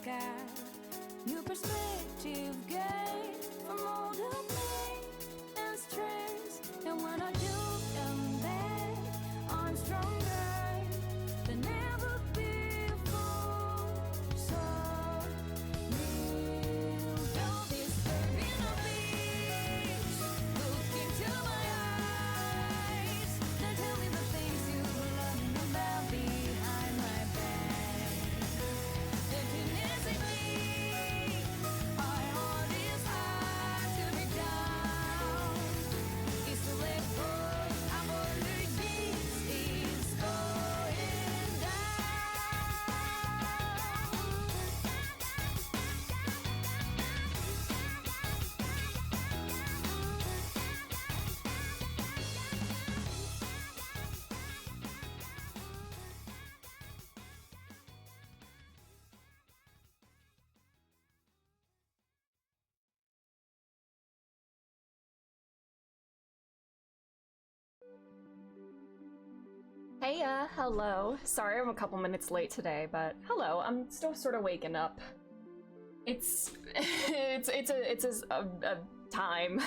sky. New perspective gained from all the pain and stress. And when I do come back, I'm stronger than ever before. So real, don't disturb in a beach. Look into my eyes, then tell me the things you love about behind my back. Infinitely, our heart is hard to break down. It's to let go. I wonder if this is going down. Hey, hello. Sorry I'm a couple minutes late today, but hello, I'm still sort of waking up. It's a time.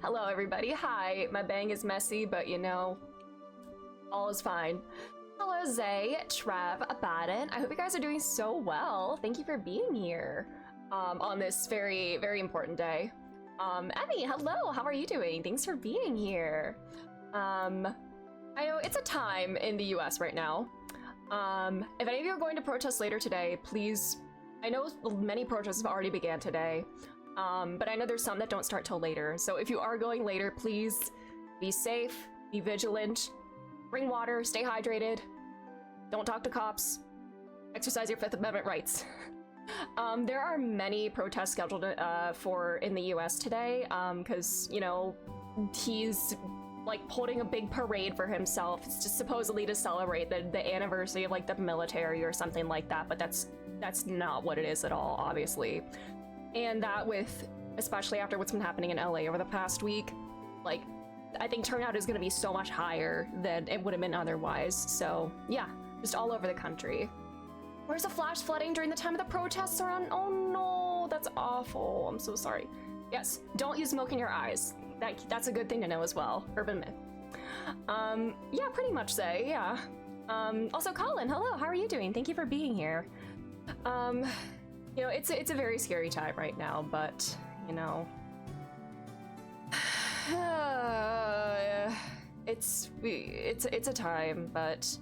Hello, everybody. Hi, my bang is messy, but you know, all is fine. Hello, Zay, Trev, Abaddon. I hope you guys are doing so well. Thank you for being here on this very, very important day. Emmy, hello. How are you doing? Thanks for being here. I know it's a time in the US right now. If any of you are going to protest later today, please, I know many protests have already began today, but I know there's some that don't start till later. So if you are going later, please be safe, be vigilant, bring water, stay hydrated, don't talk to cops, exercise your Fifth Amendment rights. There are many protests scheduled for in the US today, because, you know, he's like holding a big parade for himself. It's just supposedly to celebrate the anniversary of like the military or something like that, but that's not what it is at all, obviously. And that with, especially after what's been happening in LA over the past week, like, I think turnout is going to be so much higher than it would have been otherwise. So yeah, just all over the country. Where's the flash flooding during the time of the protests are on? Oh no, that's awful. I'm so sorry. Yes, don't use milk in your eyes. That's a good thing to know as well. Urban myth. Yeah, pretty much say, yeah. Also, Colin, hello, how are you doing? Thank you for being here. You know, it's a very scary time right now, but, you know, it's a time, but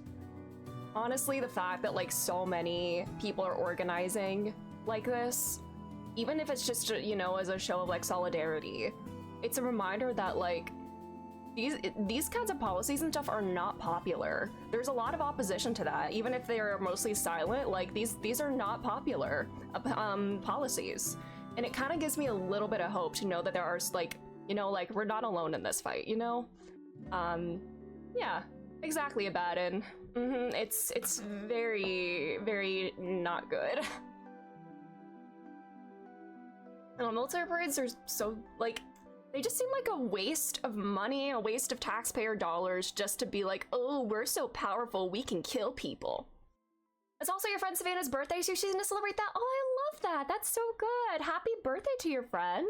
honestly, the fact that like so many people are organizing like this, even if it's just, you know, as a show of like solidarity, it's a reminder that like these kinds of policies and stuff are not popular. There's a lot of opposition to that, even if they are mostly silent. Like these are not popular policies, and it kind of gives me a little bit of hope to know that there are like, you know, like we're not alone in this fight, you know. Yeah, exactly, Abaddon. It's very, very not good. Military parades are so like, they just seem like a waste of money, a waste of taxpayer dollars, just to be like, oh, we're so powerful, we can kill people. It's also your friend Savannah's birthday, so she's gonna celebrate that. Oh, I love that. That's so good. Happy birthday to your friend.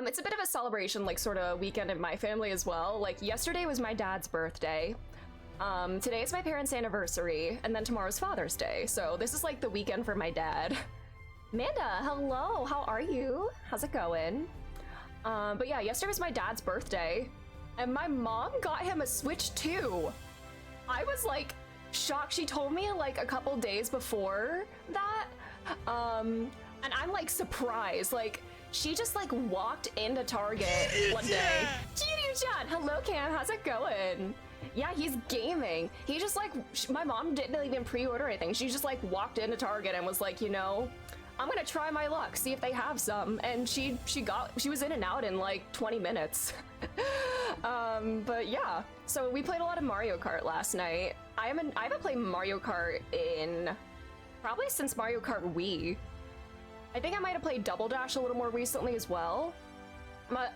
It's a bit of a celebration, like sort of weekend in my family as well. Like yesterday was my dad's birthday. Today is my parents' anniversary, and then tomorrow's Father's Day. So this is like the weekend for my dad. Amanda, hello, how are you? How's it going? But yeah, yesterday was my dad's birthday, and my mom got him a Switch 2. I was like shocked. She told me like a couple days before that, and I'm like surprised. Like she just like walked into Target one day. Chan, hello Cam, how's it going? Yeah, he's gaming. He just like, my mom didn't even pre-order anything. She just like walked into Target and was like, you know, I'm gonna try my luck, see if they have some. And she was in and out in like 20 minutes. But yeah, so we played a lot of Mario Kart last night. I haven't played Mario Kart in probably since Mario Kart Wii. I think I might have played Double Dash a little more recently as well. But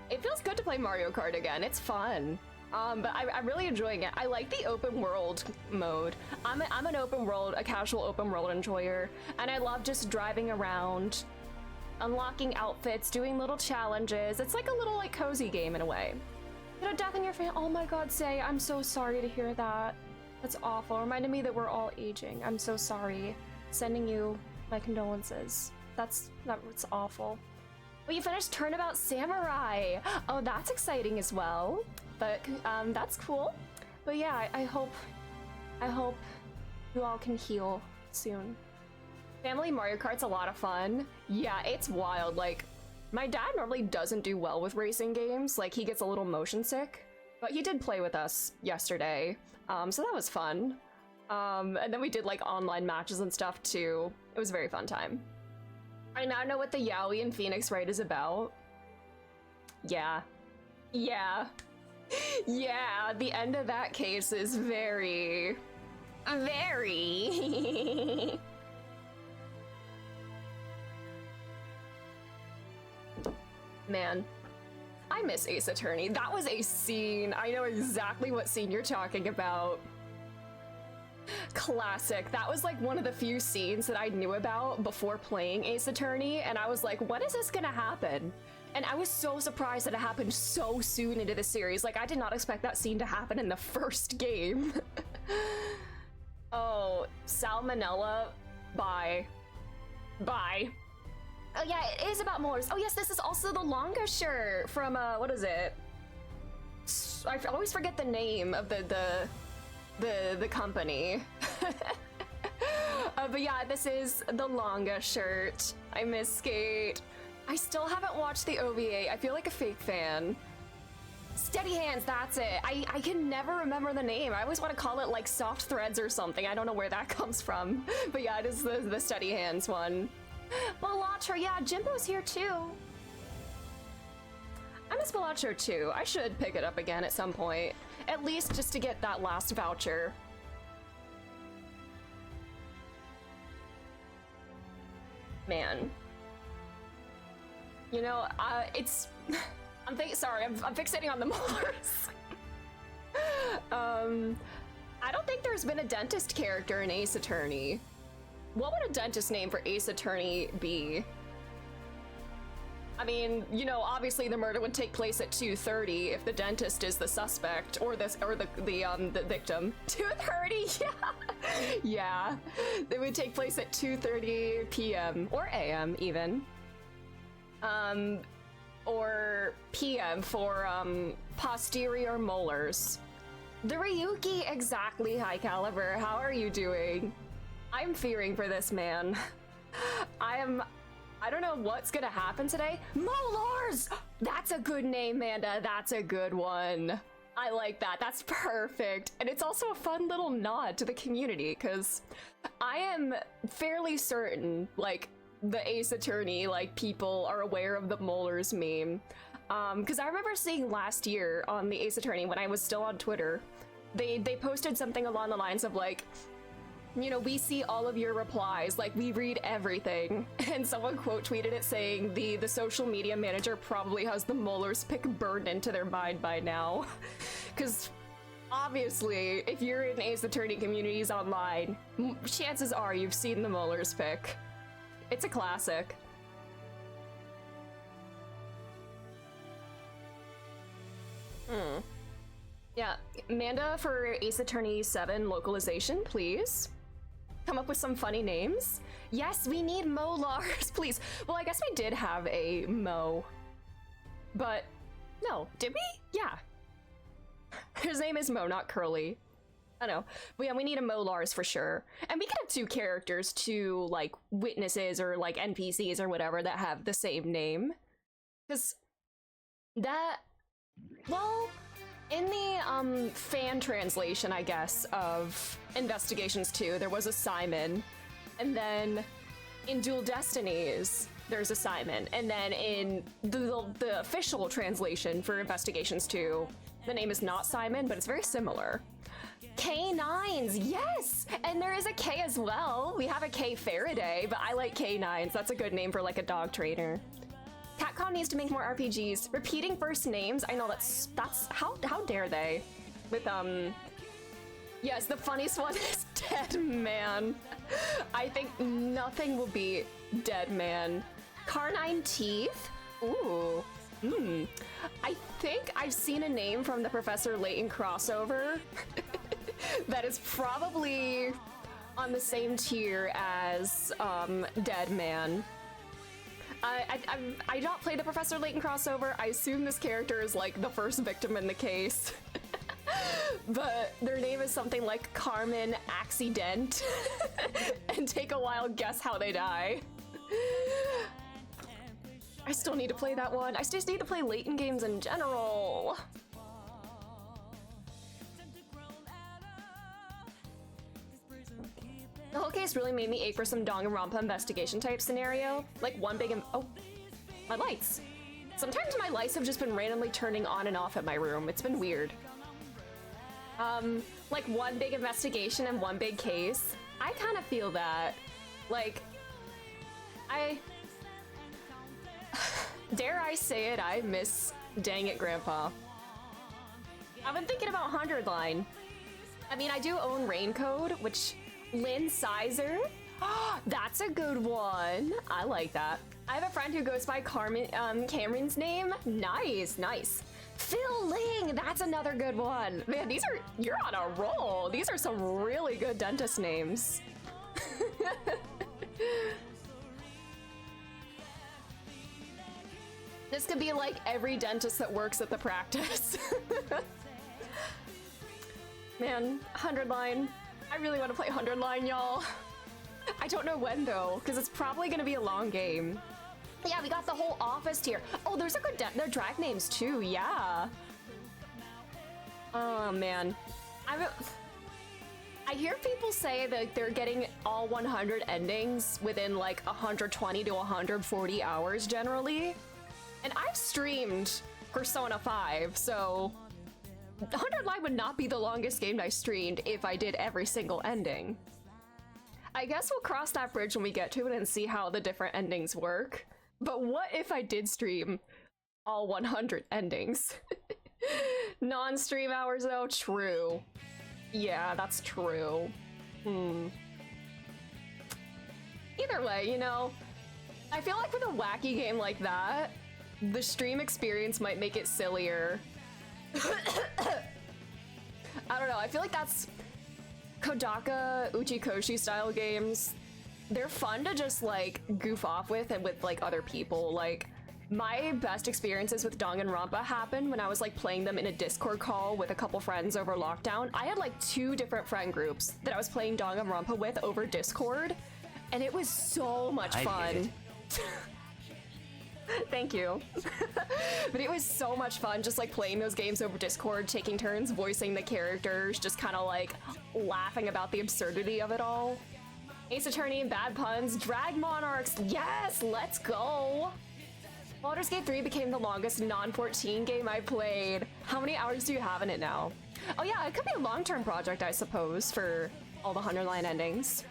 it feels good to play Mario Kart again. It's fun. But I'm really enjoying it. I like the open world mode. I'm an open world, a casual open world enjoyer, and I love just driving around, unlocking outfits, doing little challenges. It's like a little like cozy game in a way. You know, death in your family. Oh my God, Say, I'm so sorry to hear that. That's awful. Reminded me that we're all aging. I'm so sorry. Sending you my condolences. That's awful. Well, you finished Turnabout Samurai. Oh, that's exciting as well. But that's cool. But yeah, I hope you all can heal soon. Family Mario Kart's a lot of fun. Yeah, it's wild. Like, my dad normally doesn't do well with racing games. Like, he gets a little motion sick. But he did play with us yesterday, so that was fun. And then we did like online matches and stuff too. It was a very fun time. I now know what the Yaoi and Phoenix Wright is about. Yeah. Yeah. Yeah, the end of that case is very... Man, I miss Ace Attorney. That was a scene. I know exactly what scene you're talking about. Classic. That was like one of the few scenes that I knew about before playing Ace Attorney, and I was like, when is this gonna happen? And I was so surprised that it happened so soon into the series. Like, I did not expect that scene to happen in the first game. Oh, Salmonella. Bye. Bye. Oh yeah, it is about molars. Oh yes, this is also the Longa shirt from, what is it? I always forget the name of the company. But yeah, this is the Longa shirt. I miss Skate. I still haven't watched the OVA. I feel like a fake fan. Steady Hands, that's it. I can never remember the name. I always want to call it like Soft Threads or something. I don't know where that comes from. But yeah, it is the Steady Hands one. Balatro, yeah, Jimbo's here too. I miss Balatro too. I should pick it up again at some point. At least just to get that last voucher. Man. You know, it's... I'm fixating on the molars. I don't think there's been a dentist character in Ace Attorney. What would a dentist name for Ace Attorney be? I mean, you know, obviously the murder would take place at 2:30 if the dentist is the suspect or the victim. 2:30, yeah, yeah. It would take place at 2:30 p.m. or a.m. even, or p.m. for posterior molars. The Ryuki, exactly. High Caliber, how are you doing? I'm fearing for this man. I don't know what's gonna happen today. Molars! That's a good name, Manda. That's a good one. I like that. That's perfect. And it's also a fun little nod to the community, because I am fairly certain, like, the Ace Attorney, like, people are aware of the molars meme. Because I remember seeing last year on the Ace Attorney, when I was still on Twitter, they posted something along the lines of, like, you know, we see all of your replies, like, we read everything. And someone quote tweeted it saying the social media manager probably has the molars pick burned into their mind by now. Because obviously, if you're in Ace Attorney communities online, chances are you've seen the molars pick. It's a classic. Yeah, Amanda for Ace Attorney 7 localization, please. Come up with some funny names. Yes, we need molars, please. Well, I guess we did have a Mo. But, no, did we? Yeah. His name is Mo, not Curly. I know. But yeah, we need a molars for sure. And we could have two characters, two, like, witnesses or, like, NPCs or whatever that have the same name. Because that... Well... In the fan translation, I guess, of Investigations 2, there was a Simon, and then in Dual Destinies, there's a Simon, and then in the official translation for Investigations 2, the name is not Simon, but it's very similar. K9s, yes! And there is a K as well. We have a K Faraday, but I like K9s. That's a good name for, like, a dog trainer. Capcom needs to make more RPGs. Repeating first names. I know that's how dare they? With yes, the funniest one is Dead Man. I think nothing will beat Dead Man. Carnine Teeth. Ooh. I think I've seen a name from the Professor Layton crossover that is probably on the same tier as Dead Man. I don't play the Professor Layton crossover. I assume this character is like the first victim in the case. But their name is something like Carmen Accident. And take a wild guess how they die. I still need to play that one. I just need to play Layton games in general. The whole case really made me ache for some Danganronpa investigation type scenario. Like one big oh, my lights. Sometimes my lights have just been randomly turning on and off at my room. It's been weird. Like one big investigation and one big case. I kind of feel that. Like, dare I say it, I miss Dang It Grandpa. I've been thinking about 100 Line. I mean, I do own Raincode, which Lynn Sizer. That's a good one. I like that. I have a friend who goes by Cameron's name. Nice, nice. Phil Ling, that's another good one. Man, you're on a roll. These are some really good dentist names. This could be like every dentist that works at the practice. Man, 100 Line. I really want to play 100 Line, y'all. I don't know when though, because it's probably going to be a long game. Yeah, we got the whole office here. Oh, there's a good they're drag names too, yeah. Oh man. I hear people say that they're getting all 100 endings within like 120 to 140 hours generally. And I've streamed Persona 5, so 100 Line would not be the longest game I streamed if I did every single ending. I guess we'll cross that bridge when we get to it and see how the different endings work. But what if I did stream all 100 endings? Non-stream hours though? True. Yeah, that's true. Either way, you know, I feel like with a wacky game like that, the stream experience might make it sillier. I don't know, I feel like that's Kodaka Uchikoshi style games. They're fun to just like goof off with and with like other people. Like my best experiences with Danganronpa happened when I was like playing them in a Discord call with a couple friends over lockdown. I had like 2 different friend groups that I was playing Danganronpa with over Discord, and it was so much fun. Thank you. But it was so much fun just like playing those games over Discord, taking turns voicing the characters, just kind of like laughing about the absurdity of it all. Ace Attorney and Bad Puns, Drag Monarchs, yes, let's go! Baldur's Gate 3 became the longest non-14 game I played. How many hours do you have in it now? Oh yeah, it could be a long-term project, I suppose, for all the 100 Line endings.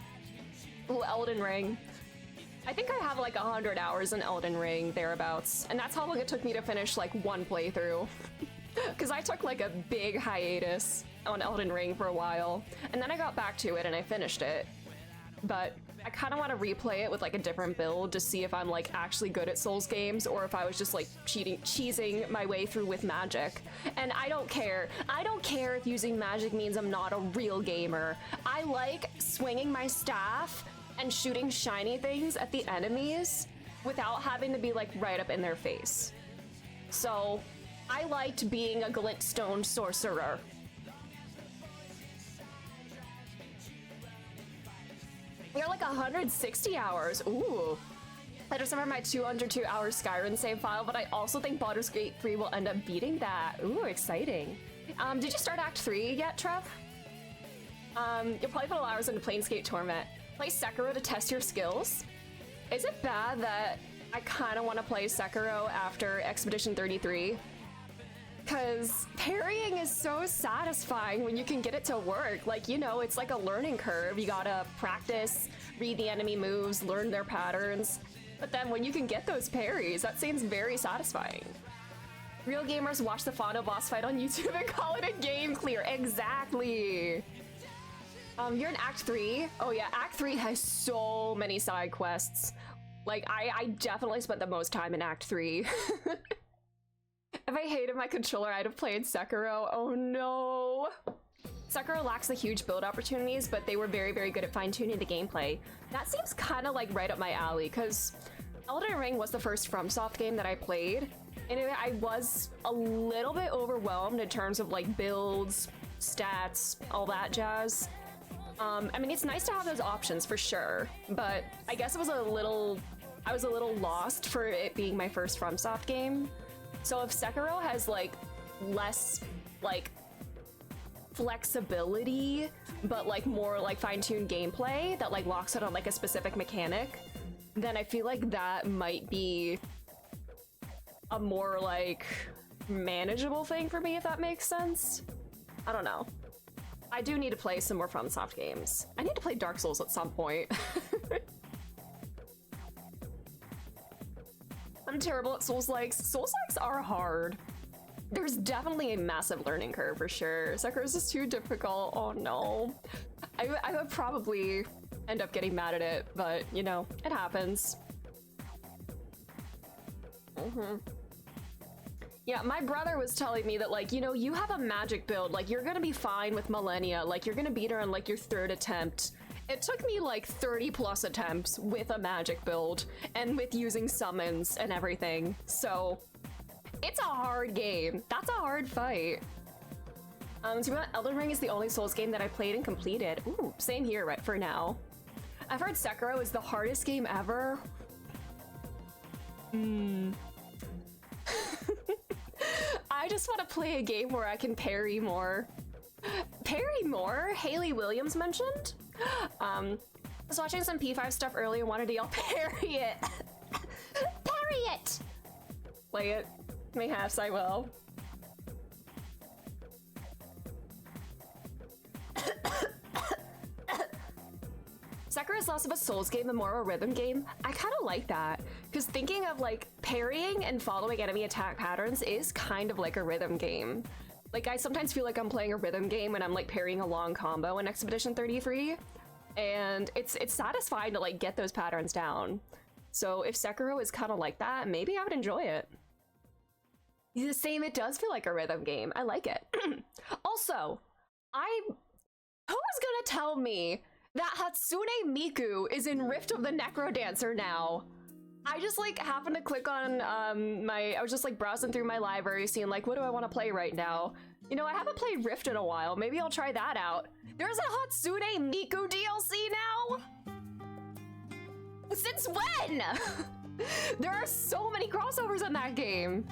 Ooh, Elden Ring. I think I have like 100 hours in Elden Ring, thereabouts. And that's how long it took me to finish like one playthrough. Because I took like a big hiatus on Elden Ring for a while. And then I got back to it and I finished it. But I kind of want to replay it with like a different build to see if I'm like actually good at Souls games or if I was just like cheesing my way through with magic. And I don't care. I don't care if using magic means I'm not a real gamer. I like swinging my staff and shooting shiny things at the enemies without having to be like right up in their face. So I liked being a glintstone sorcerer. You're like 160 hours. Ooh. I just remember my 202 hour Skyrim save file, but I also think Baldur's Gate 3 will end up beating that. Ooh, exciting. Did you start Act 3 yet, Trev? You'll probably put a lot of hours into Planescape Torment. Play Sekiro to test your skills? Is it bad that I kind of want to play Sekiro after Expedition 33? Because parrying is so satisfying when you can get it to work. Like, you know, it's like a learning curve. You gotta practice, read the enemy moves, learn their patterns. But then when you can get those parries, that seems very satisfying. Real gamers watch the final boss fight on YouTube and call it a game clear. Exactly. You're in Act 3. Oh yeah, Act 3 has so many side quests. Like, I definitely spent the most time in Act 3. If I hated my controller, I'd have played Sekiro. Oh no. Sekiro lacks the huge build opportunities, but they were very, very good at fine-tuning the gameplay. That seems kind of like right up my alley, because Elden Ring was the first FromSoft game that I played, and I was a little bit overwhelmed in terms of like builds, stats, all that jazz. I mean, it's nice to have those options for sure, but I guess I was a little lost for it being my first FromSoft game. So if Sekiro has like less like flexibility, but like more like fine-tuned gameplay that like locks it on like a specific mechanic, then I feel like that might be a more like manageable thing for me, if that makes sense. I don't know. I do need to play some more FromSoft games. I need to play Dark Souls at some point. I'm terrible at Souls-likes. Souls-likes are hard. There's definitely a massive learning curve for sure. Sekiro is just too difficult. Oh no. I would probably end up getting mad at it, but you know, it happens. Yeah, my brother was telling me that, like, you know, you have a magic build, like, you're gonna be fine with Millennia, like, you're gonna beat her on, like, your 3rd attempt. It took me, like, 30 plus attempts with a magic build, and with using summons and everything, so it's a hard game. That's a hard fight. So Elden Ring is the only Souls game that I played and completed. Ooh, same here, right, for now. I've heard Sekiro is the hardest game ever. I just want to play a game where I can parry more. Parry more? Haley Williams mentioned? I was watching some P5 stuff earlier and wanted to yell, parry it! Parry it! Play it. Mayhaps I will. Sekiro is less of a Souls game and more of a rhythm game. I kind of like that, because thinking of like parrying and following enemy attack patterns is kind of like a rhythm game. Like, I sometimes feel like I'm playing a rhythm game when I'm like parrying a long combo in Expedition 33, and it's satisfying to like get those patterns down. So if Sekiro is kind of like that, maybe I would enjoy it. The same, it does feel like a rhythm game. I like it. Also, who is gonna tell me that Hatsune Miku is in Rift of the Necrodancer now? I just like happened to click on I was just like browsing through my library, seeing like, what do I want to play right now? You know, I haven't played Rift in a while. Maybe I'll try that out. There's a Hatsune Miku DLC now? Since when? There are so many crossovers in that game.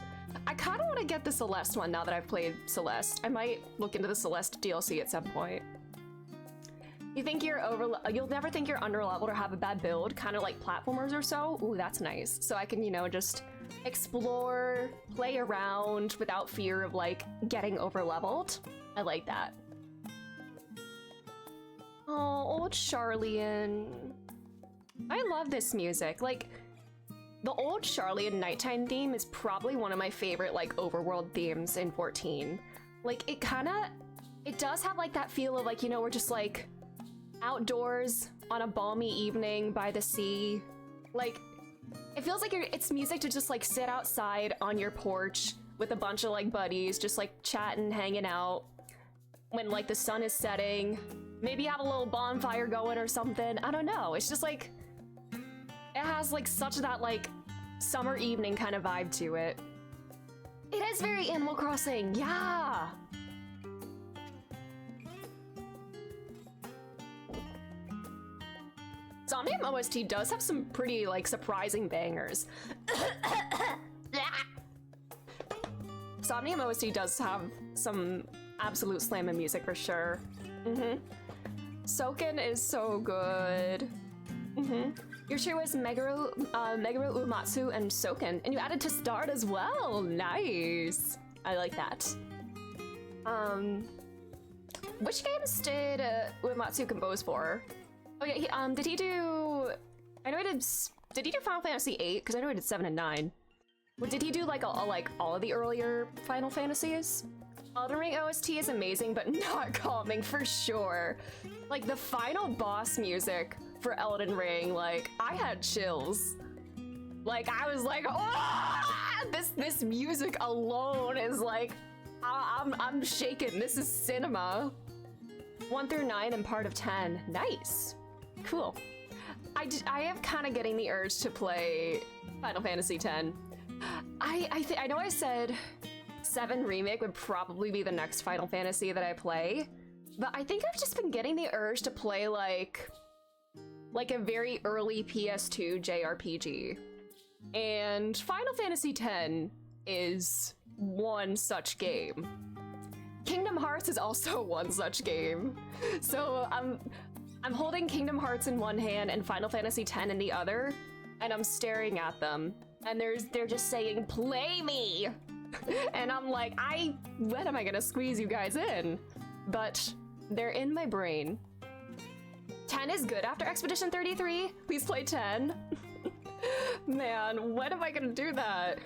I kind of want to get the Celeste one now that I've played Celeste. I might look into the Celeste DLC at some point. You think you'll never think you're underleveled or have a bad build, kind of like platformers or so? Ooh, that's nice. So I can, you know, just explore, play around without fear of like getting overleveled. I like that. Oh, old Charlian. I love this music. Like, the old Charlian nighttime theme is probably one of my favorite like overworld themes in 14. Like, it does have like that feel of like, you know, we're just like outdoors on a balmy evening by the sea. Like, it feels like it's music to just like sit outside on your porch with a bunch of like buddies, just like chatting, hanging out when like the sun is setting. Maybe have a little bonfire going or something. I don't know. It's just like, it has like such that like summer evening kind of vibe to it. It is very Animal Crossing, yeah! Somnium OST does have some pretty like surprising bangers. Somnium OST does have some absolute slamming music for sure. Soken is so good. Your shoe is Meguro Uematsu and Soken, and you added to Start as well. Nice. I like that. Which games did Uematsu compose for? Oh yeah, did he do? I know he did Did he do Final Fantasy 8? Because I know he did 7 and 9. Or did he do like like all of the earlier Final Fantasies? Elden Ring OST is amazing, but not calming for sure. Like the final boss music for Elden Ring, like I had chills. Like I was like, oh, this music alone is like, I'm shaking. This is cinema. 1 through 9 and part of 10. Nice, cool. I am kind of getting the urge to play Final Fantasy X. I know I said 7 Remake would probably be the next Final Fantasy that I play, but I think I've just been getting the urge to play like a very early PS2 JRPG. And Final Fantasy X is one such game. Kingdom Hearts is also one such game. So I'm holding Kingdom Hearts in one hand and Final Fantasy X in the other, and I'm staring at them. And they're just saying, play me! And I'm like, when am I gonna squeeze you guys in? But they're in my brain. 10 is good after Expedition 33. Please play 10. Man, when am I gonna do that?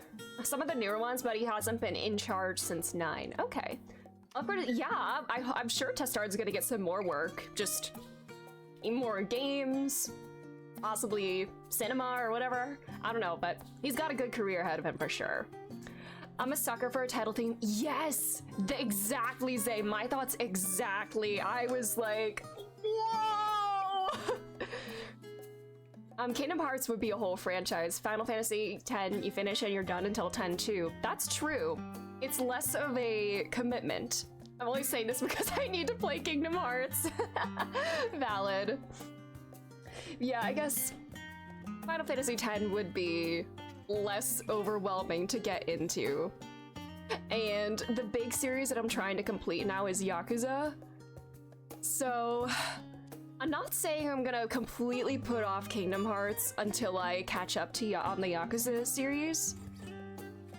Some of the newer ones, but he hasn't been in charge since 9. Okay. Yeah, I'm sure Testard's gonna get some more work. Just more games, possibly cinema or whatever. I don't know, but he's got a good career ahead of him for sure. I'm a sucker for a title theme. Yes! Exactly, Zay. My thoughts exactly. I was like, whoa! Kingdom Hearts would be a whole franchise. Final Fantasy X, you finish and you're done until 10 too. That's true. It's less of a commitment. I'm only saying this because I need to play Kingdom Hearts. Valid. Yeah, I guess Final Fantasy X would be less overwhelming to get into. And the big series that I'm trying to complete now is Yakuza. So I'm not saying I'm gonna completely put off Kingdom Hearts until I catch up to on the Yakuza series.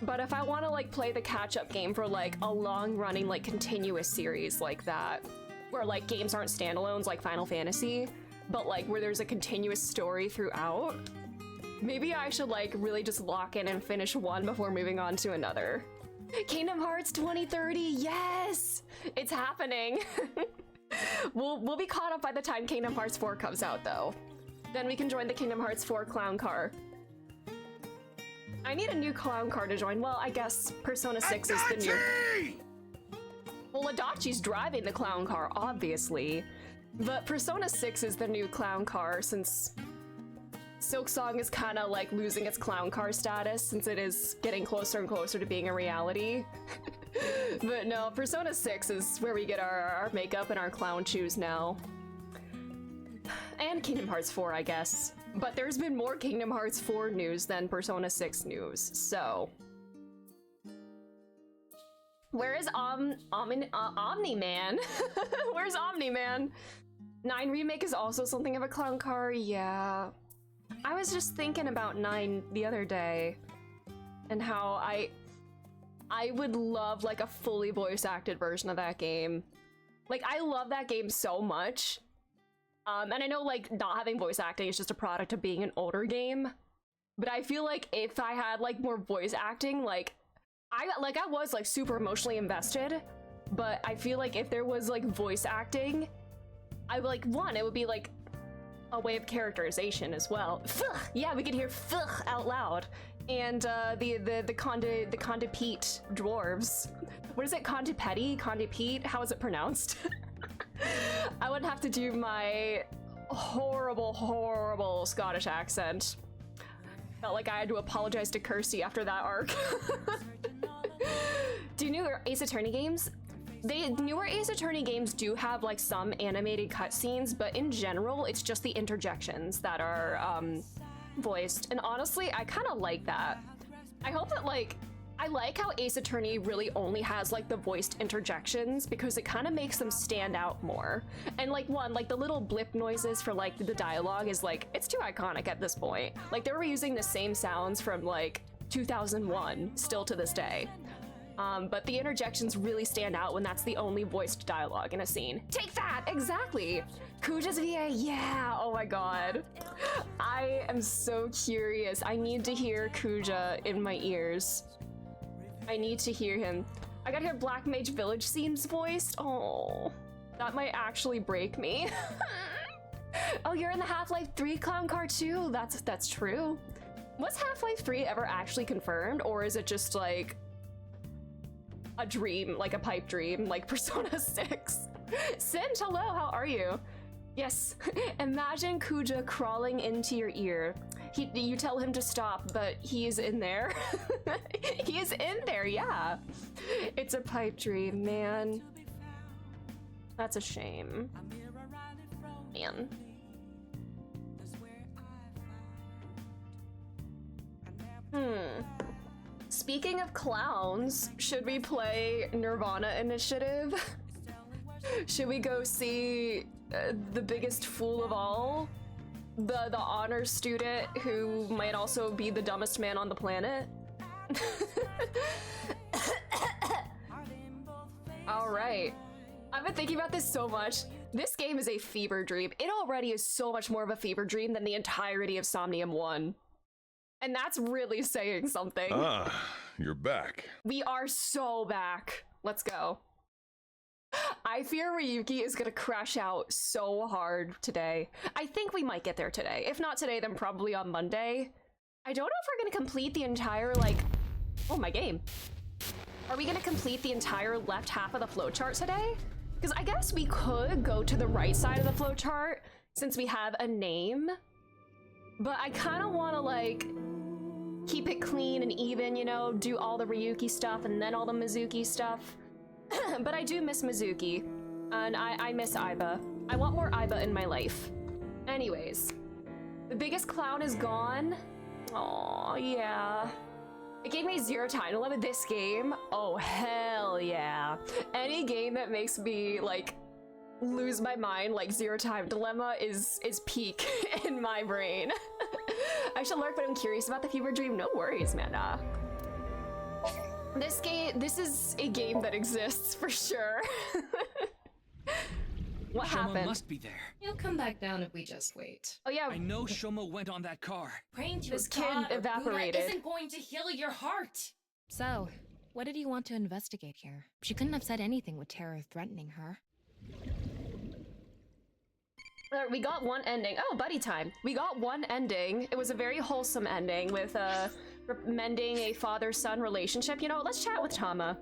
But if I want to like play the catch-up game for like a long-running like continuous series like that, where like games aren't standalones like Final Fantasy, but like where there's a continuous story throughout, maybe I should like really just lock in and finish one before moving on to another. Kingdom Hearts 2030, yes! It's happening! We'll be caught up by the time Kingdom Hearts 4 comes out though. Then we can join the Kingdom Hearts 4 clown car. I need a new clown car to join. Well, I guess Persona 6 is the new... Well, Adachi's driving the clown car, obviously. But Persona 6 is the new clown car since Silksong is kind of like losing its clown car status since it is getting closer and closer to being a reality. But no, Persona 6 is where we get our makeup and our clown shoes now. And Kingdom Hearts 4, I guess. But there's been more Kingdom Hearts 4 news than Persona 6 news, so... Where is Omni-Man? Where's Omni-Man? 9 Remake is also something of a clown car, yeah. I was just thinking about 9 the other day, and how I would love like a fully voice-acted version of that game. Like, I love that game so much. And I know like not having voice acting is just a product of being an older game, but I feel like if I had like more voice acting, like I was like super emotionally invested, but I feel like if there was like voice acting, I would like, one, it would be like a way of characterization as well. Yeah, we could hear out loud. And the Conde Pete dwarves. What is it? Conde Petty? Conde Pete? How is it pronounced? I would have to do my horrible Scottish accent. Felt like I had to apologize to Kirsty after that arc. Do newer Ace Attorney games? Newer Ace Attorney games do have like some animated cutscenes, but in general, it's just the interjections that are voiced. And honestly, I kind of like that. I hope that like, I like how Ace Attorney really only has like the voiced interjections because it kind of makes them stand out more. And like like the little blip noises for like the dialogue is like, it's too iconic at this point. Like they were using the same sounds from like 2001 still to this day. But the interjections really stand out when that's the only voiced dialogue in a scene. Take that! Exactly! Kuja's VA, yeah! Oh my god. I am so curious. I need to hear Kuja in my ears. I need to hear him. I gotta hear Black Mage Village scenes voiced. Oh, that might actually break me. Oh, you're in the Half-Life 3 clown car too? That's true. Was Half-Life 3 ever actually confirmed, or is it just like a dream, like a pipe dream, like Persona 6? Singe, hello, how are you? Yes, imagine Kuja crawling into your ear. You tell him to stop, but he is in there. He is in there, yeah. It's a pipe dream, man. That's a shame. Man. Speaking of clowns, should we play nirvanA Initiative? Should we go see the biggest fool of all? The honor student who might also be the dumbest man on the planet? Alright. I've been thinking about this so much. This game is a fever dream. It already is so much more of a fever dream than the entirety of Somnium 1. And that's really saying something. Ah, you're back. We are so back. Let's go. I fear Ryuki is gonna crash out so hard today. I think we might get there today. If not today, then probably on Monday. I don't know if we're gonna complete the entire, like... Oh, my game. Are we gonna complete the entire left half of the flowchart today? Because I guess we could go to the right side of the flowchart since we have a name. But I kind of want to, like, keep it clean and even, you know, do all the Ryuki stuff and then all the Mizuki stuff. But I do miss Mizuki, and I miss Aiba. I want more Aiba in my life. Anyways, the biggest clown is gone. Oh yeah. It gave me zero time to limit this game. Oh, hell yeah. Any game that makes me, like, lose my mind, like Zero Time Dilemma, is peak in my brain. I should lurk, but I'm curious about the fever dream. No worries, Manda. This is a game that exists for sure. What happened? Shoma must be there. He'll come back down if we just wait. Oh yeah, I know Shoma went on that car. Praying to this a kid god or evaporated. Buddha isn't going to heal your heart. So, what did you want to investigate here? She couldn't have said anything with terror threatening her. We got one ending. Oh, buddy time. We got one ending. It was a very wholesome ending with mending a father-son relationship. You know, let's chat with Tama.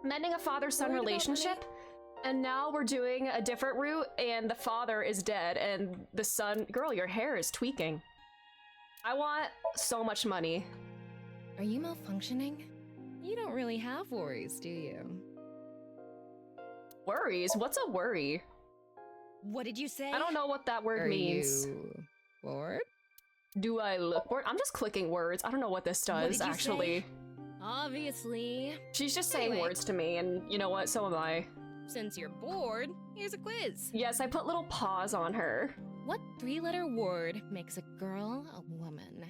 Mending a father-son relationship. And now we're doing a different route, and the father is dead, and the son... Girl, your hair is tweaking. I want so much money. Are you malfunctioning? You don't really have worries, do you? Worries? What's a worry? What did you say? I don't know what that word means. You bored? Do I look bored? I'm just clicking words. I don't know what this does, did you actually. say? Obviously. She's just saying Anyway. words to me, and you know what? So am I. Since you're bored, here's a quiz. Yes, I put little paws on her. What three-letter word makes a girl a woman?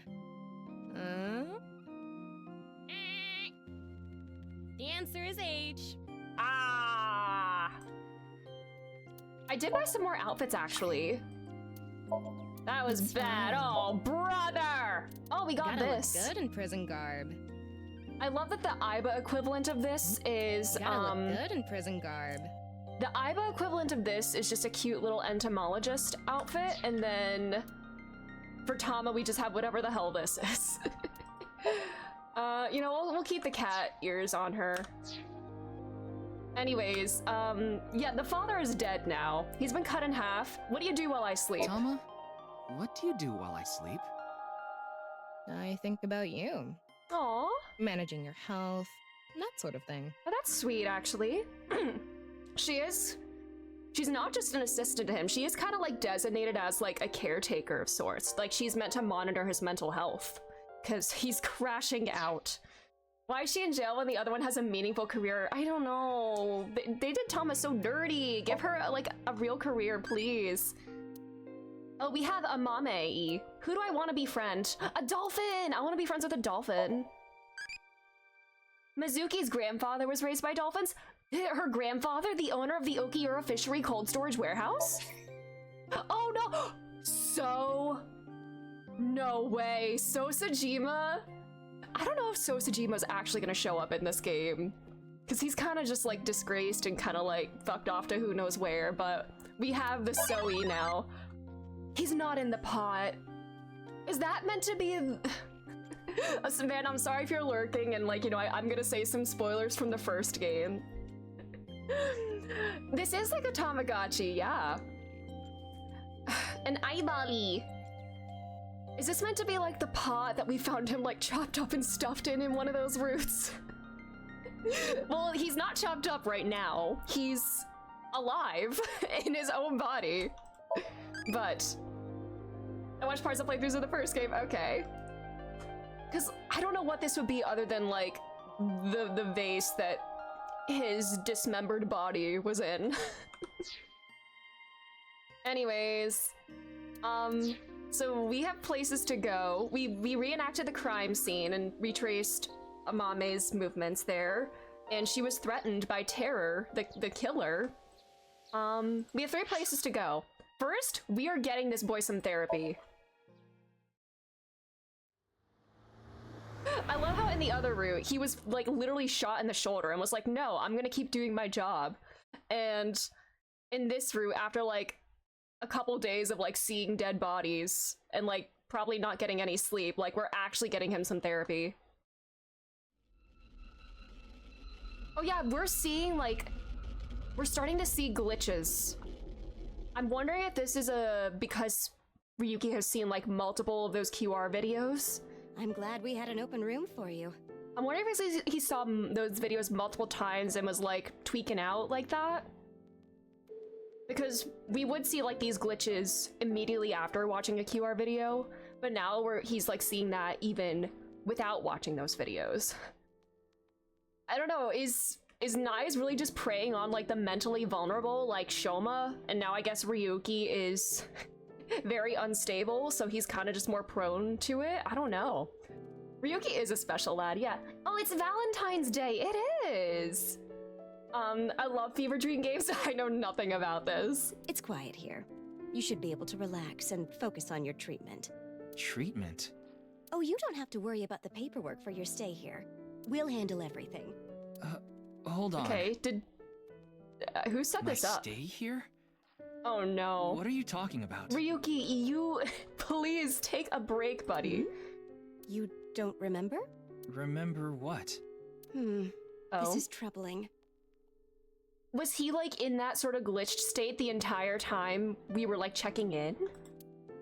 The answer is H. Ah! I did buy some more outfits, actually. That was It's bad. fine. Oh, brother! Oh, we got Gotta this. look good in prison garb. I love that the Aiba equivalent of this is, Gotta look good in prison garb. the Aiba equivalent of this is just a cute little entomologist outfit, and then for Tama, we just have whatever the hell this is. You know, we'll keep the cat ears on her. Anyways, yeah, the father is dead now. He's been cut in half. What do you do while I sleep? Tama, what do you do while I sleep? I think about you. Aw, Managing your health, that sort of thing. well, that's sweet, actually. She's not just an assistant to him. She is kind of like designated as like a caretaker of sorts. Like she's meant to monitor his mental health because he's crashing out. Why is she in jail when the other one has a meaningful career? I don't know. They did Thomas so dirty. Give her like a real career, please. Oh, we have a Mame. Who do I want to befriend? A dolphin! I want to be friends with a dolphin. Mizuki's grandfather was raised by dolphins? Her grandfather, the owner of the Okiura Fishery Cold Storage Warehouse? Oh no! So... No way. Sosajima? I don't know if Sosajima's actually gonna show up in this game. Because he's kind of just like disgraced and kind of like fucked off to who knows where, but we have the Soi now. He's not in the pot. Is that meant to be... Man, I'm sorry if you're lurking and like, you know, I'm gonna say some spoilers from the first game. This is like a Tamagotchi, yeah. An eyebally. Is this meant to be like the pot that we found him like chopped up and stuffed in one of those roots? Well, he's not chopped up right now. He's alive in his own body. But I watched parts of playthroughs of the first game, okay. Because I don't know what this would be other than like the vase that his dismembered body was in. Anyways, so we have places to go. We reenacted the crime scene and retraced Amame's movements there, and she was threatened by Terror, the killer. We have 3 places to go. First, we are getting this boy some therapy. I love how in the other route, he was like literally shot in the shoulder and was like, no, I'm gonna keep doing my job. And in this route, after like a couple days of like seeing dead bodies and like probably not getting any sleep, like we're actually getting him some therapy. Oh yeah, we're starting to see glitches. I'm wondering if this is because Ryuki has seen like multiple of those QR videos. I'm glad we had an open room for you. I'm wondering if he saw those videos multiple times and was like tweaking out like that. Because we would see like these glitches immediately after watching a QR video, but now he's like seeing that even without watching those videos. I don't know, is Nai's really just preying on like the mentally vulnerable like Shoma, and now I guess Ryuki is very unstable, so he's kind of just more prone to it? I don't know. Ryuki is a special lad, yeah. Oh, it's Valentine's Day, it is! I love Fever Dream games. I know nothing about this. It's quiet here. You should be able to relax and focus on your treatment. Treatment? Oh, you don't have to worry about the paperwork for your stay here. We'll handle everything. Hold on. Okay, who set this up? Stay here? Oh no. What are you talking about? Ryuki, you... Please take a break, buddy. You don't remember? Remember what? Oh. This is troubling. Was he like in that sort of glitched state the entire time we were like checking in?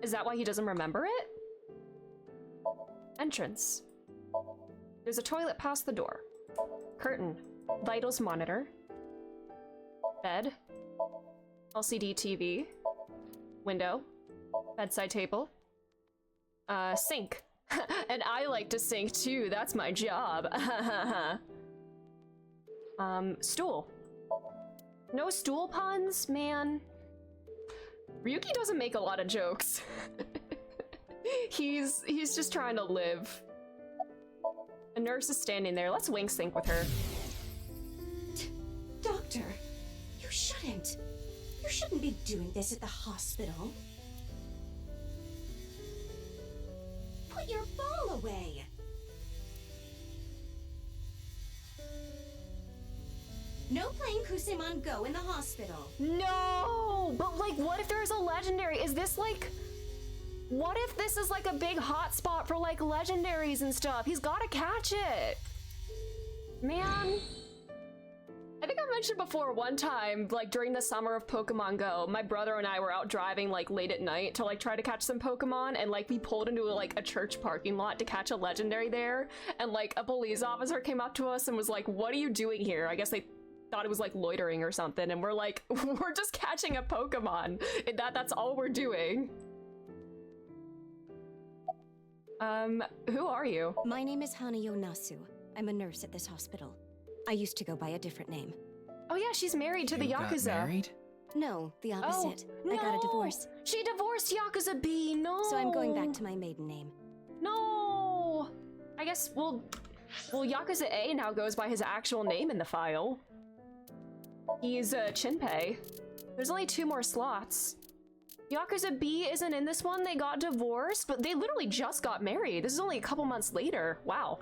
Is that why he doesn't remember it? Entrance. There's a toilet past the door. Curtain. Vitals monitor. Bed. LCD TV. Window. Bedside table. Sink. And I like to sink too, that's my job. Stool. No stool puns, man. Ryuki doesn't make a lot of jokes. He's just trying to live. A nurse is standing there. Let's wink sync with her. Doctor, you shouldn't. You shouldn't be doing this at the hospital. Put your ball away. No playing Kusemon Go in the hospital. No! But like, what if there's a legendary? Is this like... What if this is like a big hotspot for like legendaries and stuff? He's gotta catch it! Man. I think I mentioned before one time, like during the summer of Pokemon Go, my brother and I were out driving like late at night to like try to catch some Pokemon, and like we pulled into like a church parking lot to catch a legendary there, and like a police officer came up to us and was like, "What are you doing here?" I guess they thought it was like loitering or something, and we're like, "We're just catching a Pokemon. That's all we're doing." Who are you? My name is Hanayo Nasu. I'm a nurse at this hospital. I used to go by a different name. Oh yeah, she's married to the You Yakuza. got married? No, the opposite. Oh, I got a no! divorce. She divorced Yakuza B, no! So I'm going back to my maiden name. No! I guess, well, Well, Yakuza A now goes by his actual name in the file. He's Chinpei. There's only 2 more slots. Yakuza B isn't in this one. They got divorced, but they literally just got married. This is only a couple months later. Wow.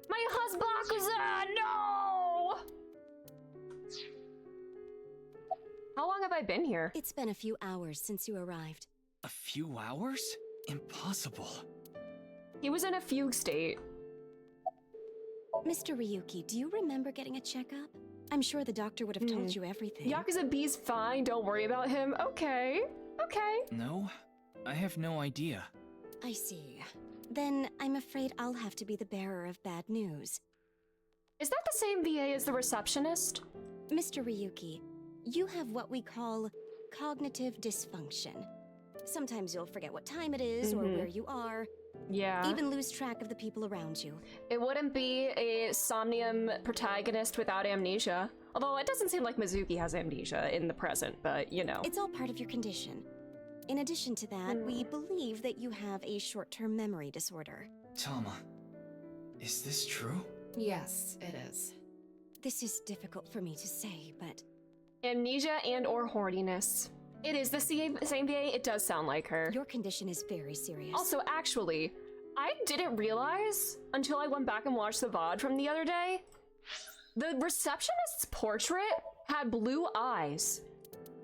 My husband, Yakuza, no! How long have I been here? It's been a few hours since you arrived. A few hours? Impossible. He was in a fugue state. Mr. Ryuki, do you remember getting a checkup? I'm sure the doctor would have told you everything. Yakuza B's fine. Don't worry about him. Okay. Okay. No, I have no idea. I see. Then I'm afraid I'll have to be the bearer of bad news. Is that the same VA as the receptionist? Mr. Ryuki, you have what we call cognitive dysfunction. Sometimes you'll forget what time it is or where you are, Yeah. even lose track of the people around you. It wouldn't be a Somnium protagonist without amnesia. Although it doesn't seem like Mizuki has amnesia in the present, but you know. It's all part of your condition. In addition to that, we believe that you have a short-term memory disorder. Tama, is this true? Yes, it is. This is difficult for me to say, but Amnesia and or horniness. It is the same VA. It does sound like her. your condition is very serious. Also, actually, I didn't realize until I went back and watched the VOD from the other day. The receptionist's portrait had blue eyes.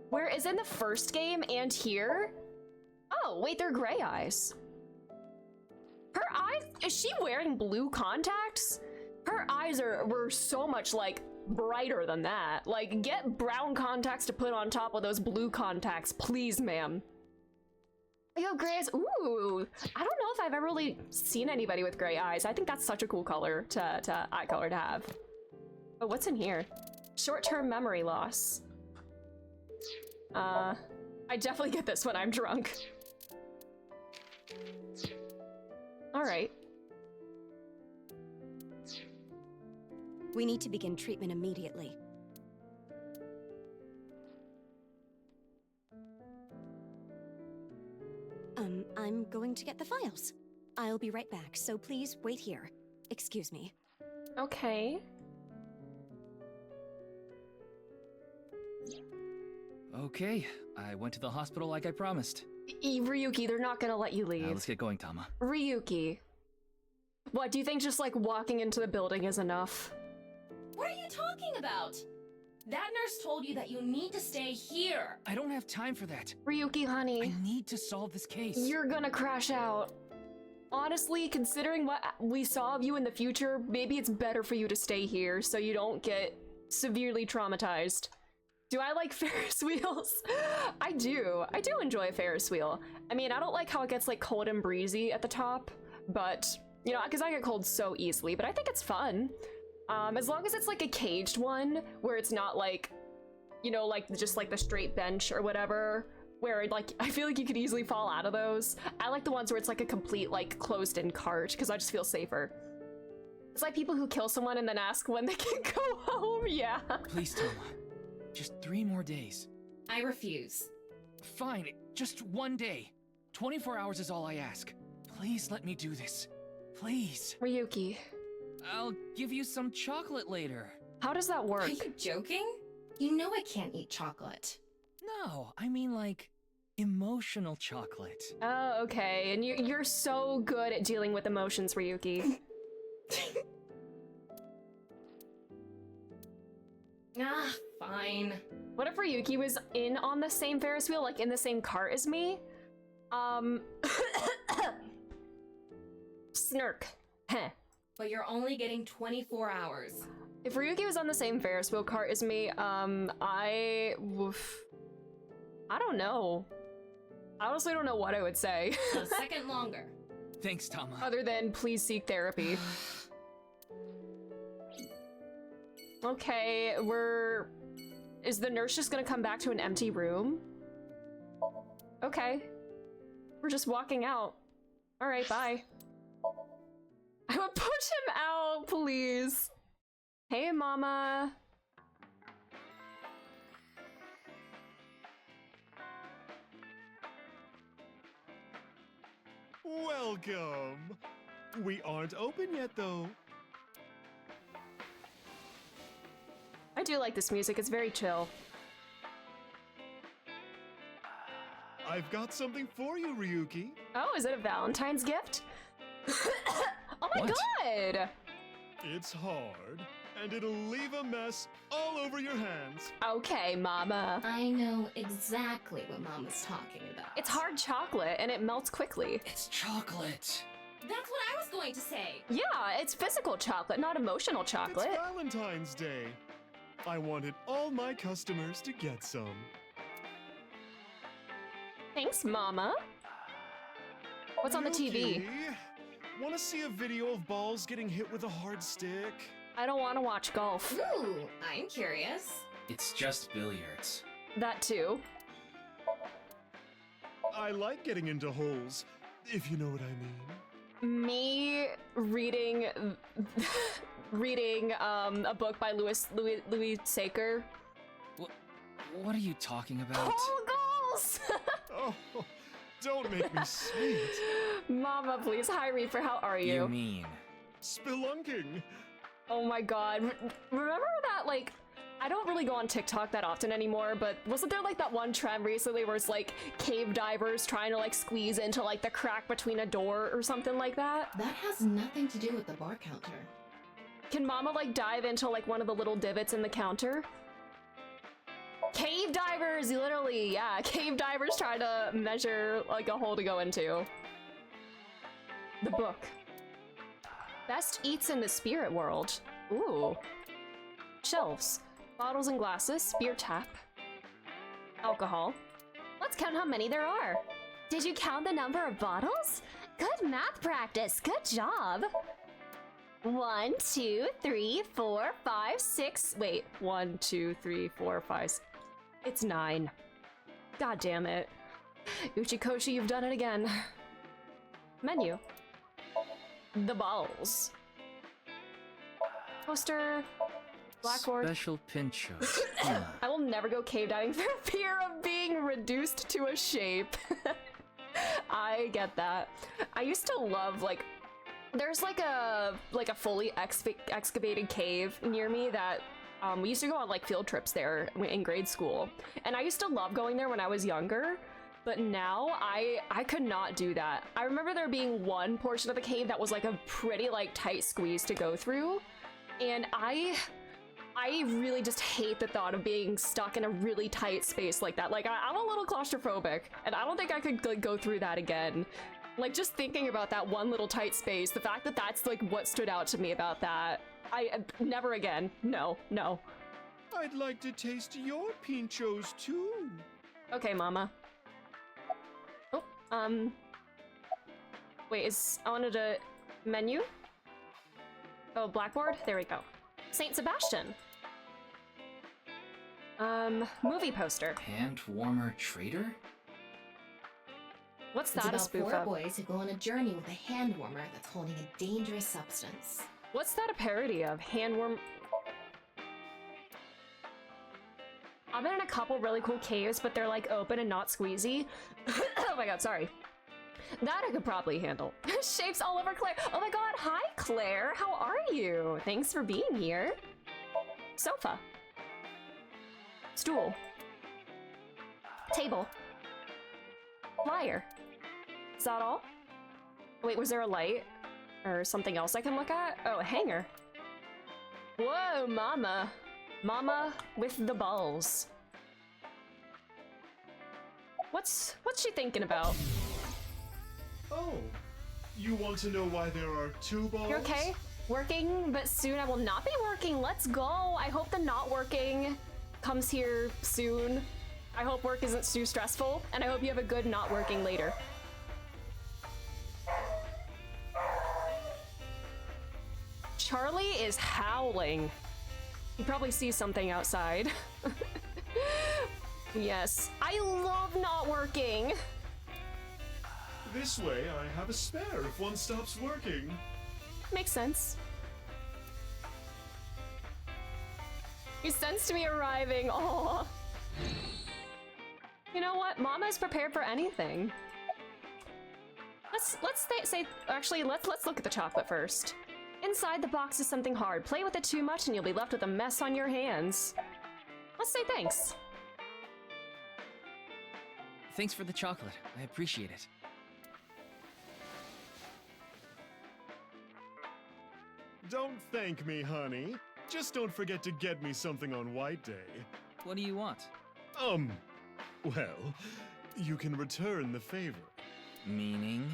Whereas in the first game and here, oh, wait, they're gray eyes. Her eyes, is she wearing blue contacts? Her eyes were so much like brighter than that. Like, get brown contacts to put on top of those blue contacts, please, ma'am. Yo, gray eyes, ooh. I don't know if I've ever really seen anybody with gray eyes. I think that's such a cool color eye color to have. Oh, what's in here? Short-term memory loss. I definitely get this when I'm drunk. All right. We need to begin treatment immediately. I'm going to get the files. I'll be right back, so please wait here. Excuse me. Okay. Okay, I went to the hospital like I promised. Ryuki, they're not gonna let you leave. Let's get going, Tama. Ryuki. What, do you think just like walking into the building is enough? What are you talking about? That nurse told you that you need to stay here. I don't have time for that. Ryuki, honey, I need to solve this case. you're gonna crash out. Honestly, considering what we saw of you in the future, maybe it's better for you to stay here so you don't get severely traumatized. Do I like Ferris wheels? I do. I do enjoy a Ferris wheel. I mean, I don't like how it gets like cold and breezy at the top, but you know, because I get cold so easily, but I think it's fun. As long as it's like a caged one where it's not like, you know, like just like the straight bench or whatever, where like I feel like you could easily fall out of those. I like the ones where it's like a complete like closed-in cart because I just feel safer. It's like people who kill someone and then ask when they can go home. Yeah. Please, Tama. Just 3 more days. I refuse. Fine, just 1 day. 24 hours is all I ask. Please let me do this. Please. Ryuki, I'll give you some chocolate later. how does that work? Are you joking? You know I can't eat chocolate. No, I mean like emotional chocolate. Oh, okay. And you're so good at dealing with emotions, Ryuki. Ah, fine. What if Ryuki was in on the same Ferris wheel, like in the same cart as me? Snark. Heh. But you're only getting 24 hours. If Ryuki was on the same Ferris wheel cart as me, I don't know. I honestly don't know what I would say. A second longer. Thanks, Tama. Other than please seek therapy. Okay, is the nurse just gonna come back to an empty room? Okay. We're just walking out. Alright, bye. I would push him out, please. Hey, mama. Welcome. We aren't open yet, though. I do like this music, it's very chill. I've got something for you, Ryuki. Oh, is it a Valentine's gift? Oh my What? god! It's hard, and it'll leave a mess all over your hands. Okay, Mama. I know exactly what Mama's talking about. It's hard chocolate and it melts quickly. It's chocolate. That's what I was going to say. Yeah, it's physical chocolate, not emotional chocolate. It's Valentine's Day. I wanted all my customers to get some. Thanks, Mama. What's on the TV? Want to see a video of balls getting hit with a hard stick? I don't want to watch golf. Ooh, I'm curious. It's just billiards. That too. I like getting into holes, if you know what I mean. Me reading a book by Louis Saker. What are you talking about? Oh, goals! Oh, don't make me sweet. Mama, please. Hi, Reaper. How are you? You mean? Spelunking. Oh my god. Remember that, like, I don't really go on TikTok that often anymore, but wasn't there like that one trend recently where it's like cave divers trying to like squeeze into like the crack between a door or something like that? That has nothing to do with the bar counter. Can Mama like dive into like one of the little divots in the counter? Cave divers, literally, yeah. Cave divers try to measure like a hole to go into. The book. Best eats in the spirit world. Ooh. Shelves. Bottles and glasses. Beer tap. Alcohol. Let's count how many there are. Did you count the number of bottles? Good math practice. Good job. 1, 2, 3, 4, 5, 6. Wait. 1, 2, 3, 4, 5. It's 9. God damn it. Uchikoshi, you've done it again. Menu. The balls. Poster. Blackboard. Special pinchos. I will never go cave diving for fear of being reduced to a shape. I get that. I used to love, like, there's like a fully excavated cave near me that we used to go on like field trips there in grade school, and I used to love going there when I was younger. But now I could not do that. I remember there being one portion of the cave that was like a pretty like tight squeeze to go through, and I really just hate the thought of being stuck in a really tight space like that. Like I'm a little claustrophobic, and I don't think I could like go through that again. Like just thinking about that one little tight space, the fact that that's like what stood out to me about that. I never again. No, no. I'd like to taste your pinchos too. Okay, Mama. Oh, wait, I wanted a menu? Oh, Blackboard? There we go. Saint Sebastian. Movie poster. Hand warmer trader? What's It's that a about spoof four of? boys who go on a journey with a hand warmer that's holding a dangerous substance. What's that a parody of? Handworm? I've been in a couple really cool caves, but they're like open and not squeezy. Oh my god, sorry. That I could probably handle. Shapes all over Claire. Oh my god, hi Claire, how are you? Thanks for being here. Sofa. Stool. Table. Flyer. Is that all? Wait, was there a light? Or something else I can look at? Oh, a hanger. Whoa, Mama. Mama with the balls. What's she thinking about? Oh, you want to know why there are two balls? You okay? Working, but soon I will not be working. Let's go. I hope the not working comes here soon. I hope work isn't too stressful, and I hope you have a good not working later. Charlie is howling. He probably sees something outside. Yes, I love not working. This way, I have a spare if one stops working. Makes sense. He sensed me arriving. Oh. You know what? Mama's prepared for anything. Let's look at the chocolate first. Inside the box is something hard. Play with it too much and you'll be left with a mess on your hands. Let's say thanks. Thanks for the chocolate. I appreciate it. Don't thank me, honey. Just don't forget to get me something on White Day. What do you want? Well, you can return the favor. Meaning?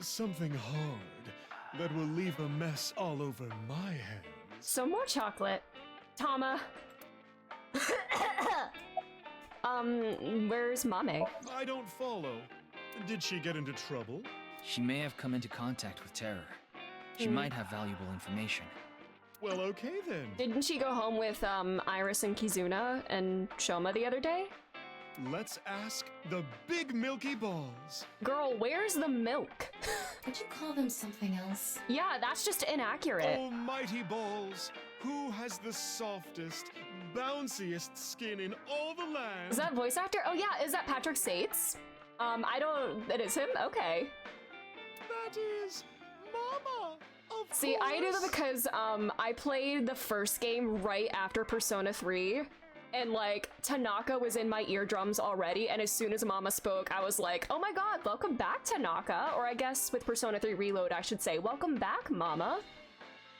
Something hard that will leave a mess all over my hands. Some more chocolate. Tama. Where's Mame? I don't follow. Did she get into trouble? She may have come into contact with terror. She might have valuable information. Well, okay then. Didn't she go home with Iris and Kizuna and Shoma the other day? Let's ask the big milky balls. Girl, where's the milk? Would you call them something else? Yeah, that's just inaccurate. Almighty balls, who has the softest, bounciest skin in all the land? Is that voice actor? Oh yeah, is that Patrick Sates? It is him? Okay. That is Mama, of See, course. I knew that because I played the first game right after Persona 3, and like Tanaka was in my eardrums already, and as soon as Mama spoke, I was like, oh my god, welcome back, Tanaka. Or I guess with Persona 3 Reload, I should say, welcome back, Mama.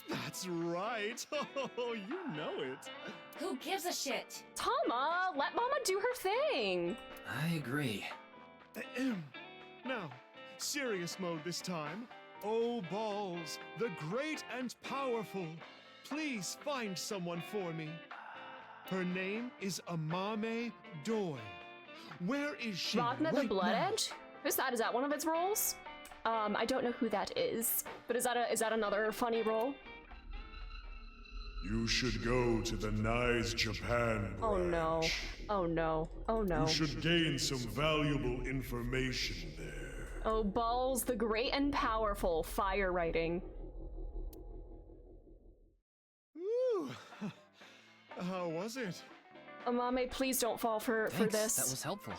That's right. Oh, you know it. Who gives a shit? Tama, let Mama do her thing. I agree. Now, serious mode this time. Oh, balls, the great and powerful. Please find someone for me. Her name is Amame Doi. Where is she Ragna the right Blood now? Edge? Who's that? Is that one of its roles? I don't know who that is, but is that another funny role? You should go to the Nice Japan branch. Oh no. Oh no. Oh no. You should gain some valuable information there. Oh, balls, the great and powerful fire writing. Ooh. How was it? Amame, please don't fall for Thanks, this. that was helpful.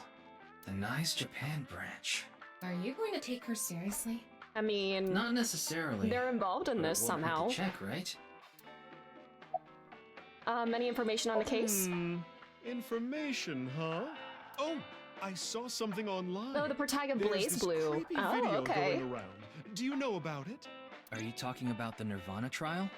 The Nice Japan branch. Are you going to take her seriously? I mean, Not necessarily. they're involved in but this it won't hurt somehow. to check, right? Any information on the case? Information, huh? Oh, I saw something online. Oh, the protagonist There's Blaze this Blue. creepy Oh, video okay. going around. Do you know about it? Are you talking about the Nirvana trial?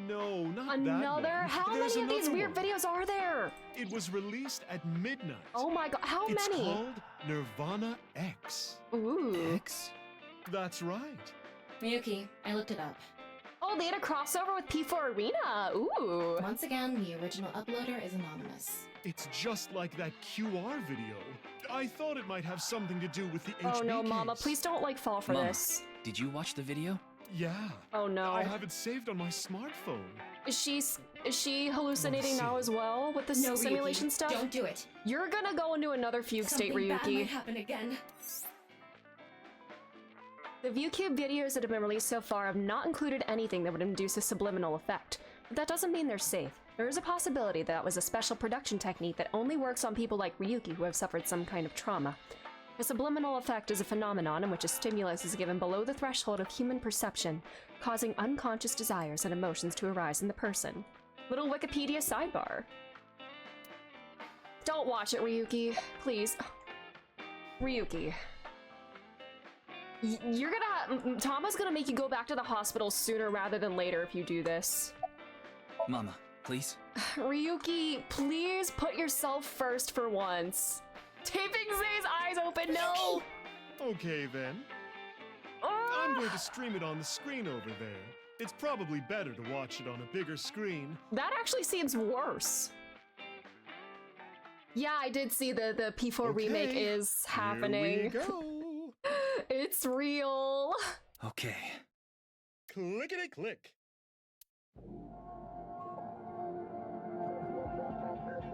No, not that Another? one. How There's many of these another weird one. videos are there? It was released at midnight. Oh my god, how It's many? called nirvanA X. Ooh. X? That's right. Miyuki, I looked it up. Oh, they had a crossover with P4 Arena. Ooh. Once again, the original uploader is anonymous. It's just like that QR video. I thought it might have something to do with the HB Oh no, Mama, case. please don't like fall for Mama, this. Did you watch the video? Yeah. Oh no. I have it saved on my smartphone. Is she hallucinating now see. as well with the No, simulation Ryuki, stuff? don't do it. You're gonna go into another fugue state, Something bad might Ryuki. happen again. The ViewCube videos that have been released so far have not included anything that would induce a subliminal effect. But that doesn't mean they're safe. There is a possibility that was a special production technique that only works on people like Ryuki who have suffered some kind of trauma. A subliminal effect is a phenomenon in which a stimulus is given below the threshold of human perception, causing unconscious desires and emotions to arise in the person. Little Wikipedia sidebar. Don't watch it, Ryuki. Please. Ryuki. You're gonna... Tama's gonna make you go back to the hospital sooner rather than later if you do this. Mama, please. Ryuki, please put yourself first for once. Taping Zay's eyes open, no! Okay then. Ah! I'm going to stream it on the screen over there. It's probably better to watch it on a bigger screen. That actually seems worse. Yeah, I did see the P4 remake Okay, is Here we happening. go. It's real. Okay. Clickety click.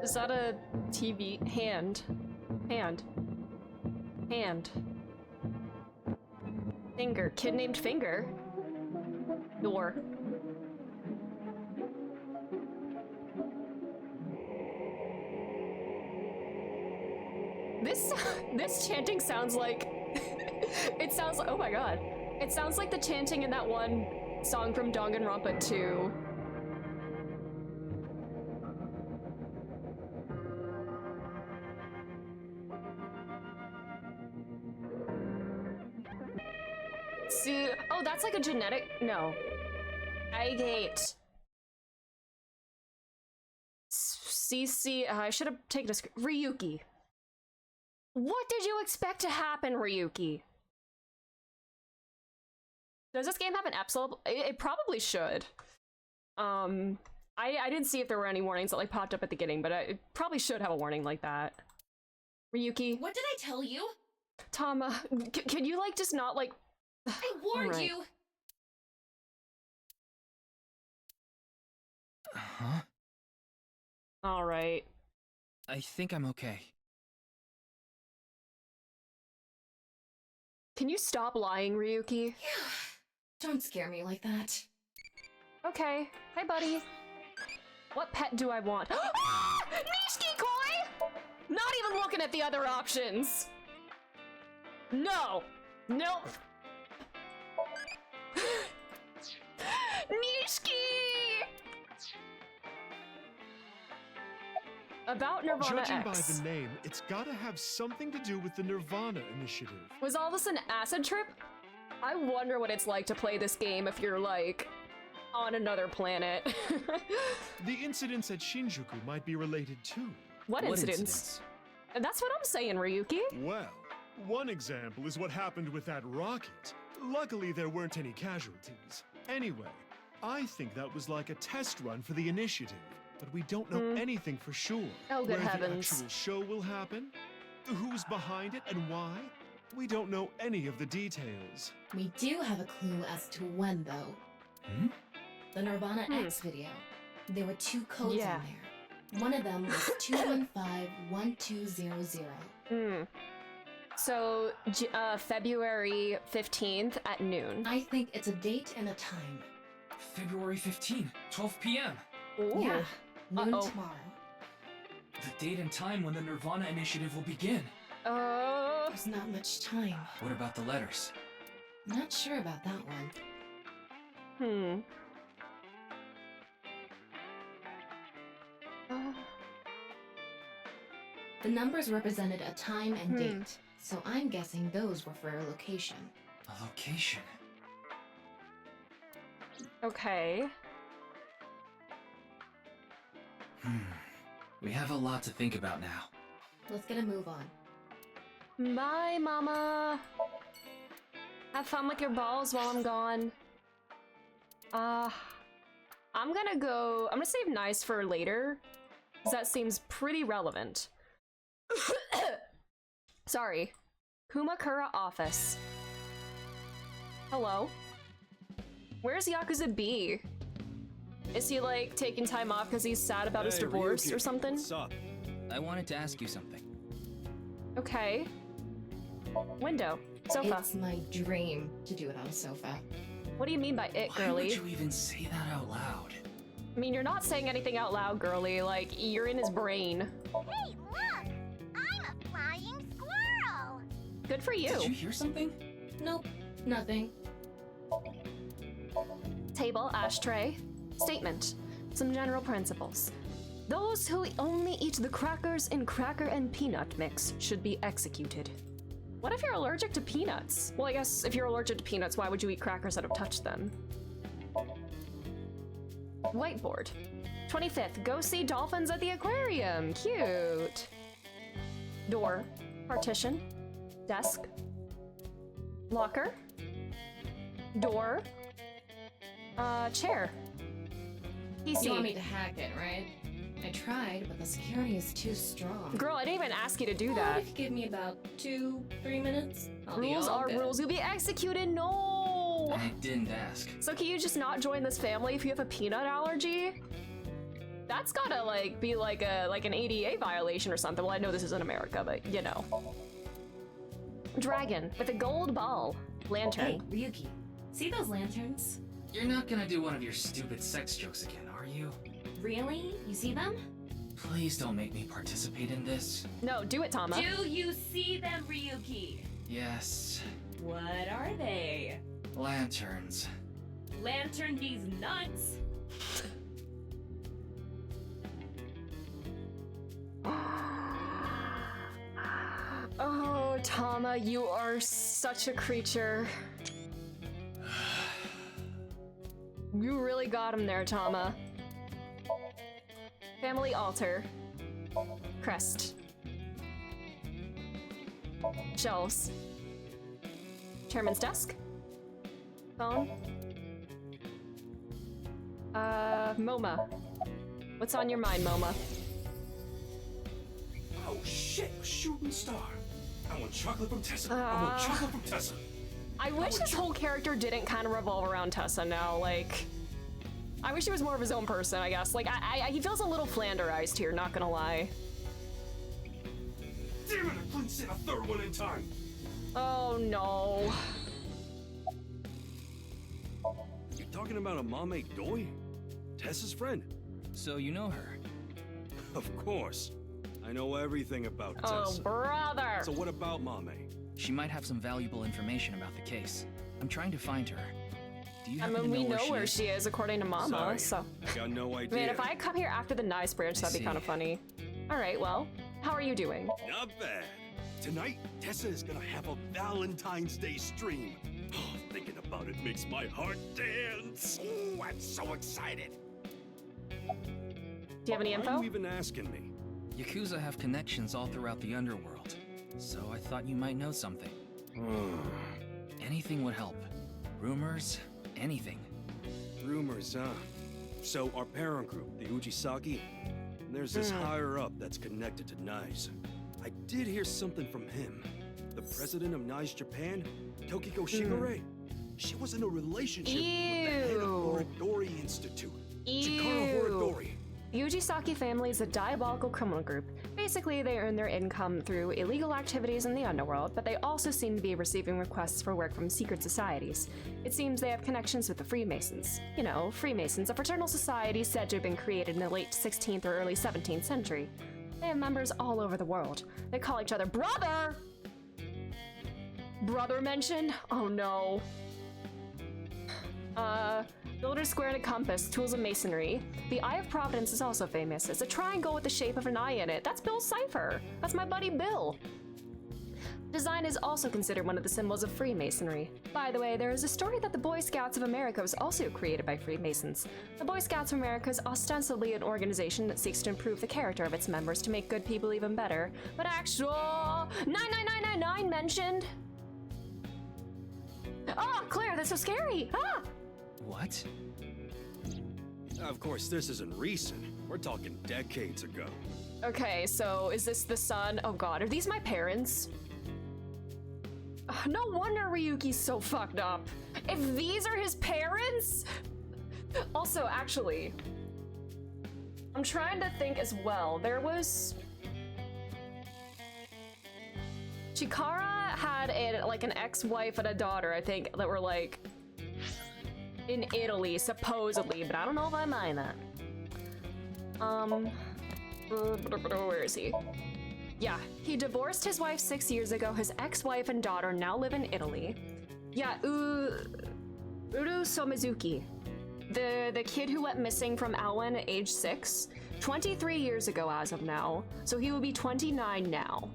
Is that a TV? Hand. Hand. Hand. Finger. Kid named Finger. Door. This chanting sounds like it sounds, oh my god. It sounds like the chanting in that one Song from Danganronpa 2. See, oh, that's like a genetic. No, I hate. CC. I should have taken a Ryuki. What did you expect to happen, Ryuki? Does this game have an episode? It probably should. I didn't see if there were any warnings that like popped up at the beginning, but it probably should have a warning like that. Ryuki. What did I tell you? Tama, can you like just not like? I warned Alright. you. Huh? All right. I think I'm okay. Can you stop lying, Ryuki? Don't scare me like that. Okay. Hey, buddy. What pet do I want? Nishiki Koi! Not even looking at the other options. No. Nope. Nishiki! About nirvanA Judging by X. the name, it's gotta have something to do with the nirvanA initiative. Was all this an acid trip? I wonder what it's like to play this game if you're, like, on another planet. The incidents at Shinjuku might be related too. What incidents? That's what I'm saying, Ryuki. Well, one example is what happened with that rocket. Luckily, there weren't any casualties. Anyway, I think that was like a test run for the initiative, but we don't know anything for sure. Oh, good Where heavens. the actual show will happen, who's behind it, and why. We don't know any of the details. We do have a clue as to when, though. The nirvanA X video. There were 2 codes in there. One of them was 215-1200. So, February 15th at noon. I think it's a date and a time. February 15, 12 p.m. Ooh. Yeah, noon Uh-oh. tomorrow. The date and time when the nirvanA initiative will begin. There's not much time. What about the letters? Not sure about that one. The numbers represented a time and date, so I'm guessing those were for a location. A location. Okay. We have a lot to think about now. Let's get a move on. Bye, Mama. Have fun with your balls while I'm gone. I'm gonna save nice for later, because that seems pretty relevant. Sorry. Kumakura office. Hello? Where's Yakuza B? Is he like taking time off because he's sad about his divorce or something? What's up? I wanted to ask you something. Okay. Window. Sofa. It's my dream to do it on a sofa. What do you mean by it, Why girly? would you even say that out loud? I mean, you're not saying anything out loud, girly. Like, you're in his brain. Hey, look! I'm a flying squirrel! Good for you. Did you hear something? Nope, nothing. Table, ashtray. Statement. Some general principles. Those who only eat the crackers in cracker and peanut mix should be executed. What if you're allergic to peanuts? Well, I guess if you're allergic to peanuts, why would you eat crackers that have touched them? Whiteboard. 25th, go see dolphins at the aquarium. Cute. Door. Partition. Desk. Locker. Door. Chair. PC. You want me to hack it, right? I tried, but the security is too strong. Girl, I didn't even ask you to do What that. if you give me about 2-3 minutes? I'll be Rules all are good. rules. You'll be executed. No. I didn't ask. So can you just not join this family if you have a peanut allergy? That's gotta like be like an ADA violation or something. Well, I know this isn't America, but you know. Dragon with a gold ball. Lantern. Hey, Ryuki, see those lanterns? You're not gonna do one of your stupid sex jokes again, are you? Really? You see them? Please don't make me participate in this. No, do it, Tama. Do you see them, Ryuki? Yes. What are they? Lanterns. Lantern these nuts. Oh, Tama, you are such a creature. You really got him there, Tama. Family altar. Crest. Shelves. Chairman's desk. Phone. MoMA. What's on your mind, MoMA? Oh shit, a shooting star. I want chocolate from Tessa. I want chocolate from Tessa. I wish his whole character didn't kind of revolve around Tessa now, like... I wish he was more of his own person, I guess. Like, he feels a little Flanderized here, not gonna lie. Damn it, I couldn't set a third one in time. Oh, no. You talking about a Mame Doi? Tessa's friend. So you know her? Of course. I know everything about Oh, Tessa. brother! So what about Mame? She might have some valuable information about the case. I'm trying to find her. Do you I happen mean, to we know know where is? she is, according to Mama, Sorry, so... I got no idea. Man, if I had come here after the Nice Bridge, that'd be kind of funny. Alright, well, how are you doing? Not bad. Tonight, Tessa is gonna have a Valentine's Day stream. Oh, thinking about it makes my heart dance. Ooh, I'm so excited. Do you have any Why info? are you even asking me? Yakuza have connections all throughout the underworld, so I thought you might know something. Anything would help. Rumors, anything. Rumors, huh? So our parent group, the Ujisaki, there's this higher up that's connected to Nice. I did hear something from him. The president of Nice Japan, Tokiko Shigure. She was in a relationship with the head of Horidori Institute, Chikara Horidori. The Ujisaki family is a diabolical criminal group. Basically, they earn their income through illegal activities in the underworld, but they also seem to be receiving requests for work from secret societies. It seems they have connections with the Freemasons. You know, Freemasons, a fraternal society said to have been created in the late 16th or early 17th century. They have members all over the world. They call each other brother! Brother mentioned? Oh no. Builder's square and a compass, tools of masonry. The Eye of Providence is also famous. It's a triangle with the shape of an eye in it. That's Bill's cipher. That's my buddy Bill. Design is also considered one of the symbols of Freemasonry. By the way, there is a story that the Boy Scouts of America was also created by Freemasons. The Boy Scouts of America is ostensibly an organization that seeks to improve the character of its members to make good people even better. But actual 99999 mentioned. Oh, Claire, that's so scary! Ah! What? Of course, this isn't recent. We're talking decades ago. Okay, so is this the son? Oh god, are these my parents? No wonder Ryuki's so fucked up. If these are his parents? Also, actually, I'm trying to think as well. There was... Chikara had an ex-wife and a daughter, I think, that were like... in Italy, supposedly, but I don't know if I mind that. Where is he? Yeah, he divorced his wife 6 years ago. His ex-wife and daughter now live in Italy. Yeah, Uru Somizuki. The kid who went missing from Alwen at age 6. 23 years ago as of now. So he will be 29 now.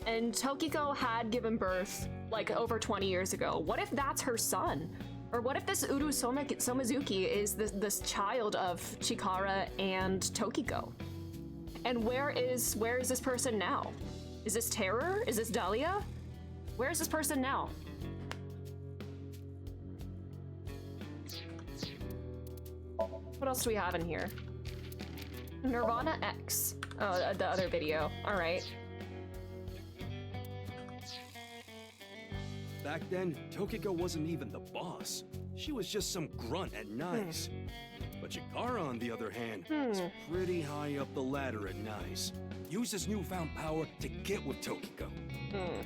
And Tokiko had given birth like over 20 years ago. What if that's her son? Or what if this Uru Somizuki is this child of Chikara and Tokiko? And where is this person now? Is this Terror? Is this Dahlia? Where is this person now? What else do we have in here? nirvanA X. Oh, the other video. All right. Back then, Tokiko wasn't even the boss. She was just some grunt at Nice. But Chikara, on the other hand, is pretty high up the ladder at Nice. Used his newfound power to get with Tokiko.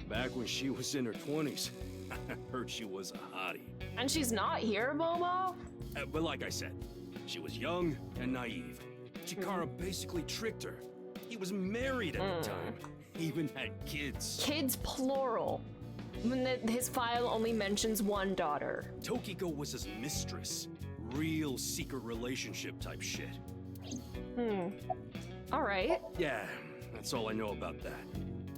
Back when she was in her 20s, I heard she was a hottie. And she's not here, Momo? But like I said, she was young and naive. Chikara basically tricked her. He was married at the time. He even had kids. Kids plural. His file only mentions one daughter. Tokiko was his mistress. Real secret relationship type shit. Alright. Yeah, that's all I know about that.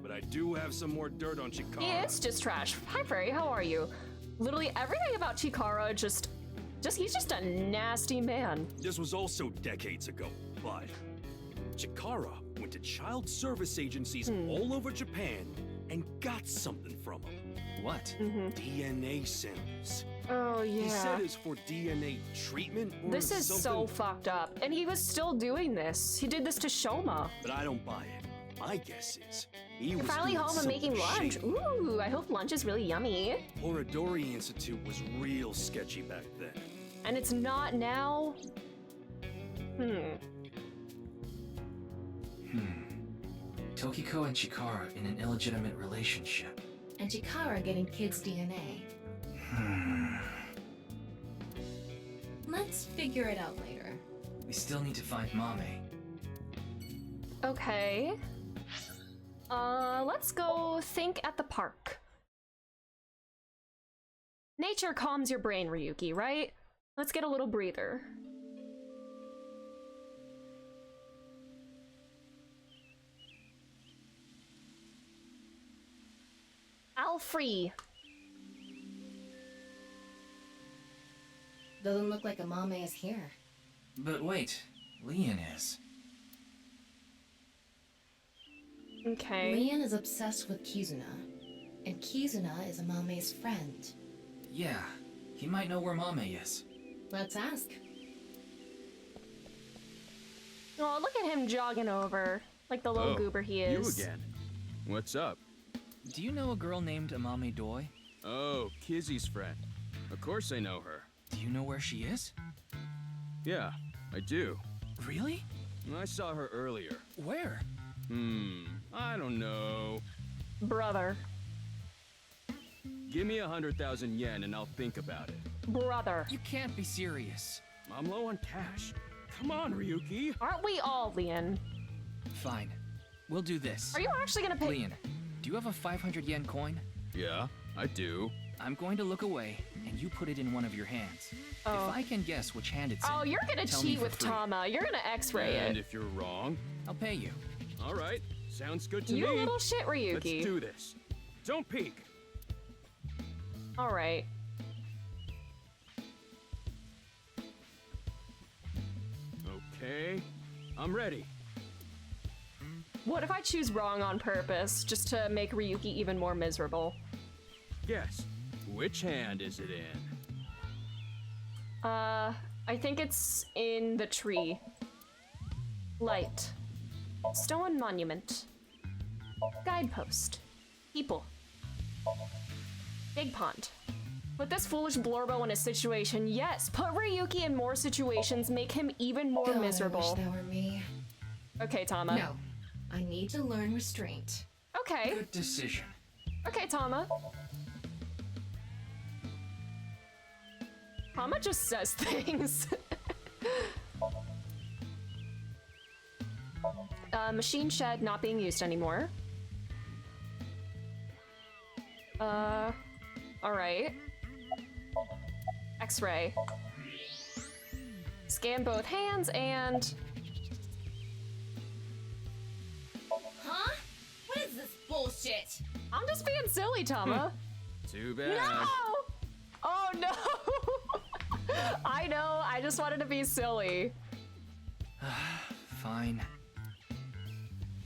But I do have some more dirt on Chikara. Yeah, it's just trash. Hi, Fairy, how are you? Literally everything about Chikara he's just a nasty man. This was also decades ago, but Chikara went to child service agencies all over Japan and got something from them. What? DNA samples. Oh, yeah. He said it's for DNA treatment or This is something. so fucked up. And he was still doing this. He did this to Shoma. But I don't buy it. My guess is he was Finally doing home and making something lunch. shady. Ooh, I hope lunch is really yummy. Horodori Institute was real sketchy back then. And it's not now. Tokiko and Chikara in an illegitimate relationship. And Chikara getting kids' DNA. Let's figure it out later. We still need to find Mame. Okay. Let's go think at the park. Nature calms your brain, Ryuki, right? Let's get a little breather. Alfree. Doesn't look like Amame is here. But wait, Leon is. Okay. Leon is obsessed with Kizuna. And Kizuna is Amame's friend. Yeah, he might know where Mame is. Let's ask. Oh, look at him jogging over. Like the little goober he is. You again. What's up? Do you know a girl named Amame Doi? Oh, Kizzy's friend. Of course I know her. Do you know where she is? Yeah, I do. Really? I saw her earlier. Where? I don't know. Brother. Give me 100,000 yen and I'll think about it. Brother. You can't be serious. I'm low on cash. Come on, Ryuki. Aren't we all, Leon? Fine. We'll do this. Are you actually gonna pay? Leon, do you have a 500 yen coin? Yeah, I do. I'm going to look away, and you put it in one of your hands. Oh. If I can guess which hand it's in, Oh, you're gonna tell me cheat for with free. Tama. You're gonna X-ray And it. if you're wrong, I'll pay you. all right. Sounds good to You me. little shit, Ryuki. Let's do this. Don't peek. All right. Okay, I'm ready. What if I choose wrong on purpose, just to make Ryuki even more miserable? Guess, which hand is it in? I think it's in the tree. Light. Stone monument. Guidepost. People. Big pond. Put this foolish Blorbo in a situation. Yes, put Ryuki in more situations, make him even more God, miserable. I wish that were me. Okay, Tama. No. I need to learn restraint. Okay. Good decision. Okay, Tama. Tama just says things. Machine shed not being used anymore. Alright. X-ray. Scan both hands and... Huh? What is this bullshit? I'm just being silly, Tama. Too bad. No! Oh no! I know, I just wanted to be silly. Fine.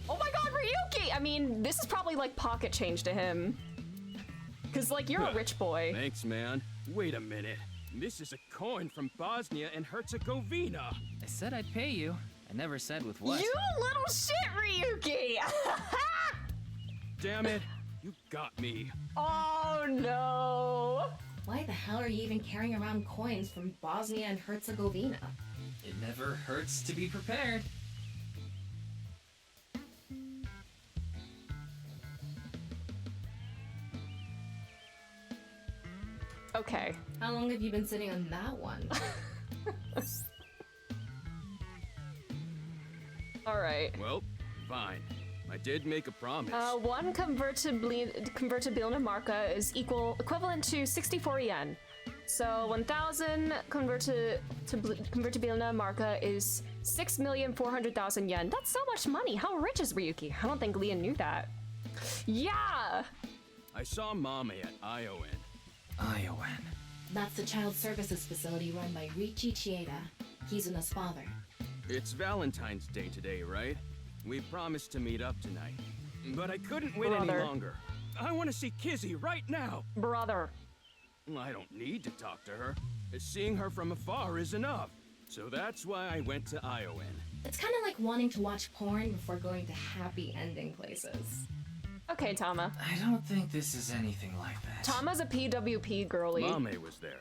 Oh my god, Ryuki! I mean, this is probably like pocket change to him. Cause like, you're a rich boy. Thanks, man. Wait a minute. This is a coin from Bosnia and Herzegovina. I said I'd pay you. I never said with what. You little shit, Ryuki! Damn it, you got me. Oh no! Why the hell are you even carrying around coins from Bosnia and Herzegovina? It never hurts to be prepared. Okay. How long have you been sitting on that one? Alright. Well, fine. I did make a promise. One convertibilna marca is equivalent to 64 yen. So 1,000 convertibilna marca is 6,400,000 yen. That's so much money. How rich is Ryuki? I don't think Leon knew that. Yeah! I saw Mame at Iowan. Iowan. That's the child services facility run by Riichi Chieda. He's Una's father. It's Valentine's Day today, right? We promised to meet up tonight. But I couldn't wait any longer. I want to see Kizzy right now! Brother. I don't need to talk to her. Seeing her from afar is enough. So that's why I went to Iowan. It's kind of like wanting to watch porn before going to happy ending places. Okay, Tama. I don't think this is anything like that. Tama's a PWP girly. Mame was there.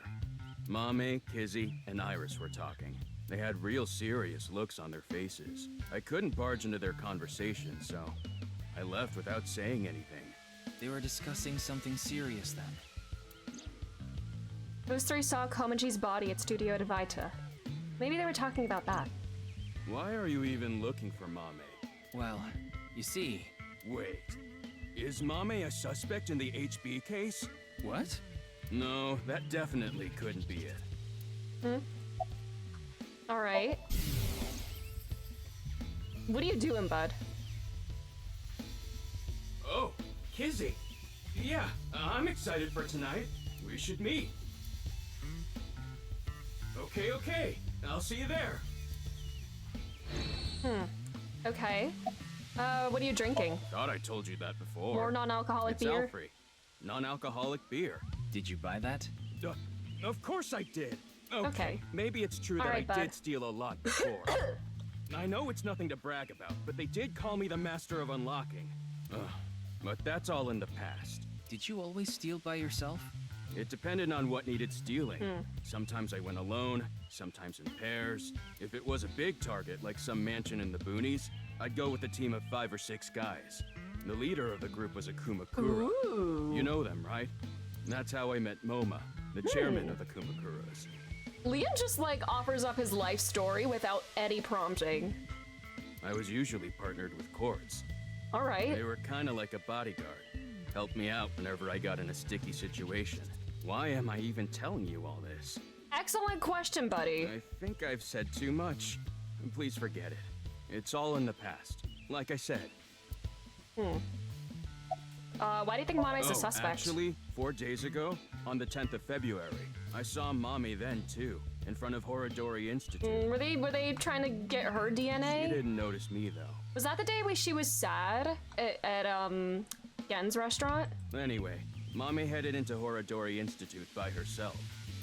Mame, Kizzy, and Iris were talking. They had real serious looks on their faces. I couldn't barge into their conversation, so I left without saying anything. They were discussing something serious then. Those three saw Komachi's body at Studio de Vita. Maybe they were talking about that. Why are you even looking for Mame? Well, you see... Wait. Is Mame a suspect in the HB case? What? No, that definitely couldn't be it. Alright. What are you doing, bud? Oh, Kizzy. Yeah, I'm excited for tonight. We should meet. Okay. I'll see you there. Okay. What are you drinking? Thought I told you that before. More non-alcoholic beer? It's Alfrey. Non-alcoholic beer. Did you buy that? Of course I did. Okay. Maybe it's true that right, I bud. did steal a lot before. I know it's nothing to brag about, but they did call me the master of unlocking. But that's all in the past. Did you always steal by yourself? It depended on what needed stealing. Sometimes I went alone, sometimes in pairs. If it was a big target, like some mansion in the boonies, I'd go with a team of 5 or 6 guys. The leader of the group was a Kumakura. Ooh. You know them, right? That's how I met Moma, the chairman of the Kumakuras. Leon just, like, offers up his life story without any prompting. I was usually partnered with Quartz. Alright. They were kind of like a bodyguard. Helped me out whenever I got in a sticky situation. Why am I even telling you all this? Excellent question, buddy. I think I've said too much. Please forget it. It's all in the past. Like I said. Why do you think Mame's a suspect? Actually, 4 days ago, on the 10th of February, I saw Mame then too, in front of Horodori Institute. Were they trying to get her DNA? She didn't notice me though. Was that the day when she was sad at Gen's restaurant? Anyway, Mame headed into Horodori Institute by herself.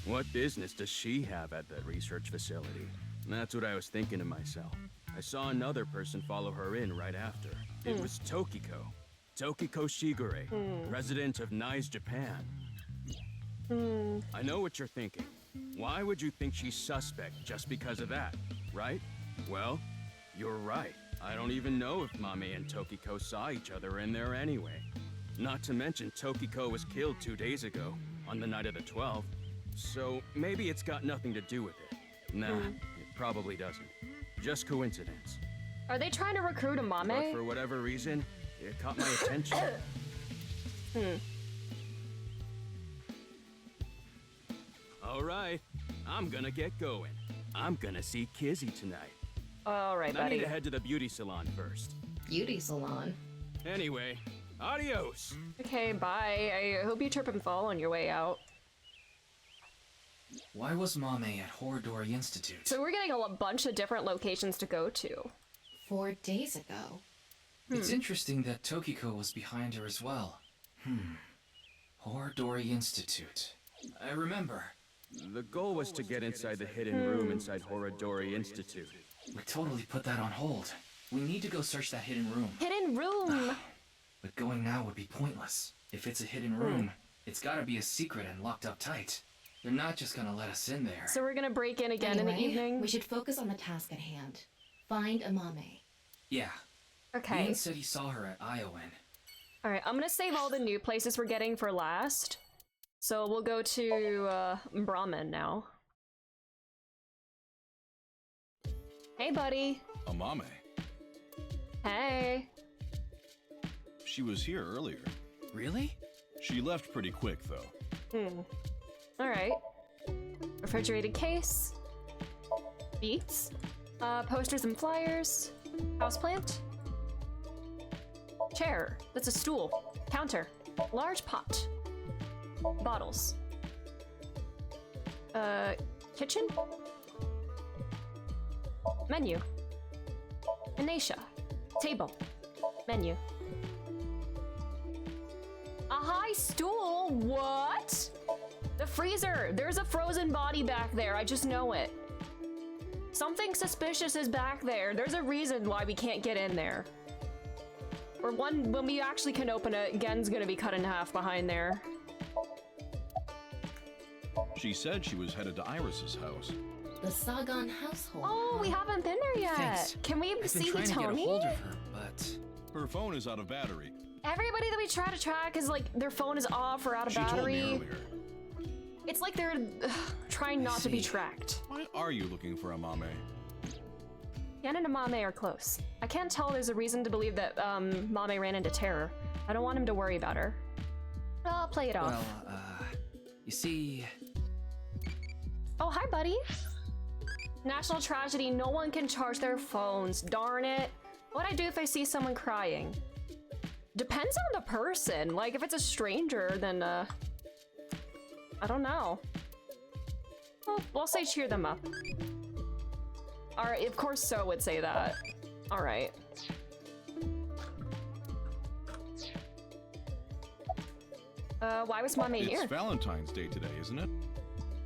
What business does she have at that research facility? That's what I was thinking to myself. I saw another person follow her in right after. It was Tokiko. Tokiko Shigure, president of NICE Japan. I know what you're thinking. Why would you think she's suspect just because of that, right? Well, you're right. I don't even know if Mame and Tokiko saw each other in there anyway. Not to mention Tokiko was killed 2 days ago, on the night of the 12th. So maybe it's got nothing to do with it. Nah, it probably doesn't. Just coincidence. Are they trying to recruit a Mame? But for whatever reason, it caught my attention. All right, I'm gonna get going. I'm gonna see Kizzy tonight. All right, I buddy. need to head to the beauty salon first. Beauty salon? Anyway, adios. Okay, bye. I hope you trip and fall on your way out. Why was Mame at Horodori Institute? So we're getting a bunch of different locations to go to. 4 days ago. It's interesting that Tokiko was behind her as well. Horodori Institute. I remember. The goal was to get inside the hidden room inside Horodori Institute. We totally put that on hold. We need to go search that hidden room. Hidden room! But going now would be pointless. If it's a hidden room, it's gotta be a secret and locked up tight. They're not just gonna let us in there. So we're gonna break in again in the evening? We should focus on the task at hand. Find a Mame. Yeah. Okay. Ian said he saw her at Iowan. Alright, I'm gonna save all the new places we're getting for last. So we'll go to Brahmin now. Hey, buddy. A Mame. Hey. She was here earlier. Really? She left pretty quick, though. Alright. Refrigerated case. Beats. Posters and flyers. Houseplant. Chair. That's a stool. Counter. Large pot. Bottles. Kitchen? Menu. Anacia. Table. Menu. A high stool? What? The freezer! There's a frozen body back there, I just know it. Something suspicious is back there. There's a reason why we can't get in there. Or when we actually can open it, Gen's gonna be cut in half behind there. She said she was headed to Iris's house. The Sagan household. Oh, we haven't been there yet. Thanks. Can we see I've been trying to get a Tony? hold of her, but Her phone is out of battery. Everybody that we try to track is like their phone is off or out of She told battery. me earlier. It's like they're trying not to be tracked. Why are you looking for Amame? Gen and Amame are close. I can't tell there's a reason to believe that Mame ran into terror. I don't want him to worry about her. I'll play it off. well, you see, Oh, hi, buddy. National tragedy. No one can charge their phones. Darn it. What'd I do if I see someone crying? Depends on the person. Like, if it's a stranger, then, I don't know. Well, we'll say cheer them up. Alright, of course So would say that. Alright. Why was Mame here? It's Valentine's Day today, isn't it?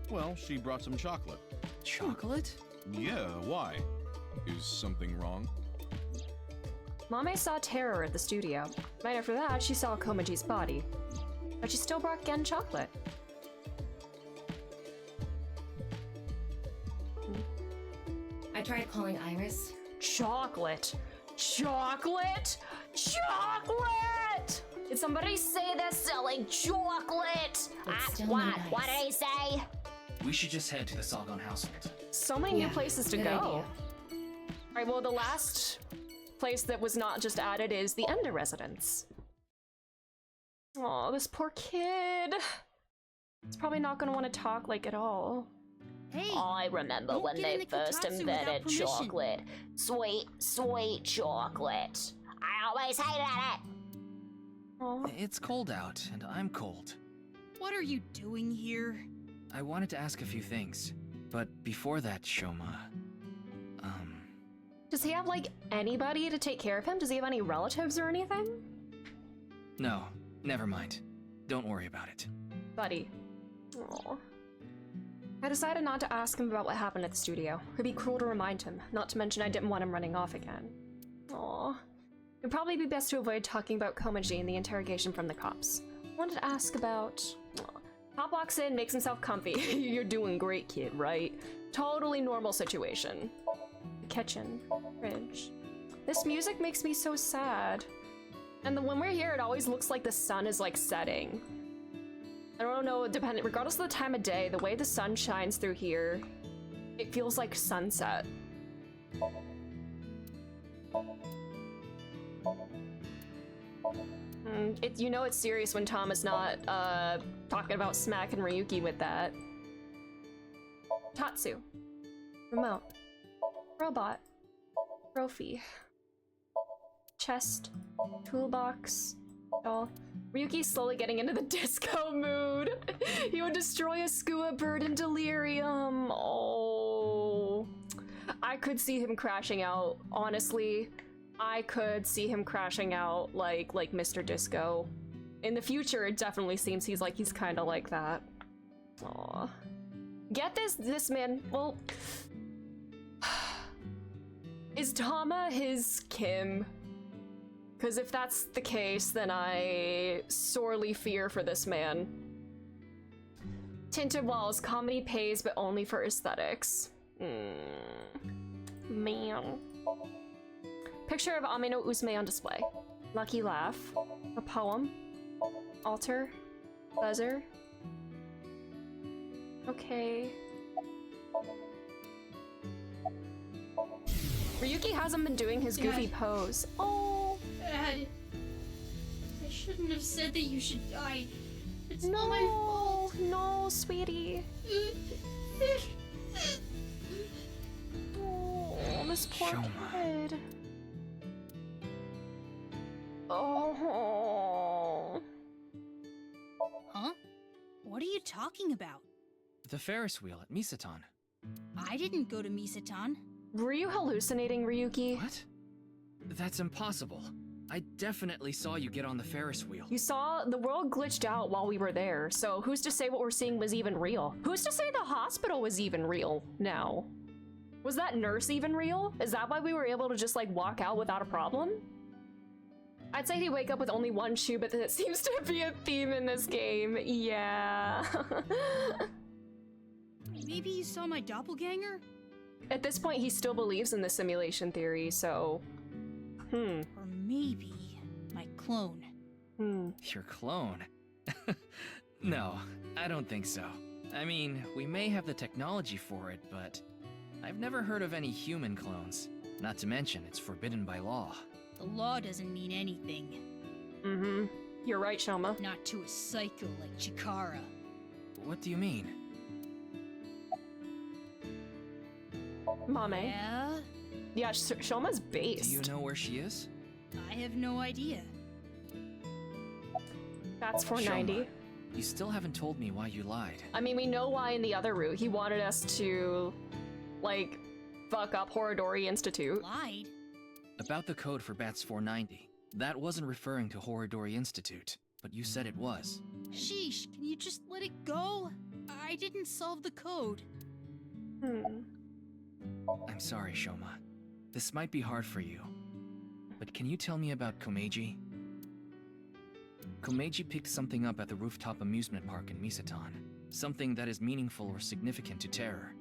Well, she brought some chocolate. chocolate? Yeah, why? Is something wrong? Mame saw terror at the studio. Right after that, she saw Komaji's body. But she still brought Gen chocolate. I tried calling Iris. Chocolate! Chocolate! Chocolate! Did somebody say they're selling chocolate? What? What did he say? We should just head to the Sagan household. So many new Yeah, places to good go. idea. Alright, well, the last place that was not just added is the Ender residence. Oh, this poor kid. He's probably not gonna want to talk like at all. Hey, I remember don't when get in they the first kotatsu without invented permission. chocolate. Sweet, sweet chocolate. I always hated it. Oh. It's cold out, and I'm cold. What are you doing here? I wanted to ask a few things, but before that, Shoma, Does he have, like, anybody to take care of him? Does he have any relatives or anything? no, never mind. Don't worry about it. Buddy. Aww. I decided not to ask him about what happened at the studio. It'd be cruel to remind him, not to mention I didn't want him running off again. Aww. It'd probably be best to avoid talking about Komaji and the interrogation from the cops. I wanted to ask about... Aw. Pop walks in, makes himself comfy. You're doing great, kid, right? Totally normal situation. The kitchen. Fridge. This music makes me so sad. And when we're here, it always looks like the sun is, like, setting. I don't know, regardless of the time of day, the way the sun shines through here, it feels like sunset. You know it's serious when Tom is not, talking about smacking Ryuki with that. Tatsu. Remote. Robot. Trophy. Chest. Toolbox. Doll. Ryuki's slowly getting into the disco mood. He would destroy a skua bird in delirium. Oh. I could see him crashing out, honestly. I could see him crashing out like Mr. Disco. In the future, it definitely seems he's kind of like that. Aw. Get this man, well... Is Tama his Kim? Because if that's the case, then I sorely fear for this man. Tinted walls, comedy pays, but only for aesthetics. Man. Picture of Amino Usume on display. Lucky laugh. A poem. Altar. Buzzer. Okay. Ryuki hasn't been doing his goofy pose. Oh! shouldn't have said that you should die. It's all my fault. No, sweetie. Oh, this poor kid. Oh. Huh? What are you talking about? The Ferris wheel at Misaton. I didn't go to Misaton. Were you hallucinating, Ryuki? What? That's impossible. I definitely saw you get on the Ferris wheel. You saw the world glitched out while we were there, so who's to say what we're seeing was even real? Who's to say the hospital was even real now? Was that nurse even real? Is that why we were able to just like walk out without a problem? I'd say he'd wake up with only one shoe, but that seems to be a theme in this game. Yeah. Maybe you saw my doppelganger? At this point, he still believes in the simulation theory, so... Or maybe my clone. Your clone? No, I don't think so. I mean, we may have the technology for it, but I've never heard of any human clones. Not to mention, it's forbidden by law. The law doesn't mean anything. You're right, Shoma. Not to a psycho like Chikara. What do you mean? Mame. Yeah? Yeah, Shoma's based. Do you know where she is? I have no idea. That's 490. Shoma, you still haven't told me why you lied. I mean, we know why in the other route. He wanted us to, like, fuck up Horodori Institute. Lied? About the code for Bats 490. That wasn't referring to Horodori Institute, but you said it was. Sheesh, can you just let it go? I didn't solve the code. I'm sorry, Shoma. This might be hard for you. But can you tell me about Komeiji? Komeiji picked something up at the rooftop amusement park in Misaton. Something that is meaningful or significant to Terror.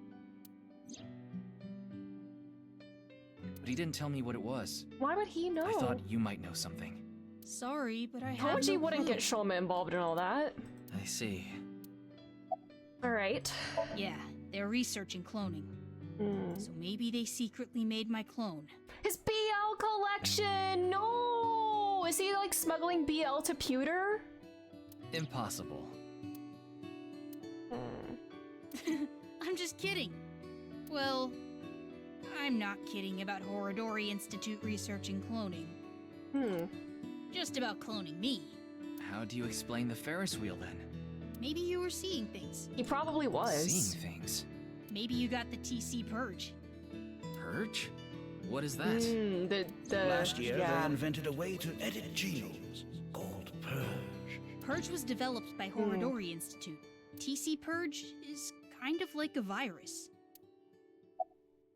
But he didn't tell me what it was. Why would he know? I thought you might know something. Sorry, but I have Komeiji no wouldn't clue. get Shoma involved in all that. I see. Alright. Yeah, they're researching cloning. So maybe they secretly made my clone. His BL collection! No! Is he like smuggling BL to Pewter? Impossible. I'm just kidding. Well, I'm not kidding about Horodori Institute researching cloning. Just about cloning me. How do you explain the Ferris wheel then? Maybe you were seeing things. He probably was. Seeing things? Maybe you got the TC Purge. Purge? What is that? Last year, they invented a way to edit genomes called Purge. Purge was developed by Horodori Institute. TC Purge is kind of like a virus.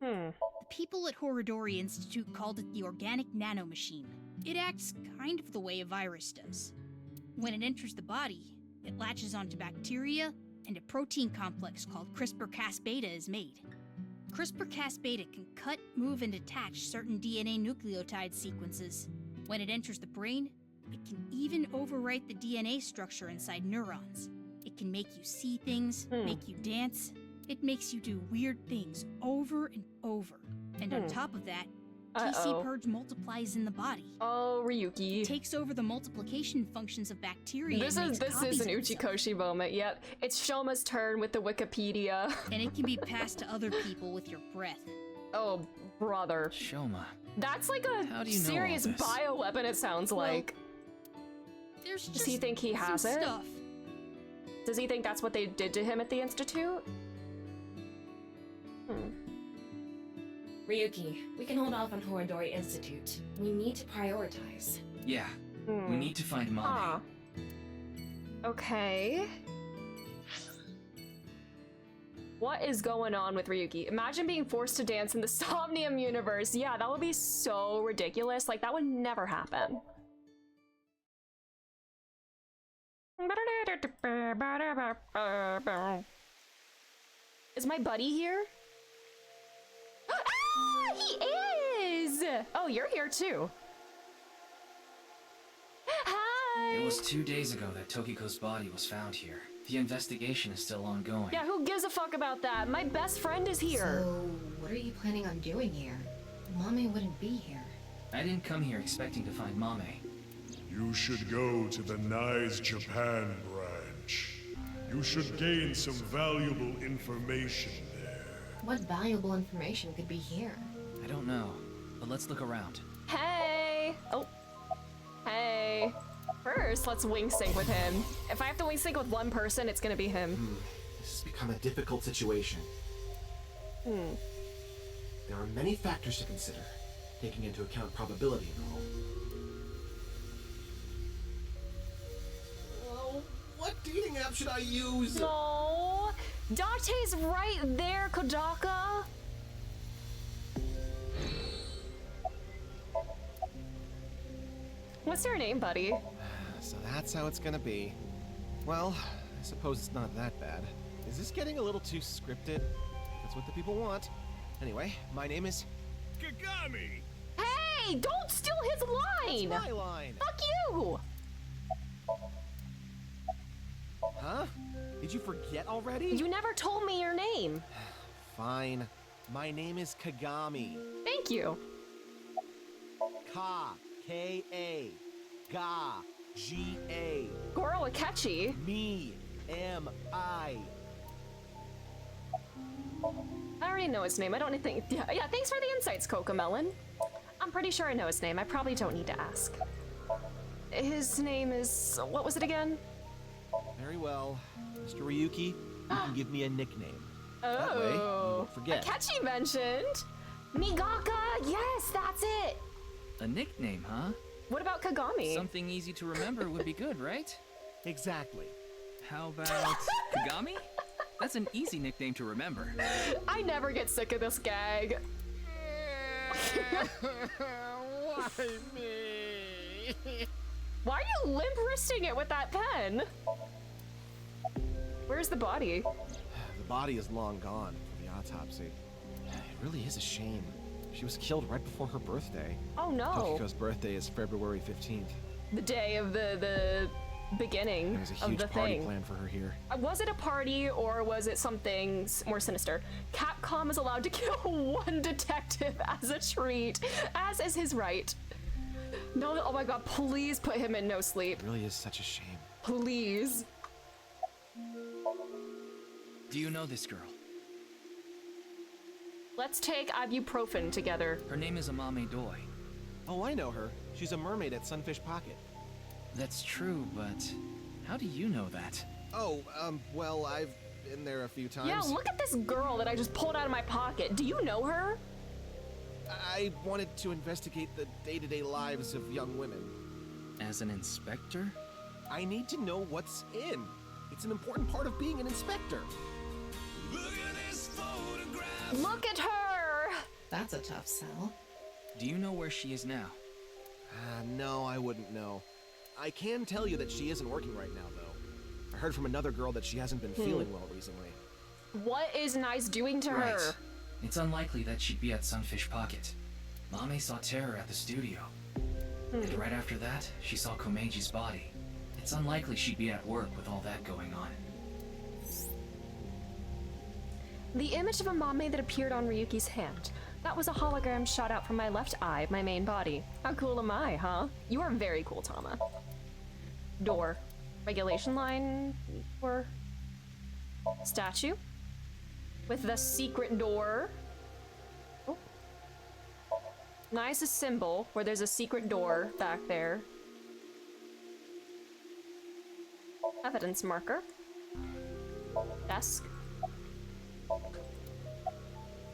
The people at Horodori Institute called it the Organic Nanomachine. It acts kind of the way a virus does. When it enters the body, it latches onto bacteria, and a protein complex called CRISPR-Cas-beta is made. CRISPR-Cas-beta can cut, move, and attach certain DNA nucleotide sequences. When it enters the brain, it can even overwrite the DNA structure inside neurons. It can make you see things, make you dance. It makes you do weird things over and over. And on top of that, TC Purge multiplies in the body. Oh, Ryuki. It takes over the multiplication functions of bacteria. This is an Uchikoshi moment. Yep, it's Shoma's turn with the Wikipedia. And it can be passed to other people with your breath. Oh, brother. Shoma. That's like a serious bioweapon. It sounds like. There's just Does he think he has it? stuff. Does he think that's what they did to him at the Institute? Ryuki, we can hold off on Horodori Institute. We need to prioritize. Yeah, we need to find Mommy. Okay. What is going on with Ryuki? Imagine being forced to dance in the Somnium universe. Yeah, that would be so ridiculous. Like, that would never happen. Is my buddy here? Ah, he is! Oh, you're here too. Hi! It was 2 days ago that Tokiko's body was found here. The investigation is still ongoing. Yeah, who gives a fuck about that? My best friend is here. So, what are you planning on doing here? Mommy wouldn't be here. I didn't come here expecting to find Mame. You should go to the Nice Japan branch. You should gain some valuable information there. What valuable information could be here? I don't know, but let's look around. Hey! Oh. Hey. First, let's wing sync with him. If I have to wing sync with one person, it's gonna be him. This has become a difficult situation. There are many factors to consider, taking into account probability and all. Oh, what dating app should I use? No, Date's right there, Kodaka. What's your name, buddy? So that's how it's gonna be. Well, I suppose it's not that bad. Is this getting a little too scripted? That's what the people want. Anyway, my name is... Kagami! Hey, don't steal his line! That's my line! Fuck you! Huh? Did you forget already? You never told me your name. Fine. My name is Kagami. Thank you. Ka. K-A. Ga. G-A. Goro Akechi. Me. M-I. I already know his name. I don't think. Yeah, thanks for the insights, Cocomelon. I'm pretty sure I know his name. I probably don't need to ask. His name is. What was it again? Very well. Mr. Ryuki, you can give me a nickname. Oh. That way, you won't forget. Akechi mentioned. Migaka! Yes, that's it! A nickname, huh? What about Kagami? Something easy to remember would be good, right? Exactly. How about Kagami? That's an easy nickname to remember. I never get sick of this gag. Why me? Why are you limp-wristing it with that pen? Where's the body? The body is long gone for the autopsy. It really is a shame. She was killed right before her birthday. Oh no. Tokiko's birthday is February 15th. The day of the beginning There was a of huge the party thing. planned for her here. Was it a party or was it something more sinister? Capcom is allowed to kill one detective as a treat, as is his right. No, oh my god, please put him in no sleep. It really is such a shame. Please. Do you know this girl? Let's take ibuprofen together. Her name is Amame Doi. Oh, I know her. She's a mermaid at Sunfish Pocket. That's true, but how do you know that? Oh, well, I've been there a few times. Yeah, look at this girl that I just pulled out of my pocket. Do you know her? I wanted to investigate the day-to-day lives of young women. As an inspector? I need to know what's in. It's an important part of being an inspector. Look at her! That's a tough sell. Do you know where she is now? No, I wouldn't know. I can tell you that she isn't working right now, though. I heard from another girl that she hasn't been feeling well recently. What is Nice doing to her? It's unlikely that she'd be at Sunfish Pocket. Mame saw Terror at the studio. And right after that, she saw Komeji's body. It's unlikely she'd be at work with all that going on. The image of a Mame that appeared on Ryuki's hand. That was a hologram shot out from my left eye of my main body. How cool am I, huh? You are very cool, Tama. Door. Regulation line or statue? With the secret door. Oh. Nice symbol where there's a secret door back there. Evidence marker. Desk.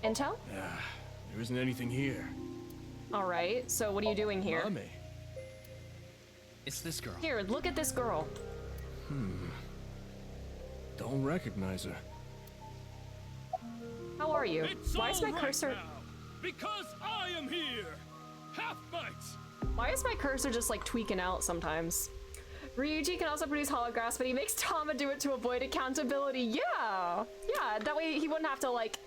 Intel? There isn't anything here. Alright, so what are you doing here? Mame. It's this girl. Here, look at this girl. Don't recognize her. How are you? It's Why is my all right cursor... now, because I am here! Half-bites! Why is my cursor just like tweaking out sometimes? Ryuji can also produce holograms, but he makes Tama do it to avoid accountability. Yeah! Yeah, that way he wouldn't have to like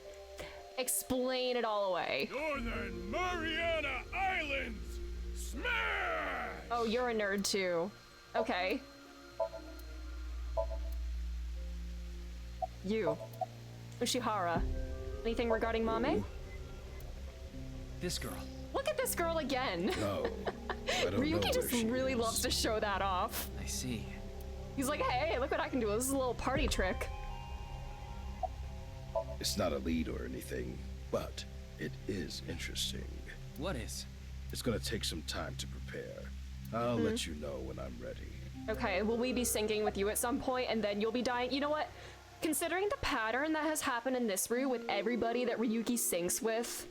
explain it all away. Northern Mariana Islands! Smash! Oh, you're a nerd too. Okay. You. Ushihara. Anything regarding Mame? This girl. Look at this girl again. No. Ryuki just really loves to show that off. I see. He's like, hey, look what I can do. This is a little party trick. It's not a lead or anything, but it is interesting. What is? It's gonna take some time to prepare. I'll let you know when I'm ready. Okay, will we be syncing with you at some point and then you'll be dying? You know what? Considering the pattern that has happened in this route with everybody that Ryuki syncs with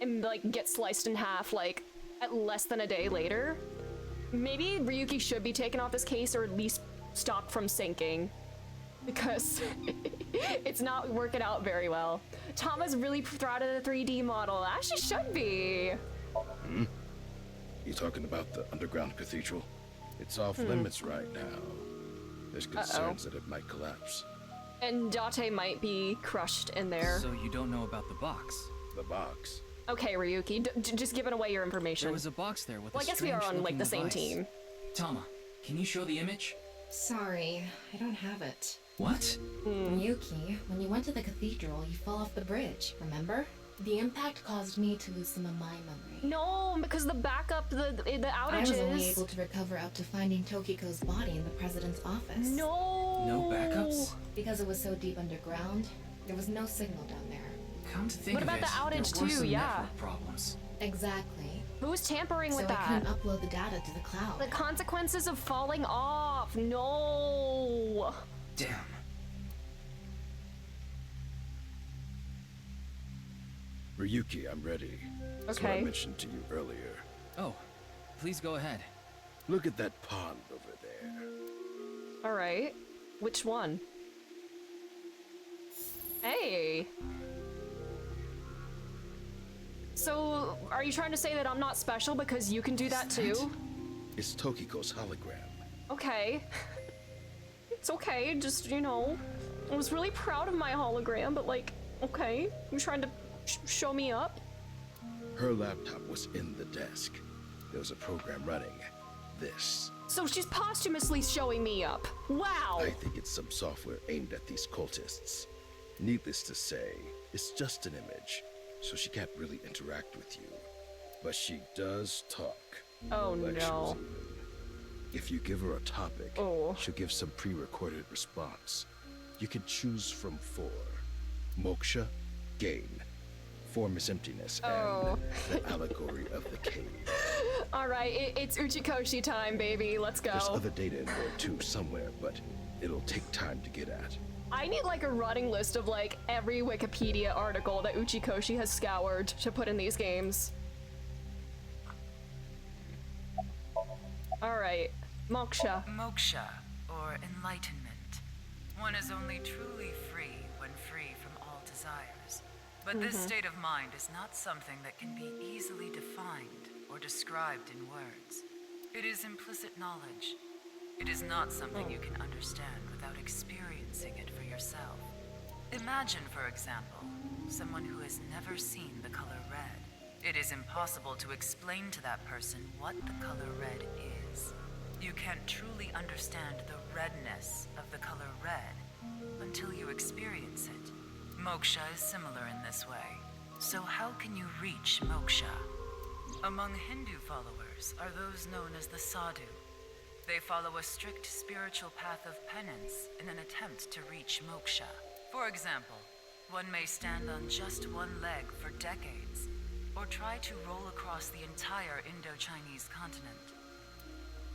and like gets sliced in half like at less than a day later, maybe Ryuki should be taken off this case or at least stopped from syncing because it's not working out very well. Tama's really proud of the 3D model, as she should be. You talking about the underground cathedral? It's off limits right now. There's concerns that it might collapse. And Date might be crushed in there. So you don't know about the box? The box? Okay, Ryuki, just giving away your information. There was a box there with well, a I guess we are on like the same device. team. Tama, can you show the image? Sorry, I don't have it. What? Yuki, when you went to the cathedral, you fell off the bridge, remember? The impact caused me to lose some of my memory. No, because the backup, the outages. I was only able to recover up to finding Tokiko's body in the president's office. No! No backups? Because it was so deep underground, there was no signal down there. Come to think What of about it, the outage there were too? some Yeah. network problems. Exactly. Who's tampering with So that? I couldn't upload the data to the cloud. The consequences of falling off. No. Damn. Ryuki, I'm ready. That's what I Okay. mentioned to you earlier. Oh, please go ahead. Look at that pond over there. All right. Which one? Hey. So, are you trying to say that I'm not special because you can do that too? It's Tokiko's hologram. Okay. It's okay, just, you know, I was really proud of my hologram, but like, okay, you're trying to show me up? Her laptop was in the desk. There was a program running. This. So she's posthumously showing me up. Wow! I think it's some software aimed at these cultists. Needless to say, it's just an image, so she can't really interact with you. But she does talk. Oh Lectures no. even. If you give her a topic, she'll give some pre-recorded response. You can choose from 4. Moksha, gain. Form is emptiness, and the allegory of the cave. Alright, it's Uchikoshi time, baby. Let's go. There's other data in there too somewhere, but it'll take time to get at. I need like a running list of like every Wikipedia article that Uchikoshi has scoured to put in these games. Alright, Moksha. Moksha, or enlightenment. One is only truly free when free from all desires. But this state of mind is not something that can be easily defined or described in words. It is implicit knowledge. It is not something you can understand without experiencing it for yourself. Imagine, for example, someone who has never seen the color red. It is impossible to explain to that person what the color red is. You can't truly understand the redness of the color red until you experience it. Moksha is similar in this way. So how can you reach moksha? Among Hindu followers are those known as the sadhu. They follow a strict spiritual path of penance in an attempt to reach moksha. For example, one may stand on just one leg for decades, or try to roll across the entire Indo-Chinese continent.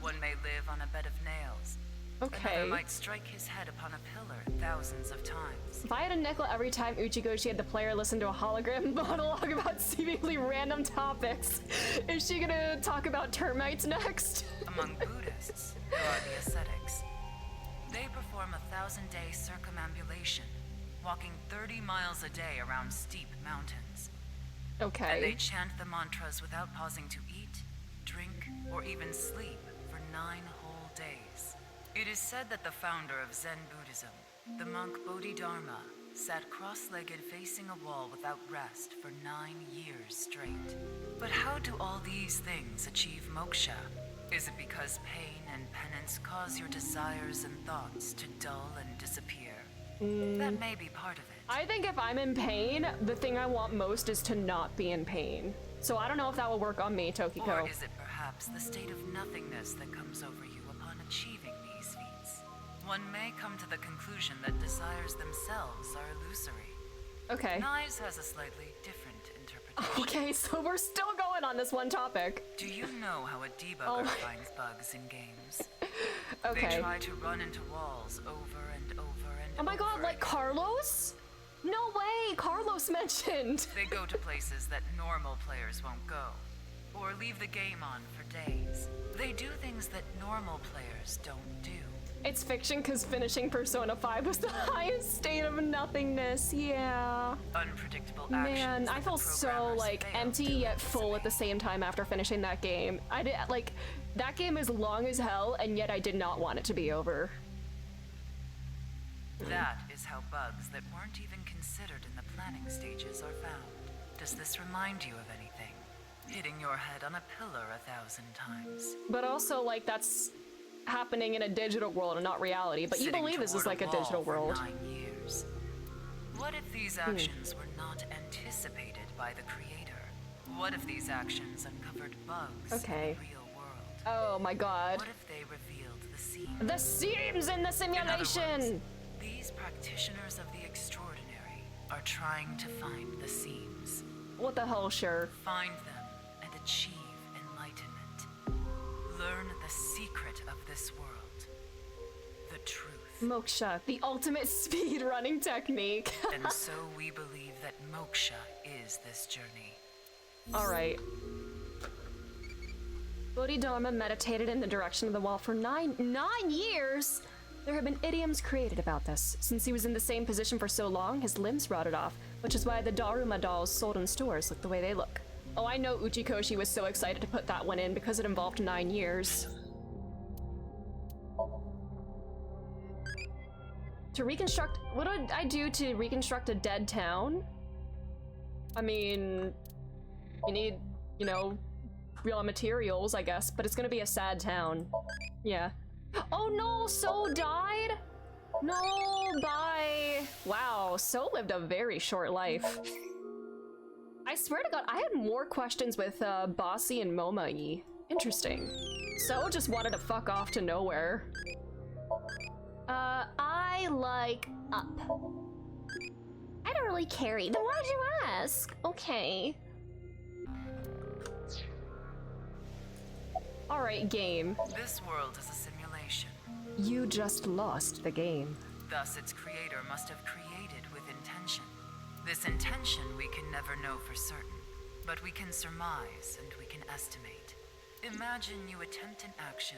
One may live on a bed of nails. Okay. Another might strike his head upon a pillar thousands of times. If I had a nickel every time Uchikoshi had the player listen to a hologram monologue about seemingly random topics, is she gonna talk about termites next? Among Buddhists, there are the ascetics. They perform a 1,000-day circumambulation, walking 30 miles a day around steep mountains. Okay. And they chant the mantras without pausing to eat, drink, or even sleep for 9 whole days. It is said that the founder of Zen Buddhism, the monk Bodhidharma, sat cross-legged facing a wall without rest for 9 years straight. But how do all these things achieve moksha? Is it because pain and penance cause your desires and thoughts to dull and disappear? That may be part of it. I think if I'm in pain, the thing I want most is to not be in pain. So I don't know if that will work on me, Tokiko. Or is it perhaps the state of nothingness that comes over you upon achieving these feats? One may come to the conclusion that desires themselves are illusory. Okay. Knives has a slightly different interpretation. Okay, so we're still going on this one topic. Do you know how a debugger finds bugs in games? Okay. They try to run into walls over and over and Oh my god, like Carlos? No way, Carlos mentioned. They go to places that normal players won't go, or leave the game on for days. They do things that normal players don't do. It's fiction because finishing Persona 5 was the highest state of nothingness, yeah. Unpredictable Man, actions. I felt so like empty yet full at the same time after finishing that game. I did like that game is long as hell, and yet I did not want it to be over. That is how bugs that weren't even considered in the planning stages are found. Does this remind you of anything? Hitting your head on a pillar 1,000 times. But also, like, that's happening in a digital world and not reality. But you believe this is like a digital world. 9 years. What if these actions were not anticipated by the creator? What if these actions uncovered bugs in the real world? Oh my god. What if they revealed the seams? The seams in the simulation! These practitioners of the extraordinary are trying to find the seams. What the hell, sure. Find them and achieve enlightenment. Learn the secret of this world. The truth. Moksha, the ultimate speed running technique. And so we believe that Moksha is this journey. Alright. Bodhidharma meditated in the direction of the wall for nine years? There have been idioms created about this. Since he was in the same position for so long, his limbs rotted off, which is why the Daruma dolls sold in stores look the way they look. Oh, I know Uchikoshi was so excited to put that one in because it involved 9 years. To reconstruct... What would I do to reconstruct a dead town? I mean... You need, you know, real materials, I guess, but it's gonna be a sad town. Yeah. Oh no, So died? No, bye. Wow, So lived a very short life. I swear to god, I had more questions with Bossy and Momai. Interesting. So just wanted to fuck off to nowhere. I like up. I don't really carry. Then why'd you ask? Okay. Alright, game. This world is a simulation. You just lost the game. Thus, its creator must have created with intention. This intention we can never know for certain, but we can surmise and we can estimate. Imagine you attempt an action,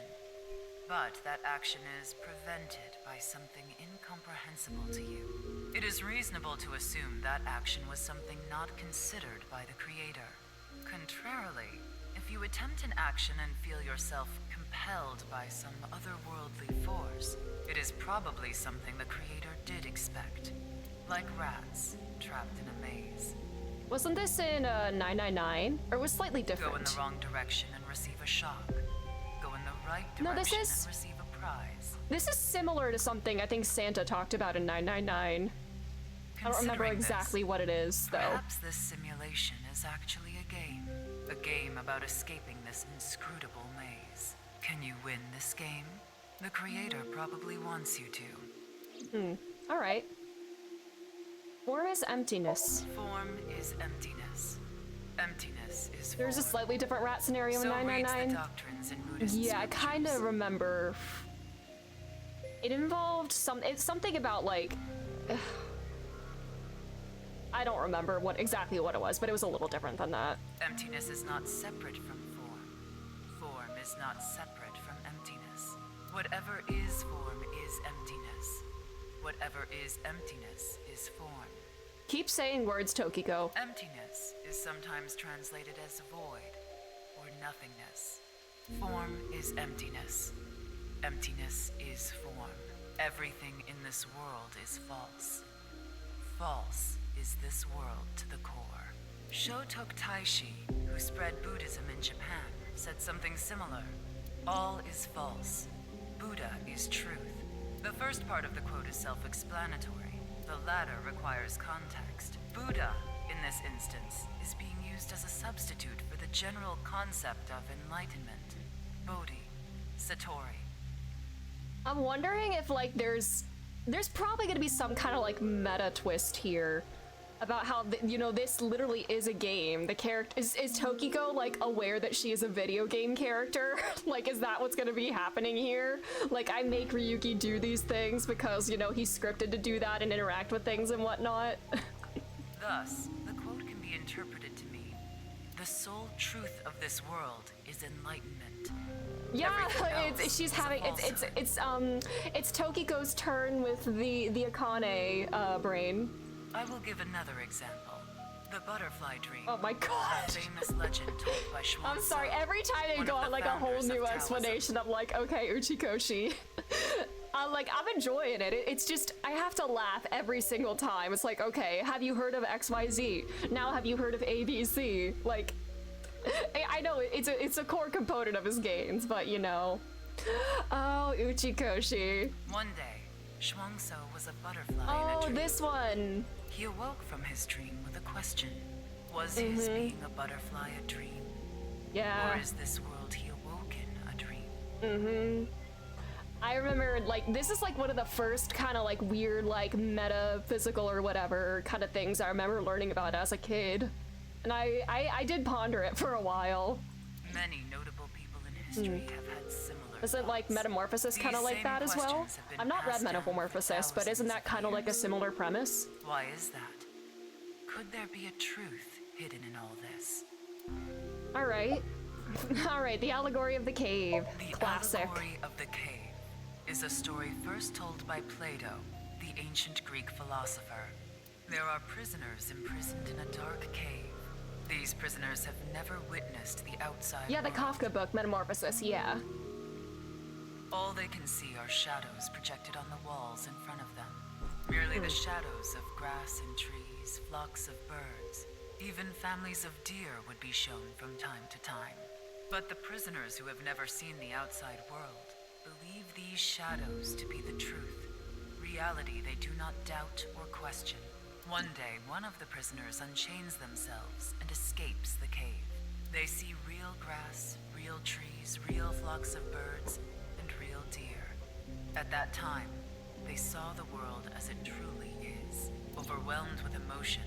but that action is prevented by something incomprehensible to you. It is reasonable to assume that action was something not considered by the creator. Contrarily, if you attempt an action and feel yourself compelled by some otherworldly force, it is probably something the creator did expect. Like rats, trapped in a maze. Wasn't this in 999? Or it was slightly different? Go in the wrong direction and receive a shock. Go in the right direction No, this is... and receive a prize. This is similar to something I think Santa talked about in 999. I don't remember exactly what it is, though. Perhaps this simulation is actually a game. A game about escaping this inscrutable maze. Can you win this game? The creator probably wants you to. Alright. Form is emptiness. Form is emptiness. Emptiness is form. There's a slightly different rat scenario in So reads 999. the doctrines in Buddhist Yeah, I scriptures. kind of remember. It involved it's something about like... I don't remember exactly what it was, but it was a little different than that. Emptiness is not separate from form. Form is not separate from emptiness. Whatever is form is emptiness. Whatever is emptiness is form. Keep saying words, Tokiko. Emptiness is sometimes translated as void or nothingness. Form is emptiness. Emptiness is form. Everything in this world is false. False is this world to the core. Shotok Taishi, who spread Buddhism in Japan, said something similar. All is false. Buddha is truth. The first part of the quote is self-explanatory. The latter requires context. Buddha in this instance, is being used as a substitute for the general concept of enlightenment. Bodhi, Satori. I'm wondering if, like, there's probably gonna be some kind of, like, meta twist here about how, you know, this literally is a game. The character is Tokiko, like, aware that she is a video game character? Like, is that what's gonna be happening here? Like, I make Ryuki do these things because, you know, he's scripted to do that and interact with things and whatnot. Thus, the quote can be interpreted to mean, the sole truth of this world is enlightenment. Yeah, she's having it's Tokiko's turn with the Akane brain. I will give another example. The butterfly dream. Oh my god. A famous legend told by Schwann. I'm sorry, every time they go on like a whole new explanation, I'm like, okay, Uchikoshi. I'm enjoying it. It's just, I have to laugh every single time. It's like, okay, have you heard of XYZ? Now have you heard of ABC? Like, I know it's a core component of his games, but you know. Oh, Uchikoshi. One day, Shuangso was a butterfly in a Oh, dream. this one. He awoke from his dream with a question. Was his being a butterfly a dream? Yeah. Or is this world he awoke in a dream? Mm-hmm. I remember, like, this is like one of the first kind of like weird, like metaphysical or whatever kind of things I remember learning about as a kid. And I did ponder it for a while. Many notable people in history have had similar. Isn't like Metamorphosis kind of like that as well? I've not read Metamorphosis, but isn't that kind of like a similar premise? Why is that? Could there be a truth hidden in all this? Alright. Alright, the allegory of the cave. The Classic. allegory of the cave is a story first told by Plato, the ancient Greek philosopher. There are prisoners imprisoned in a dark cave. These prisoners have never witnessed the outside Yeah, the world. Kafka book, Metamorphosis, yeah. All they can see are shadows projected on the walls in front of them. Merely the shadows of grass and trees, flocks of birds. Even families of deer would be shown from time to time. But the prisoners who have never seen the outside world believe these shadows to be the truth. Reality they do not doubt or question. One day, one of the prisoners unchains themselves and escapes the cave. They see real grass, real trees, real flocks of birds, and real deer. At that time, they saw the world as it truly is. Overwhelmed with emotion,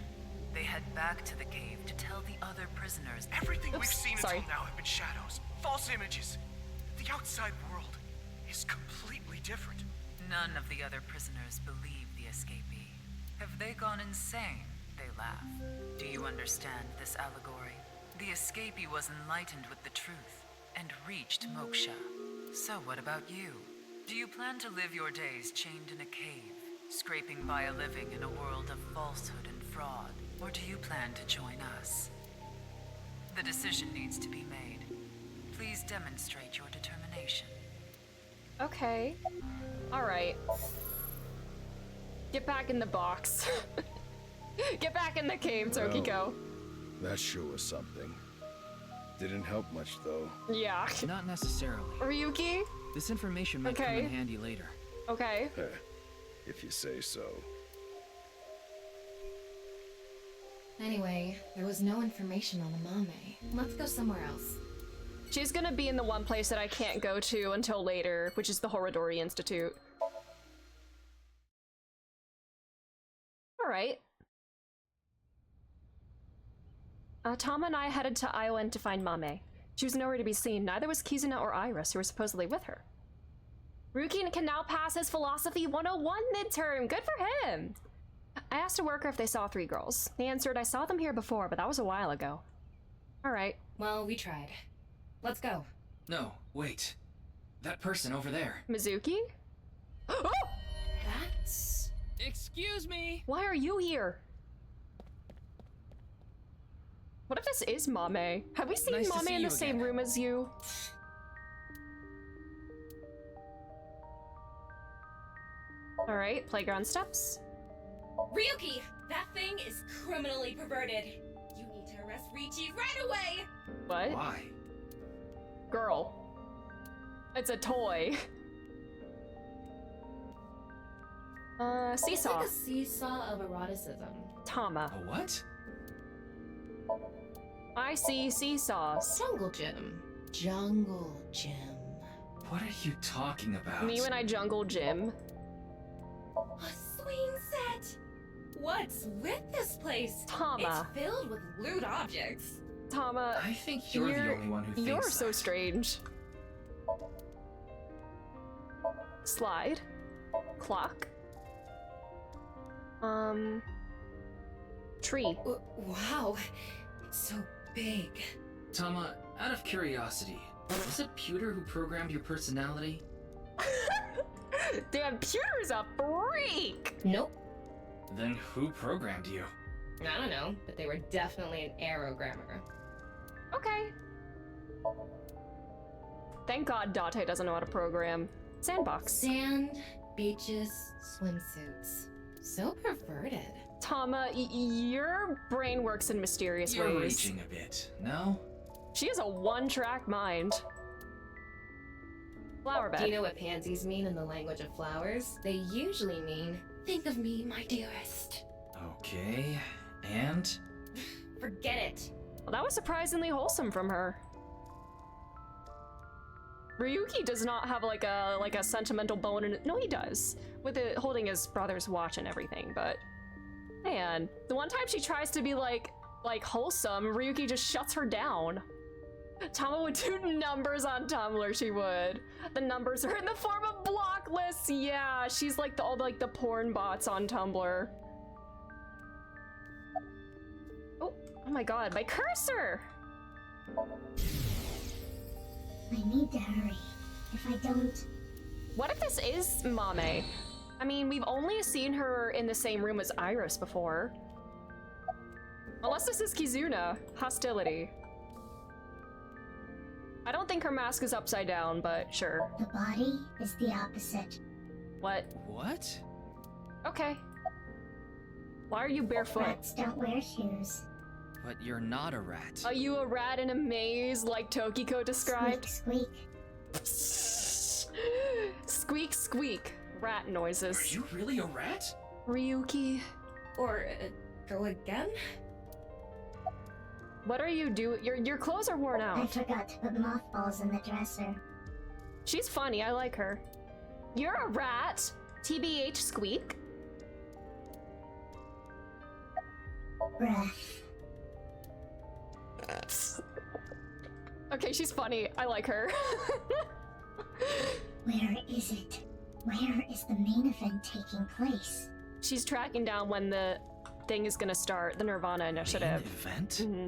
they head back to the cave to tell the other prisoners everything we've seen until now have been shadows, false images. The outside world is completely different. None of the other prisoners believe the escapee. Have they gone insane? They laugh. Do you understand this allegory? The escapee was enlightened with the truth and reached moksha. So what about you? Do you plan to live your days chained in a cave, scraping by a living in a world of falsehood and fraud? Or do you plan to join us? The decision needs to be made. Please demonstrate your determination. Okay. Alright. Get back in the box. Get back in the cave, Tokiko. Well, that sure was something. Didn't help much, though. Yeah. Not necessarily. Ryuki? This information might come in handy later. Okay. If you say so. Anyway, there was no information on the Mame. Let's go somewhere else. She's gonna be in the one place that I can't go to until later, which is the Horodori Institute. Alright. Tama and I headed to Iowan to find Mame. She was nowhere to be seen, neither was Kizuna or Iris, who were supposedly with her. Ryuki can now pass his Philosophy 101 midterm! Good for him! I asked a worker if they saw 3 girls. They answered, I saw them here before, but that was a while ago. Alright. Well, we tried. Let's go. No, wait. That person over there. Mizuki? Oh! That's... Excuse me! Why are you here? What if this is Mame? Have we seen Mame in the same room as you? Alright, playground steps. Ryuki! That thing is criminally perverted. You need to arrest Riichi right away! What? Why? Girl. It's a toy. It's Seesaw. like a seesaw of eroticism. Tama. A what? I see seesaws. Jungle gym. Jungle gym. What are you talking about? Me when I jungle gym. A swing set! What's with this place? Tama. It's filled with loot objects. Tama, I think you're the only one who thinks you're that. so strange. Slide. Clock. Tree. Wow, it's so big. Tama, out of curiosity, was it Pewter who programmed your personality? Damn, Pewter's a freak! Nope. Then who programmed you? I don't know, but they were definitely an aerogrammer. Okay. Thank God Date doesn't know how to program. Sandbox. Sand, beaches, swimsuits. So perverted. Tama, your brain works in mysterious You're ways. reaching a bit, no? She has a one-track mind. Flower bed. Do you know what pansies mean in the language of flowers? They usually mean, think of me, my dearest. Okay, and? Forget it. Well, that was surprisingly wholesome from her. Ryuki does not have like a sentimental bone in it. No, he does. With it holding his brother's watch and everything, but man, the one time she tries to be like wholesome, Ryuki just shuts her down. Tama would do numbers on Tumblr, she would. The numbers are in the form of block lists. Yeah, she's like all the porn bots on Tumblr. Oh my god, my cursor! I need to hurry. If I don't... What if this is Mame? I mean, we've only seen her in the same room as Iris before. Unless this is Kizuna. Hostility. I don't think her mask is upside down, but sure. The body is the opposite. What? What? Okay. Why are you barefoot? Rats don't wear shoes. But you're not a rat. Are you a rat in a maze like Tokiko described? Squeak, squeak. Squeak, squeak. Rat noises. Are you really a rat? Ryuki. Or, go again? What are you doing? Your clothes are worn out. I forgot to put mothballs in the dresser. She's funny, I like her. You're a rat! TBH squeak? Breath. Okay, she's funny. I like her. Where is it? Where is the main event taking place? She's tracking down when the thing is gonna start, the nirvanA initiative. Main event? Mm-hmm.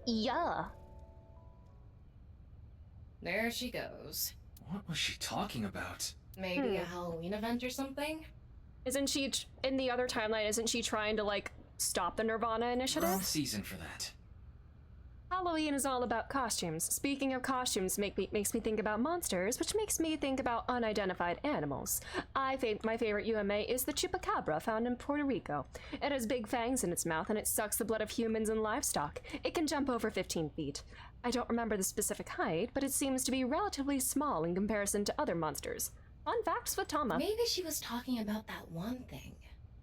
Yeah. There she goes. What was she talking about? Maybe a Halloween event or something? Isn't she, in the other timeline, isn't she trying to, like, stop the nirvanA initiative? Wrong season for that. Halloween is all about costumes. Speaking of costumes, makes me think about monsters, which makes me think about unidentified animals. My favorite UMA is the chupacabra found in Puerto Rico. It has big fangs in its mouth and it sucks the blood of humans and livestock. It can jump over 15 feet. I don't remember the specific height, but it seems to be relatively small in comparison to other monsters. Fun facts with Tama. Maybe she was talking about that one thing.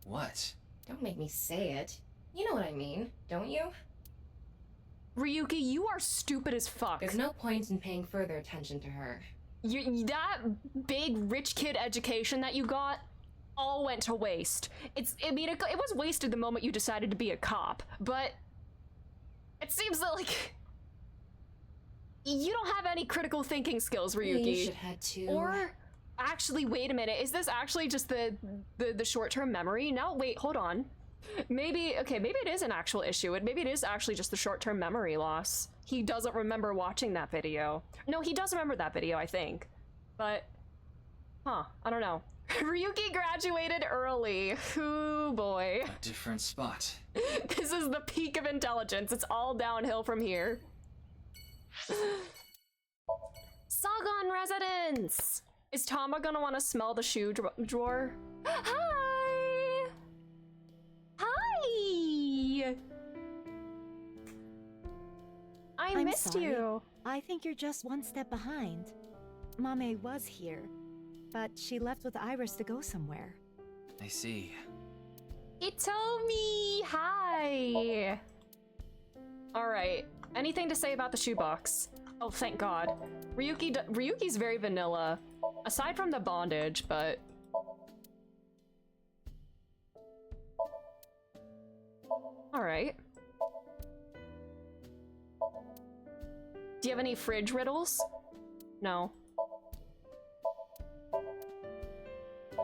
What? Don't make me say it. You know what I mean, don't you? Ryuki, you are stupid as fuck. There's no point in paying further attention to her. That big rich kid education that you got all went to waste. It was wasted the moment you decided to be a cop, but it seems that, like, you don't have any critical thinking skills, Ryuki. You should head to... Or, actually, wait a minute, is this actually just the short-term memory? No, wait, hold on. Maybe it is an actual issue. Maybe it is actually just the short-term memory loss. He doesn't remember watching that video. No, he does remember that video, I think. But, I don't know. Ryuki graduated early. Ooh, boy. A different spot. This is the peak of intelligence. It's all downhill from here. Sagan residence! Is Tama gonna want to smell the shoe drawer? Hi! Hi! I missed sorry. you. I think you're just one step behind. Mame was here, but she left with Iris to go somewhere. I see. Itomi! Hi! Alright. Anything to say about the shoebox? Oh, thank God. Ryuki's very vanilla. Aside from the bondage, but... Alright. Do you have any fridge riddles? No.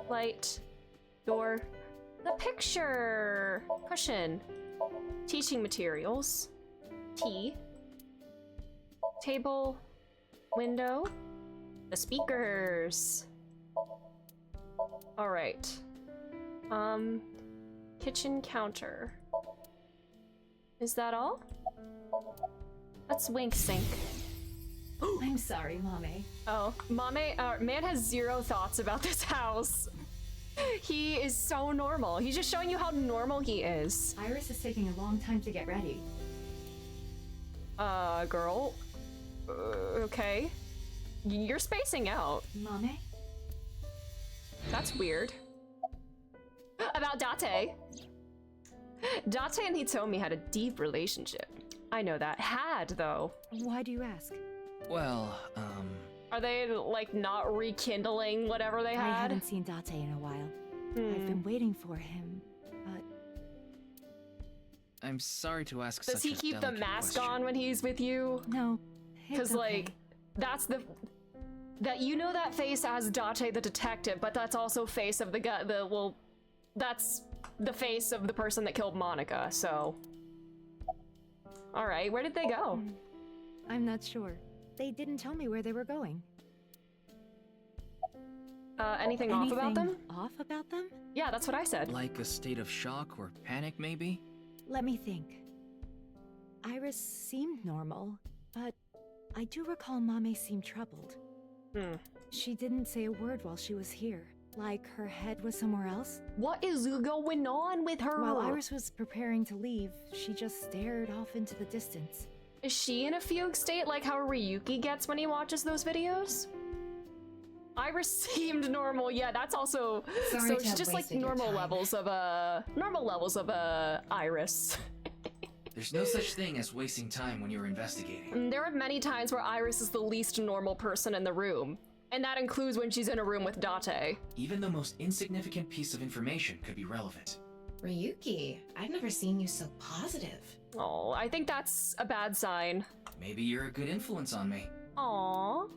Light. Door. The picture! Cushion. Teaching materials. Tea. Table. Window. The speakers. Alright. Kitchen counter. Is that all? Let's wink sync. I'm sorry, Mame. Oh, man has zero thoughts about this house. He is so normal. He's just showing you how normal he is. Iris is taking a long time to get ready. Girl. Okay. You're spacing out. Mame? That's weird. About Date. Date and Hitomi had a deep relationship. I know that. Had, though. Why do you ask? Well, Are they, like, not rekindling whatever they had? I haven't seen Date in a while. I've been waiting for him, but... I'm sorry to ask Does he keep the mask on when he's with you? No. Because, like, that's the... That you know that face as Date the detective, but that's also face of the guy, well, that's the face of the person that killed Monica, so... Alright, where did they go? I'm not sure. They didn't tell me where they were going. Anything off about them? Off about them? Yeah, that's what I said. Like a state of shock or panic, maybe? Let me think. Iris seemed normal, but I do recall Mame seemed troubled. She didn't say a word while she was here. Like her head was somewhere else. What is going on with her? While Iris was preparing to leave, she just stared off into the distance. Is she in a fugue state like how Ryuki gets when he watches those videos? Iris seemed normal. Yeah, that's also Sorry so to it's have just like wasted your normal time. levels of Iris. There's no such thing as wasting time when you're investigating. There are many times where Iris is the least normal person in the room, and that includes when she's in a room with Date. Even the most insignificant piece of information could be relevant. Ryuki, I've never seen you so positive. Oh, I think that's a bad sign. Maybe you're a good influence on me. Aww.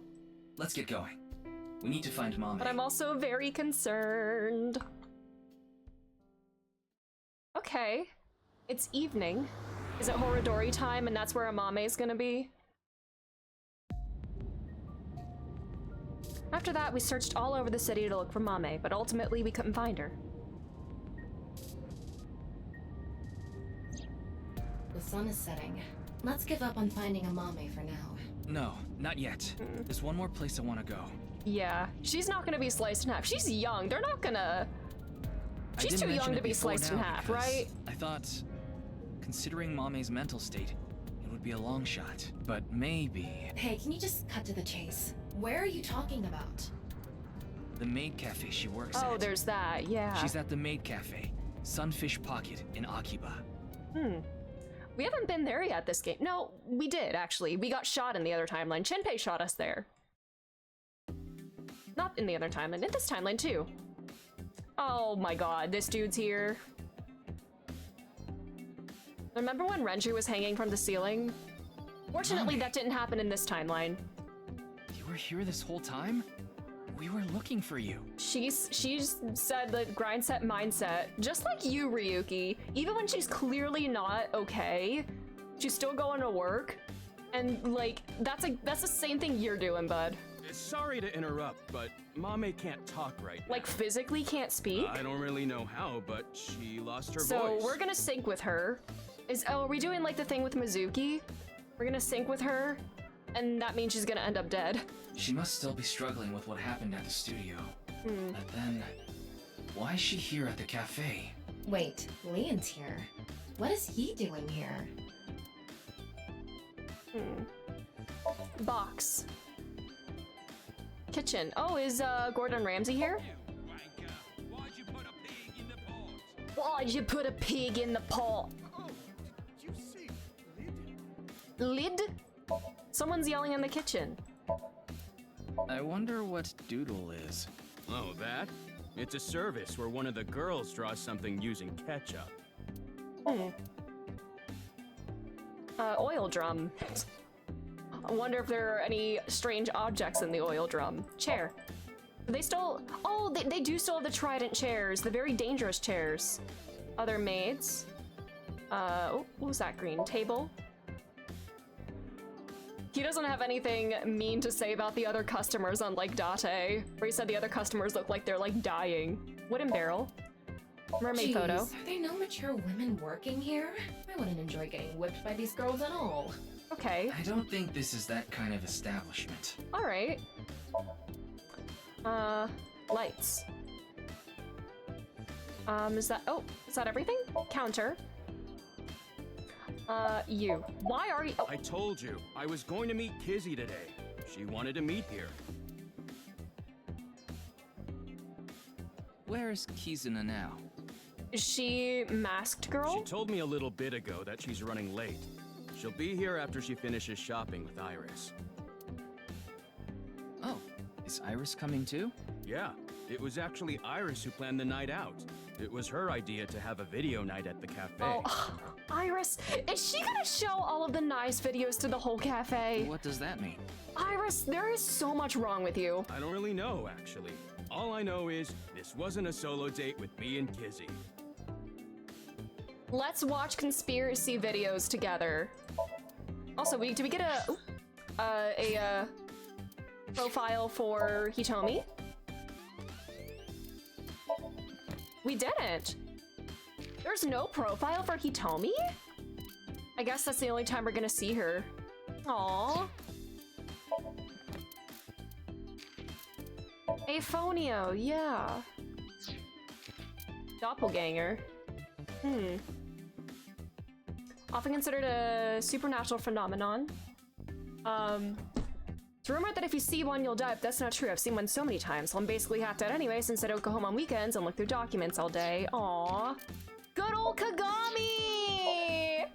Let's get going. We need to find Mame. But I'm also very concerned. Okay. It's evening. Is it Horodori time and that's where Amame is gonna be? After that, we searched all over the city to look for Mame, but ultimately we couldn't find her. The sun is setting. Let's give up on finding a Mame for now. No, not yet. There's one more place I want to go. Yeah, she's not gonna be sliced in half. She's young. They're not gonna... She's too young to be sliced in half, right? I thought, considering Mame's mental state, it would be a long shot. But maybe... Hey, can you just cut to the chase? Where are you talking about? The maid cafe she works at. Oh, there's that, yeah. She's at the maid cafe, Sunfish Pocket in Akiba. We haven't been there yet this game. No, we did, actually. We got shot in the other timeline. Shinpei shot us there. Not in the other timeline, in this timeline too. Oh my god, this dude's here. Remember when Renju was hanging from the ceiling? Fortunately, that didn't happen in this timeline. You were here this whole time? We were looking for you. She's said the grind set mindset, just like you, Ryuki. Even when she's clearly not okay, she's still going to work. And like, that's the same thing you're doing, bud. Sorry to interrupt, but Mame can't talk right now. Like physically can't speak? I don't really know how, but she lost her voice. So we're gonna sync with her. Are we doing like the thing with Mizuki? We're gonna sync with her, and that means she's gonna end up dead. She must still be struggling with what happened at the studio. But then, why is she here at the cafe? Wait, Leon's here. What is he doing here? Box. Kitchen. Oh, is Gordon Ramsay here? Why'd you put a pig in the pot? lid? Someone's yelling in the kitchen. I wonder what doodle is. Oh, that? It's a service where one of the girls draws something using ketchup. Oil drum. I wonder if there are any strange objects in the oil drum. Chair. They stole... Oh, they do still have the trident chairs. The very dangerous chairs. Other maids. Oh, what was that green? Table? He doesn't have anything mean to say about the other customers, unlike Date, where he said the other customers look like they're, like, dying. Wooden barrel. Mermaid photo. Are there no mature women working here? I wouldn't enjoy getting whipped by these girls at all. Okay. I don't think this is that kind of establishment. Alright. Lights. Is that everything? Counter. You. Why are you— I told you, I was going to meet Kizzy today. She wanted to meet here. Where is Kizuna now? Is she masked girl? She told me a little bit ago that she's running late. She'll be here after she finishes shopping with Iris. Oh, is Iris coming too? Yeah, it was actually Iris who planned the night out. It was her idea to have a video night at the cafe. Oh, Iris, is she gonna show all of the nice videos to the whole cafe? What does that mean? Iris, there is so much wrong with you. I don't really know, actually. All I know is this wasn't a solo date with me and Kizzy. Let's watch conspiracy videos together. Also, do we get a profile for Hitomi? We didn't. There's no profile for Hitomi? I guess that's the only time we're gonna see her. Aww. Aphonio, yeah. Doppelganger. Often considered a supernatural phenomenon. It's rumored that if you see one, you'll die, but that's not true. I've seen one so many times, so I'm basically half dead anyway since I don't go home on weekends and look through documents all day. Aww. Good old Kagami!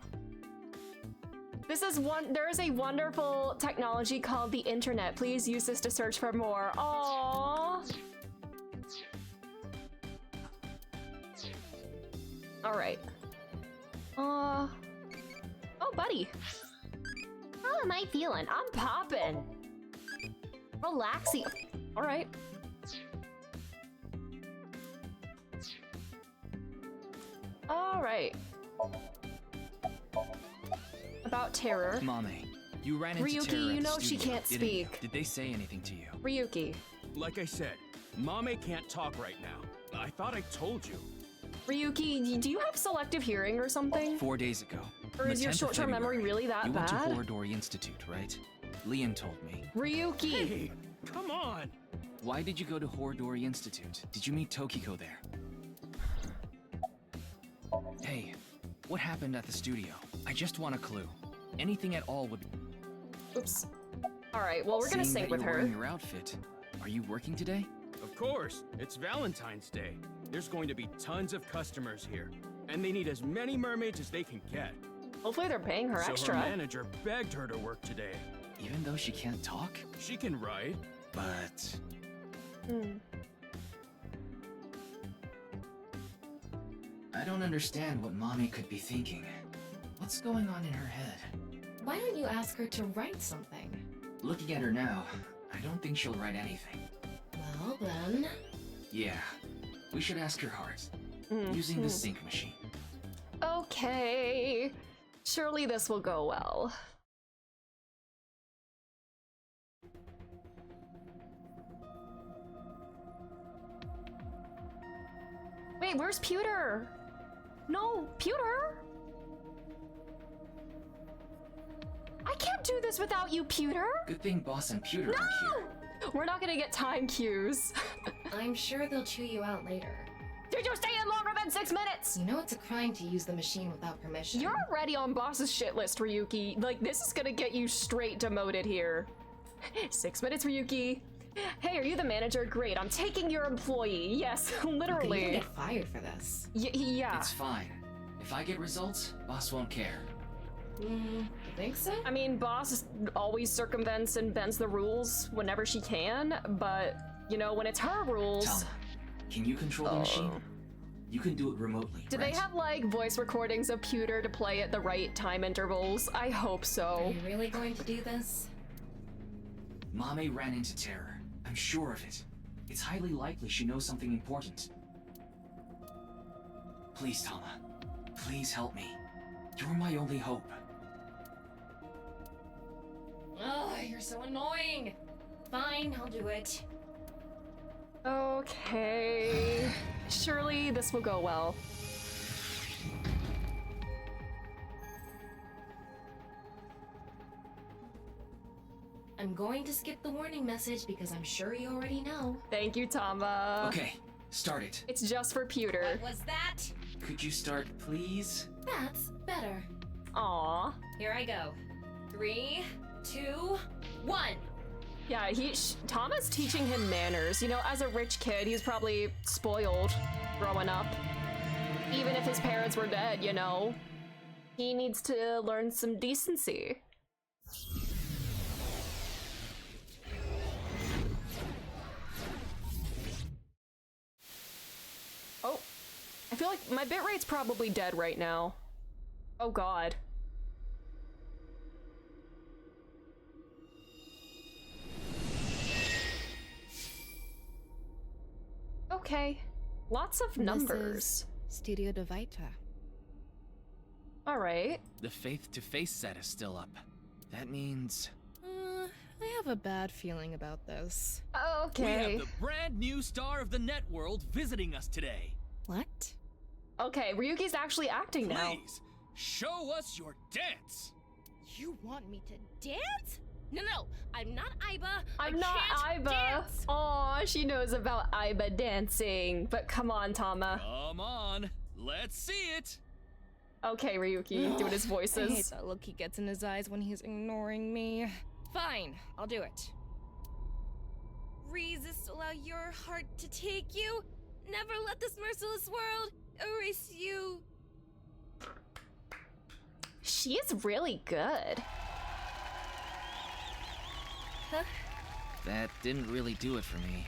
There is a wonderful technology called the internet. Please use this to search for more. Aww. Alright. Oh, buddy. How am I feeling? I'm popping. Relaxing. Alright. Alright. About Terror. Mame, you ran into Ryuki, Terror at you the know she studio, can't didn't you? speak. Did they say anything to you? Ryuki. Like I said, Mame can't talk right now. I thought I told you. Ryuki, do you have selective hearing or something? 4 days ago. Or is your short-term memory really that you bad? You went to Horodori Institute, right? Liam told me. Ryuki! Hey, come on! Why did you go to Horodori Institute? Did you meet Tokiko there? Hey, what happened at the studio? I just want a clue. Anything at all would... Oops. Alright, well, we're gonna sync with her. Wearing your outfit. Are you working today? Of course, it's Valentine's Day. There's going to be tons of customers here, and they need as many mermaids as they can get. Hopefully they're paying her extra. So her manager begged her to work today. Even though she can't talk? She can write. But... I don't understand what Mommy could be thinking. What's going on in her head? Why don't you ask her to write something? Looking at her now, I don't think she'll write anything. Well, then... Yeah, we should ask her heart. Using the sync machine. Okay. Surely this will go well. Wait, where's Pewter? No, Pewter? I can't do this without you, Pewter. Good thing Boss and Pewter aren't here. We're not gonna get time cues. I'm sure they'll chew you out later. Did you stay in longer than 6 minutes? You know it's a crime to use the machine without permission. You're already on Boss's shit list, Ryuki. Like, this is gonna get you straight demoted here. 6 minutes, Ryuki. Hey, are you the manager? Great, I'm taking your employee. Yes, literally. You can get fired for this. Yeah. It's fine. If I get results, Boss won't care. You think so? I mean, Boss always circumvents and bends the rules whenever she can, but, you know, when it's her rules... Tama, can you control the machine? You can do it remotely, Do right? they have, like, voice recordings of Pewter to play at the right time intervals? I hope so. Are you really going to do this? Mame ran into terror. I'm sure of it. It's highly likely she knows something important. Please, Tama. Please help me. You're my only hope. Oh, you're so annoying. Fine, I'll do it. Okay. Surely this will go well. I'm going to skip the warning message because I'm sure you already know. Thank you, Tama. Okay, start it. It's just for Pewter. What was that? Could you start, please? That's better. Aww. Here I go. 3, 2, 1. Yeah, Tama's teaching him manners. You know, as a rich kid, he's probably spoiled growing up. Even if his parents were dead, you know. He needs to learn some decency. Oh, I feel like my bitrate's probably dead right now. Oh god. Okay, lots of numbers. Studio de Vita. All right. The face-to-face set is still up. That means... I have a bad feeling about this. Okay. We have the brand new star of the networld visiting us today. What? Okay, Ryuki's actually acting now. Please, show us your dance. You want me to dance? No, I'm not Aiba. I'm not Aiba. Dance. Aw, she knows about Aiba dancing. But come on, Tama. Come on, let's see it. Okay, Ryuki, doing his voices. I hate that look he gets in his eyes when he's ignoring me. Fine, I'll do it. Resist, allow your heart to take you. Never let this merciless world erase you. She is really good. Huh? That didn't really do it for me.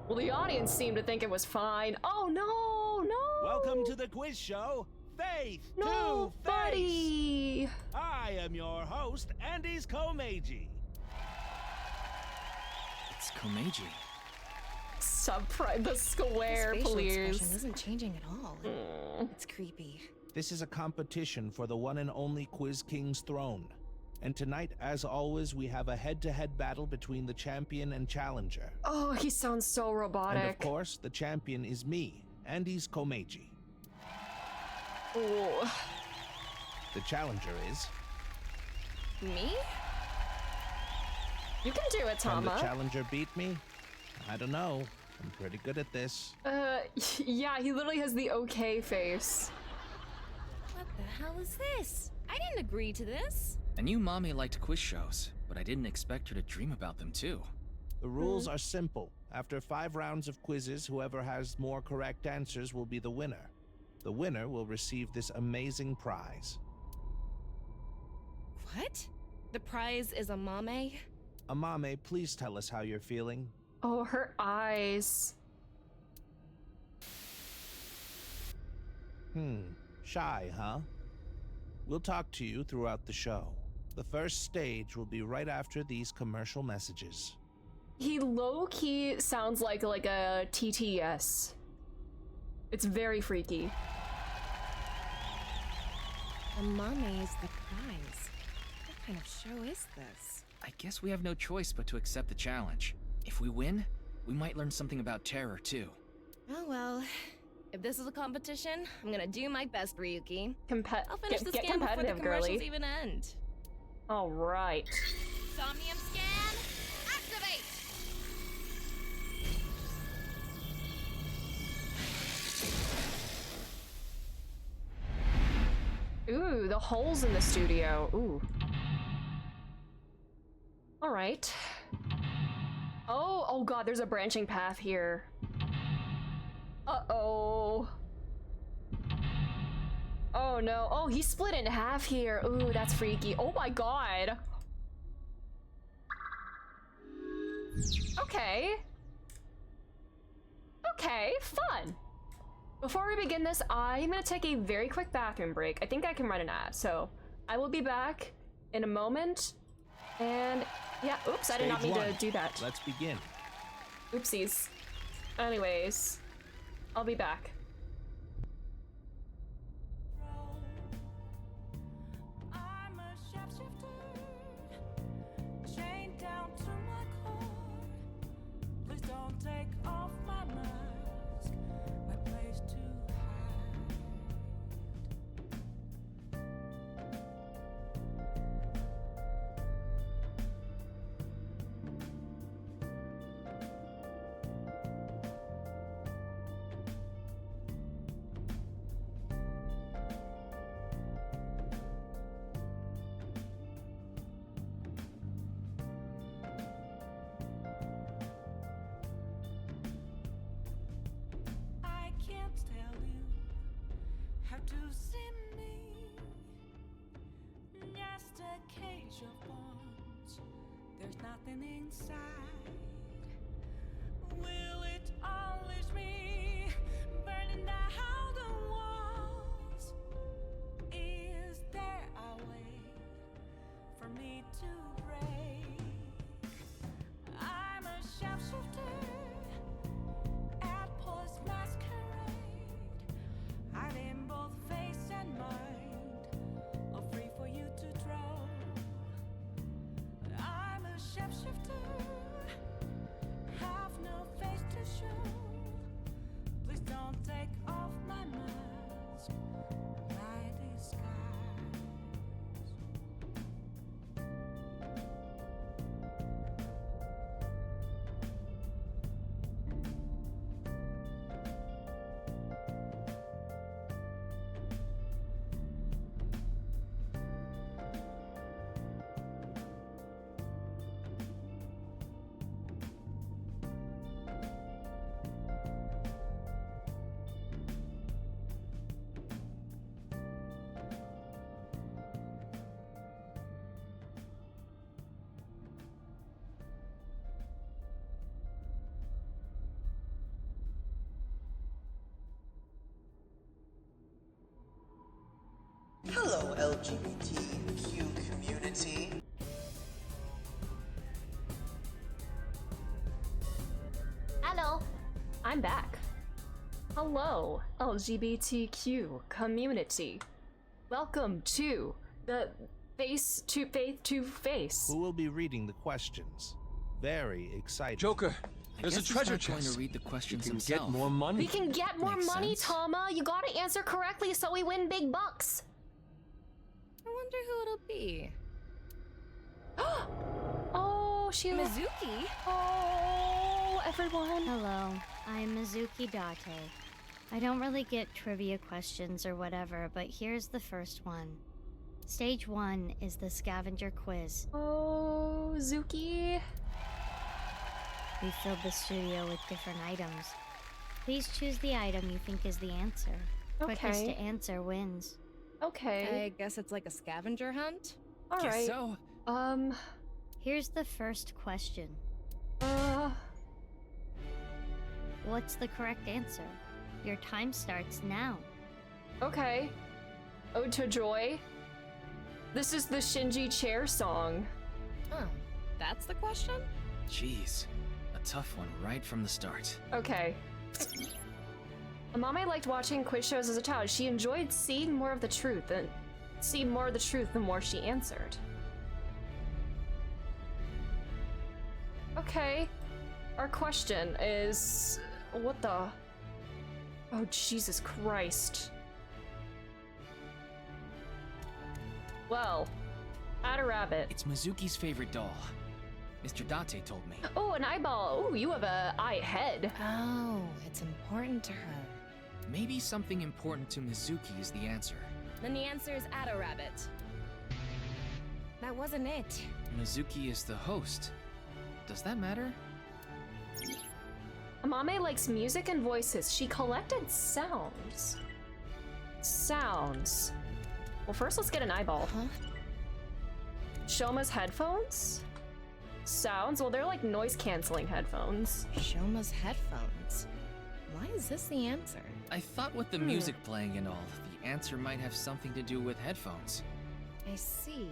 Well, the audience seemed to think it was fine. Oh no, no! Welcome to the quiz show, Faith No, to Face. buddy! I am your host, Andy's Komeiji. It's Komeiji. Subprime the square, His facial please. expression isn't changing at all. It's creepy. This is a competition for the one and only Quiz King's throne. And tonight, as always, we have a head-to-head battle between the champion and challenger. Oh, he sounds so robotic. And of course, the champion is me, Andy's Komeiji. Ooh. The challenger is... Me? You can do it, Can the Tama. challenger beat me? I don't know. I'm pretty good at this. Yeah, he literally has the okay face. What the hell is this? I didn't agree to this. I knew Mommy liked quiz shows, but I didn't expect her to dream about them too. The rules are simple. After 5 rounds of quizzes, whoever has more correct answers will be the winner. The winner will receive this amazing prize. What? The prize is a mame? Amame, please tell us how you're feeling. Oh, her eyes. Shy, huh? We'll talk to you throughout the show. The first stage will be right after these commercial messages. He low-key sounds like a TTS. It's very freaky. A mame is the prize. What kind of show is this? I guess we have no choice but to accept the challenge. If we win, we might learn something about terror too. Oh well. If this is a competition, I'm gonna do my best, Ryuki. I'll finish the get scan before the competitive, commercials girly. even end. All right. Somnium scan, activate. Ooh, the holes in the studio. Ooh. All right. Oh god, there's a branching path here. Uh-oh. Oh no. Oh, he split in half here. Ooh, that's freaky. Oh my god. Okay. Okay, fun. Before we begin this, I'm gonna take a very quick bathroom break. I think I can run an ad, so I will be back in a moment. And yeah, oops, I did not mean to do that. Let's begin. Oopsies. Anyways, I'll be back. Chained down to my core. Please don't take off my mask. My place to I can't tell you how to see me. Just a cage of bones. There's nothing inside. Will it unleash me? Burning down the walls. Is there a way for me to break? I'm a sharpshooter at Paul's masquerade. Hiding both face and mind, all free for you to draw. I'm a shapeshifter, have no face to show. Please don't take off my mask, my disguise. Hello, LGBTQ community. Hello. I'm back. Hello, LGBTQ community. Welcome to the Face to Face. Who will be reading the questions? Very exciting. Joker, There's a treasure chest. Going to read the questions himself. Get more money. We can get more Makes money, sense. Tama. You gotta answer correctly so we win big bucks. I wonder who it'll be. Oh, she Mizuki. Oh, everyone. Hello, I'm Mizuki Date. I don't really get trivia questions or whatever, but here's the first one. Stage 1 is the scavenger quiz. Oh, Zuki. We filled the studio with different items. Please choose the item you think is the answer. Quickest Okay. to answer wins. Okay. I guess it's like a scavenger hunt? All right. So, Here's the first question. What's the correct answer? Your time starts now. Okay. Ode to Joy. This is the Shinji Chair song. Oh, that's the question? jeez, a tough one right from the start. Okay. Amame liked watching quiz shows as a child. She enjoyed seeing more of the truth the more she answered. Okay. Our question is... what the... oh, Jesus Christ. Well, add a rabbit. It's Mizuki's favorite doll. Mr. Date told me. Oh, an eyeball. Oh, you have a eye head. Oh, it's important to her. Maybe something important to Mizuki is the answer. Then the answer is add a rabbit. That wasn't it. Mizuki is the host. Does that matter? Amame likes music and voices. She collected sounds. Sounds. Well, first let's get an eyeball. Shoma's headphones? Sounds? Well, they're like noise-canceling headphones. Shoma's headphones. Why is this the answer? I thought with the music playing and all, the answer might have something to do with headphones. I see.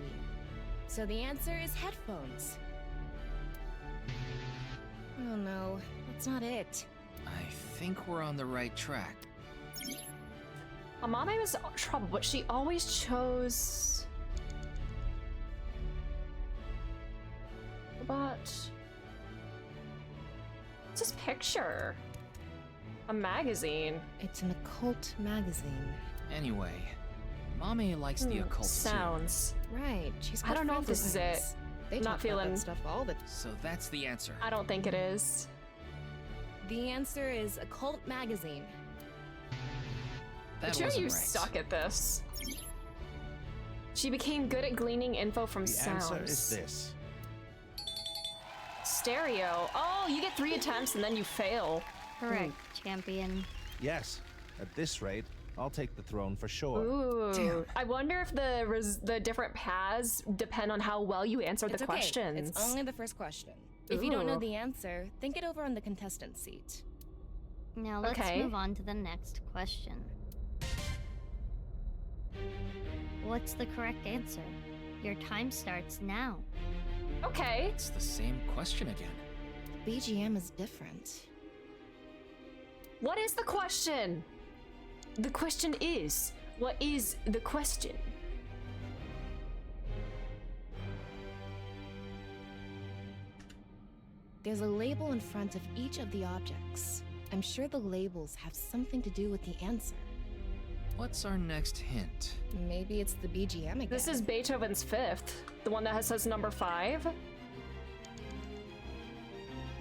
So the answer is headphones. Oh no, that's not it. I think we're on the right track. Amame was trouble, but she always chose... But... What's this picture? A magazine. It's an occult magazine. Anyway, Mame likes the occult sounds. Right, she's I don't know if this is it. They Not talk about feeling that stuff all the time. So that's the answer. I don't think it is. The answer is occult magazine. That Sure, wasn't you right. suck at this. She became good at gleaning info from The sounds. answer is this. Stereo. Oh, you get 3 attempts and then you fail. Correct, champion. Yes. At this rate, I'll take the throne for sure. Ooh. I wonder if the different paths depend on how well you answer the It's okay. questions. It's only the first question. If you don't know Ooh. the answer, think it over on the contestant seat. Now let's Okay. move on to the next question. What's the correct answer? Your time starts now. Okay. It's the same question again. BGM is different. What is the question? The question is, what is the question? There's a label in front of each of the objects. I'm sure the labels have something to do with the answer. What's our next hint? Maybe it's the BGM again. This is Beethoven's Fifth, the one that says number 5.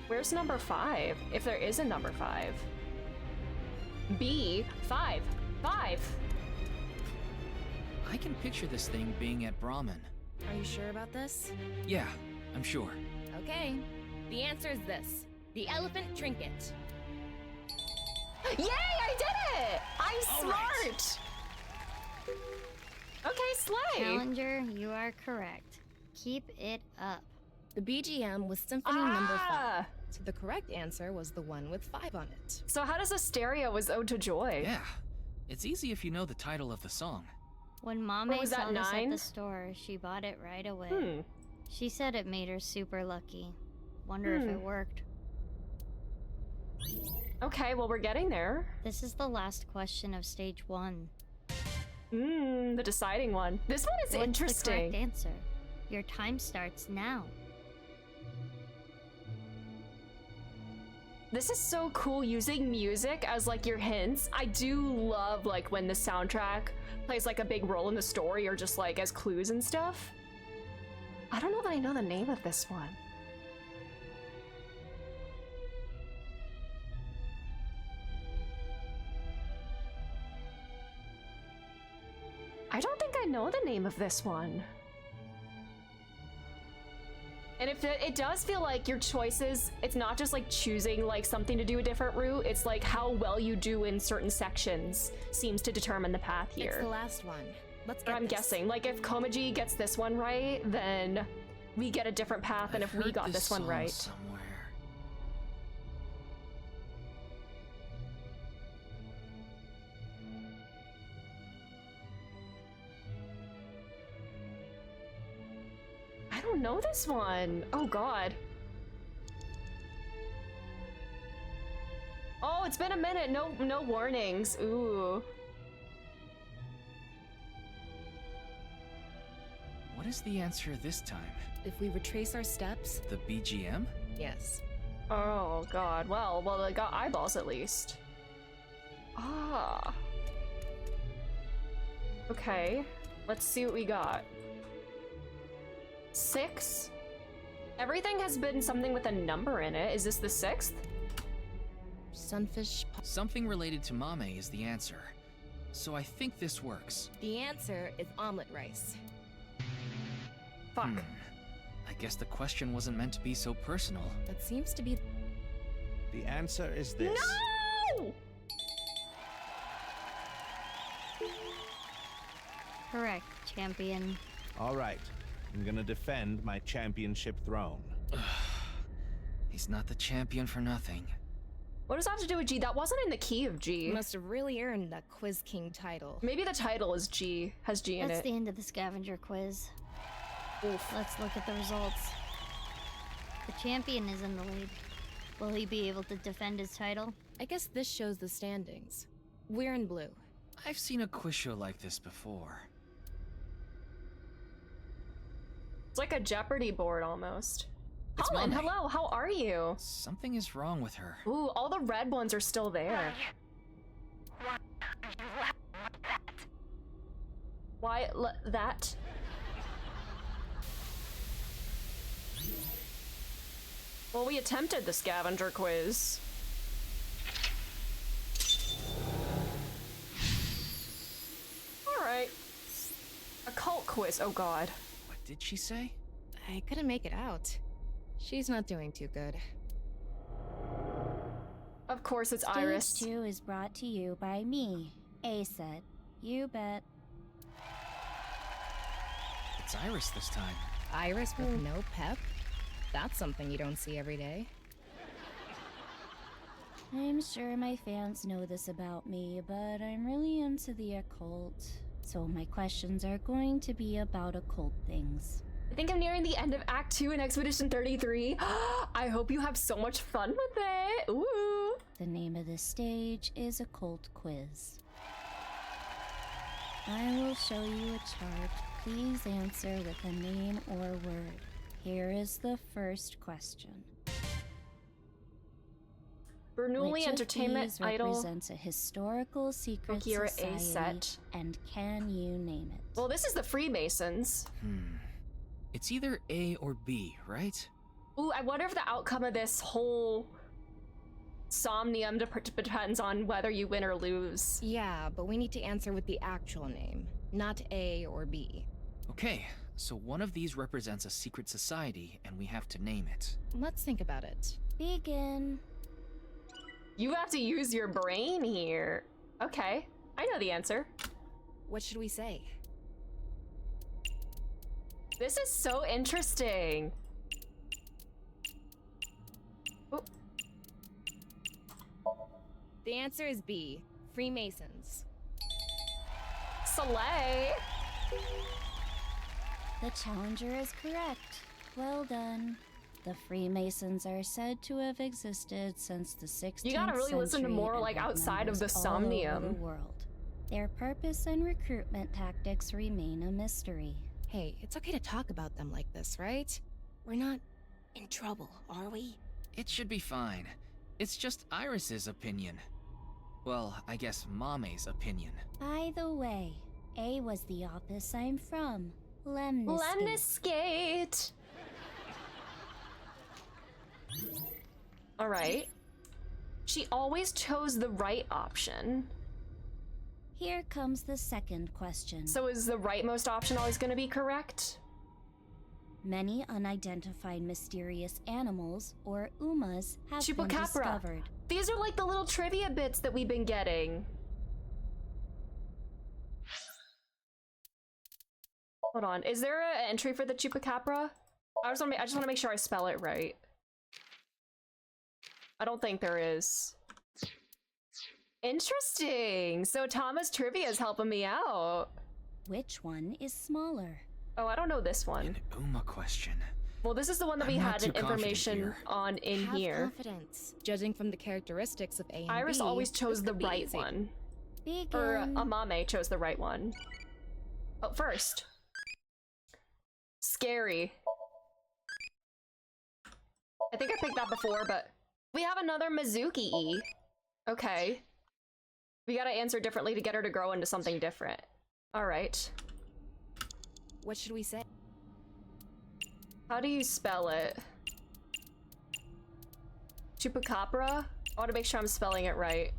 Where's number 5? If there is a number 5. B, 5. 5. I can picture this thing being at Brahmin. Are you sure about this? Yeah, I'm sure. Okay. The answer is this. The elephant trinket. Yay, I did it! I'm smart! Okay, slay! Challenger, you are correct. Keep it up. The BGM was symphony number 5. So the correct answer was the one with 5 on it. So how does a stereo was Ode to Joy? Yeah, it's easy if you know the title of the song. When Mame was saw that this at 9? the store, she bought it right away. She said it made her super lucky. Wonder if it worked. Okay, well, we're getting there. This is the last question of stage 1. The deciding one. This one is What's interesting. the correct answer? Your time starts now. This is so cool, using music as like your hints. I do love like when the soundtrack plays like a big role in the story or just like as clues and stuff. I don't know that I know the name of this one. I don't think I know the name of this one. And if it does feel like your choices, it's not just like choosing like something to do a different route, it's like how well you do in certain sections seems to determine the path here. It's the last one. Let's get I'm guessing, like if Komaji gets this one right, then we get a different path than if we got this one right. Somewhere. I don't know this one. Oh god. Oh, it's been a minute. No warnings. Ooh. What is the answer this time? If we retrace our steps... The BGM? Yes. Oh god. Well, they got eyeballs at least. Ah. Okay. Let's see what we got. 6? Everything has been something with a number in it. Is this the 6th? Sunfish... Something related to Mame is the answer. So I think this works. The answer is omelet rice. Fuck. I guess the question wasn't meant to be so personal. That seems to be... The answer is this. No! Correct, champion. All right. I'm gonna defend my championship throne. He's not the champion for nothing. What does that have to do with G? That wasn't in the key of G. Must have really earned that Quiz King title. Maybe the title is G, has G in That's it. the end of the scavenger quiz. Oof. Let's look at the results. The champion is in the lead. Will he be able to defend his title? I guess this shows the standings. We're in blue. I've seen a quiz show like this before. It's like a Jeopardy board almost. It's Colin, Mame. hello, how are you? Something is wrong with her. Ooh, all the red ones are still there. Why that? Well, we attempted the scavenger quiz. Alright. A cult quiz, oh god. What did she say? I couldn't make it out. She's not doing too good. Of course it's Stage Iris. 2 is brought to you by me, A-Set. You bet. It's Iris this time. Iris with no pep? That's something you don't see every day. I'm sure my fans know this about me, but I'm really into the occult. So my questions are going to be about occult things. I think I'm nearing the end of Act 2 in Expedition 33. I hope you have so much fun with it. Ooh. The name of this stage is Occult Quiz. I will show you a chart. Please answer with a name or word. Here is the first question. Bernoulli Which Entertainment of these Idol. represents a historical secret Kira society, A-Set. and can you name it? Well, this is the Freemasons. It's either A or B, right? Ooh, I wonder if the outcome of this whole Somnium depends on whether you win or lose. Yeah, but we need to answer with the actual name, not A or B. Okay, so one of these represents a secret society, and we have to name it. Let's think about it. Begin. You have to use your brain here. Okay, I know the answer. What should we say? This is so interesting. Ooh. The answer is B, Freemasons. Soleil. The challenger is correct. Well done. The Freemasons are said to have existed since the 16th You gotta really listen to century more and like have outside of the members all over Somnium. the world. Their purpose and recruitment tactics remain a mystery. Hey, it's okay to talk about them like this, right? We're not in trouble, are we? It should be fine. It's just Iris's opinion. Well, I guess Mame's opinion. By the way, A was the office I'm from. Lemniscate. Lemniscate. All right. She always chose the right option. Here comes the second question. So is the rightmost option always going to be correct? Many unidentified mysterious animals, or UMAs, have been Chupacabra. discovered. These are like the little trivia bits that we've been getting. Hold on, is there an entry for the Chupacabra? I just want to make sure I spell it right. I don't think there is. Interesting. So Thomas Trivia is helping me out. Which one is smaller? Oh, I don't know this one. An Uma question. Well, this is the one that we I'm not had too information confident here. on in Have here. confidence. Judging from the characteristics of A and Iris B, always chose this the could be right easy. one. Begin. Or Amame chose the right one. Oh, first. Scary. I think I picked that before, but we have another Mizuki-E. Okay. We gotta answer differently to get her to grow into something different. Alright. What should we say? How do you spell it? Chupacabra? I want to make sure I'm spelling it right.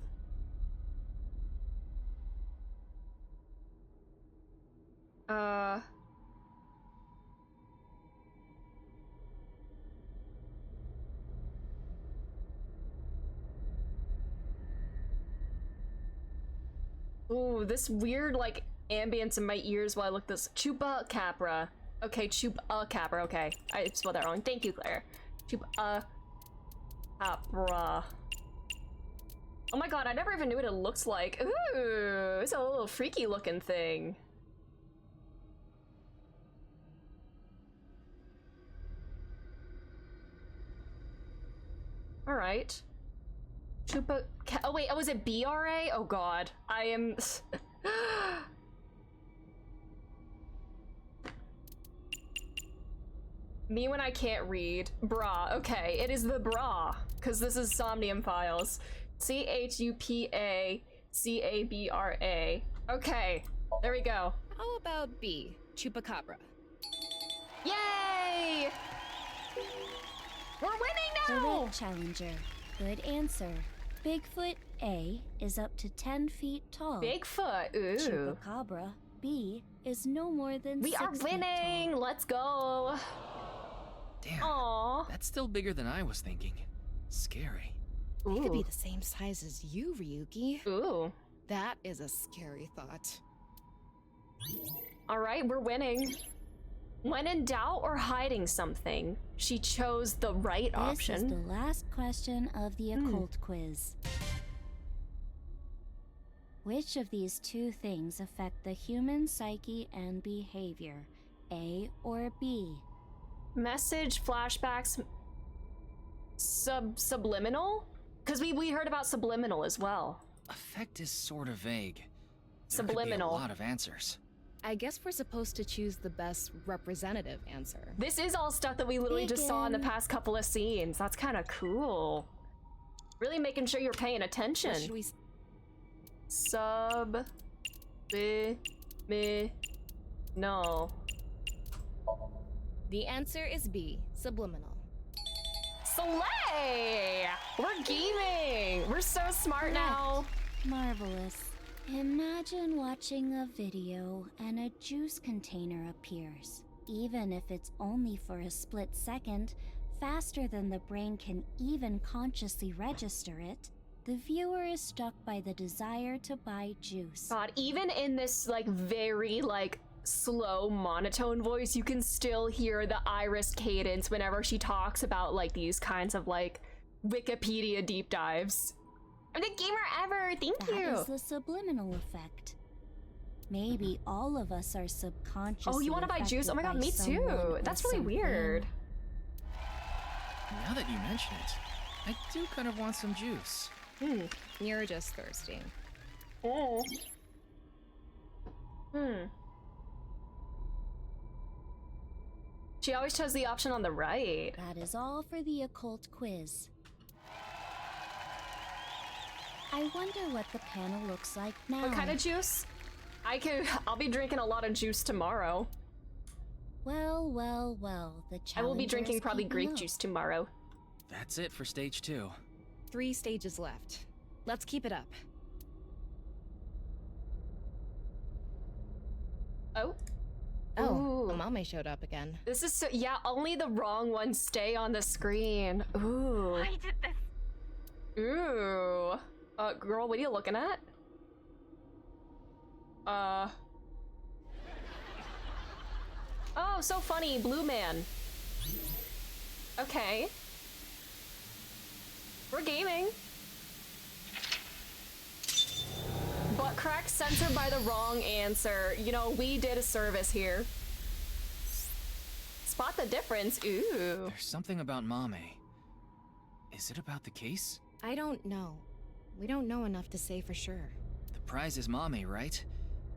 Ooh, this weird, like, ambience in my ears while I look this. Chupacabra. Okay, Chupacabra. Okay, I spelled that wrong. Thank you, Claire. Chupacabra. Oh my god, I never even knew what it looks like. Ooh, it's a little freaky looking thing. All right. Oh wait, oh, was it BRA? Oh god, I am. Me when I can't read. Bra. Okay, it is the bra, because this is Somnium Files. C-H-U-P-A-C-A-B-R-A. Okay, there we go. How about B, Chupacabra? Yay! We're winning now! Correct, Challenger. Good answer. Bigfoot A is up to 10 feet tall. Bigfoot, ooh. Chupacabra B is no more than We 6 are feet winning! tall. Let's go! Damn. Aww. That's still bigger than I was thinking. Scary. They could be the same size as you, Ryuki. Ooh. That is a scary thought. Alright, we're winning. When in doubt or hiding something, she chose the right option. This is the last question of the occult quiz. Which of these two things affect the human psyche and behavior? A or B? Message, flashbacks, subliminal? Because we heard about subliminal as well. Effect is sort of vague. Subliminal. There could be a lot of answers. I guess we're supposed to choose the best representative answer. This is all stuff that we literally just saw in the past couple of scenes. That's kind of cool. Really making sure you're paying attention. What should we... No. The answer is B, subliminal. Slay! We're gaming! We're so smart now. Marvelous. Imagine watching a video and a juice container appears. Even if it's only for a split second, faster than the brain can even consciously register it, the viewer is struck by the desire to buy juice. God, even in this like very like slow monotone voice, you can still hear the Iris cadence whenever she talks about like these kinds of like Wikipedia deep dives. I'm the gamer ever, thank you! That is the subliminal effect. Maybe all of us are subconsciously. Oh, you want to buy juice? Oh my god, me too! That's really weird. Now that you mention it, I do kind of want some juice. You're just thirsty. Oh. She always chose the option on the right. That is all for the occult quiz. I wonder what the panel looks like now. What kind of juice? I'll be drinking a lot of juice tomorrow. Well, well, well, the challenge. I will be drinking probably grape juice tomorrow. That's it for stage 2. 3 stages left. Let's keep it up. Oh. Oh, Amame showed up again. This is so, yeah, only the wrong ones stay on the screen. Ooh. I did this. Ooh. Girl, what are you looking at? Oh, so funny, Blue Man. Okay. We're gaming. Butt crack censored by the wrong answer. You know, we did a service here. Spot the difference, ooh. There's something about Mame. Is it about the case? I don't know. We don't know enough to say for sure. The prize is Mame, right?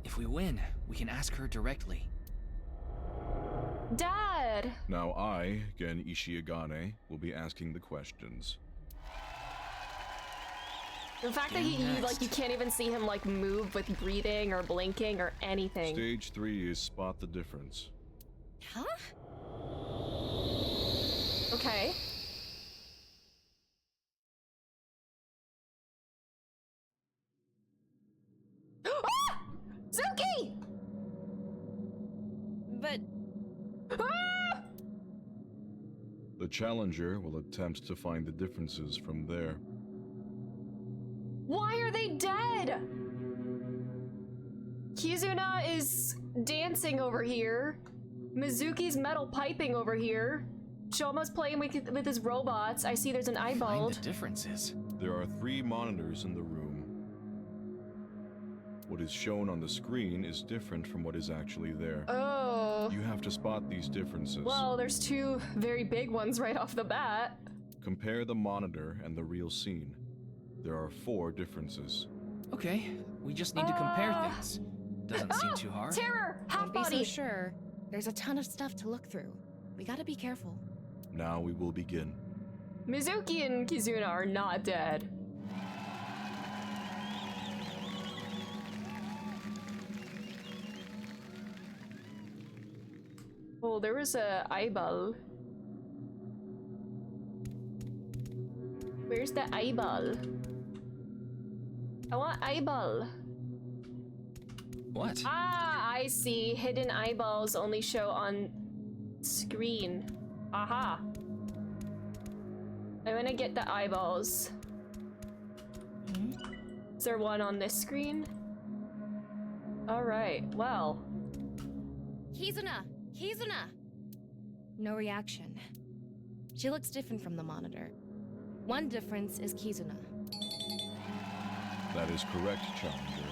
If we win, we can ask her directly. Dad! Now I, Gen Ishiagane, will be asking the questions. The fact that you can't even see him like move with breathing or blinking or anything. Stage 3 is spot the difference. Huh? Okay. Ah! Zuki! But... Ah! The challenger will attempt to find the differences from there. Kizuna is dancing over here. Mizuki's metal piping over here. Shoma's playing with his robots. I see there's an eyeball. Find the differences. There are 3 monitors in the room. What is shown on the screen is different from what is actually there. Oh. You have to spot these differences. Well, there's 2 very big ones right off the bat. Compare the monitor and the real scene. There are 4 differences. Okay, we just need to compare things. Doesn't seem too hard. Terror! Half Don't body! be so sure. There's a ton of stuff to look through. We gotta be careful. Now we will begin. Mizuki and Kizuna are not dead. Oh, there was a eyeball. Where's the eyeball? I want eyeball. What? Ah, I see. Hidden eyeballs only show on screen. Aha. I'm gonna get the eyeballs. Is there one on this screen? Alright, well. Kizuna! Kizuna! No reaction. She looks different from the monitor. One difference is Kizuna. That is correct, Challenger.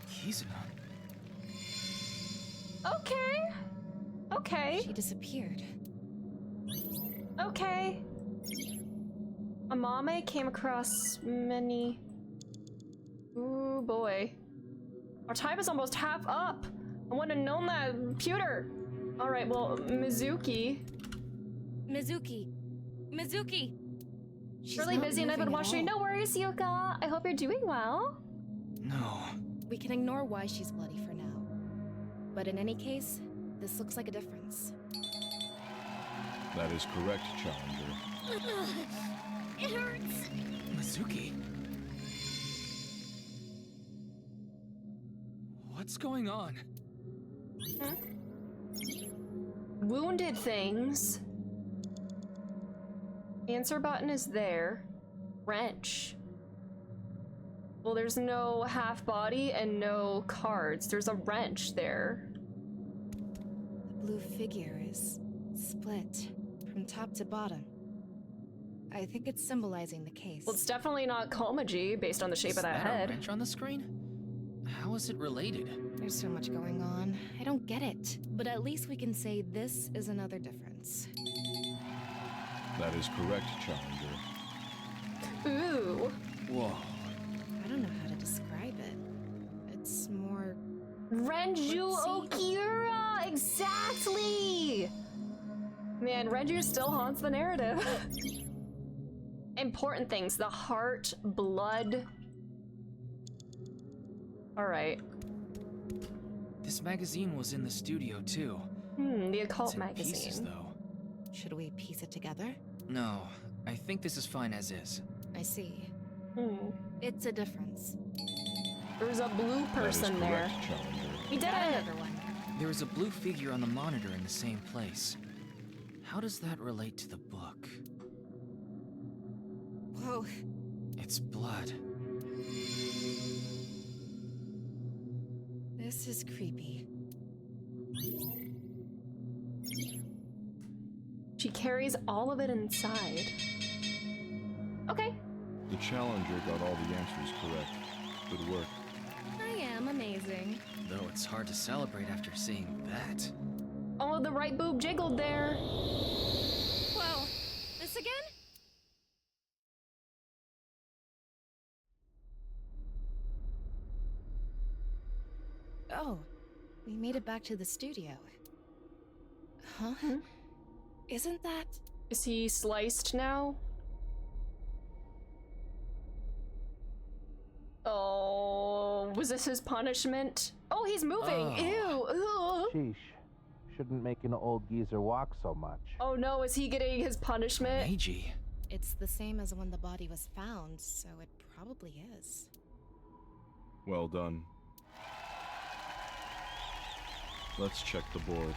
Kizuna? Okay. Okay. She disappeared. Okay. Amame came across many... Ooh, boy. Our time is almost half up. I wouldn't have known that. Computer. Alright, well, Mizuki. Mizuki! Mizuki! She's really busy and I've been watching. No worries, Yuka. I hope you're doing well. No. We can ignore why she's bloody for now. But in any case, this looks like a difference. That is correct, Challenger. It hurts. Mizuki? What's going on? Wounded things. Answer button is there. Wrench. Well, there's no half body and no cards. There's a wrench there. The blue figure is split from top to bottom. I think it's symbolizing the case. Well, it's definitely not Komaji based on the shape of that head. A wrench on the screen? How is it related? There's so much going on. I don't get it. But at least we can say this is another difference. That is correct, Challenger. Ooh. Whoa. I don't know how to describe it. It's more... Renju Okura! Exactly! Man, Renju still haunts the narrative. Important things. The heart, blood. Alright. This magazine was in the studio, too. The occult It's in magazine. pieces, though. Should we piece it together? No, I think this is fine as is. I see. It's a difference. There's a blue person there. We did it! Another one. There is a blue figure on the monitor in the same place. How does that relate to the book? Whoa. It's blood. This is creepy. She carries all of it inside. Okay. The Challenger got all the answers correct. Good work. I am amazing. Though it's hard to celebrate after seeing that. Oh, the right boob jiggled there. Whoa. This again? Oh, we made it back to the studio. Huh? Isn't that... Is he sliced now? Oh, was this his punishment? Oh, he's moving. Ew. Ugh. Sheesh. Shouldn't make an old geezer walk so much. Oh no, is he getting his punishment? Meiji. It's the same as when the body was found, so it probably is. Well done. Let's check the board.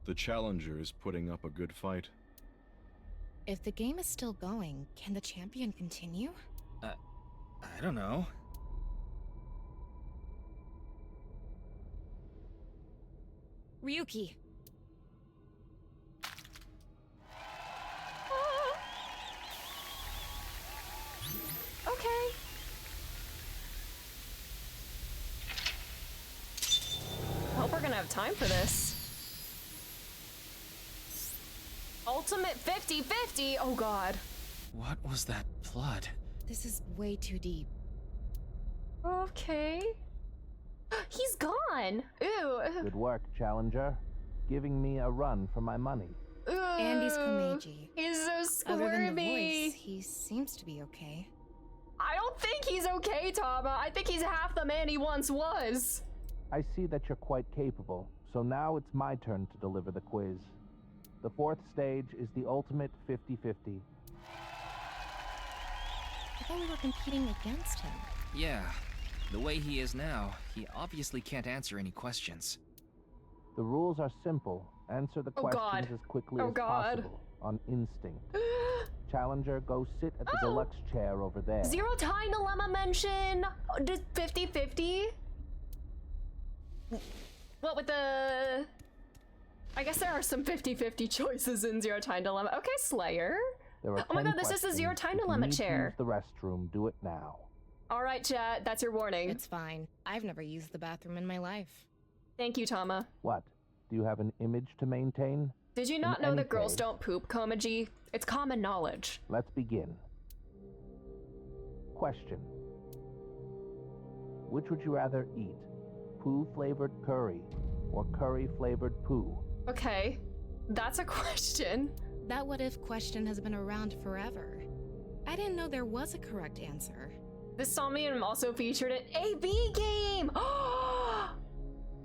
The Challenger is putting up a good fight. If the game is still going, can the champion continue? I don't know. Ryuki. Okay. I hope we're gonna have time for this. Ultimate 50-50? Oh god. What was that blood? This is way too deep. Okay. He's gone! Ew. Good work, Challenger. Giving me a run for my money. Andy's Komeiji. He's so squirmy. Other than the voice, he seems to be okay. I don't think he's okay, Tama. I think he's half the man he once was. I see that you're quite capable, so now it's my turn to deliver the quiz. The fourth stage is the ultimate 50-50. I thought we were competing against him. Yeah. The way he is now, he obviously can't answer any questions. The rules are simple. Answer the questions as quickly as possible, on instinct. Challenger, go sit at the deluxe chair over there. Zero Time Dilemma mention 50-50? What with the... I guess there are some 50-50 choices in Zero Time Dilemma. Okay, Slayer. There are oh my 10 god, this is the Zero Time If you Dilemma need to chair. use the restroom, do it now. Alright, chat, that's your warning. It's fine. I've never used the bathroom in my life. Thank you, Tama. What? Do you have an image to maintain? Did you not know that girls don't poop, Komeiji? It's common knowledge. Let's begin. Question. Which would you rather eat? Poo-flavored curry or curry-flavored poo? Okay, that's a question. That what-if question has been around forever. I didn't know there was a correct answer. The Somnium also featured an AB game!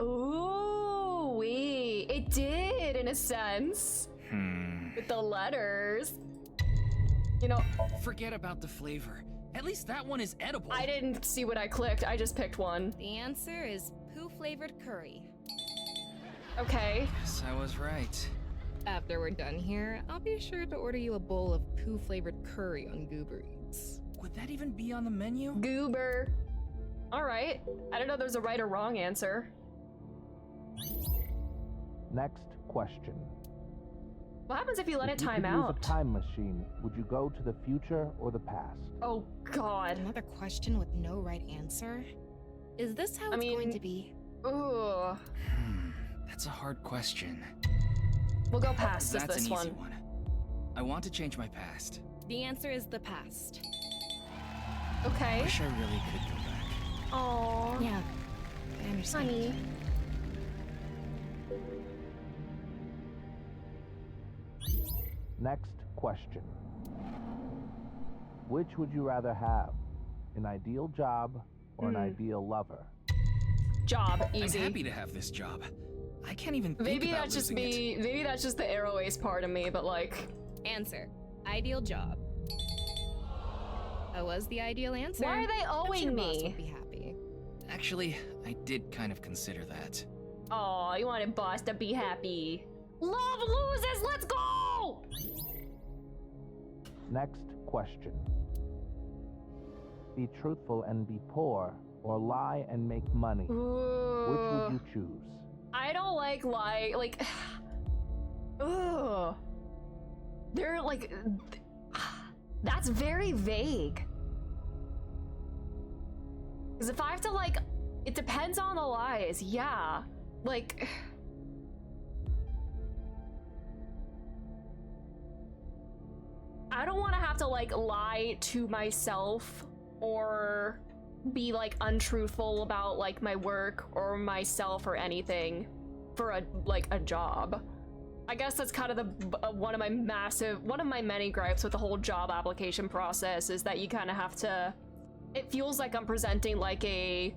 Ooh, wait, it did in a sense. With the letters. You know, forget about the flavor. At least that one is edible. I didn't see what I clicked, I just picked one. The answer is poo-flavored curry. Okay. Yes, I was right. After we're done here, I'll be sure to order you a bowl of poo-flavored curry on Goober Eats. Would that even be on the menu? Goober. Alright. I don't know there's a right or wrong answer. Next question. What happens if you let it time If you out? could use a time machine, would you go to the future or the past? Oh god. Another question with no right answer? Is this how it's going to be? Ooh. That's a hard question. We'll go past That's this an one. easy one. I want to change my past. The answer is the past. Okay. I wish I really could go back. Aww. Yeah, I understand. Honey. Next question. Which would you rather have? An ideal job or an ideal lover? Job, easy. I'm happy to have this job. I can't even think Maybe about that's just losing me. it. Maybe that's just the arrow ace part of me, but like. Answer. Ideal job. That was the ideal answer. Why are they I'm owing sure Boss me? would be happy. Actually, I did kind of consider that. Oh, you wanted boss to be happy. Love loses, let's go! Next question. Be truthful and be poor, or lie and make money. Which would you choose? I don't like lie, like, ugh. They're like, that's very vague. Because if I have to like, it depends on the lies, yeah. Like, I don't want to have to like lie to myself or be like untruthful about like my work or myself or anything for a job. I guess that's kind of the one of my many gripes with the whole job application process is that you kind of have to, it feels like I'm presenting like a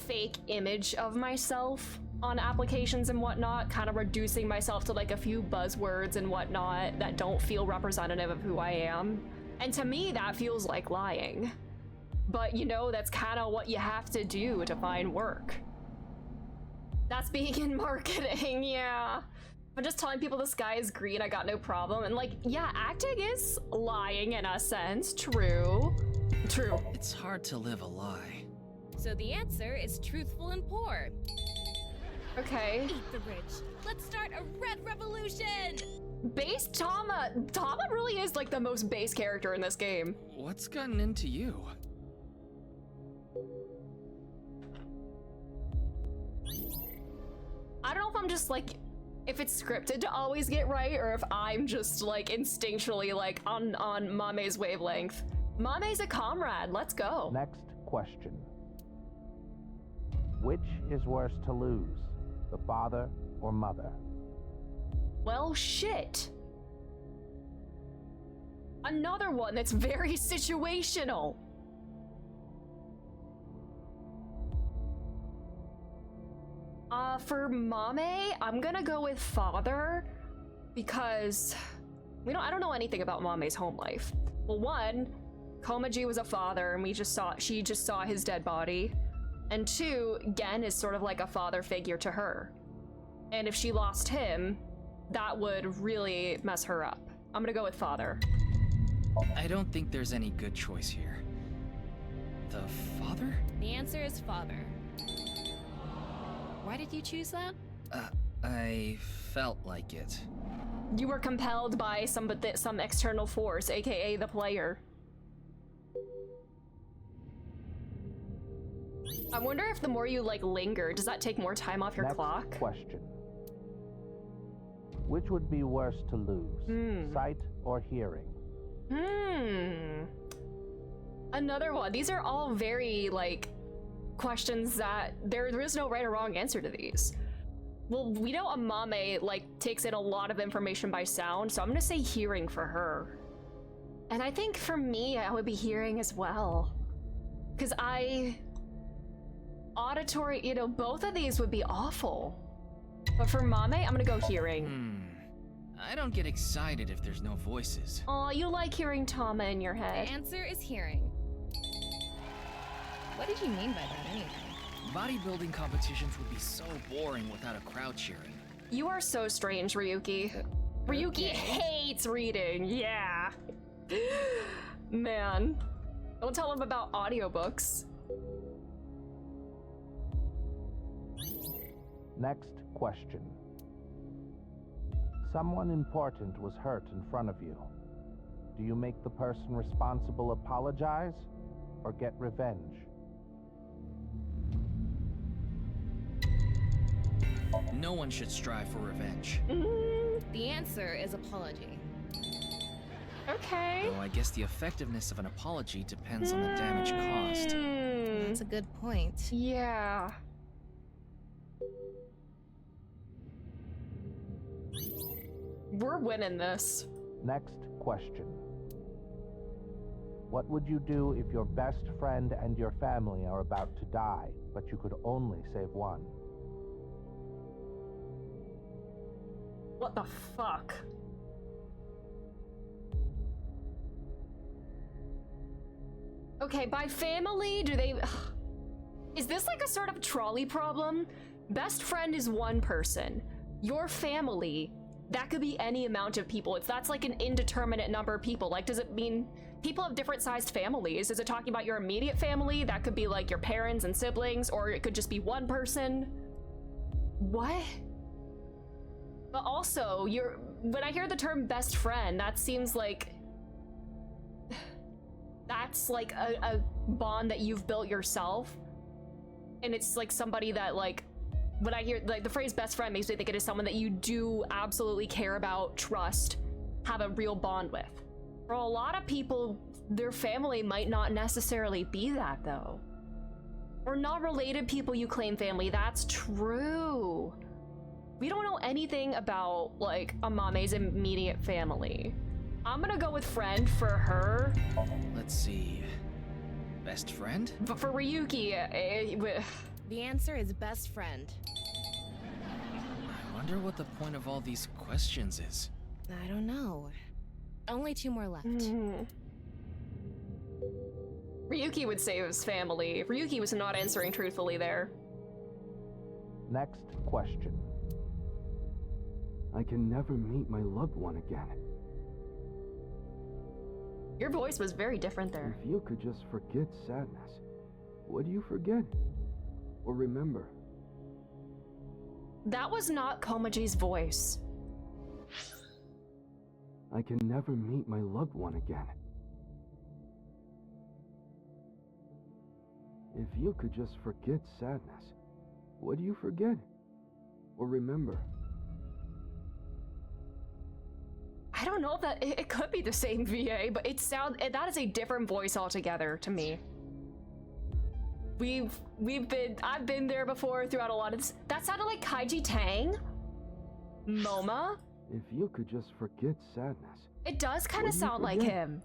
fake image of myself on applications and whatnot, kind of reducing myself to like a few buzzwords and whatnot that don't feel representative of who I am. And to me, that feels like lying. But you know, that's kind of what you have to do to find work. That's being in marketing, yeah. I'm just telling people the sky is green, I got no problem. And like, yeah, acting is lying in a sense. True. True. It's hard to live a lie. So the answer is truthful and poor. Okay. Eat the rich. Let's start a red revolution! Base Tama. Tama really is like the most base character in this game. What's gotten into you? I don't know if I'm just like, if it's scripted to always get right, or if I'm just like instinctually like on Mame's wavelength. Mame's a comrade, let's go. Next question. Which is worse to lose, the father or mother? Well, shit. Another one that's very situational. For Mame, I'm gonna go with father because I don't know anything about Mame's home life. Well, one, Komaji was a father and she just saw his dead body. And two, Gen is sort of like a father figure to her. And if she lost him, that would really mess her up. I'm gonna go with father. I don't think there's any good choice here. The father? The answer is father. Why did you choose that? I felt like it. You were compelled by some external force, aka the player. I wonder if the more you like linger, does that take more time off your clock? Question. Which would be worse to lose, sight or hearing? Another one. These are all very like questions that there is no right or wrong answer to these. Well, we know Amame like takes in a lot of information by sound, so I'm gonna say hearing for her. And I think for me, I would be hearing as well. Cause auditory, both of these would be awful. But for Mame, I'm gonna go hearing. I don't get excited if there's no voices. Aw, you like hearing Tama in your head. The answer is hearing. What did you mean by that anyway? Bodybuilding competitions would be so boring without a crowd cheering. You are so strange, Ryuki. Ryuki hates reading, yeah. Man. Don't tell him about audiobooks. Next question. Someone important was hurt in front of you. Do you make the person responsible apologize or get revenge? No one should strive for revenge. The answer is apology. Okay. Though I guess the effectiveness of an apology depends on the damage caused. That's a good point. Yeah. We're winning this. Next question. What would you do if your best friend and your family are about to die, but you could only save one? What the fuck? Okay, by family, do they... Is this like a sort of trolley problem? Best friend is one person. Your family, that could be any amount of people. That's like an indeterminate number of people. Like, does it mean people have different sized families? Is it talking about your immediate family? That could be like your parents and siblings, or it could just be one person. What? But also, when I hear the term best friend, that seems like that's like a bond that you've built yourself. And it's like somebody that like, when I hear like the phrase best friend makes me think it is someone that you do absolutely care about, trust, have a real bond with. For a lot of people, their family might not necessarily be that though. Or not related people you claim family, that's true. We don't know anything about like Amame's immediate family. I'm gonna go with friend for her. Let's see. Best friend? But for Ryuki, the answer is best friend. I wonder what the point of all these questions is. I don't know. Only 2 more left. Ryuki would say it was family. Ryuki was not answering truthfully there. Next question. I can never meet my loved one again. Your voice was very different there. If you could just forget sadness, what do you forget? Or remember? That was not Komaji's voice. I can never meet my loved one again. If you could just forget sadness, what do you forget? Or remember? I don't know if that it could be the same VA, but that is a different voice altogether to me. I've been there before throughout a lot of this. That sounded like Kaiji Tang. Moma. If you could just forget sadness. It does kind of sound like him.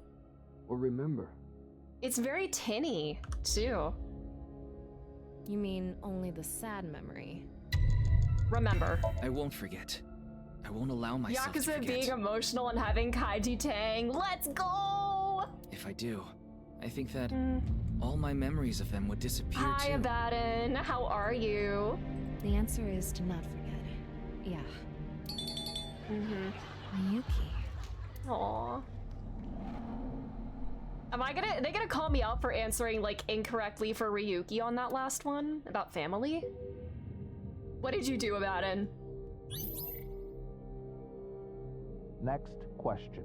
Or remember. It's very tinny too. You mean only the sad memory? Remember. I won't forget. I won't allow myself to Yakuza forget. being emotional and having Kaiji Tang. Let's go! If I do, I think that all my memories of them would disappear Hi, too. Abaddon. How are you? The answer is to not forget. Yeah. Miyuki. Aww. Are they gonna call me out for answering like incorrectly for Ryuki on that last one about family? What did you do, Abaddon? Next question.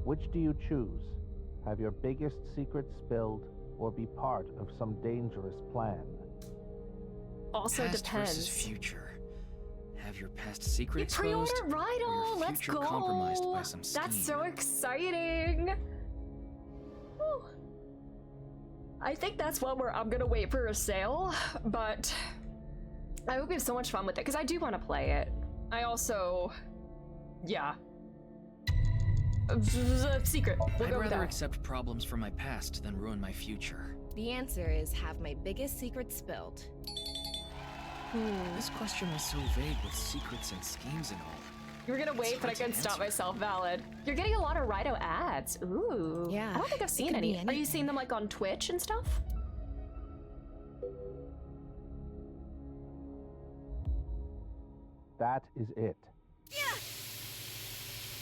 Which do you choose? Have your biggest secret spilled or be part of some dangerous plan? Also Past depends. versus future. Have your past secret You exposed, pre-order Rydell. or your Let's future go. compromised by some scheme. That's so exciting. Whew. I think that's one where I'm gonna wait for a sale, but I hope we have so much fun with it because I do want to play it. I also, yeah. Secret. We'll I'd go with rather that. accept problems from my past than ruin my future. The answer is have my biggest secret spilled. This question was so vague with secrets and schemes and all. You were gonna wait, but I couldn't stop myself. Valid. You're getting a lot of Rydell ads. Ooh. Yeah, I don't think I've seen could be any. Are you seeing them like on Twitch and stuff? That is it.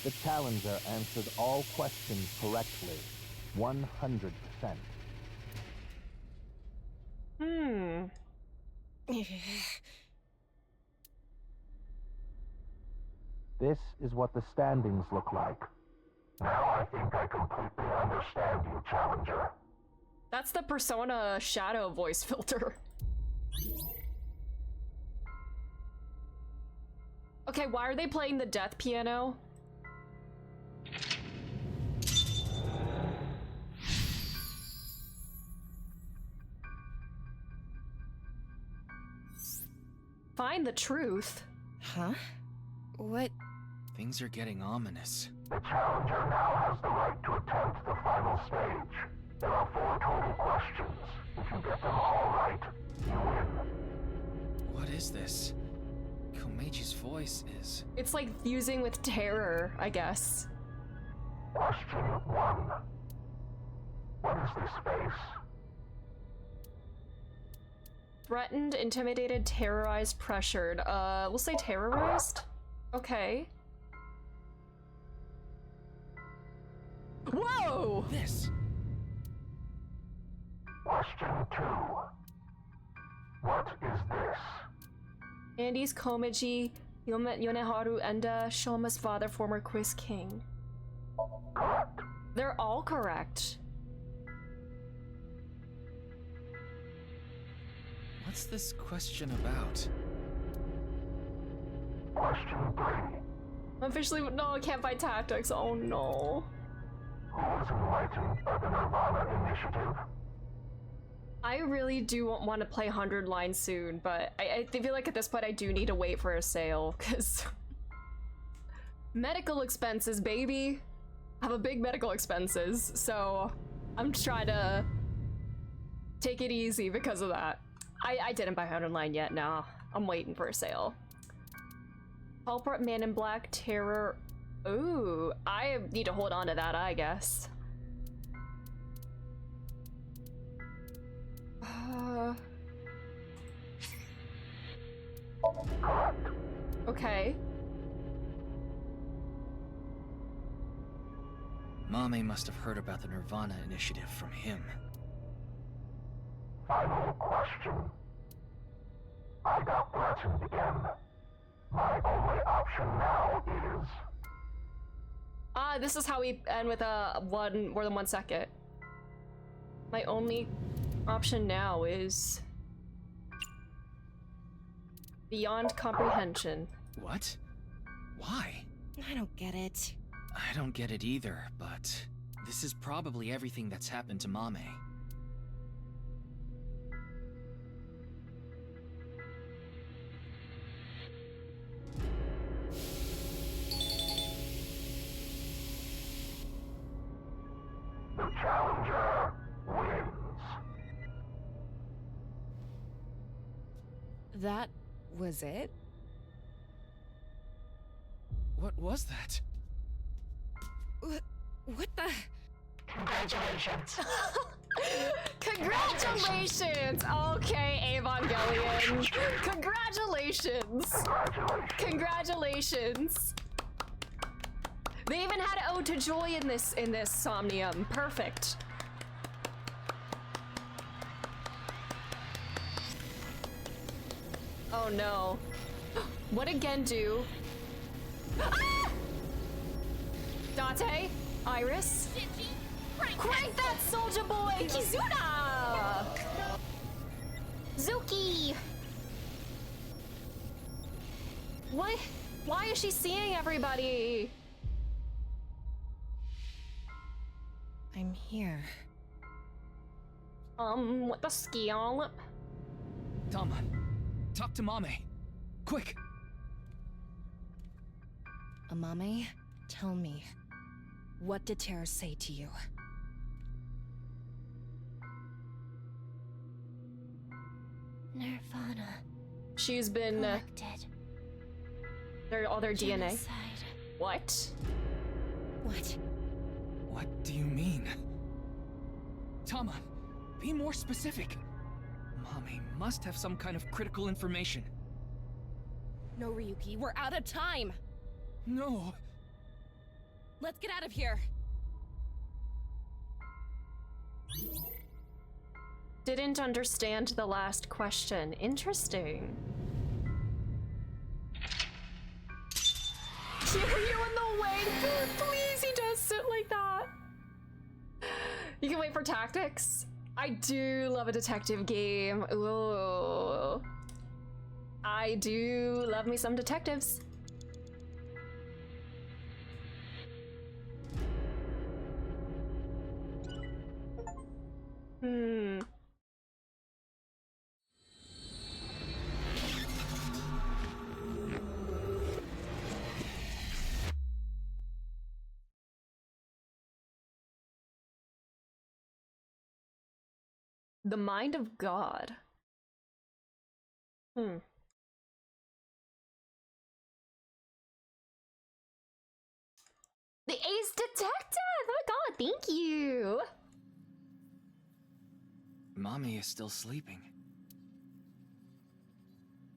The challenger answered all questions correctly. 100%. This is what the standings look like. Now I think I completely understand you, challenger. That's the Persona Shadow voice filter. Okay, why are they playing the death piano? Find the truth. Huh? What? Things are getting ominous. The challenger now has the right to attempt the final stage. There are 4 total questions. If you get them all right, you win. What is this? Komeji's voice is... It's like fusing with terror, I guess. Question 1. What is this face? Threatened, intimidated, terrorized, pressured. We'll say terrorized? Okay. Whoa! This. Question 2. What is this? Andy's Komeji, Yoneharu Enda, Shoma's father, former quiz king. Correct. They're all correct. What's this question about? Question 3. I'm officially no, I can't fight tactics. Oh no. Who was enlightened by the nirvanA initiative? I really do want to play 100 lines soon, but I feel like at this point I do need to wait for a sale, because medical expenses, baby. I have a big medical expenses, so I'm trying to take it easy because of that. I didn't buy 100 line yet, no. I'm waiting for a sale. Culprit, Man in Black, Terror. Ooh, I need to hold on to that, I guess. Correct. Okay. Mame must have heard about the nirvanA initiative from him. Final question. I got threatened again. My only option now is... This is how we end with more than 1 second. My only option now is... beyond comprehension. What? Why? I don't get it. I don't get it either, but this is probably everything that's happened to Mame. The challenger wins. That was it? What was that? What the? Congratulations. Congratulations! Okay, Evangelion. Congratulations! Congratulations! They even had an ode to joy in this Somnium. Perfect. Oh no. What did Gen do? Ah! Date? Iris? Crank that soldier boy! Kizuna! Zuki! What? Why is she seeing everybody? I'm here. What the scallop? Tama, talk to Mame. Quick! Amame, tell me, what did Terra say to you? nirvanA. She's been collected. All their DNA. Genocide. What? What? What do you mean? Tama, be more specific. Mame must have some kind of critical information. No, Ryuki, we're out of time. No. Let's get out of here. Didn't understand the last question. Interesting. Hear you in the way, please. He does sit like that. You can wait for tactics. I do love a detective game. Ooh. I do love me some detectives. The mind of God. The ace detective! Oh my god, thank you! Mame is still sleeping.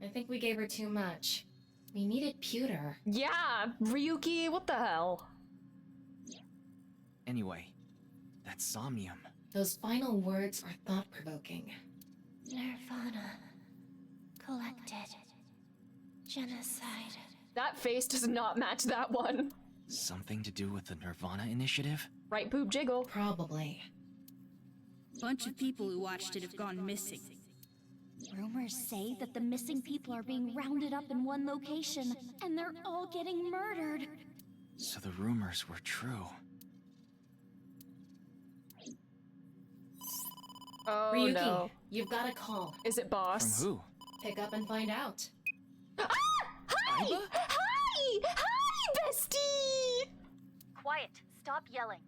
I think we gave her too much. We needed pewter. Yeah, Ryuki, what the hell? Anyway, that's Somnium. Those final words are thought-provoking. nirvanA. Collected. Genocide. That face does not match that one. Something to do with the nirvanA initiative? Right boob jiggle. Probably. Bunch of people who watched it have gone missing. Rumors say that the missing people are being rounded up in one location, and they're all getting murdered. So the rumors were true. Oh Ryuki, no. you've got a call. Is it boss? From who? Pick up and find out. Ah! Hi! Aiba? Hi! Hi, bestie! Quiet. Stop yelling.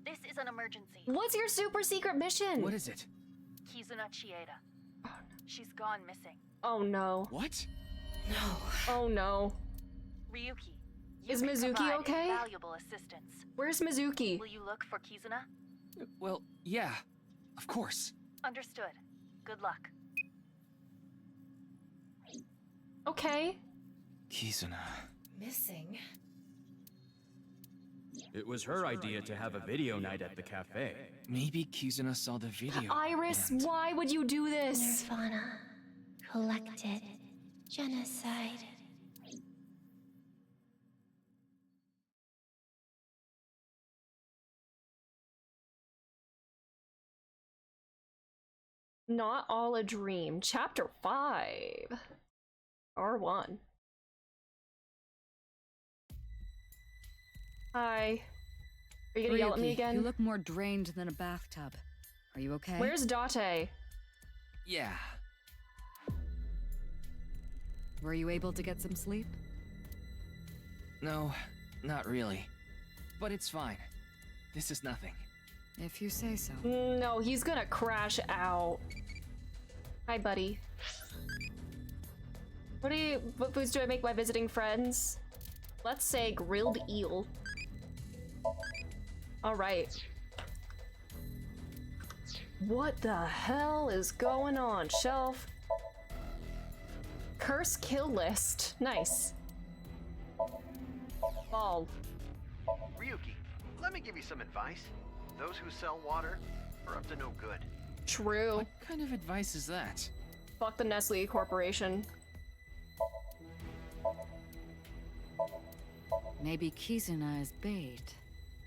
This is an emergency. What's your super secret mission? What is it? Kizuna Chieda. She's gone missing. Oh no. What? No. Oh no. Ryuki, Is you can Mizuki provide okay? invaluable assistance. Where's Mizuki? Will you look for Kizuna? Well, yeah, of course. Understood. Good luck. Okay. Kizuna. Missing? It was her idea to have a video night at the cafe. Maybe Kizuna saw the video. Iris, why would you do this? nirvanA. Collected. Genocide. Not all a dream. Chapter 5. R1. Hi. Are you gonna yell at me Ryuki, again? You look more drained than a bathtub. Are you okay? Where's Date? Yeah. Were you able to get some sleep? No, not really. But it's fine. This is nothing. If you say so. No, he's gonna crash out. Hi, buddy. What foods do I make by visiting friends? Let's say grilled eel. Alright. What the hell is going on, shelf? Curse kill list. Nice. Ball. Ryuki, let me give you some advice. Those who sell water are up to no good. True. What kind of advice is that? Fuck the Nestle Corporation. Maybe Kizuna is bait.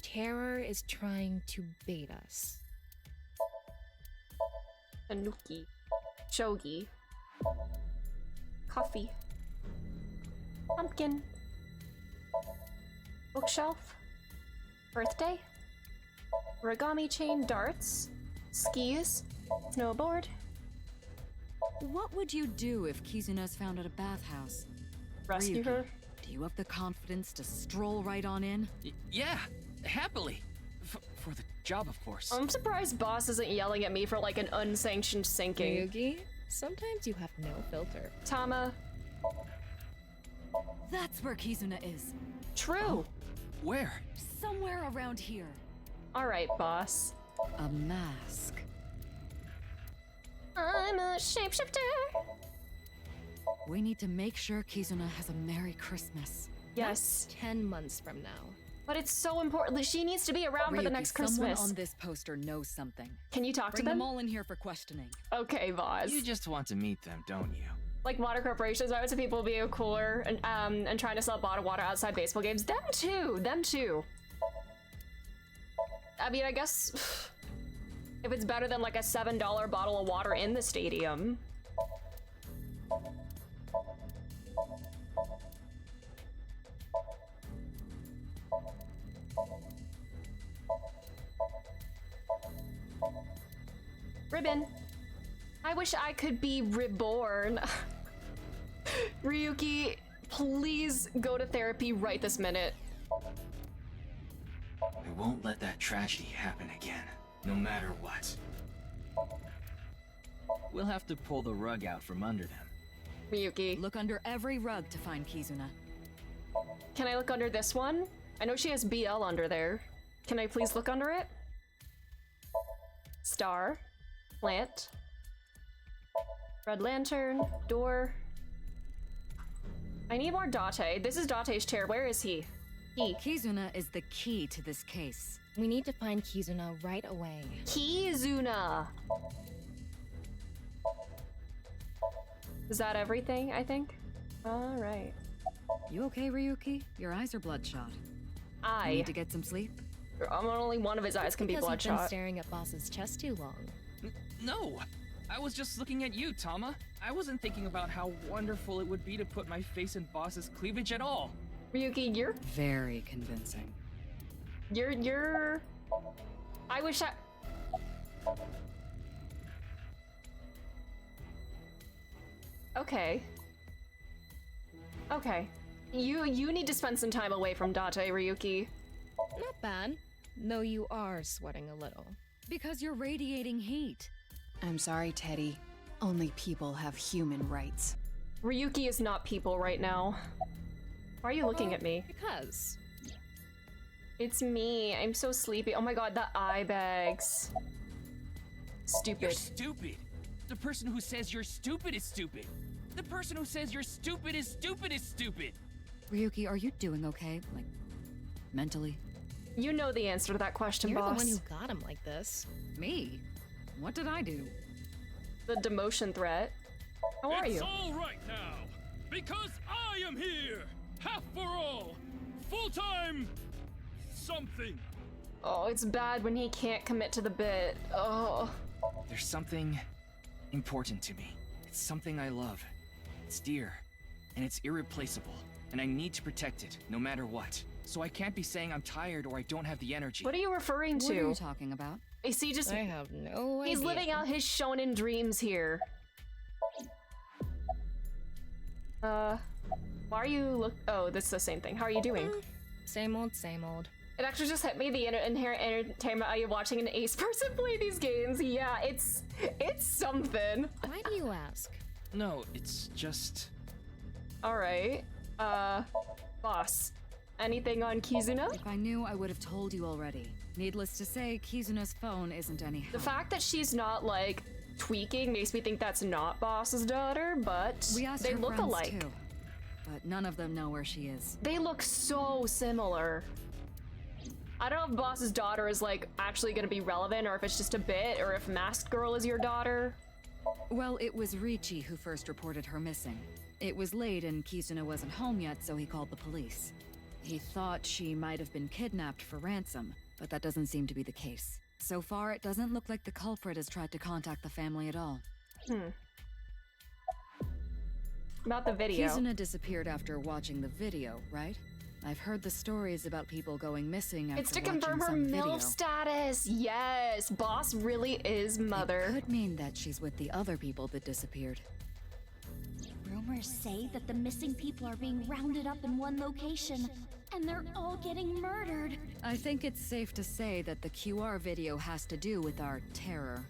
Terror is trying to bait us. Tanuki. Shogi. Coffee. Pumpkin. Bookshelf. Birthday. Origami chain, darts. Skis. Snowboard. What would you do if Kizuna's found at a bathhouse? Rescue Ryuki, her? Do you have the confidence to stroll right on in? Yeah, happily. For the job, of course. I'm surprised Boss isn't yelling at me for like an unsanctioned sinking. Ryuki, sometimes you have no filter. Tama. That's where Kizuna is. True. Oh, where? Somewhere around here. Alright, Boss. A mask. I'm a shapeshifter. We need to make sure Kizuna has a Merry Christmas. Yes. 10 months from now. But it's so important. She needs to be around for the Ryuki, next someone Christmas. on this poster knows something. Can you talk Bring to them? them all in here for questioning. Okay, Boss. You just want to meet them, don't you? Like water corporations, why would some people be cooler and trying to sell bottled water outside baseball games? Them too. I mean, I guess if it's better than like a $7 bottle of water in the stadium. Ribbon. I wish I could be reborn. Ryuki, please go to therapy right this minute. I won't let that tragedy happen again, no matter what. We'll have to pull the rug out from under them. Ryuki. Look under every rug to find Kizuna. Can I look under this one? I know she has BL under there. Can I please look under it? Star. Plant. Red lantern. Door. I need more Date. This is Date's chair. Where is he? Kizuna is the key to this case. We need to find Kizuna right away. Kizuna! Is that everything, I think? Alright. You okay, Ryuki? Your eyes are bloodshot. I You need to get some sleep? Only one of his eyes can be Because you've been bloodshot. staring at Boss's chest too long. No! I was just looking at you, Tama. I wasn't thinking about how wonderful it would be to put my face in Boss's cleavage at all. Ryuki, you're very convincing. You're I wish I Okay. Okay. You need to spend some time away from Date, Ryuki. Not bad. Though you are sweating a little. Because you're radiating heat. I'm sorry, Teddy. Only people have human rights. Ryuki is not people right now. Why are you looking at me? Because. It's me. I'm so sleepy. Oh my god, the eye bags. Stupid. You're stupid. The person who says you're stupid is stupid. The person who says you're stupid is stupid is stupid! Ryuki, are you doing okay? Like, mentally? You know the answer to that question, You're boss. the one who got him like this. Me? What did I do? The demotion threat. How are you? It's all right now, because I am here! Half for all! Full-time... something! Oh, it's bad when he can't commit to the bit. Oh. There's something important to me. It's something I love. It's dear, and it's irreplaceable, and I need to protect it, no matter what. So I can't be saying I'm tired or I don't have the energy. What are you referring to? What are you talking about? Is he just... I have no idea. He's living out his shonen dreams here. Why are you Oh, this is the same thing. How are you doing? Same old, same old. It actually just hit me, the inherent entertainment. Are you watching an ace person play these games? Yeah, it's something. Why do you ask? No, it's just... Alright. Boss. Anything on Kizuna? If I knew, I would have told you already. Needless to say, Kizuna's phone isn't any help. The fact that she's not, like, tweaking makes me think that's not Boss's daughter, but we asked they her look friends alike. Too, but none of them know where she is. They look so similar. I don't know if Boss's daughter is, like, actually gonna be relevant, or if it's just a bit, or if Masked Girl is your daughter. Well, it was Ricci who first reported her missing. It was late and Kizuna wasn't home yet, so he called the police. He thought she might have been kidnapped for ransom, but that doesn't seem to be the case. So far, it doesn't look like the culprit has tried to contact the family at all. About the video. Kizuna disappeared after watching the video, right? I've heard the stories about people going missing after It's to watching confirm her some video. MILF status. Yes, Boss really is mother. It could mean that she's with the other people that disappeared. Rumors say that the missing people are being rounded up in one location, and they're all getting murdered. I think it's safe to say that the QR video has to do with our terror.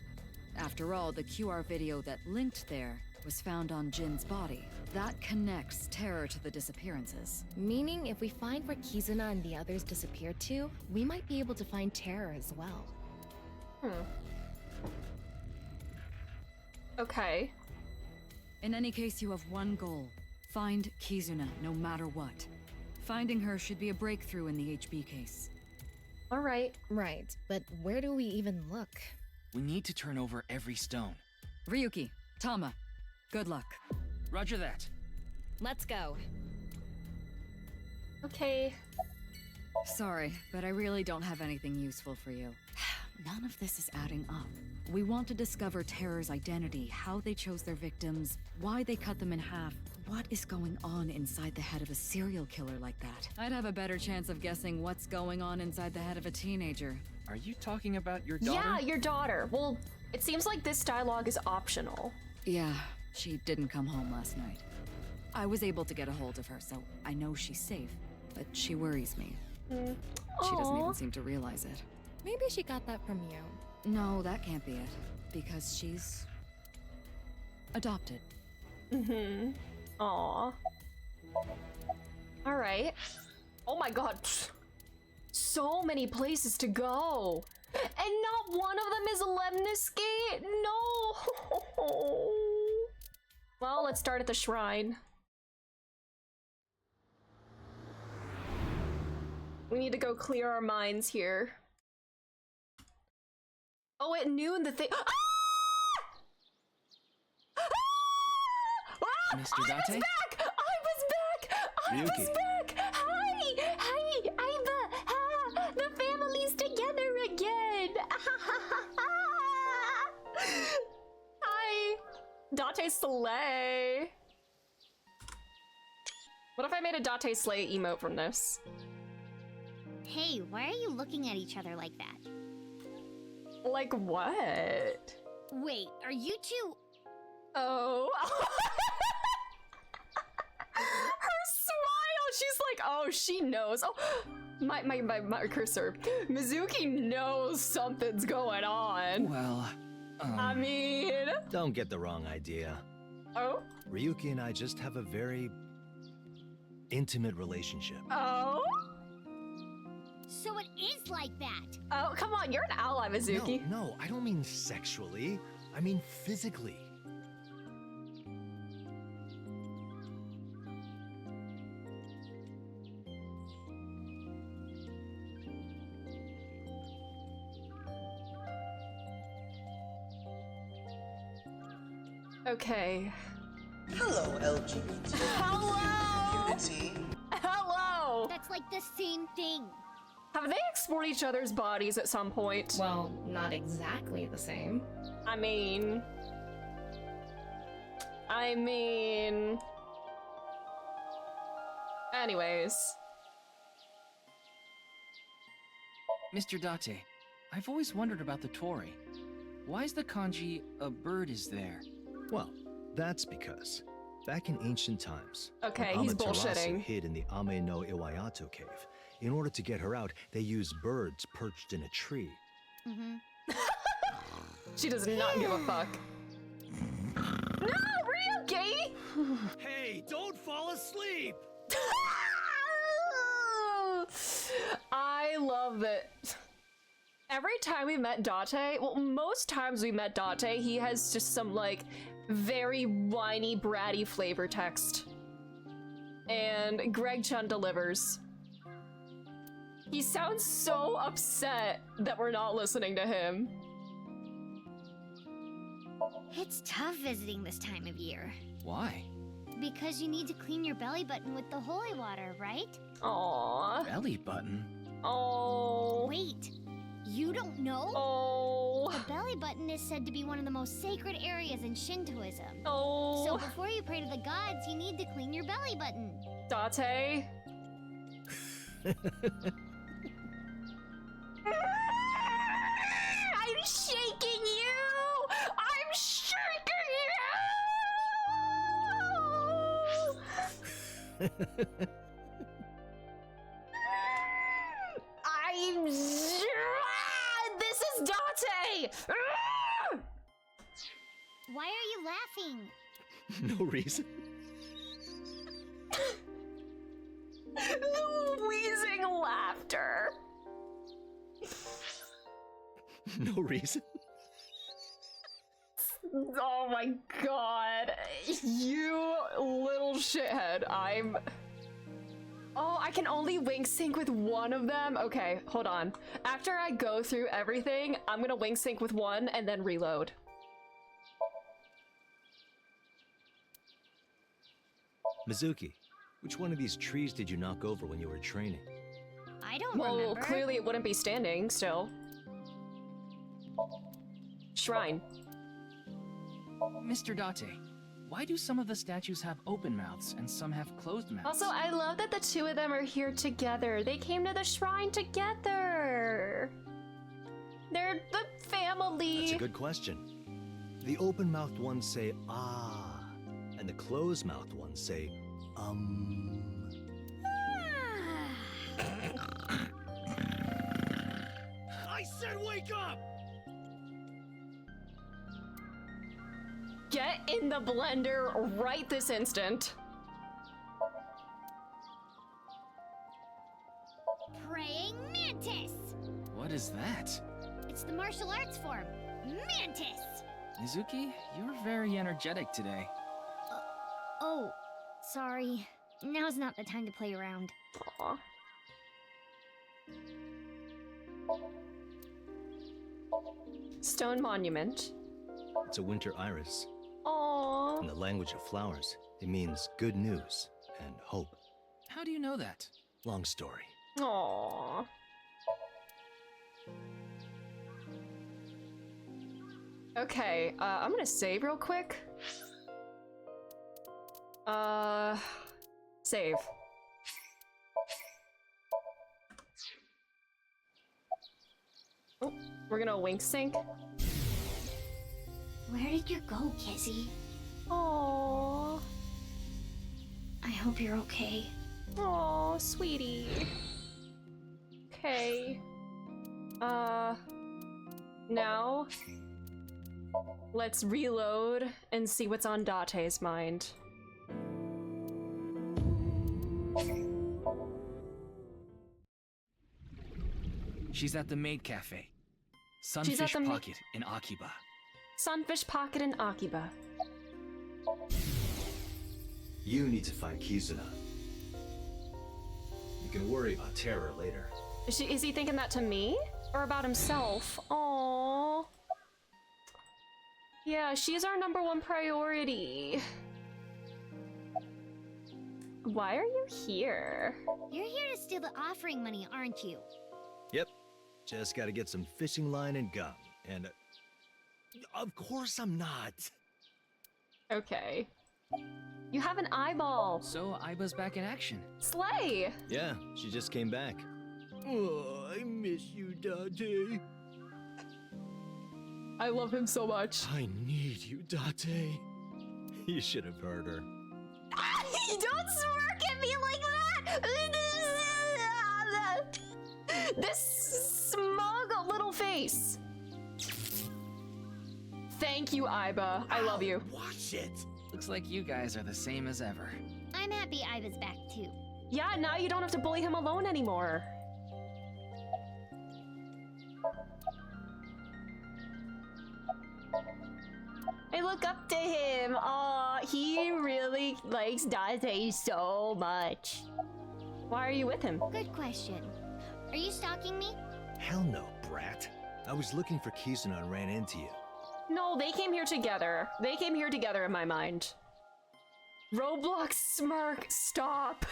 After all, the QR video that linked there was found on Jin's body. That connects terror to the disappearances. Meaning, if we find where Kizuna and the others disappeared to, we might be able to find terror as well. Okay. In any case, you have one goal. Find Kizuna, no matter what. Finding her should be a breakthrough in the HB case. Alright. Right, but where do we even look? We need to turn over every stone. Ryuki, Tama, good luck. Roger that. Let's go. Okay. Sorry, but I really don't have anything useful for you. None of this is adding up. We want to discover Terror's identity, how they chose their victims, why they cut them in half. What is going on inside the head of a serial killer like that? I'd have a better chance of guessing what's going on inside the head of a teenager. Are you talking about your daughter? Yeah, your daughter. Well, it seems like this dialogue is optional. Yeah, she didn't come home last night. I was able to get a hold of her, so I know she's safe, but she worries me. She doesn't even seem to realize it. Maybe she got that from you. No, that can't be it, because she's adopted. Aw. Alright. Oh my god. So many places to go. And not one of them is Lemniscate? No. Well, let's start at the shrine. We need to go clear our minds here. Oh, at noon the thing. Mr. Date? I was back! I was back! Hi! Hi! The family's together again! Hi! Date Slay! What if I made a Date Slay emote from this? Hey, why are you looking at each other like that? Like what? Wait, are you two... Oh. Her smile! She's like, oh, she knows. Oh, my cursor. Mizuki knows something's going on. Well, I mean... Don't get the wrong idea. Oh? Ryuki and I just have a very intimate relationship. Oh? So it is like that. Oh, come on, you're an ally, Mizuki. No, I don't mean sexually. I mean physically. Okay. Hello, LGBT. Hello! Community. Hello! That's like the same thing. Have they explored each other's bodies at some point? Well, not exactly the same. I mean... Anyways. Mr. Date, I've always wondered about the Tori. Why is the kanji a bird is there? Well, that's because back in ancient times, Okay, when he's Amaterasu bullshitting. hid in the Ame no Iwayato cave. In order to get her out, they used birds perched in a tree. Mm-hmm. She does not give a fuck. No, Ryuki! Hey, don't fall asleep! I love it. Every time we met Date, well, most times we met Date, he has just some, like, very whiny, bratty flavor text. And Greg-chan delivers. He sounds so upset that we're not listening to him. It's tough visiting this time of year. Why? Because you need to clean your belly button with the holy water, right? Aww. Belly button? Oh. Wait, you don't know? Oh. The belly button is said to be one of the most sacred areas in Shintoism. Oh. So before you pray to the gods, you need to clean your belly button. Date? I'm shaking you! I'm shaking you! This is Date! Why are you laughing? No reason. The wheezing laughter. No reason. Oh my god. You little shithead. Oh, I can only wink sync with one of them? Okay, hold on. After I go through everything, I'm gonna wink sync with one and then reload. Mizuki, which one of these trees did you knock over when you were training? I don't Well, remember. clearly it wouldn't be standing still. Shrine. Mr. Date, why do some of the statues have open mouths and some have closed mouths? Also, I love that the two of them are here together. They came to the shrine together. They're the family. That's a good question. The open-mouthed ones say, ah, and the closed-mouthed ones say, I said wake up! Get in the blender right this instant. Praying mantis. What is that? It's the martial arts form. Mantis. Mizuki, you're very energetic today. Oh, sorry. Now's not the time to play around. Aww. Stone monument. it's a winter iris. Aww. In the language of flowers, it means good news and hope. How do you know that? Long story. Aww. Okay, I'm gonna save real quick. Save. Oh, we're gonna wink sync. Where did you go, Kizzy? Aww. I hope you're okay. Aw, sweetie. Okay. Now, let's reload and see what's on Date's mind. She's at the maid cafe. She's at Sunfish the Pocket in Akiba. Sunfish Pocket in Akiba. You need to find Kizuna. You can worry about terror later. Is he thinking that to me? Or about himself? Aww. Yeah, she's our #1 priority. Why are you here? You're here to steal the offering money, aren't you? Yep. Just gotta get some fishing line and gum. And of course I'm not. Okay. You have an eyeball. So Aiba's back in action. Slay! Yeah, she just came back. Oh, I miss you, Date. I love him so much. I need you, Date. You should have heard her. Don't smirk at me like that! This smug little face. Thank you, Aiba. I love you. Watch it. Looks like you guys are the same as ever. I'm happy Iva's back too. Yeah, now you don't have to bully him alone anymore. I look up to him. Aw, he really likes Date so much. Why are you with him? Good question. Are you stalking me? Hell no, brat. I was looking for Kizuna and ran into you. No, they came here together. They came here together in my mind. Roblox smirk, stop.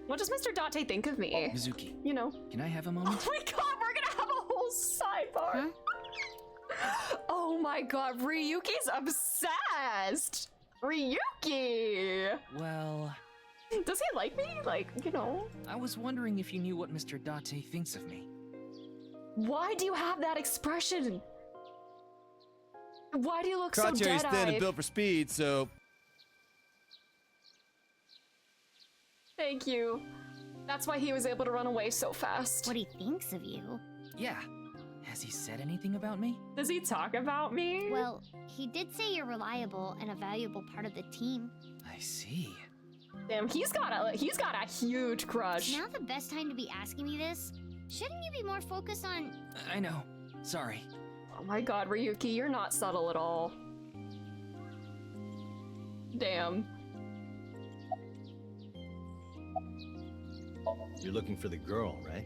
What does Mr. Date think of me? Mizuki. You know. Can I have a moment? Oh my god, we're gonna have a whole sidebar. Huh? Oh my god, Ryuki's obsessed. Ryuki! Well... Does he like me? Like, you know? I was wondering if you knew what Mr. Date thinks of me. Why do you have that expression? Why do you look so dead-eyed? Crotcher's thin and built for speed, so... Thank you. That's why he was able to run away so fast. What he thinks of you? Yeah. Has he said anything about me? Does he talk about me? Well, he did say you're reliable and a valuable part of the team. I see. Damn, he's got a huge crush. Is now the best time to be asking me this? Shouldn't you be more focused on... I know. Sorry. Oh my god, Ryuki, you're not subtle at all. Damn. You're looking for the girl, right?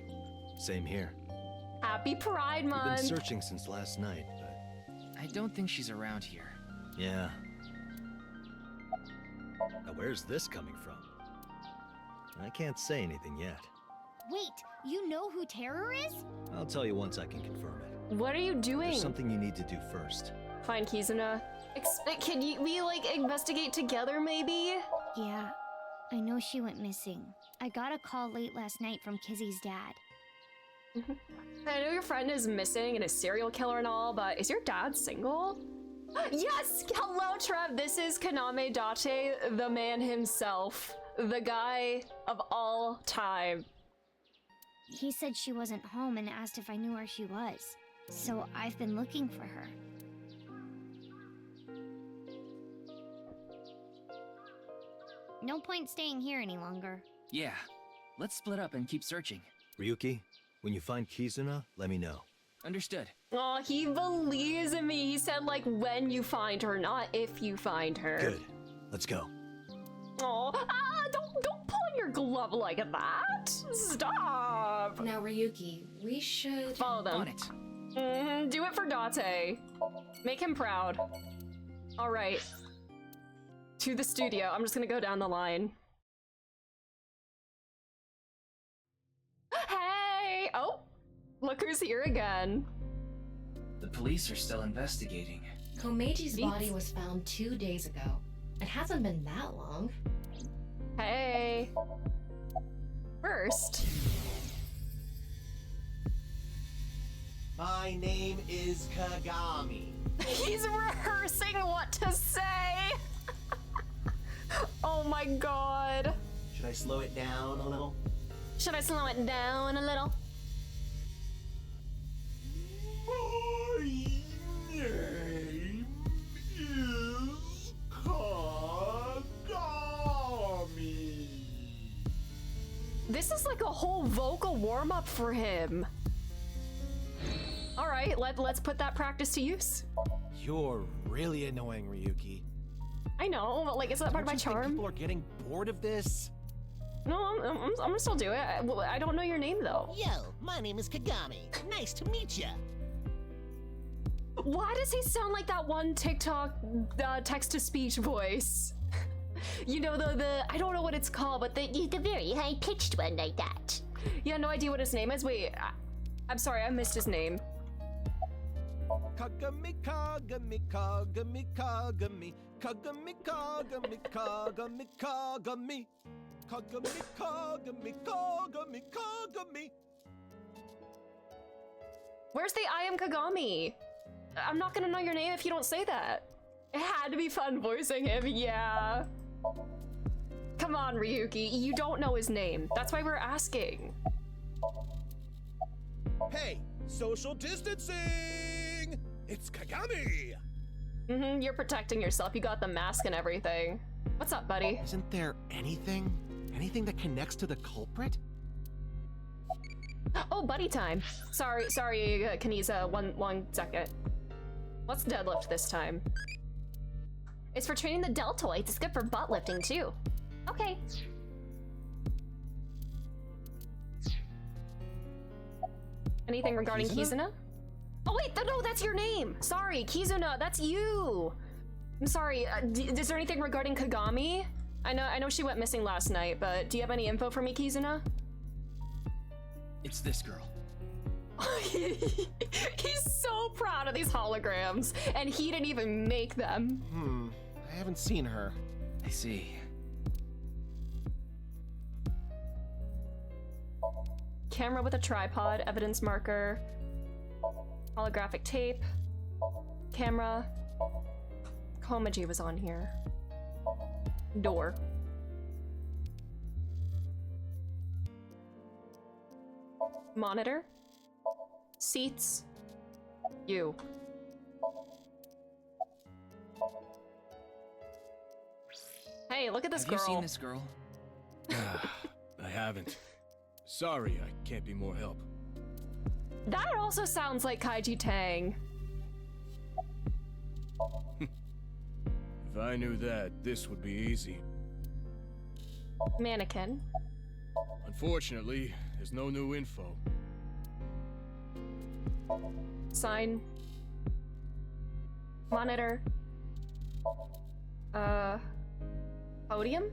Same here. Happy Pride Month! We've been searching since last night, but... I don't think she's around here. Yeah. Now where's this coming from? I can't say anything yet. Wait, you know who Terror is? I'll tell you once I can confirm it. What are you doing? There's something you need to do first. Find Kizuna. Can we, like, investigate together, maybe? Yeah, I know she went missing. I got a call late last night from Kizzy's dad. I know your friend is missing and a serial killer and all, but is your dad single? Yes! Hello, Trev! This is Kaname Date, the man himself. The guy of all time. He said she wasn't home and asked if I knew where she was. So I've been looking for her. No point staying here any longer. Yeah. Let's split up and keep searching. Ryuki, when you find Kizuna, let me know. Understood. Oh, he believes in me. He said, like, when you find her, not if you find her. Good. Let's go. Oh, don't pull on your glove like that. Stop. Now, Ryuki, we should... Follow them. On it. Do it for Date. Make him proud. All right. To the studio. I'm just gonna go down the line. Hey! Oh! Look who's here again. The police are still investigating. Komeji's body was found 2 days ago. It hasn't been that long. Hey! First... My name is Kagami. He's rehearsing what to say! Oh my god. Should I slow it down a little? Should I slow it down a little? My name is Kagami. This is like a whole vocal warm-up for him. All right, let's put that practice to use. You're really annoying, Ryuki. I know, but like, is that part of my charm? People are getting bored of this. No, I'm gonna still do it. I don't know your name though. Yo, my name is Kagami. Nice to meet ya. Why does he sound like that one TikTok text-to-speech voice? You know, the I don't know what it's called, but the very high-pitched one like that. Yeah, no idea what his name is. Wait, I'm sorry, I missed his name. Kagami, Kagami, Kagami, Kagami, Kagami, Kagami, Kagami, Kagami, Kagami, Kagami, Kagami, Kagami. Where's the I am Kagami? I'm not gonna know your name if you don't say that. It had to be fun voicing him, yeah. Come on, Ryuki, you don't know his name. That's why we're asking. Hey, social distancing! It's Kagami! Mm-hmm, you're protecting yourself. You got the mask and everything. What's up, buddy? Isn't there anything that connects to the culprit? Oh, buddy time. Sorry, Kaniza, one second. Let's deadlift this time. It's for training the deltoids. It's good for butt lifting, too. Okay. Anything regarding Kizuna? Oh wait, no, that's your name. Sorry, Kizuna, that's you. I'm sorry. Is there anything regarding Kagami? I know she went missing last night, but do you have any info for me, Kizuna? It's this girl. He's so proud of these holograms, and he didn't even make them. I haven't seen her. I see. Camera with a tripod, evidence marker, holographic tape, camera. Komaji was on here. Door. Monitor. Seats. You. Hey, look at this girl. Have you seen this girl? I haven't. Sorry, I can't be more help. That also sounds like Kaiji Tang. If I knew that, this would be easy. Mannequin. Unfortunately, there's no new info. Sign. Monitor. Podium?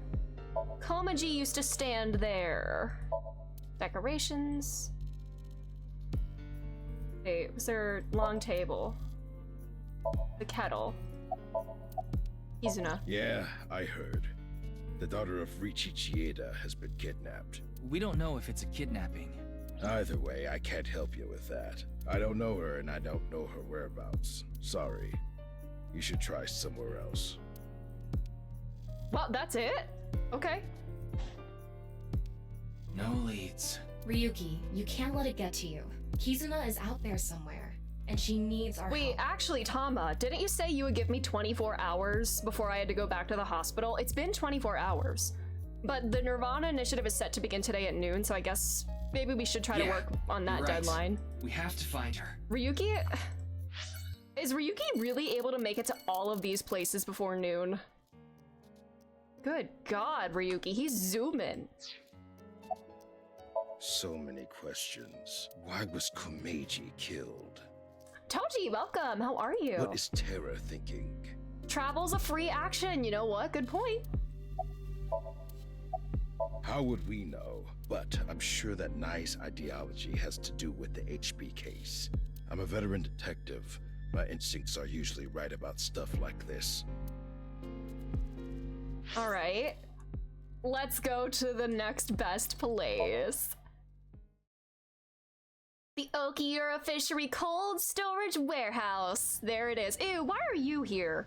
Komaji used to stand there. Decorations. Wait, was there long table? The kettle. Kizuna. Yeah, I heard. The daughter of Richi Chieda has been kidnapped. We don't know if it's a kidnapping. Either way, I can't help you with that. I don't know her and I don't know her whereabouts. Sorry. You should try somewhere else. Well, that's it? Okay. No leads. Ryuki, you can't let it get to you. Kizuna is out there somewhere, and she needs our Wait, help. actually, Tama, didn't you say you would give me 24 hours before I had to go back to the hospital? It's been 24 hours. But the nirvanA initiative is set to begin today at noon, so I guess maybe we should try to work on that deadline. We have to find her. Ryuki? Is Ryuki really able to make it to all of these places before noon? Good God, Ryuki, he's zooming. So many questions. Why was Komeiji killed? Toji, welcome. How are you? What is Terra thinking? Travel's a free action. You know what? Good point. How would we know? But I'm sure that Nai's ideology has to do with the HB case. I'm a veteran detective. My instincts are usually right about stuff like this. All right. Let's go to the next best place. The Okiura Fishery Cold Storage Warehouse. There it is. Ew, why are you here?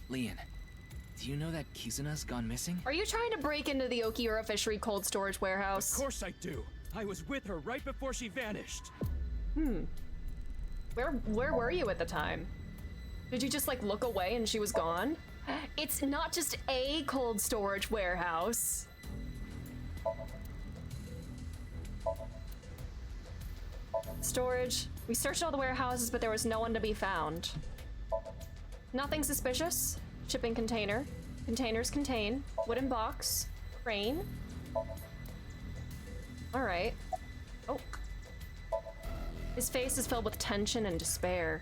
Leon, do you know that Kizuna's gone missing? Are you trying to break into the Okiura Fishery Cold Storage Warehouse? Of course I do. I was with her right before she vanished. Where were you at the time? Did you just like look away and she was gone? It's not just a cold storage warehouse. Storage. We searched all the warehouses, but there was no one to be found. Nothing suspicious. Shipping container. Containers contain. Wooden box. Crane. Alright. Oh. His face is filled with tension and despair.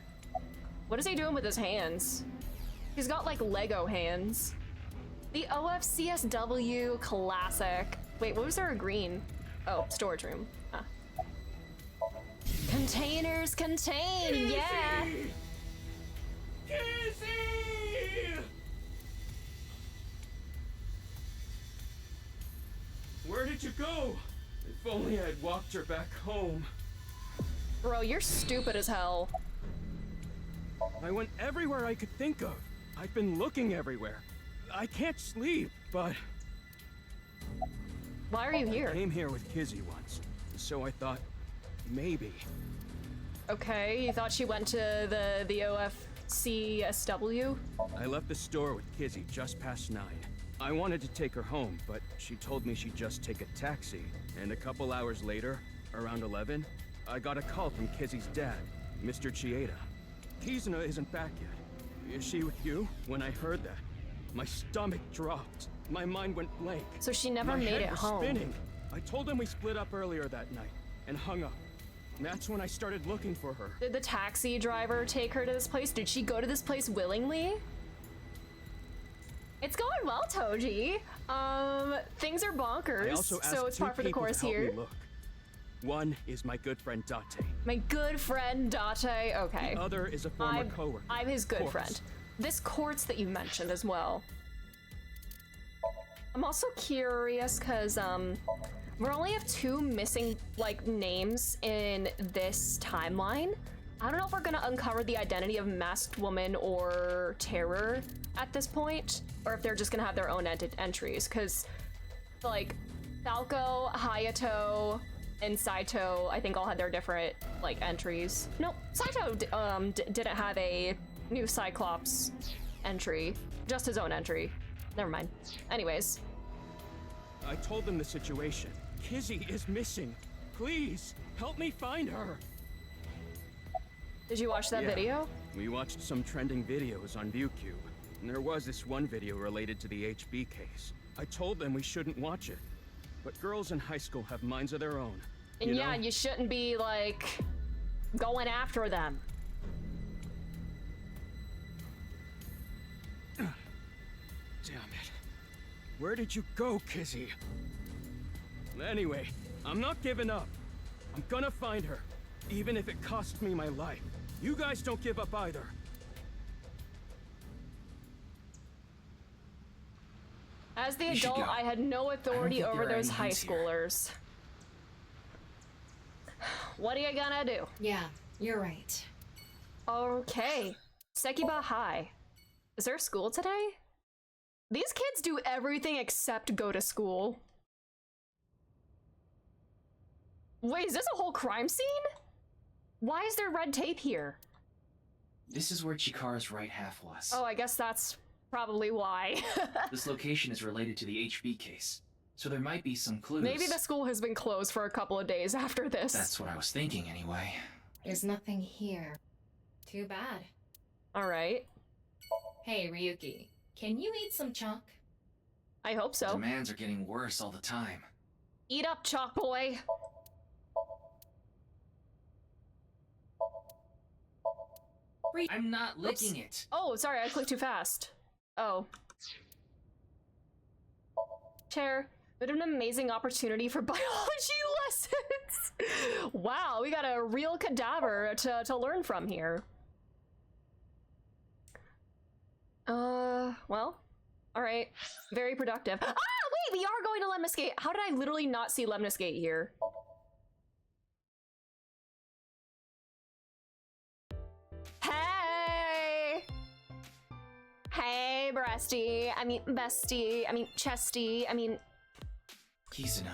What is he doing with his hands? He's got like Lego hands. The OFCSW classic. Wait, what was there a green? Oh, storage room. Ah. Containers contain, yeah! Kizzy! Where did you go? If only I'd walked her back home. Bro, you're stupid as hell. I went everywhere I could think of. I've been looking everywhere. I can't sleep, but... Why are you here? I came here with Kizzy once, so I thought, maybe. Okay, you thought she went to the OFCSW? I left the store with Kizzy just past 9. I wanted to take her home, but she told me she'd just take a taxi. And a couple hours later, around 11, I got a call from Kizzy's dad, Mr. Chieda. Kizuna isn't back yet. Is she with you? When I heard that, my stomach dropped. My mind went blank. So she never made it home. Spinning. I told him we split up earlier that night and hung up. And that's when I started looking for her. Did the taxi driver take her to this place? Did she go to this place willingly? It's going well, Toji. Things are bonkers, I also asked so it's par for the course here. Look. One is my good friend Date. My good friend Date. Okay. The other is a former coworker. I'm his good Quartz. friend. This Quartz that you mentioned as well. I'm also curious because we only have 2 missing like names in this timeline. I don't know if we're gonna uncover the identity of Masked Woman or Terror at this point, or if they're just gonna have their own entries. Because like Falco, Hayato, and Saito, I think all had their different like entries. Nope, Saito didn't have a new Cyclops entry, just his own entry. Never mind. Anyways. I told them the situation. Kizzy is missing. Please, help me find her. Did you watch that video? We watched some trending videos on ViewCube, and there was this one video related to the HB case. I told them we shouldn't watch it, but girls in high school have minds of their own. And yeah, you shouldn't be like going after them. Damn it. Where did you go, Kizzy? Anyway, I'm not giving up. I'm gonna find her, even if it costs me my life. You guys don't give up either. As the adult, I had no authority over those high schoolers. What are you gonna do? Yeah, you're right. Okay. Sekiba High. Is there school today? These kids do everything except go to school. Wait, is this a whole crime scene? Why is there red tape here? This is where Chikara's right half was. Oh, I guess that's probably why. This location is related to the HB case, so there might be some clues. Maybe the school has been closed for a couple of days after this. That's what I was thinking anyway. There's nothing here. Too bad. Alright. Hey, Ryuki. Can you eat some chalk? I hope so. Demands are getting worse all the time. Eat up, chalk boy. I'm not licking it. Oh, sorry, I clicked too fast. Oh. Chair, what an amazing opportunity for biology lessons! Wow, we got a real cadaver to learn from here. Well, alright. Very productive. Ah, wait, we are going to Lemnis Gate. How did I literally not see Lemnis Gate here? Hey! Hey, breasty. I mean, bestie. I mean, chesty. I mean... Kizuna,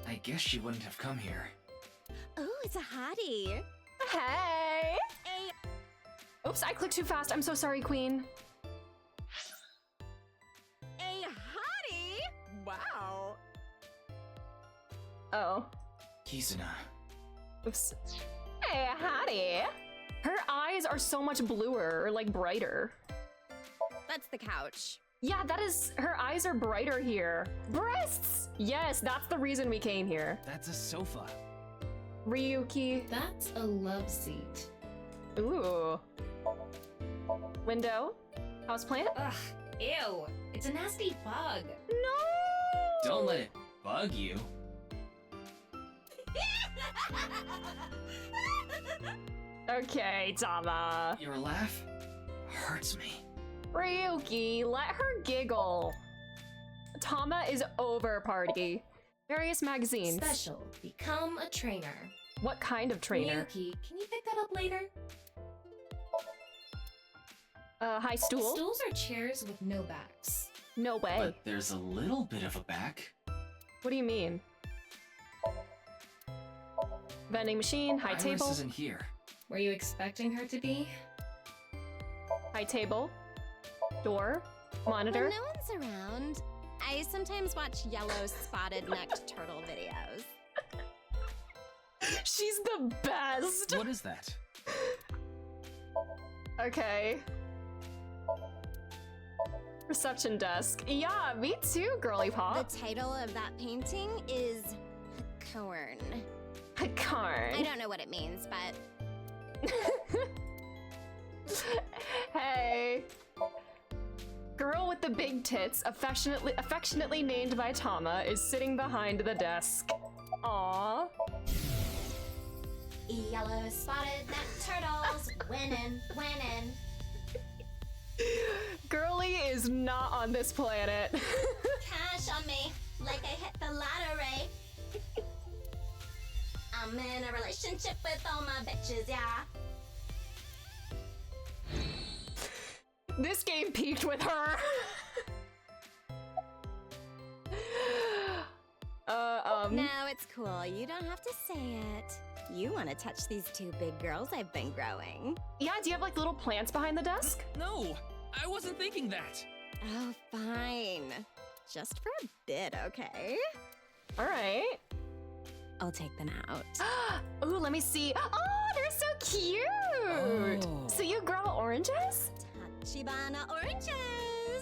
I guess she wouldn't have come here. Oh, it's a hottie. Hey! Hey! Oops, I clicked too fast. I'm so sorry, queen. A hottie? Wow. Oh. Kizuna. Oops. Hey, hottie. Her eyes are so much bluer, or like brighter. That's the couch. Yeah, that is, her eyes are brighter here. Breasts! Yes, that's the reason we came here. That's a sofa. Ryuki. That's a love seat. Ooh. Window. Houseplant. Ugh, ew. It's a nasty bug. No! Don't let it bug you. Okay, Tama. Your laugh hurts me. Ryuki, let her giggle. Tama is over party. Various magazines. Special. Become a trainer. What kind of trainer? Ryuki, can you pick that up later? High stool? Stools are chairs with no backs. No way. But there's a little bit of a back. What do you mean? Vending machine, high Iris table. isn't here. Were you expecting her to be? High table. Door. Monitor. When no one's around, I sometimes watch yellow spotted-necked turtle videos. She's the best! What is that? Okay. Reception desk. Yeah, me too, girly pop. The title of that painting is Corn. Corn. I don't know what it means, but... Hey. Girl with the big tits, affectionately named by Tama, is sitting behind the desk. Aww. Yellow spotted neck turtles, winning, winning. Girly is not on this planet. Cash on me, like I hit the lottery. I'm in a relationship with all my bitches, yeah. This game peaked with her. No, it's cool. You don't have to say it. You want to touch these two big girls I've been growing. Yeah, do you have like little plants behind the desk? No, I wasn't thinking that. Oh, fine. Just for a bit, okay? All right. I'll take them out. Ooh, let me see. Oh, they're so cute. Oh. So you grow oranges? Tachibana oranges!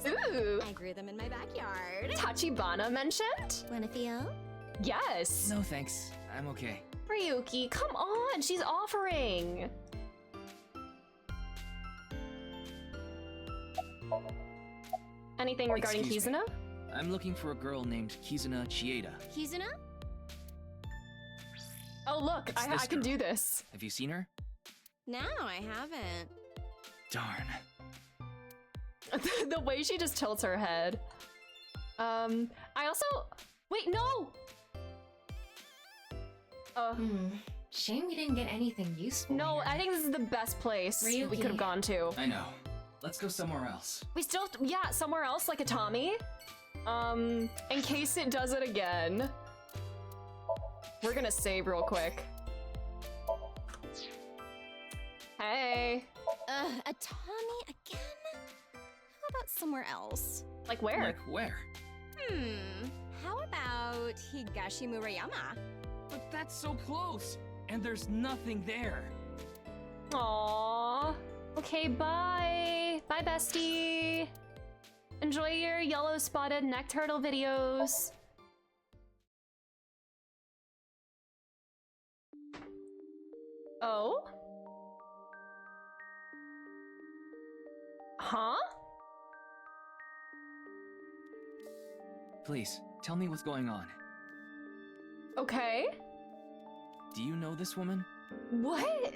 Ooh. I grew them in my backyard. Tachibana mentioned? Wanna feel? Yes. No thanks, I'm okay. Ryuki, come on, she's offering. Anything regarding Excuse Kizuna? me. I'm looking for a girl named Kizuna Chieda. Kizuna? Oh look, It's I this can girl. do this. Have you seen her? No, I haven't. Darn. The way she just tilts her head. I also... Wait, no! Shame we didn't get anything useful. No, here. I think this is the best place we Ryuki. could have gone to. I know. Let's go somewhere else. We still have to, yeah, somewhere else, like a Tommy. In case it does it again. We're gonna save real quick. Hey. A Tommy again? How about somewhere else? Like where? Like where? How about Higashi Murayama? But that's so close, and there's nothing there. Aww. Okay, bye. Bye, bestie. Enjoy your yellow spotted neck turtle videos. Oh? Huh? Please, tell me what's going on. Okay. Do you know this woman? What?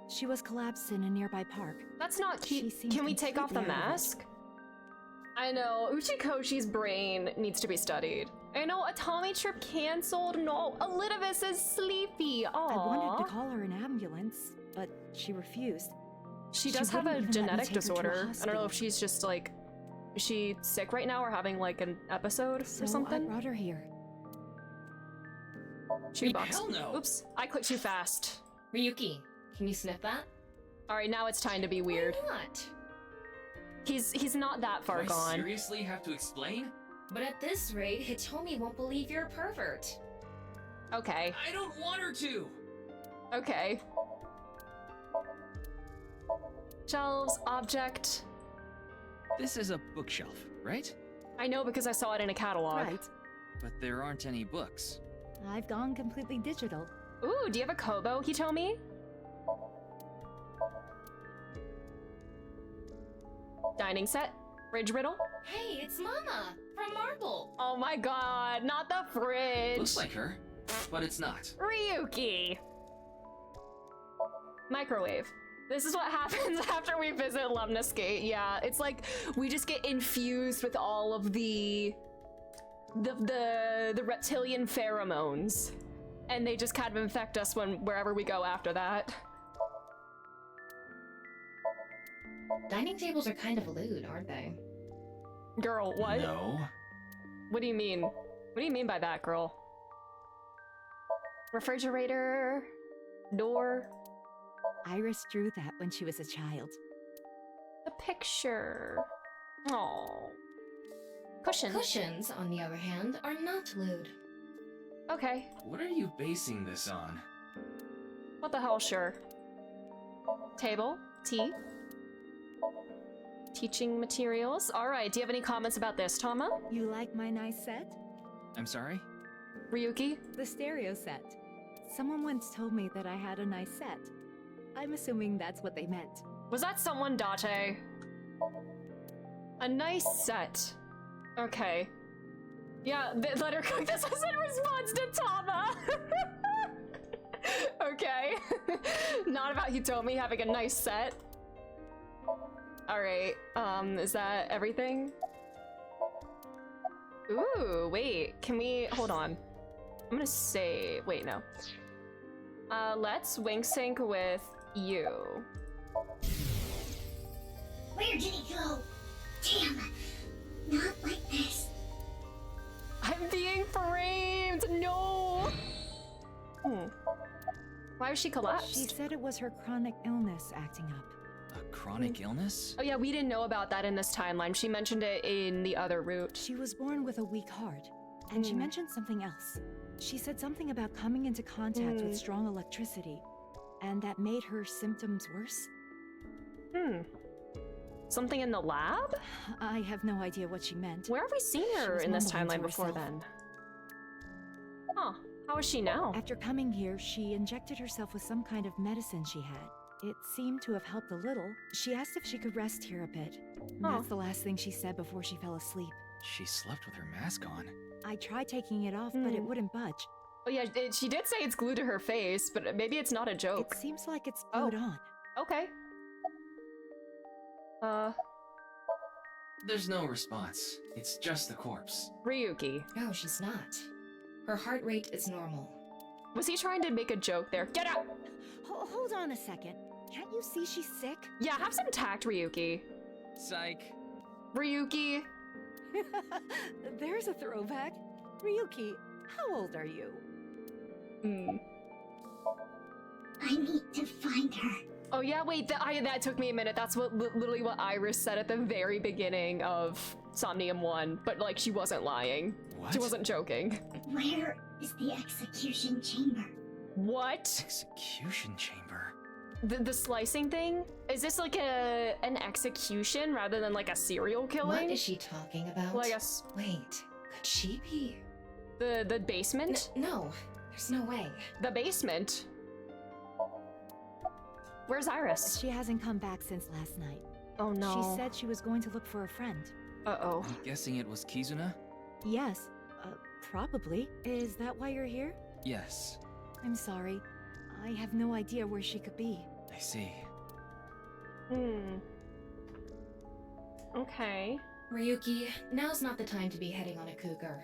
She was collapsed in a nearby park. That's not She cute. seemed Can we take off the completely out of it. mask? I know, Uchikoshi's brain needs to be studied. I know, a Tommy trip canceled. No, Elidibus is sleepy. Aww. I wanted to call her an ambulance, but she refused. She does have wouldn't a even let me genetic take her to a disorder. I don't know hospital. if she's just like, is she sick right now or having like an episode So or something? I brought her here. Shoebox. Hell no. Oops, I clicked too fast. Ryuki, can you sniff that? All right, now it's time to be weird. Why not? He's not that far Do I gone. seriously have to explain? But at this rate, Hitomi won't believe you're a pervert. Okay. I don't want her to! Okay. Shelves, object. This is a bookshelf, right? I know because I saw it in a catalog. Right. But there aren't any books. I've gone completely digital. Ooh, do you have a Kobo, Hitomi? Dining set? Fridge riddle? Hey, it's Mama from Marble. Oh my god, not the fridge. Looks like her, but it's not. Ryuki. Microwave. This is what happens after we visit Lemniscate. Yeah, it's like we just get infused with all of the reptilian pheromones, and they just kind of infect us wherever we go after that. Dining tables are kind of lewd, aren't they? Girl, what? No. What do you mean? What do you mean by that, girl? Refrigerator, door. Iris drew that when she was a child. The picture. Oh. Cushions. Cushions, on the other hand, are not lewd. Okay. What are you basing this on? What the hell, sure. Table, tea. Teaching materials. Alright, do you have any comments about this, Tama? You like my nice set? I'm sorry? Ryuki? The stereo set. Someone once told me that I had a nice set. I'm assuming that's what they meant. Was that someone, Date? A nice set. Okay. Yeah, let her cook. This was in response to Tama. Okay. Not about Hitomi having a nice set. Alright, is that everything? Ooh, wait, can we, hold on. I'm gonna say, wait, no. Let's wink sync with you. Where did he go? Damn, not like this. I'm being framed, no! Why was she collapsed? She said it was her chronic illness acting up. A chronic illness? Oh yeah, we didn't know about that in this timeline. She mentioned it in the other route. She was born with a weak heart, and she mentioned something else. She said something about coming into contact with strong electricity, and that made her symptoms worse. Something in the lab? I have no idea what she meant. Where have we seen her in this timeline before then? Huh, how is she now? After coming here, she injected herself with some kind of medicine she had. It seemed to have helped a little. She asked if she could rest here a bit. That's the last thing she said before she fell asleep. She slept with her mask on. I tried taking it off, but it wouldn't budge. Oh yeah, she did say it's glued to her face, but maybe it's not a joke. It seems like it's glued on. Okay. There's no response. It's just the corpse. Ryuki. No, she's not. Her heart rate is normal. Was he trying to make a joke there? Get out! Hold on a second. Can't you see she's sick? Yeah, have some tact, Ryuki. Psych. Ryuki. There's a throwback. Ryuki, how old are you? I need to find her. Oh yeah, wait, that took me a minute. That's literally what Iris said at the very beginning of Somnium 1, but like she wasn't lying. What? She wasn't joking. Where is the execution chamber? What? Execution chamber? The slicing thing? Is this like an execution rather than like a serial killing? What is she talking about? Like Wait, could she be? The basement? No, there's no way. The basement? Where's Iris? She hasn't come back since last night. Oh no. She said she was going to look for a friend. Uh-oh. I'm guessing it was Kizuna? Yes, probably. Is that why you're here? Yes. I'm sorry. I have no idea where she could be. I see. Okay. Ryuki, now's not the time to be heading on a cougar.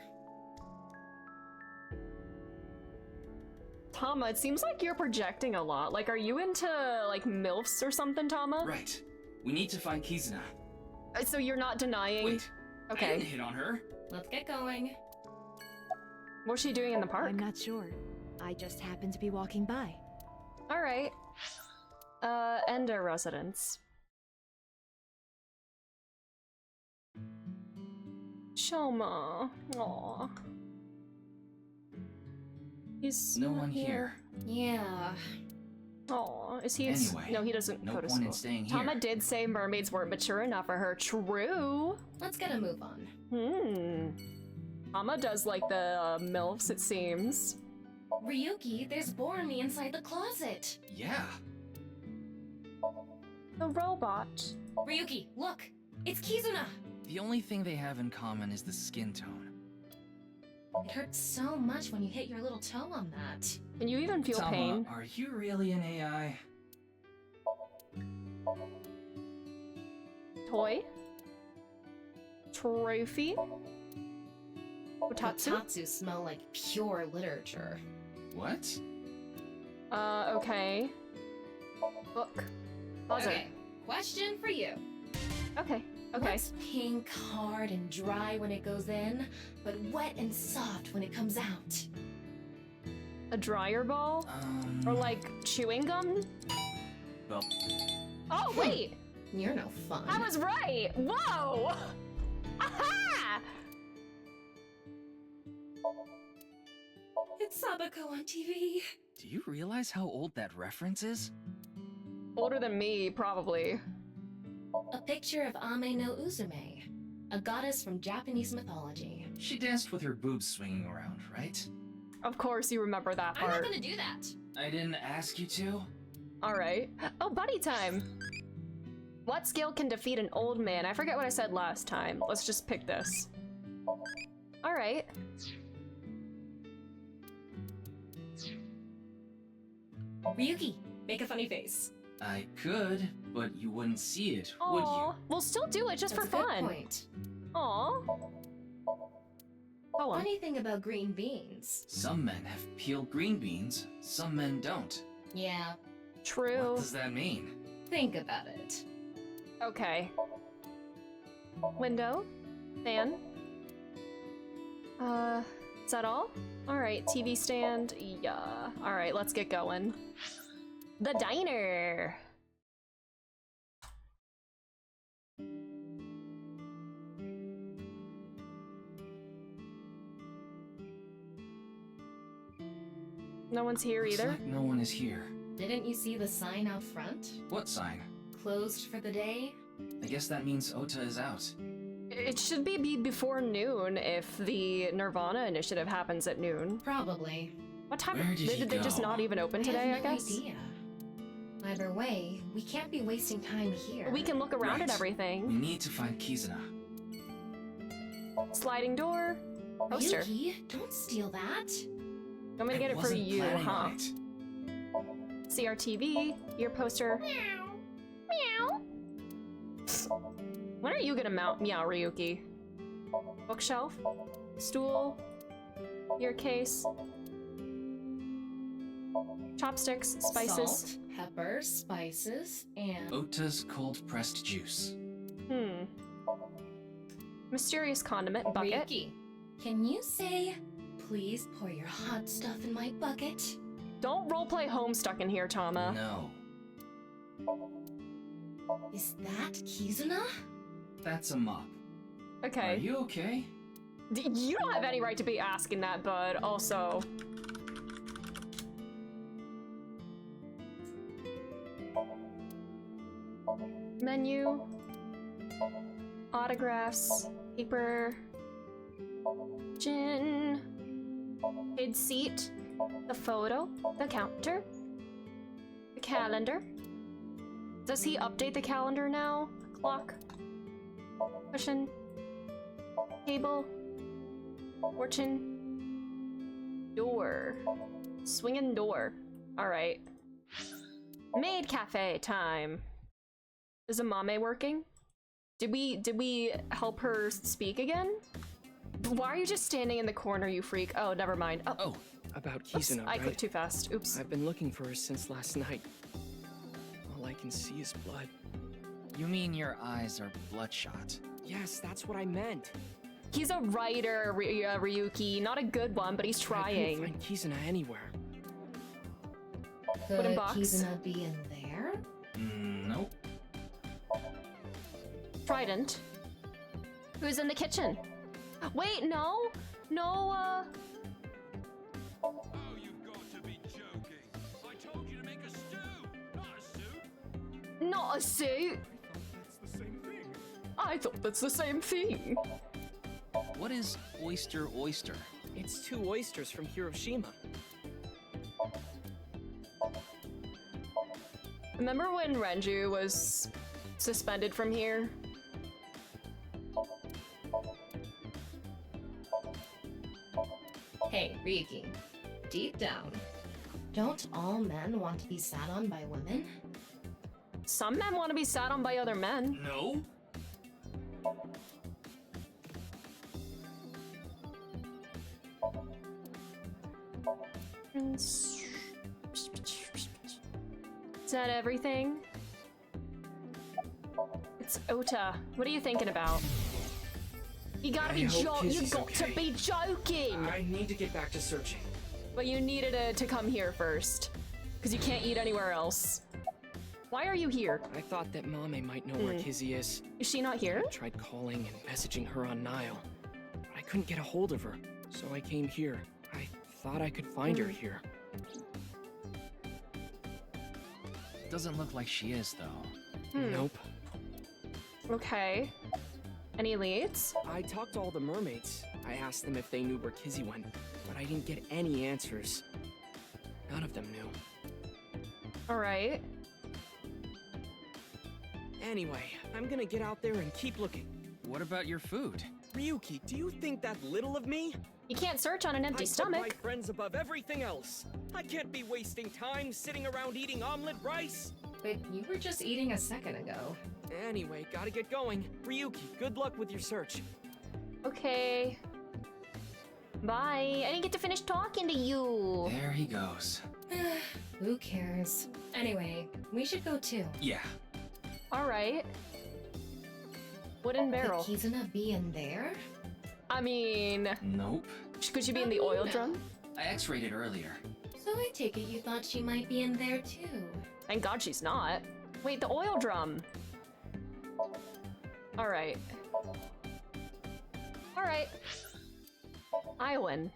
Tama, it seems like you're projecting a lot. Like, are you into, like, MILFs or something, Tama? Right. We need to find Kizuna. So you're not denying? Wait. Okay. I didn't hit on her. Let's get going. What's she doing in the park? I'm not sure. I just happened to be walking by. Alright. Ender residence. Shoma. Aww. He's no one here. Yeah. Aw, is he? Anyway, no, he doesn't no go to point school. in staying here. Tama did say mermaids weren't mature enough for her. True. Let's get a move on. Tama does like the MILFs, it seems. Ryuki, there's Boromir inside the closet. Yeah. The robot. Ryuki, look! It's Kizuna! The only thing they have in common is the skin tone. It hurts so much when you hit your little toe on that. And you even feel Tama, pain. Are you really an AI? Toy. Trophy. Otatsu. Otatsu smell like pure literature. What? Okay. Book. Buzzer. Okay, question for you. Okay. What's pink, hard, and dry when it goes in, but wet and soft when it comes out? A dryer ball? Or like chewing gum? Well. Oh, wait! You're no fun. I was right! Whoa! Aha! It's Sabako on TV. Do you realize how old that reference is? Older than me, probably. A picture of Ame no Uzume, a goddess from Japanese mythology. She danced with her boobs swinging around, right? Of course you remember that part. I'm not gonna do that. I didn't ask you to. Alright. Oh, buddy time! What skill can defeat an old man? I forget what I said last time. Let's just pick this. Alright. Ryuki, make a funny face. I could, but you wouldn't see it, Aww, would you? We'll still do it just That's for a good fun. point. Aww. Funny thing about green beans. Some men have peeled green beans, some men don't. Yeah. True. What does that mean? Think about it. Okay. Window. Fan. Is that all? Alright, TV stand. Yeah. Alright, let's get going. The diner! No one's here Looks either. like no one is here. Didn't you see the sign out front? What sign? Closed for the day? I guess that means Ota is out. It should be before noon if the nirvanA initiative happens at noon. Probably. What time? Where did he they just go? not even open today, I have no guess? idea. Either way, we can't be wasting time here. We can look around at Right. everything. We need to find Kizuna. Sliding door. Poster. Ryuki, don't steal that. I'm gonna get it for wasn't you, planning huh? on it. CRTV, your poster. Meow. Meow. When are you gonna meow, Ryuki? Bookshelf. Stool. Your case. Chopsticks. Spices. Salt, pepper, spices, and... Ota's cold pressed juice. Mysterious condiment bucket. Ryuki, can you say, please pour your hot stuff in my bucket? Don't roleplay Homestuck in here, Tama. No. Is that Kizuna? That's a mop. Okay. Are you okay? You don't have any right to be asking that, bud. Also. Menu. Autographs. Paper. Gin. Kid seat. The photo. The counter. The calendar. Does he update the calendar now? Clock. Cushion. Table. Fortune. Door. Swinging door. Alright. Maid cafe time. Is Amame working? Did we help her speak again? Why are you just standing in the corner, you freak? Oh, never mind. Oh. About Oops, Kizuna, I clicked right? too fast. Oops. I've been looking for her since last night. All I can see is blood. You mean your eyes are bloodshot? Yes, that's what I meant. He's a writer, Ryuki. Not a good one, but he's I couldn't trying. find Kizuna anywhere. Wooden Could box. Kizuna be in there? Nope. Trident. Who's in the kitchen? Wait, no. No, Oh, you've got to be joking. I told you to make a stew, not a soup. Not a suit. That's the same thing. I thought that's the same thing. What is oyster? It's 2 oysters from Hiroshima. Remember when Renju was suspended from here? Hey, Ryuki. Deep down, don't all men want to be sat on by women? Some men want to be sat on by other men. No? Is that everything? It's Ota. What are you thinking about? You gotta be joking. You got to be joking. I need to get back to searching. But you needed to come here first, because you can't eat anywhere else. Why are you here? I thought that Mame might know where Kizzy is. Is she not here? I tried calling and messaging her on Nile, but I couldn't get a hold of her, so I came here. I thought I could find her here. Doesn't look like she is, though. Nope. Okay. Any leads? I talked to all the mermaids. I asked them if they knew where Kizzy went, but I didn't get any answers. None of them knew. Alright. Anyway, I'm gonna get out there and keep looking. What about your food? Ryuki, do you think that little of me? You can't search on an empty stomach. I put my friends above everything else. I can't be wasting time sitting around eating omelet rice. But you were just eating a second ago. Anyway, gotta get going. Ryuki, good luck with your search. Okay. Bye. I didn't get to finish talking to you. There he goes. Who cares? Anyway, we should go too. Yeah. Alright. Wooden barrel. Could Kizuna be in there? I mean... Nope. Could she be in the oil drum? I x-rayed it earlier. So I take it you thought she might be in there too. Thank God she's not. Wait, the oil drum. Alright. Alright. I win.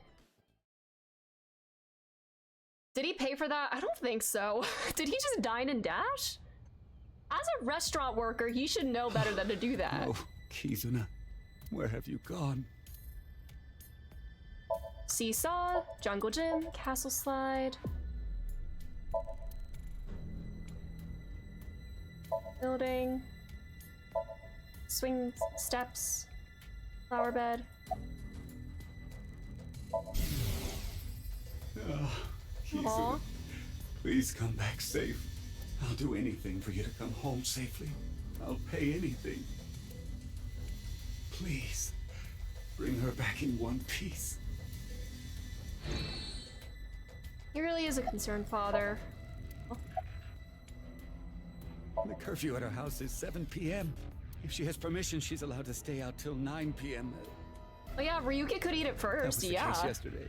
Did he pay for that? I don't think so. Did he just dine and dash? As a restaurant worker, he should know better than to do that. Oh, Kizuna, where have you gone? Seesaw, jungle gym, castle slide. Building. Swing steps. Flower bed. Oh, Kizuna, please come back safe. I'll do anything for you to come home safely. I'll pay anything. Please, bring her back in one piece. He really is a concerned father. The curfew at her house is 7 p.m. If she has permission, she's allowed to stay out till 9 p.m. Oh yeah, Ryuki could eat it That first, was the yeah. case yesterday.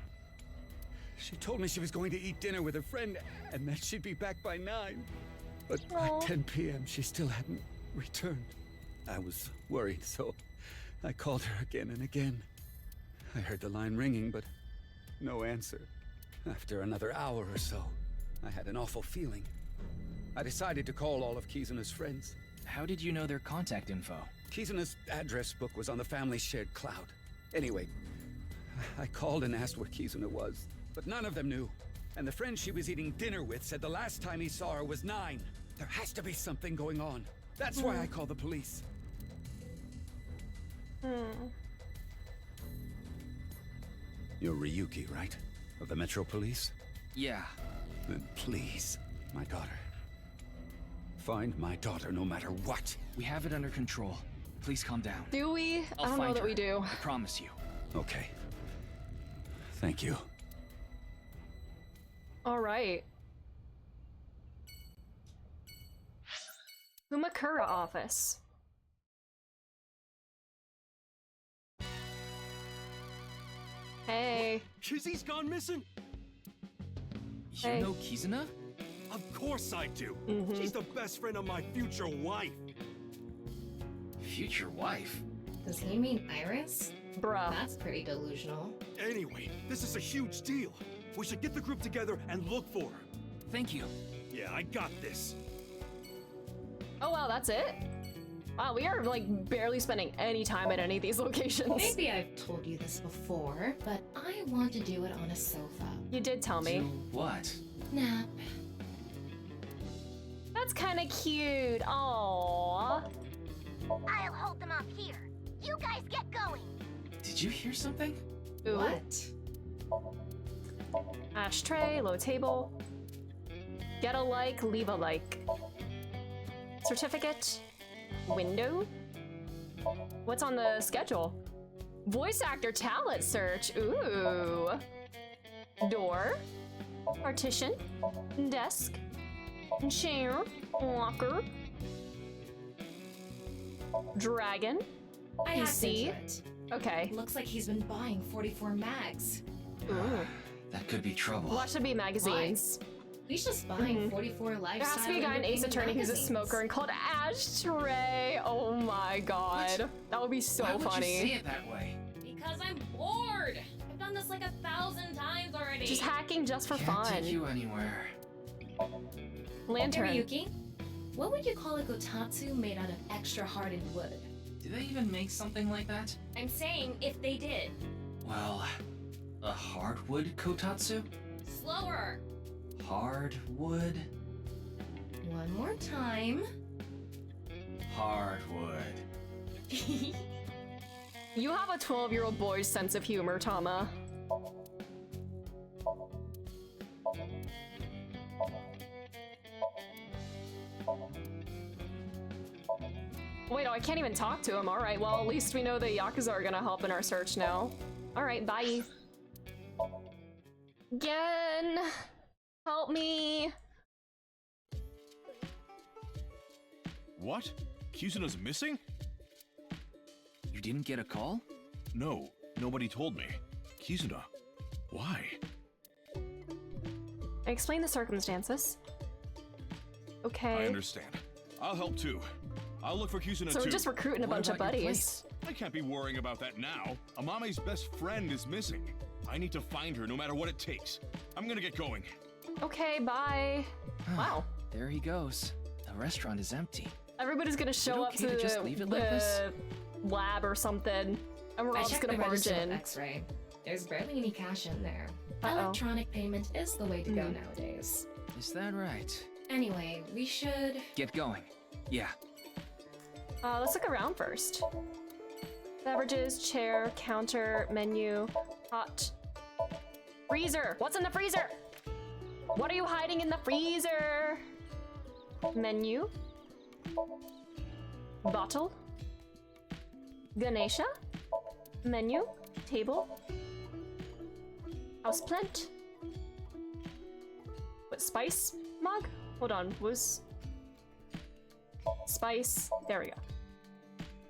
She told me she was going to eat dinner with a friend and that she'd be back by 9. But by 10 p.m. she still hadn't returned. I was worried, so I called her again and again. I heard the line ringing, but no answer. After another hour or so, I had an awful feeling. I decided to call all of Kizuna's friends. How did you know their contact info? Kizuna's address book was on the family's shared cloud. Anyway, I called and asked where Kizuna was, but none of them knew. And the friend she was eating dinner with said the last time he saw her was 9. There has to be something going on. That's why I called the police. You're Ryuki, right? Of the Metro Police? Yeah. Then please, my daughter. Find my daughter no matter what. We have it under control. Please calm down. Do we? I don't know that we do. I promise you. Okay. Thank you. Alright. Umakura office. Hey. Kizzy's gone missing? You know Kizuna? Of course I do. She's the best friend of my future wife. Future wife? Does he mean Iris? Bruh. That's pretty delusional. Anyway, this is a huge deal. We should get the group together and look for her. Thank you. Yeah, I got this. Oh wow, that's it? Wow, we are like barely spending any time at any of these locations. Maybe I've told you this before, but I want to do it on a sofa. You did tell me. What? Nap. That's kind of cute. Aww. I'll hold them off here. You guys get going. Did you hear something? Ooh. What? Ashtray, low table. Get a like, leave a like. Certificate. Window. What's on the schedule? Voice actor talent search. Ooh. Door. Partition. Desk. Chair. Locker. Dragon. I hacked into PC. it. Okay. Looks like he's been buying 44 mags. Ooh. That could be trouble. Watch there be magazines. He's just buying 44 lifestyle. There has to be a guy in Ace Attorney who's a smoker and called Ashtray. Oh my god. What? That would be so Why would funny. you say it that way? Because I'm bored. I've done this like 1,000 times already. Just hacking just for Can't fun. take you anywhere. Lantern. Ryuki, what would you call a kotatsu made out of extra hardened wood? Do they even make something like that? I'm saying if they did. Well, a hardwood kotatsu? Slower. Hardwood? One more time. Hardwood. You have a 12-year-old boy's sense of humor, Tama. Wait, oh, I can't even talk to him. Alright, well, at least we know the Yakuza are gonna help in our search now. Alright, bye. Again. Help me. What? Kizuna's missing? You didn't get a call? No, nobody told me. Kizuna, why? Explain the circumstances. Okay. I understand. I'll help too. I'll look for Kizuna So too. we're just recruiting a bunch of buddies. I can't be worrying about that now. Amame's best friend is missing. I need to find her no matter what it takes. I'm gonna get going. Okay, bye. Wow. There he goes. The restaurant is empty. Everybody's gonna show up okay to to just leave it like this? the lab or something, and we're all just checked gonna the barge register with in. X-ray. There's barely any cash in there. Uh-oh. Electronic payment is the way to go nowadays. Is that right? Anyway, we should... Get going. Yeah. Let's look around first. Beverages, chair, counter, menu, hot. Freezer! What's in the freezer? What are you hiding in the freezer? Menu. Bottle. Ganesha. Menu. Table. Houseplant. What, spice mug? Hold on, was... Spice. There we go.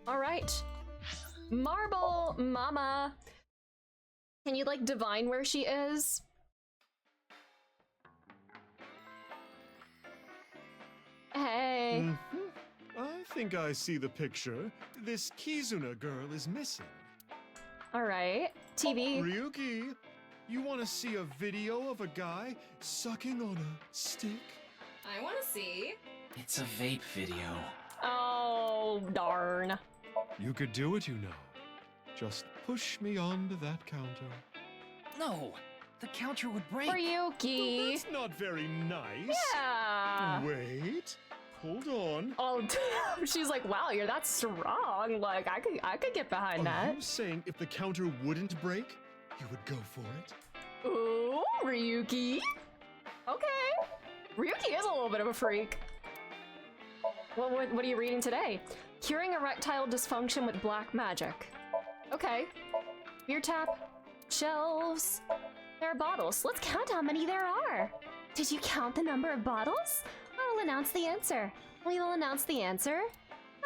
Alright. Marble Mama. Can you, like, divine where she is? Hey. I think I see the picture. This Kizuna girl is missing. Alright. TV. Ryuki, you want to see a video of a guy sucking on a stick? I want to see. It's a vape video. Oh, darn. You could do it, you know. Just push me onto that counter. No! The counter would break! Ryuki! That's not very nice. Yeah! Wait. Hold on. Oh, she's like, wow, you're that strong. Like, I could get behind Are that. you saying if the counter wouldn't break, you would go for it? Ooh, Ryuki. Okay. Ryuki is a little bit of a freak. What are you reading today? Curing erectile dysfunction with black magic. Okay. Beer tap. Shelves. There are bottles. Let's count how many there are. Did you count the number of bottles? I will announce the answer. We will announce the answer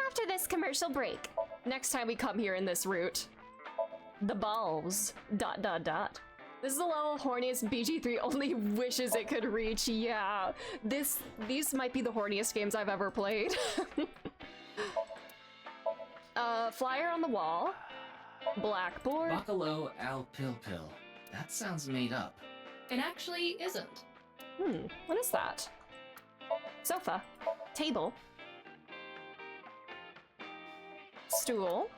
after this commercial break. Next time we come here in this route. The balls. ... This is the level horniest BG3 only wishes it could reach. Yeah. These might be the horniest games I've ever played. Flyer on the wall. Blackboard. Bacalo Al Pil Pil. That sounds made up. It actually isn't. What is that? Sofa. Table. Stool.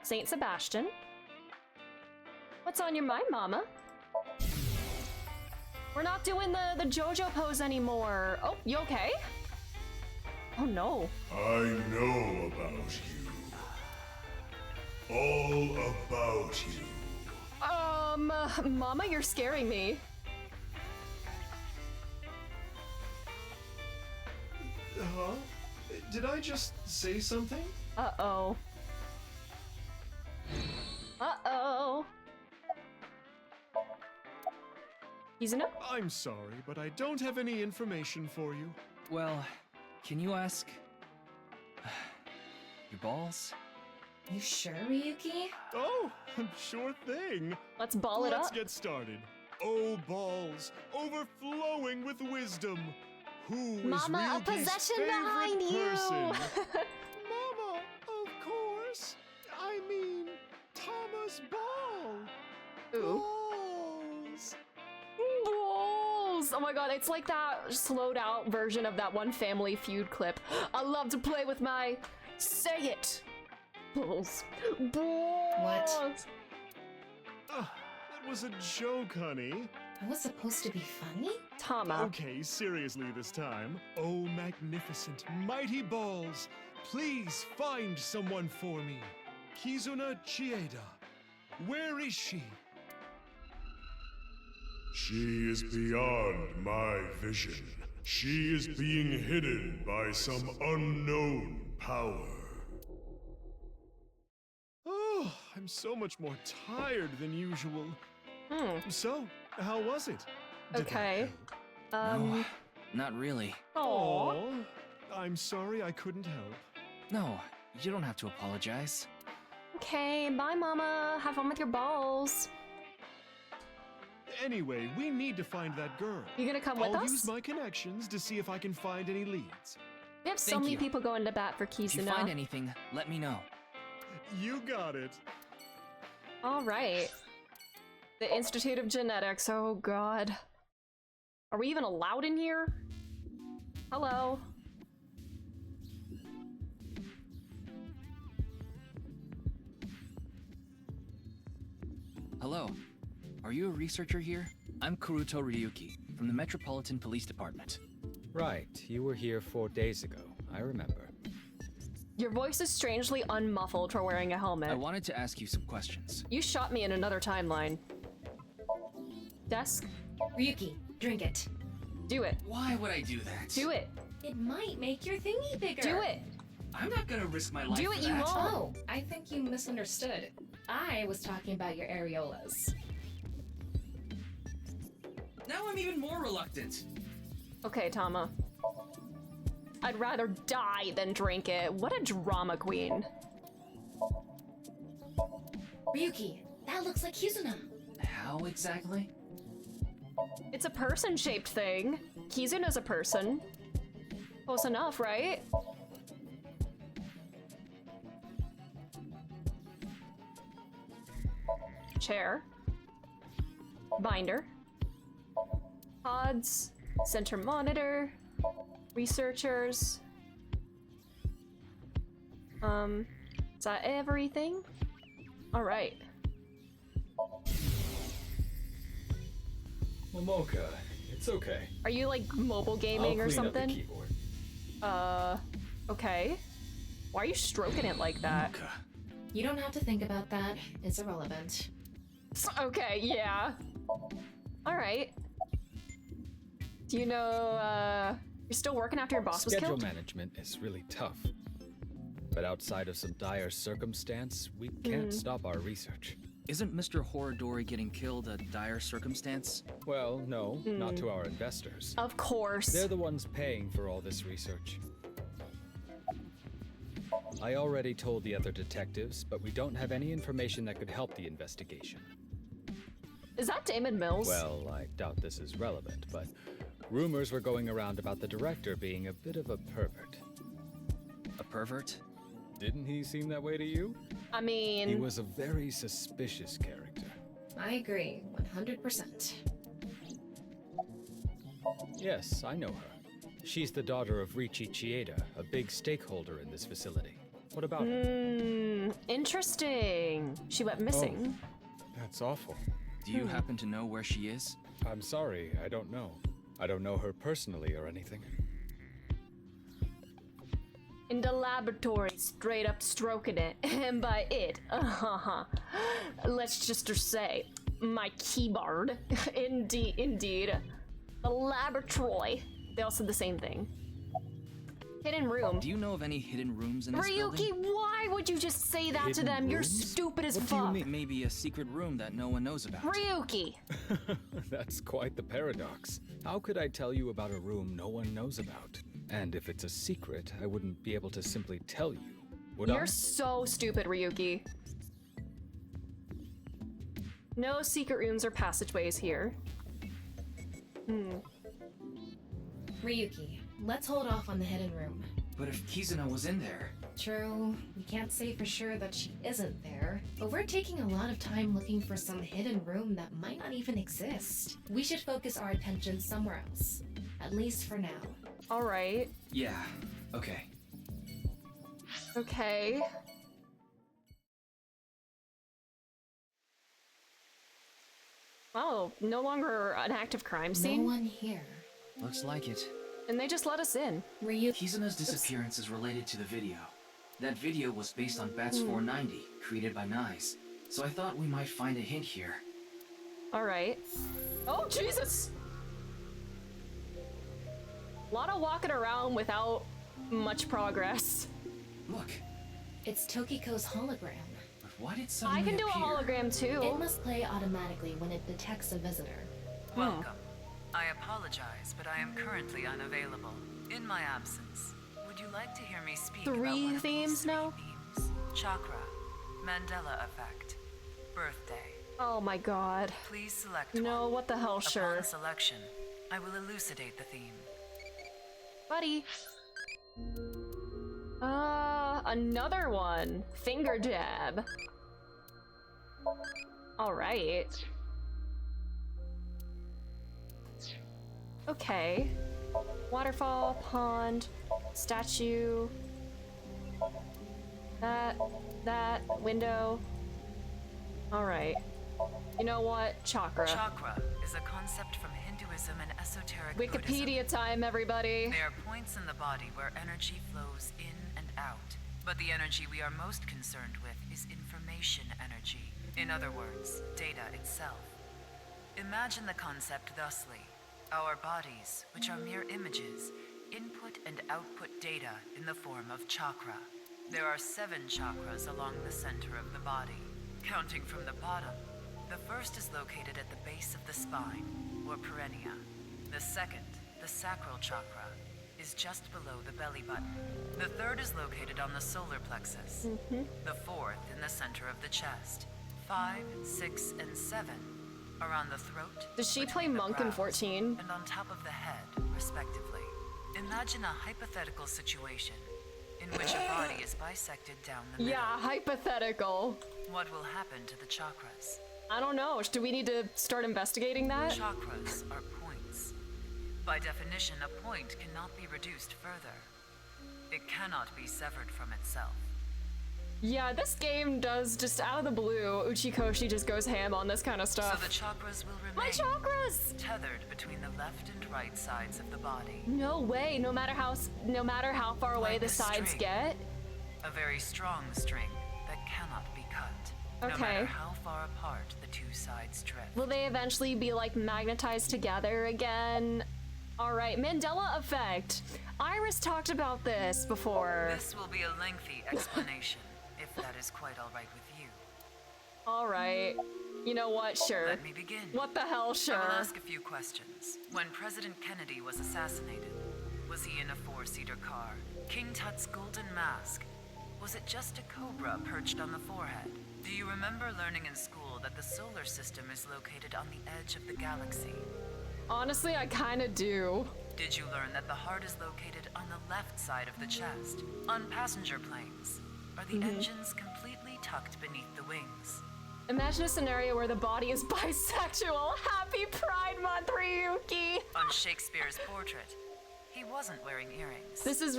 Saint Sebastian. What's on your mind, Mama? We're not doing the JoJo pose anymore. Oh, you okay? Oh no. I know about you. All about you. Mama, you're scaring me. Huh? Did I just say something? Uh-oh. Uh-oh. Kizuna? I'm sorry, but I don't have any information for you. Well, can you ask... your balls? You sure, Ryuki? Oh, sure thing. Let's ball it up. Let's get started. Oh, balls, overflowing with wisdom. Who is Mama, a Ryuki's possession favorite behind you. person? Mama, of course. I mean, Tama's ball. Ooh. Balls. Balls! Oh my god, it's like that slowed out version of that one Family Feud clip. I love to play with my... Say it! Balls. Balls! What? That was a joke, honey. That was supposed to be funny? Tama. Okay, seriously this time. Oh, magnificent, mighty balls. Please find someone for me. Kizuna Chieda. Where is she? She is beyond my vision. She is being hidden by some unknown power. Oh, I'm so much more tired than usual. So, how was it? Did Okay. No, not really. Oh, I'm sorry I couldn't help. No, you don't have to apologize. Okay, bye, Mama. Have fun with your balls. Anyway, we need to find that girl. You gonna come with I'll us? use my connections to see if I can find any leads. We have so Thank many you. people going to bat for If you Kizuna. find anything, let me know. You got it. All right. The Institute of Genetics. Oh god. Are we even allowed in here? Hello. Hello. Are you a researcher here? I'm Kuruto Ryuki, from the Metropolitan Police Department. Right, you were here 4 days ago. I remember. Your voice is strangely unmuffled for wearing a helmet. I wanted to ask you some questions. You shot me in another timeline. Desk? Ryuki, drink it. Do it. Why would I do that? Do it. It might make your thingy bigger. Do it. I'm not gonna risk my life Do for it, you that. won't. Oh, I think you misunderstood. I was talking about your areolas. Now I'm even more reluctant. Okay, Tama. I'd rather die than drink it. What a drama queen. Ryuki, that looks like Kizuna. How exactly? It's a person-shaped thing. Kizuna's a person. Close enough, right? Chair. Binder. Pods. Center monitor. Researchers. Is that everything? Alright. Momoka, it's okay. Are you like mobile gaming I'll or clean up the something? keyboard. Okay. Why are you stroking it like that? You don't have to think about that. It's irrelevant. Okay, yeah. Alright. Do you know, you're still working after your boss was Schedule killed? management is really tough. But outside of some dire circumstance, we can't stop our research. Isn't Mr. Horadori getting killed a dire circumstance? Well, no, not to our investors. Of course. They're the ones paying for all this research. I already told the other detectives, but we don't have any information that could help the investigation. Is that Damon Mills? Well, I doubt this is relevant, but rumors were going around about the director being a bit of a pervert. A pervert? Didn't he seem that way to you? I mean... He was a very suspicious character. I agree, 100%. Yes, I know her. She's the daughter of Richi Chieda, a big stakeholder in this facility. What about her? Interesting. She went missing. That's awful. Do you happen to know where she is? I'm sorry, I don't know. I don't know her personally or anything. In the laboratory, straight up stroking it. And by it, let's just say, my keyboard. Indeed. The laboratory. They all said the same thing. Hidden room. Do you know of any hidden rooms in this building? Ryuki, why would you just say that to them? You're stupid as What fuck. do you mean? Maybe a secret room that no one knows about. Ryuki! That's quite the paradox. How could I tell you about a room no one knows about? And if it's a secret, I wouldn't be able to simply tell you, would I? You're so stupid, Ryuki. No secret rooms or passageways here. Ryuki, let's hold off on the hidden room. But if Kizuna was in there... True, we can't say for sure that she isn't there, but we're taking a lot of time looking for some hidden room that might not even exist. We should focus our attention somewhere else, at least for now. Alright. Yeah, okay. Okay. Oh, no longer an active crime scene? No one here. Looks like it. And they just let us in. Kizuna's disappearance is related to the video. That video was based on Bats 490, created by Nyes. So I thought we might find a hint here. Alright. Oh, Jesus! A lot of walking around without much progress. Look. It's Tokiko's hologram. But why did suddenly I can do appear? a hologram too. It must play automatically when it detects a visitor. Welcome. I apologize, but I am currently unavailable. In my absence, would you like to hear me speak about one of themes now? themes? Chakra, Mandela effect, birthday. Oh my god. Please select No, one. what the hell, sure. Upon selection, I will elucidate the theme. Buddy. Another one. Finger jab. Alright. Okay. Waterfall, pond, statue. That, window. Alright. You know what? Chakra. Chakra is a concept from Hinduism and esoteric Wikipedia Buddhism. time, everybody. They are points in the body where energy flows in and out. But the energy we are most concerned with is information energy. In other words, data itself. Imagine the concept thusly. Our bodies, which are mere images, input and output data in the form of chakra. There are 7 chakras along the center of the body. Counting from the bottom, the first is located at the base of the spine, or perineum. The second, the sacral chakra, is just below the belly button. The third is located on the solar plexus. The fourth in the center of the chest. 5, 6, and 7 are on the throat. Does she play Monk in 14? And on top of the head, respectively. Imagine a hypothetical situation in which a body is bisected down the middle. Yeah, hypothetical. What will happen to the chakras? I don't know. Do we need to start investigating that? Chakras are points. By definition, a point cannot be reduced further. It cannot be severed from itself. Yeah, this game does just out of the blue. Uchikoshi just goes ham on this kind of stuff. So the chakras will remain My chakras! tethered between the left and right sides of the body. No way. No matter how far away Like the a sides string. get. A very strong string that cannot be cut. No Okay. matter how far apart the two sides drift. Will they eventually be like magnetized together again? All right, Mandela effect. Iris talked about this before. This will be a lengthy explanation, if that is quite all right with you. All right. You know what? Sure. Let me begin. What the hell? Sure. I will ask a few questions. When President Kennedy was assassinated, was he in a 4-seater car? King Tut's golden mask, was it just a cobra perched on the forehead? Do you remember learning in school that the solar system is located on the edge of the galaxy? Honestly, I kind of do. Did you learn that the heart is located on the left side of the chest? On passenger planes, are the engines completely tucked beneath the wings? Imagine a scenario where the body is bisexual. Happy Pride Month, Ryuki! On Shakespeare's portrait, He wasn't wearing earrings. This is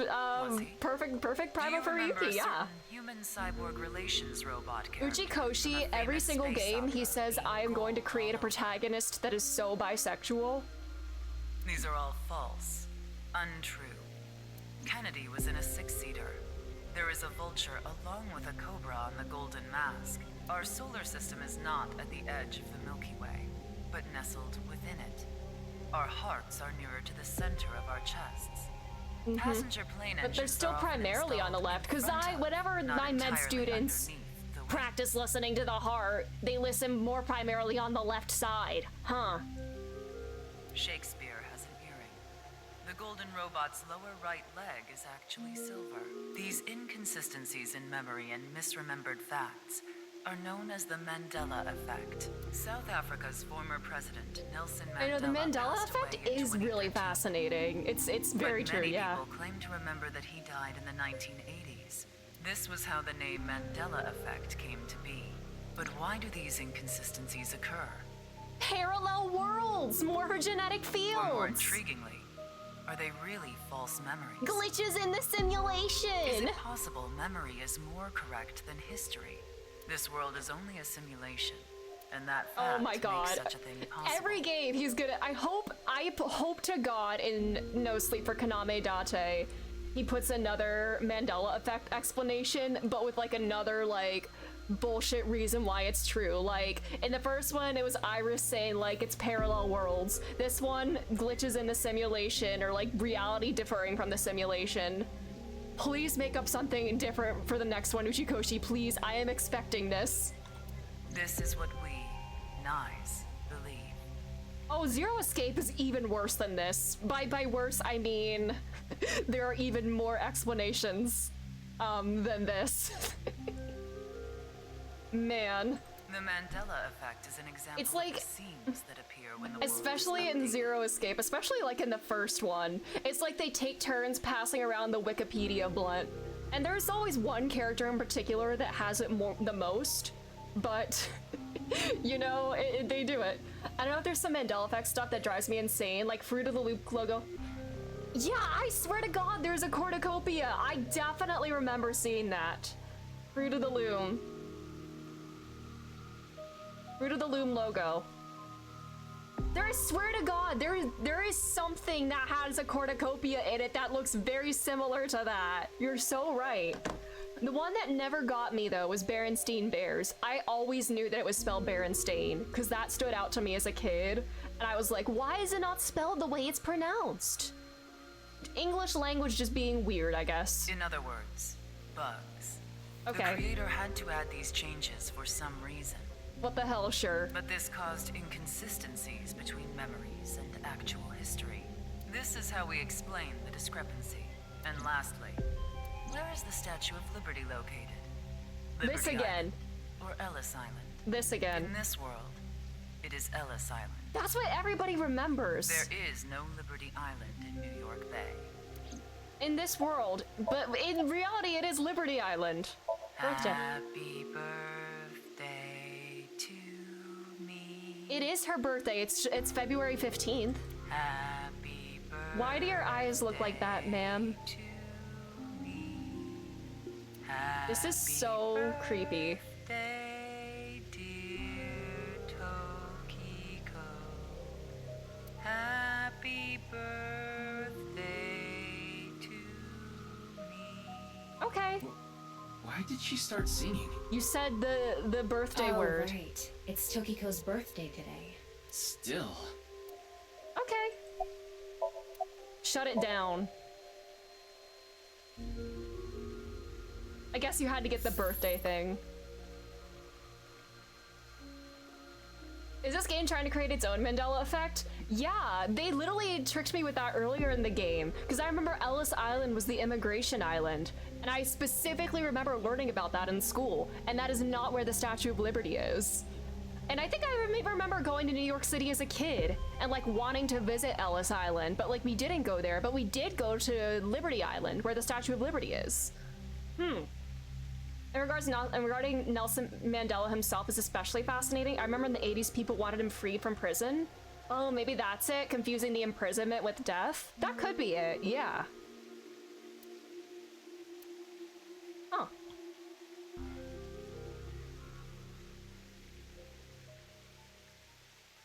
perfect primer for Ryuki, yeah. Human cyborg relations robot character. Uchikoshi, every single game, he says, I am going to create a protagonist that is so bisexual. These are all false. Untrue. Kennedy was in a six-seater. There is a vulture along with a cobra on the Golden Mask. Our solar system is not at the edge of the Milky Way, but nestled within it. Our hearts are nearer to the center of our chests. Passenger plane engines but they're still primarily on the left, because whenever my med students practice listening to the heart, they listen more primarily on the left side. Huh. Shakespeare has an earring. The golden robot's lower right leg is actually silver. These inconsistencies in memory and misremembered facts are known as the Mandela effect. South Africa's former president, Nelson Mandela, I know the Mandela effect is really fascinating. It's very true, yeah. Many people claim to remember that he died in the 1980s. This was how the name Mandela effect came to be. But why do these inconsistencies occur? Parallel worlds, more genetic fields. Or more intriguingly, are they really false memories? Glitches in the simulation. Is it possible memory is more correct than history? This world is only a simulation, and that fact makes such a thing possible. Every game he's gonna. I hope to God in No Sleep for Kaname Date, he puts another Mandela effect explanation, but with like another like bullshit reason why it's true. Like in the first one, it was Iris saying like it's parallel worlds. This one, glitches in the simulation or like reality differing from the simulation. Please make up something different for the next one, Uchikoshi, please. I am expecting this. This is what we, Nice, believe. Oh, Zero Escape is even worse than this. By worse, I mean there are even more explanations than this. Man. The Mandela effect is an example It's like, of the scenes that appear when the world especially is in Zero Escape, especially like in the first one, it's like they take turns passing around the Wikipedia blunt. And there's always one character in particular that has it the most, but you know, they do it. I don't know if there's some Mandela effect stuff that drives me insane, like Fruit of the Loop logo. Yeah, I swear to God, there's a cornucopia. I definitely remember seeing that. Fruit of the Loom. Fruit of the Loom logo. I swear to God, there is something that has a cornucopia in it that looks very similar to that. You're so right. The one that never got me though was Berenstein Bears. I always knew that it was spelled Berenstein because that stood out to me as a kid. And I was like, why is it not spelled the way it's pronounced? English language just being weird, I guess. In other words, bugs. Okay. The creator had to add these changes for some reason. What the hell, sure. But this caused inconsistencies between memories and actual history. This is how we explain the discrepancy. And lastly, where is the Statue of Liberty located? Liberty This again. Island or Ellis Island? This again. In this world, it is Ellis Island. That's what everybody remembers. There is no Liberty Island in New York Bay. In this world, but in reality it is Liberty Island. Happy birthday to me. It is her birthday. It's February 15th. Happy birthday. Why do your eyes look like that, ma'am? This is so creepy. Birthday, dear Tokiko. Happy birthday to me. Okay. Why did she start singing? You said the birthday word. Right. It's Tokiko's birthday today. Still. Okay. Shut it down. I guess you had to get the birthday thing. Is this game trying to create its own Mandela effect? Yeah, they literally tricked me with that earlier in the game, because I remember Ellis Island was the immigration island, and I specifically remember learning about that in school, and that is not where the Statue of Liberty is. And I think I remember going to New York City as a kid, and like wanting to visit Ellis Island, but like we didn't go there, but we did go to Liberty Island, where the Statue of Liberty is. Regarding Nelson Mandela himself is especially fascinating. I remember in the 80s people wanted him freed from prison. Oh, maybe that's it? Confusing the imprisonment with death? That could be it, yeah. Huh.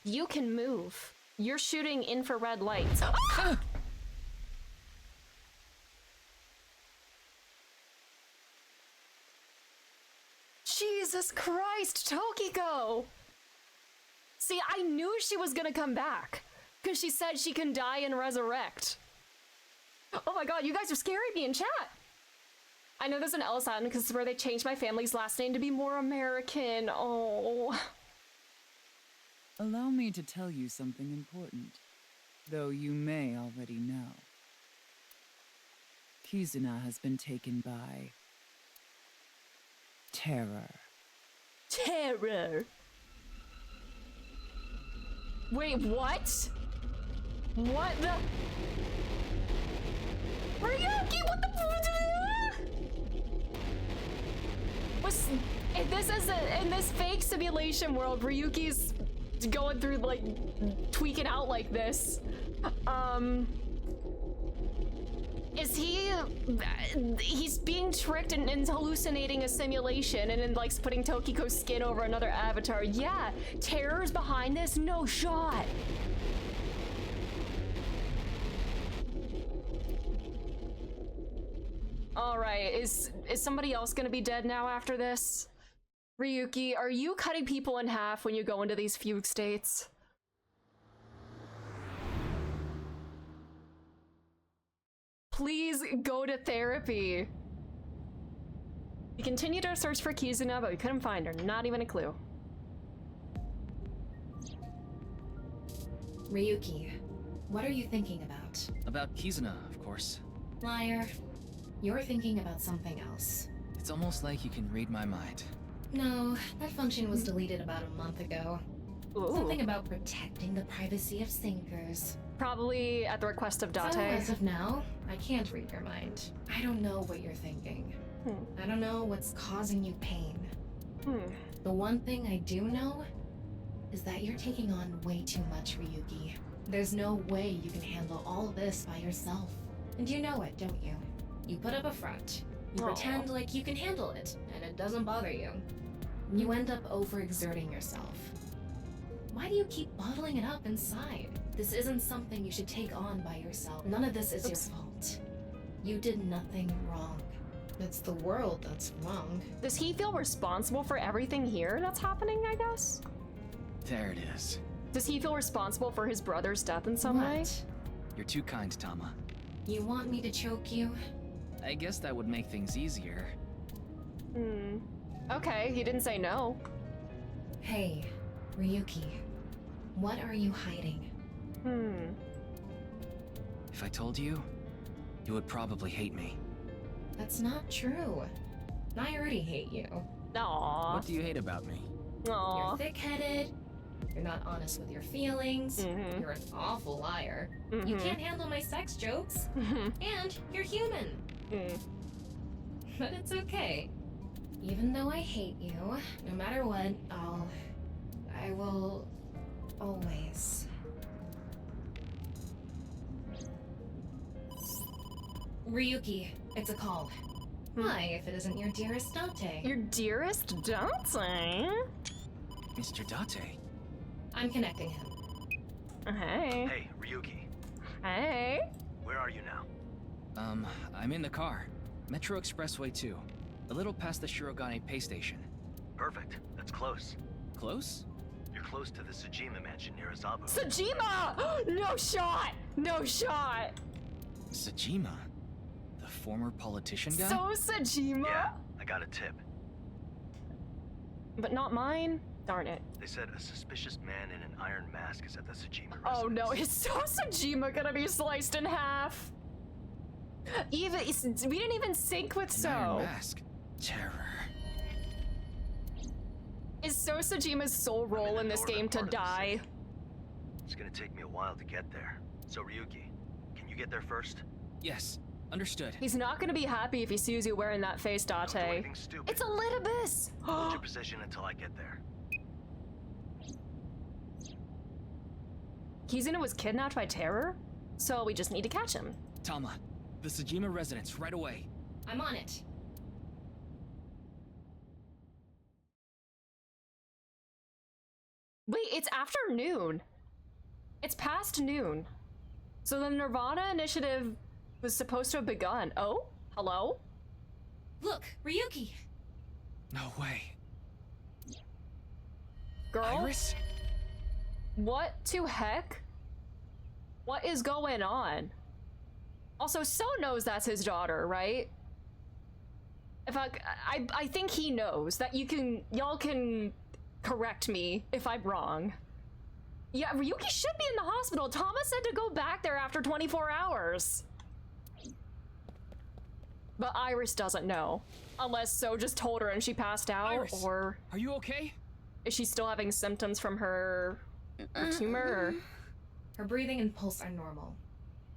You can move. You're shooting infrared lights. Ah! Jesus Christ, Tokiko! See, I knew she was gonna come back, because she said she can die and resurrect. Oh my god, you guys are scaring me in chat! I know there's an L sound because it's where they changed my family's last name to be more American. Oh. Allow me to tell you something important, though you may already know. Kizuna has been taken by... terror. Terror? Wait, what? What the? Ryuki, what the? Was if this is in this fake simulation world, Ryuki's going through like tweaking out like this. Is he's being tricked and hallucinating a simulation and then like putting Tokiko's skin over another avatar? Yeah, terror's behind this? No shot. All right, is somebody else gonna be dead now after this? Ryuki, are you cutting people in half when you go into these fugue states? Please go to therapy. We continued our search for Kizuna, but we couldn't find her. Not even a clue. Ryuki, what are you thinking about? About Kizuna, of course. Liar. You're thinking about something else. It's almost like you can read my mind. No, that function was deleted about a month ago. Ooh. Something about protecting the privacy of sinkers. Probably at the request of Date. So as of now, I can't read your mind. I don't know what you're thinking. I don't know what's causing you pain. The one thing I do know is that you're taking on way too much, Ryuki. There's no way you can handle all this by yourself. And you know it, don't you? You put up a front. You pretend like you can handle it, and it doesn't bother you. You end up overexerting yourself. Why do you keep bottling it up inside? This isn't something you should take on by yourself. None of this is your fault. You did nothing wrong. It's the world that's wrong. Does he feel responsible for everything here that's happening, I guess? There it is. Does he feel responsible for his brother's death in some way? You're too kind, Tama. You want me to choke you? I guess that would make things easier. Okay, he didn't say no. Hey, Ryuki. What are you hiding? If I told you, you would probably hate me. That's not true. I already hate you. Aww. What do you hate about me? Aww. You're thick-headed. You're not honest with your feelings. You're an awful liar. You can't handle my sex jokes. And you're human. But it's okay. Even though I hate you, no matter what, I will always. Ryuki, it's a call. Why, if it isn't your dearest Date? Your dearest Date? Mr. Date. I'm connecting him. Hey. Hey, Ryuki. Hey. Where are you now? I'm in the car. Metro Expressway 2. A little past the Shirogane pay station. Perfect. That's close. Close? You're close to the Tsujima mansion near Azabu. Tsujima! No shot! No shot! Tsujima? The former politician guy? So Tsujima? Yeah, I got a tip. But not mine? Darn it. They said a suspicious man in an iron mask is at the Tsujima residence. Oh no, is So Tsujima gonna be sliced in half? We didn't even sync with So. Iron mask. Terror. Is So Tsujima's sole role in this game to die? It's gonna take me a while to get there. So Ryuki, can you get there first? Yes, understood. He's not gonna be happy if he sees you wearing that face, Date. It's a litibus! Hold your position until I get there. Kizuna was kidnapped by Terror? So we just need to catch him. Tama, the Sajima residence, right away. I'm on it. Wait, it's afternoon. It's past noon. So the nirvanA initiative was supposed to have begun. Oh? Hello? Look, Ryuki! No way. Girl? Iris? What to heck? What is going on? Also, So knows that's his daughter, right? If I think he knows that y'all can correct me if I'm wrong. Yeah, Ryuki should be in the hospital. Thomas said to go back there after 24 hours. But Iris doesn't know. Unless So just told her and she passed out, Iris, or... Are you okay? Is she still having symptoms from her tumor, or... Her breathing and pulse are normal.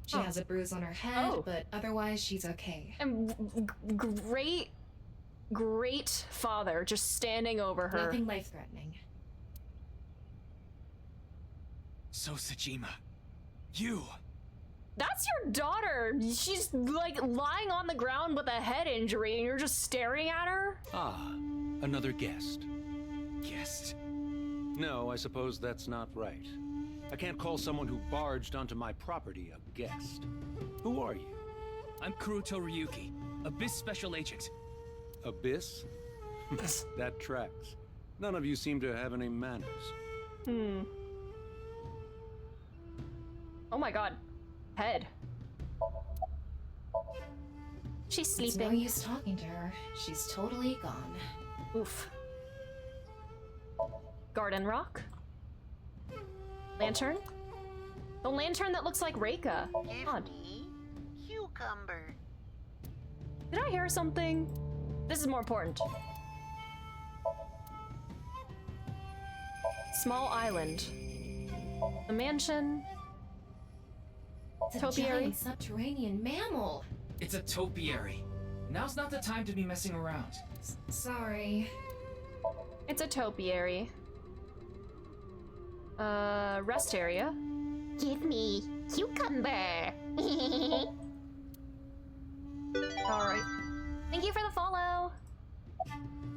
She has a bruise on her head, but otherwise she's okay. And great father just standing over her. Nothing life-threatening. So Sajima, you. That's your daughter. She's like lying on the ground with a head injury and you're just staring at her? Ah, another guest. Guest? No, I suppose that's not right. I can't call someone who barged onto my property a guest. Who are you? I'm Kuruto Ryuki, Abyss Special Agent. Abyss? That tracks. None of you seem to have any manners. Oh my god. Head. She's It's sleeping. no use talking to her. She's totally gone. Oof. Garden rock. Lantern. The lantern that looks like Reika. Odd. Cucumber. Did I hear something? This is more important. Small island. The mansion. It's a Topiary. giant subterranean mammal. It's a topiary. Now's not the time to be messing around. Sorry. It's a topiary. Rest area. Give me cucumber. Alright. Thank you for the follow.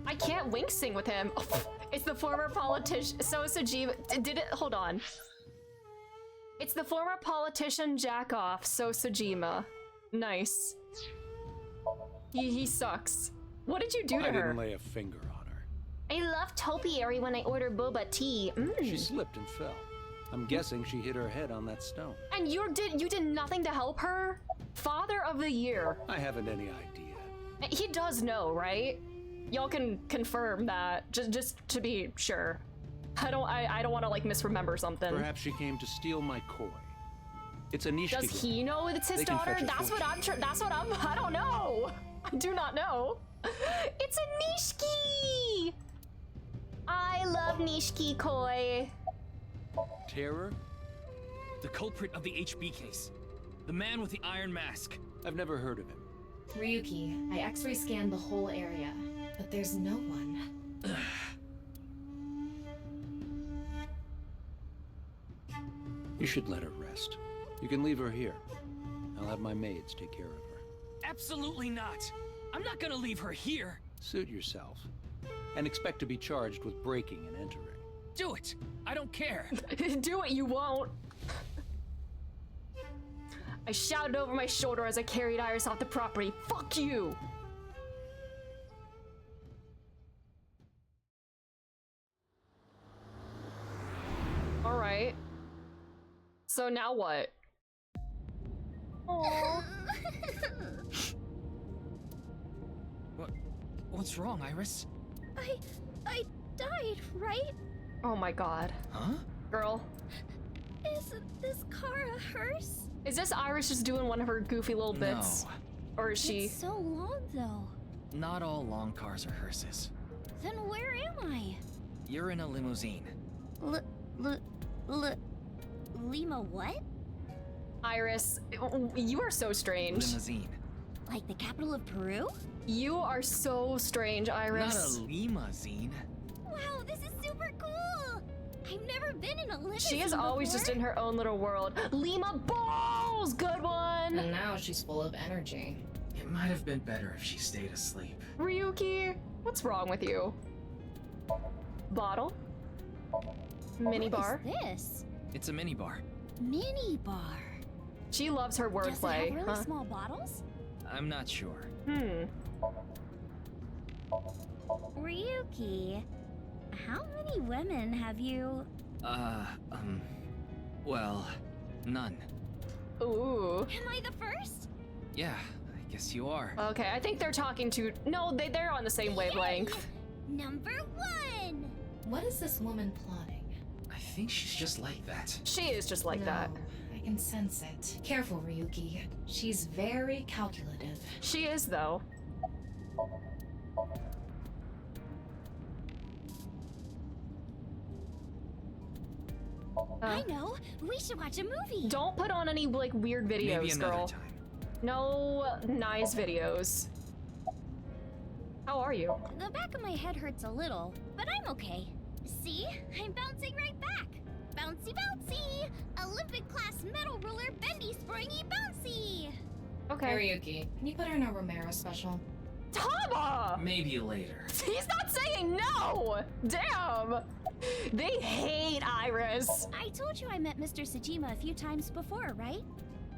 I can't wink sing with him. It's the former politician. So Sajima. Did it? Hold on. It's the former politician Jackoff, So Sajima. Nice. He sucks. What did you do to I her? didn't lay a finger on her. I love topiary when I order boba tea. She slipped and fell. I'm guessing she hit her head on that stone. And you did nothing to help her? Father of the year. I haven't any idea. He does know, right? Y'all can confirm that, just to be sure. I don't want to like misremember something. Perhaps she came to steal my koi. It's a niche. Does he know it's his daughter? That's what I'm. I don't know. I do not know. It's a Nishiki. I love Nishiki koi. Terror? The culprit of the HB case. The man with the iron mask. I've never heard of him. Ryuki, I x-ray scanned the whole area, but there's no one. You should let her rest. You can leave her here. I'll have my maids take care of her. Absolutely not. I'm not gonna leave her here. Suit yourself. And expect to be charged with breaking and entering. Do it. I don't care. Do it, you won't. I shouted over my shoulder as I carried Iris off the property. Fuck you! Alright. So now what? Aww. What's wrong, Iris? I died, right? Oh my god. Huh? Girl. Is this car a hearse? Is this Iris just doing one of her goofy little bits? No. Or is she? It's so long, though. Not all long cars are hearses. Then where am I? You're in a limousine. Lima what? Iris, you are so strange. Limousine. Like the capital of Peru? You are so strange, Iris. Not a limousine. Wow, this is super cool! I've never been in a limousine She is always before. just in her own little world. Lima Balls! Good one! And now she's full of energy. It might have been better if she stayed asleep. Ryuki, what's wrong with you? Bottle? Mini bar? What is this? It's a minibar. Mini bar. She loves her Does it wordplay. have really small bottles? I'm not sure. Ryuki, how many women have you... Well, none. Ooh. Am I the first? Yeah, I guess you are. Okay, I think they're talking to... No, they're on the same wavelength. Number 1! What is this woman plotting? I think she's just like that. She is just like that. I can sense it. Careful, Ryuki. She's very calculative. She is, though. I know. We should watch a movie. Don't put on any, like, weird videos, Maybe another girl. time. No nice videos. How are you? The back of my head hurts a little, but I'm okay. See? I'm bouncing right back. Bouncy, bouncy! Olympic class metal ruler, bendy, springy, bouncy! Okay. Ryuki, can you put her in a Romero special? Tama! Maybe later. He's not saying no! Damn! They hate Iris. I told you I met Mr. Sajima a few times before, right?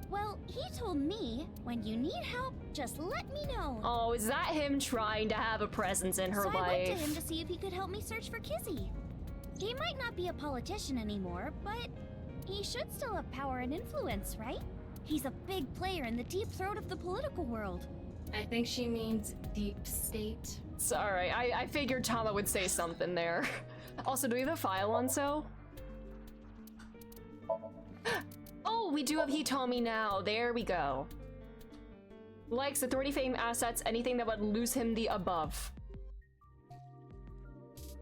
Well, he told me, when you need help, just let me know. Oh, is that him trying to have a presence in her so life? I went to him to see if he could help me search for Kizzy. He might not be a politician anymore, but he should still have power and influence, right? He's a big player in the deep throat of the political world. I think she means deep state. Sorry, I figured Tama would say something there. Also, do we have a file on So? Oh, we do have Hitomi now. There we go. Likes authority, fame, assets, anything that would lose him the above.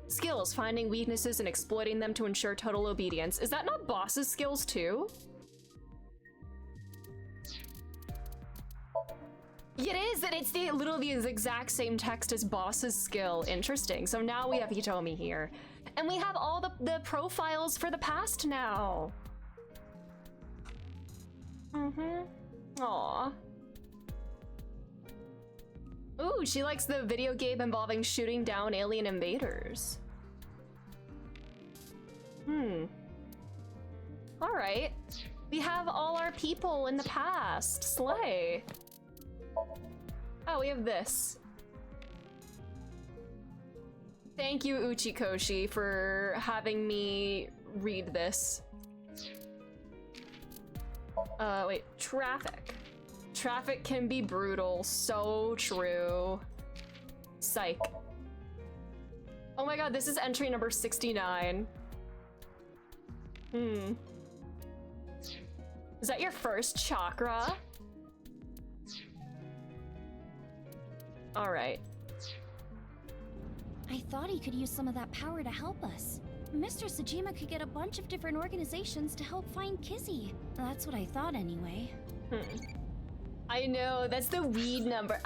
Skills, finding weaknesses and exploiting them to ensure total obedience. Is that not boss's skills too? It is, and it's literally the exact same text as boss's skill. Interesting. So now we have Hitomi here. And we have all the profiles for the past now. Aww. Ooh, she likes the video game involving shooting down alien invaders. Alright. We have all our people in the past. Slay. Oh, we have this. Thank you, Uchikoshi, for having me read this. Wait, traffic. Traffic can be brutal, so true. Psych. Oh my god, this is entry number 69. Is that your first chakra? Alright. I thought he could use some of that power to help us. Mr. Sajima could get a bunch of different organizations to help find Kizzy. That's what I thought anyway. I know, that's the weed number.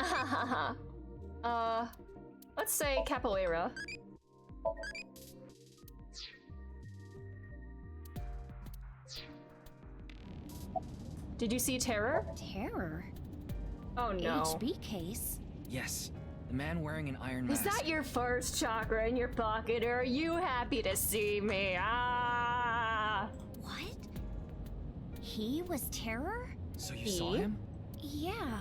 Let's say capoeira. Did you see terror? Terror? Oh no. HB case? Yes, the man wearing an iron Is mask. that your first chakra in your pocket, or are you happy to see me? Ah! What? He was Terror? So you saw him? Yeah.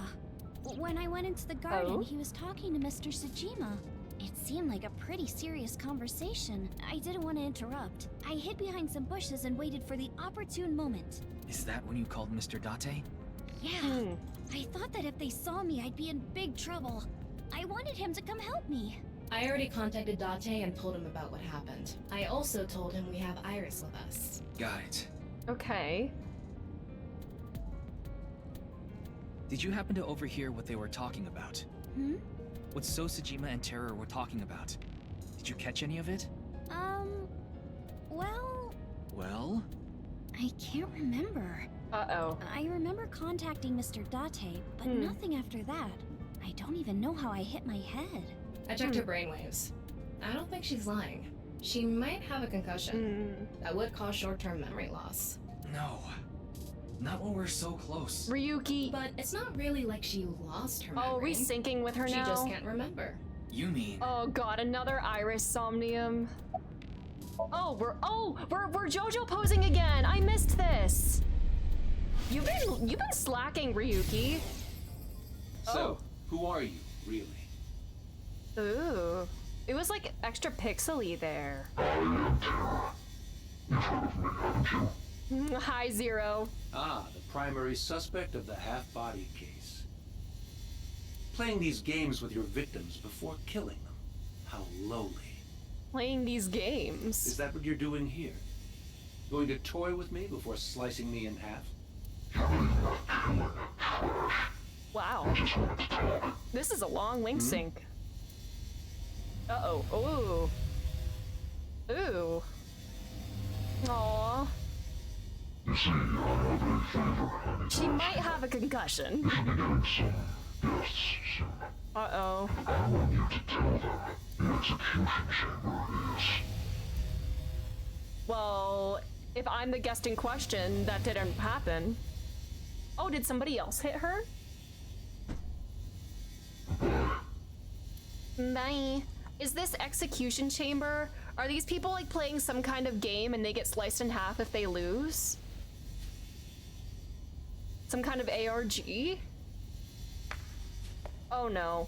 When I went into the garden, Oh? he was talking to Mr. Sajima. It seemed like a pretty serious conversation. I didn't want to interrupt. I hid behind some bushes and waited for the opportune moment. Is that when you called Mr. Date? Yeah. I thought that if they saw me, I'd be in big trouble. I wanted him to come help me. I already contacted Date and told him about what happened. I also told him we have Iris with us. Got it. Okay. Did you happen to overhear what they were talking about? What So Sajima and Terror were talking about? Did you catch any of it? Well... Well? I can't remember. Uh-oh. I remember contacting Mr. Date, but nothing after that. I don't even know how I hit my head. I checked her brainwaves. I don't think she's lying. She might have a concussion. That would cause short-term memory loss. No. Not when we're so close. Ryuki. But it's not really like she lost her memory. Oh, resyncing with her now? She just can't remember. You mean? Oh god, another Iris Somnium. Oh, we're JoJo posing again. I missed this. You've been slacking, Ryuki. So, who are you, really? Ooh. It was like extra pixely there. I am Terra. You've heard of me, haven't you? Hi, Zero. Ah, the primary suspect of the half-body case. Playing these games with your victims before killing them. How lowly. Playing these games. Is that what you're doing here? Going to toy with me before slicing me in half? Wow. This is a long link sync. Uh-oh. Ooh. Ooh. Aww. You see, I have a favor, honey. She might have a concussion. You should be getting some guests soon. Uh-oh. I want you to tell them the execution chamber is. Well, if I'm the guest in question, that didn't happen. Oh, did somebody else hit her? Bye. Is this execution chamber? Are these people like playing some kind of game and they get sliced in half if they lose? Some kind of ARG? Oh no.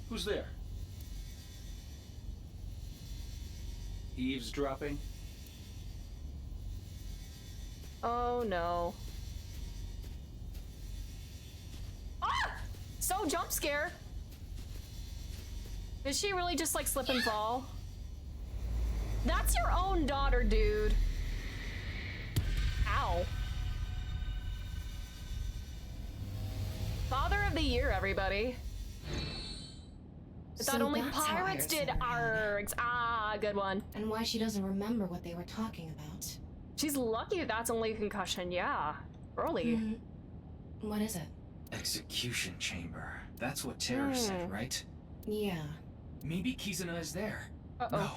Who's there? Eavesdropping? Oh no. Ah! So jump scare. Did she really just like slip and fall? That's your own daughter, dude. Ow. Father of the year, everybody. I thought So only that's how pirates did Iris args. Ah, good one. And why she doesn't remember what they were talking about. She's lucky that's only a concussion, yeah. Early. What is it? Execution chamber. That's what Terra said, right? Yeah. Maybe Kizuna is there. Uh-oh. No,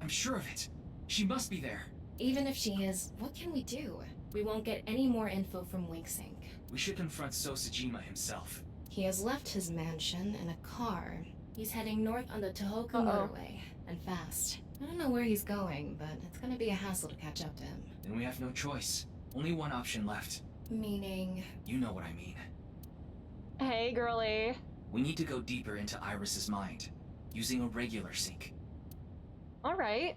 I'm sure of it. She must be there. Even if she is, what can we do? We won't get any more info from Winksync. We should confront Sosajima himself. He has left his mansion in a car. He's heading north on the Tohoku motorway, and fast. I don't know where he's going, but it's gonna be a hassle to catch up to him. Then we have no choice. Only one option left. Meaning? You know what I mean. Hey, girly. We need to go deeper into Iris's mind, using a regular sync. Alright.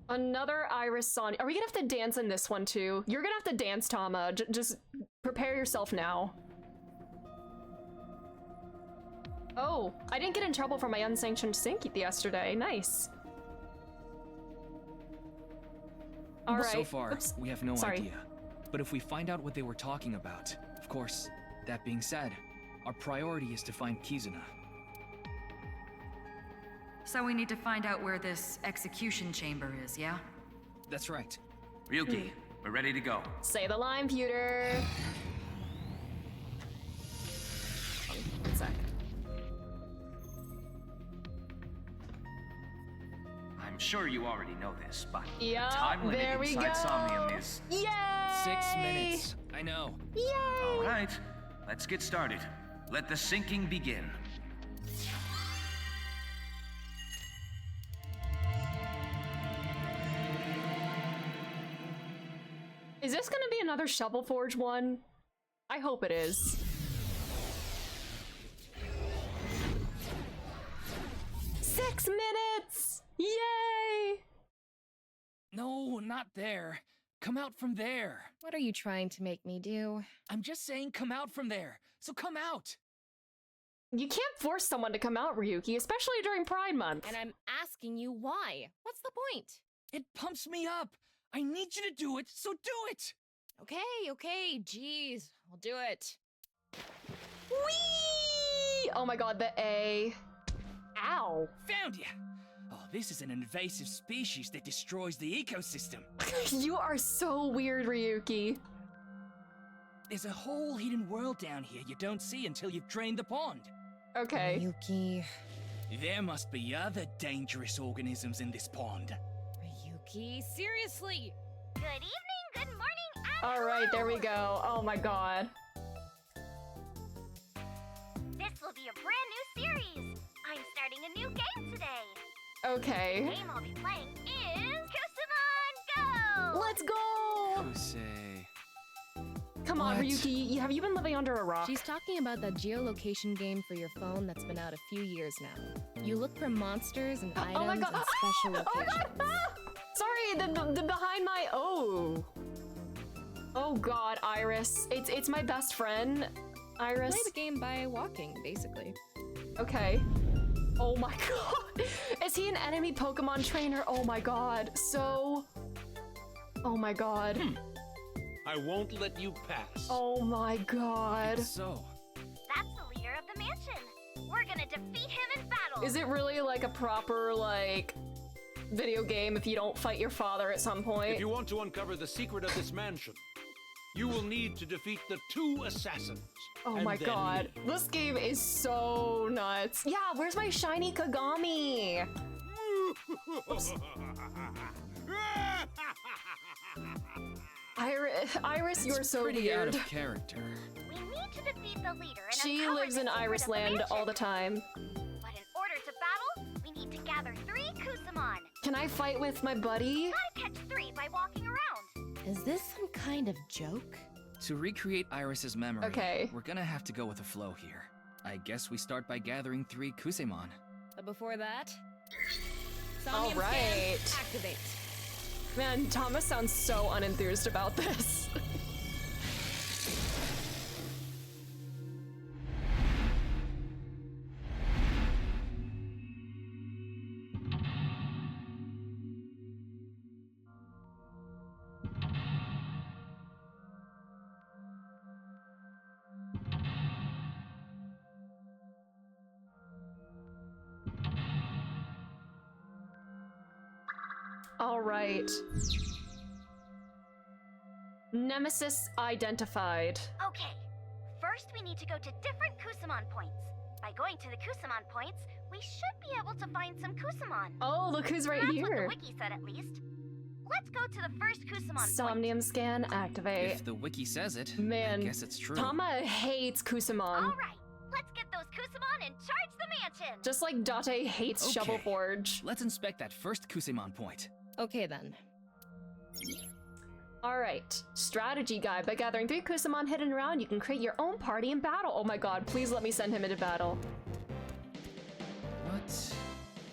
Another Iris song. Are we gonna have to dance in this one too? You're gonna have to dance, Tama. Just prepare yourself now. Oh, I didn't get in trouble for my unsanctioned sync yesterday. Nice. Alright. So far, we have no Sorry. idea. But if we find out what they were talking about, of course, that being said, our priority is to find Kizuna. So we need to find out where this execution chamber is, yeah? That's right. Ryuki, we're ready to go. Say the line, Pewter. One sec. I'm sure you already know this, but Yup, the time limit there we inside go. Somnium is... Yay! 6 minutes. I know. Yay! All right, let's get started. Let the sinking begin. Is this gonna be another Shovel Forge one? I hope it is. Six minutes! Yay! No, not there. Come out from there. What are you trying to make me do? I'm just saying come out from there. So come out. You can't force someone to come out, Ryuki, especially during Pride Month. And I'm asking you why. What's the point? It pumps me up. I need you to do it, so do it. Okay, jeez. I'll do it. Whee! Oh my god, the A. Ow. Found ya. Oh, this is an invasive species that destroys the ecosystem. You are so weird, Ryuki. There's a whole hidden world down here you don't see until you've drained the pond. Okay. Yuki. There must be other dangerous organisms in this pond. Ryuki, seriously! Good evening, good morning, and Alright, there we go. Oh my god. this will be a brand new series. I'm starting a new game today. Okay. The game I'll be playing is Kusamon Go! Let's go! Kusei. Come on, What? Ryuki. Have you been living under a rock? She's talking about that geolocation game for your phone that's been out a few years now. You look for monsters and items Oh my god. in special locations. Oh my god. Ah! Sorry, the behind my Oh god, Iris. It's my best friend. Iris. Play the game by walking, basically. Okay. Oh my god. Is he an enemy Pokemon trainer? Oh my god. So Oh my god. I won't let you pass. Oh my god. So, That's the leader of the mansion. We're gonna defeat him in battle. Is it really like a proper like video game if you don't fight your father at some point? If you want to uncover the secret of this mansion, you will need to defeat the 2 assassins. Oh and my then god. me. This game is so nuts. Yeah, where's my shiny Kagami? Iris, you're so pretty weird. out of character. We need to defeat the leader and She uncover lives the in secret Iris of the Land mansion. all the time. But in order to battle, we need to gather 3 Kusamon. Can I fight with my buddy? Gotta catch 3 by walking around. Is this some kind of joke? To recreate Iris's memory, Okay. we're gonna have to go with the flow here. I guess we start by gathering 3 Kusemon. But before that, All Somnium right. scan, activate. Man, Thomas sounds so unenthused about this. All right. Nemesis identified. Okay, first we need to go to different Kusamon points. By going to the Kusamon points, we should be able to find some Kusamon. Oh, look who's right That's here. what the wiki said, at least. Let's go to the first Kusamon point. Somnium scan activate. If the wiki says it, Man, I guess it's true. Tama hates Kusamon. All right, let's get those Kusamon and charge the mansion. Just like Date hates Okay. Shovelforge. Let's inspect that first Kusemon point. Okay then. Alright, strategy guide. By gathering 3 Kusamon hidden around, you can create your own party in battle. Oh my god, please let me send him into battle. What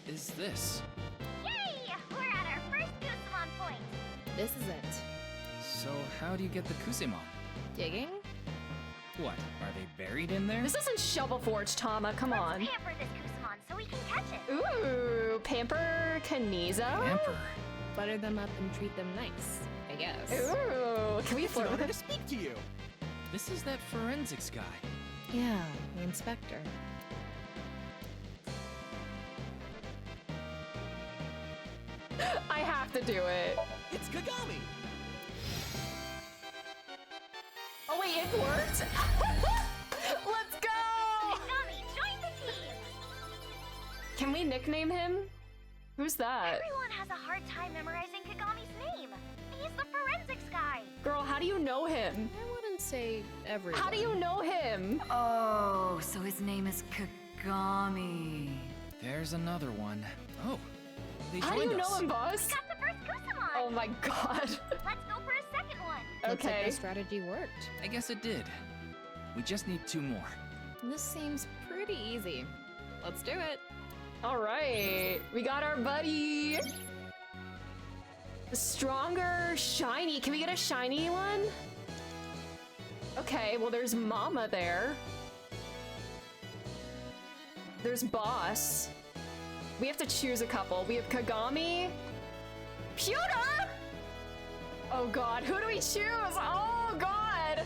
is this? Yay! We're at our first Kusamon point. This is it. So how do you get the Kusemon? Digging? What, are they buried in there? This isn't Shovelforge, Tama, come on. Let's pamper this Kusamon so we can catch it. Ooh, Pamper Kaniza? Pamper. Butter them up and treat them nice, I guess. Ooh, can we flirt with to him? speak to you. This is that forensics guy. Yeah, the inspector. I have to do it. It's Kagami. Oh wait, it worked? Let's go! Kagami, join the team. Can we nickname him? Who's that? Everyone has a hard time memorizing Kagami's name. He's the forensics guy. Girl, how do you know him? I wouldn't say everyone. How do you know him? Oh, so his name is Kagami. There's another one. Oh, they How do joined you know us. him, boss? Got the first Kusamon. Oh my god. Let's go for a second one. Looks like Okay. the strategy worked. I guess it did. We just need 2 more. This seems pretty easy. Let's do it. Alright, we got our buddy. Stronger, shiny. Can we get a shiny one? Okay, well there's Mama there. There's Boss. We have to choose a couple. We have Kagami. Pewter! Oh god, who do we choose? Oh god!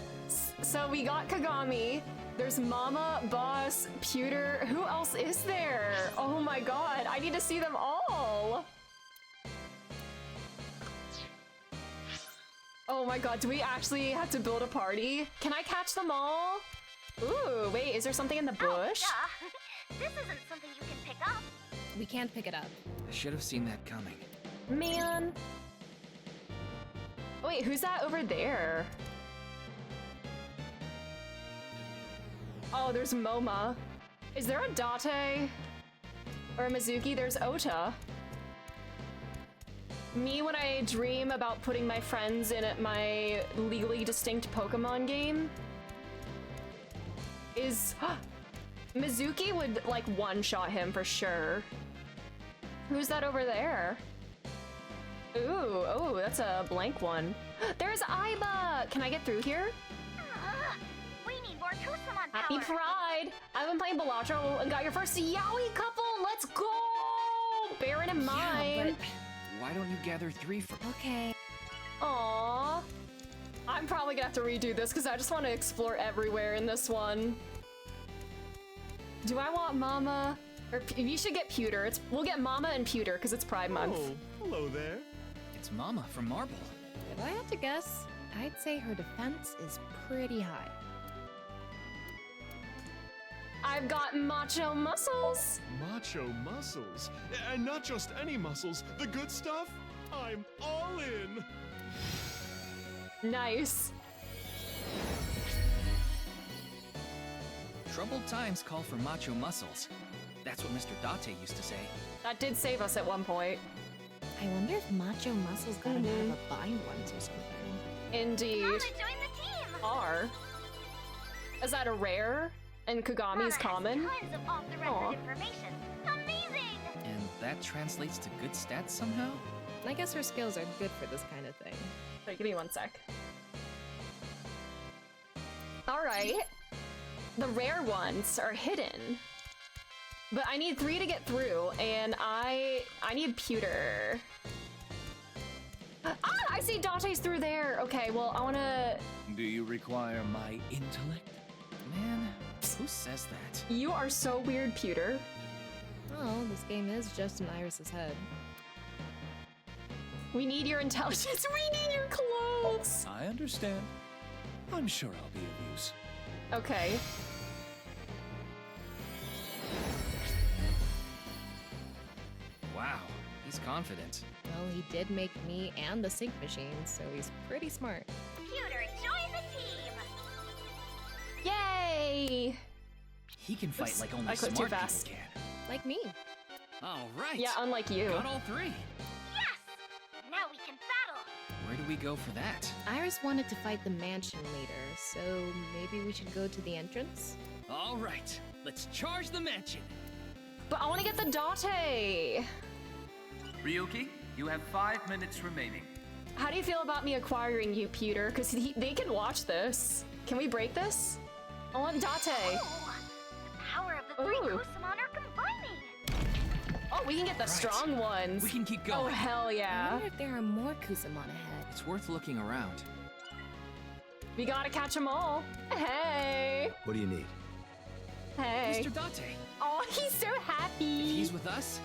So we got Kagami. There's Mama, Boss, Pewter. Who else is there? Oh my god, I need to see them all. Oh my god, do we actually have to build a party? Can I catch them all? Ooh, wait, is there something in the bush? Oh, duh. This isn't something you can pick up. We can't pick it up. I should have seen that coming. Man. Wait, who's that over there? Oh, there's Moma. Is there a Date? Or a Mizuki? There's Ota. Me when I dream about putting my friends in my legally distinct Pokemon game is... Mizuki would, like, one-shot him for sure. Who's that over there? Ooh, oh, that's a blank one. There's Aiba! Can I get through here? We need more Kusamon power. Happy Pride! I've been playing Balatro and got your first Yaoi couple! Let's go! Bear it in mind! Why don't you gather 3 for— Okay. Aww. I'm probably gonna have to redo this because I just want to explore everywhere in this one. Do I want Mama? Or you should get Pewter. We'll get Mama and Pewter because it's Pride Month. Oh, hello there. It's Mama from Marble. If I had to guess, I'd say her defense is pretty high. I've got macho muscles. Macho muscles? And not just any muscles, the good stuff? I'm all in. Nice. Troubled times call for macho muscles. That's what Mr. Date used to say. That did save us at one point. I wonder if macho muscles got him out of a bind once or something. Indeed. Mama joined the team. R. Is that a rare? And Kagami's common? Tons of off-the-record information. Amazing! And that translates to good stats somehow? I guess her skills are good for this kind of thing. Wait, give me one sec. Alright. The rare ones are hidden. But I need 3 to get through, and I need Pewter. Ah! I see Date's through there! Okay, well, I wanna... Do you require my intellect? Man, who says that? You are so weird, Pewter. Oh, this game is just in Iris's head. We need your intelligence. We need your clothes. I understand. I'm sure I'll be of use. Okay. Wow, he's confident. Well, he did make me and the sync machine, so he's pretty smart. Pewter, join the team! Yay! He can fight Oops, like only I clicked smart too people fast. can. Like me. All right. Yeah, unlike you. Got all 3. Yes! Now we can battle! Where do we go for that? Iris wanted to fight the mansion leader, so maybe we should go to the entrance? All right, let's charge the mansion. But I want to get the Date! Ryuki, you have 5 minutes remaining. How do you feel about me acquiring you, Pewter? Because they can watch this. Can we break this? I want Date. Oh, the power of the 3 Kusamon are combining! Oh, we can get the Right. strong ones. We can keep Oh, going. hell I yeah. wonder if there are more Kusamon ahead. It's worth looking around. We gotta catch them all. Hey. What do you need? Hey. Mr. Date, Oh, he's so happy. if he's with us,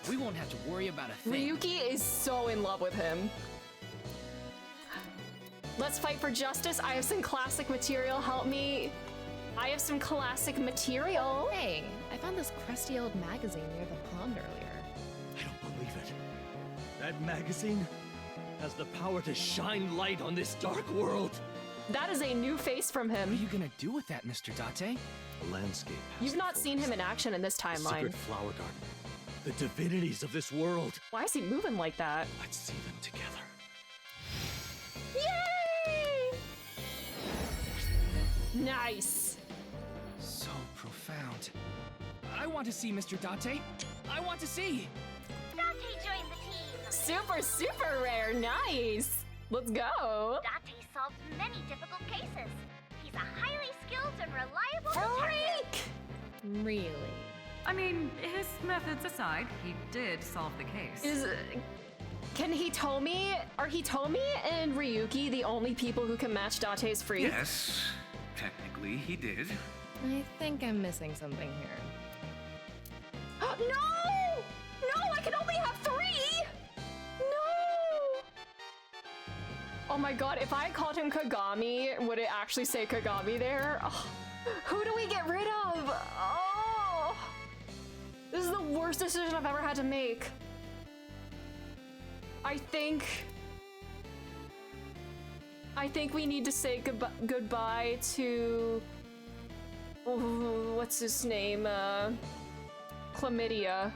we won't have to worry about a thing. Ryuki is so in love with him. Let's fight for justice. I have some classic material. Help me. I have some classic material. Hey, I found this crusty old magazine near the pond earlier. I don't believe it. That magazine has the power to shine light on this dark world. That is a new face from What are him. you gonna do with that, Mr. Date? The landscape. has You've the not seen focus. him in action in this The timeline. secret flower garden. The divinities of this world. Why is he moving like that? Let's see them together. Yay! Nice. So profound. I want to see Mr. Date. I want to see. Date joined the team! Super, super rare. Nice. Let's go. Date solved many difficult cases. He's a highly skilled and reliable detective. Freak! Really? I mean, his methods aside, he did solve the case. Can Hitomi, are Hitomi and Ryuki the only people who can match Date's freak? Yes, technically he did. I think I'm missing something here. No! No, I can only have 3! No! Oh my god, if I called him Kagami, would it actually say Kagami there? Oh, who do we get rid of? Oh! This is the worst decision I've ever had to make. I think we need to say goodbye to... what's his name? Chlamydia.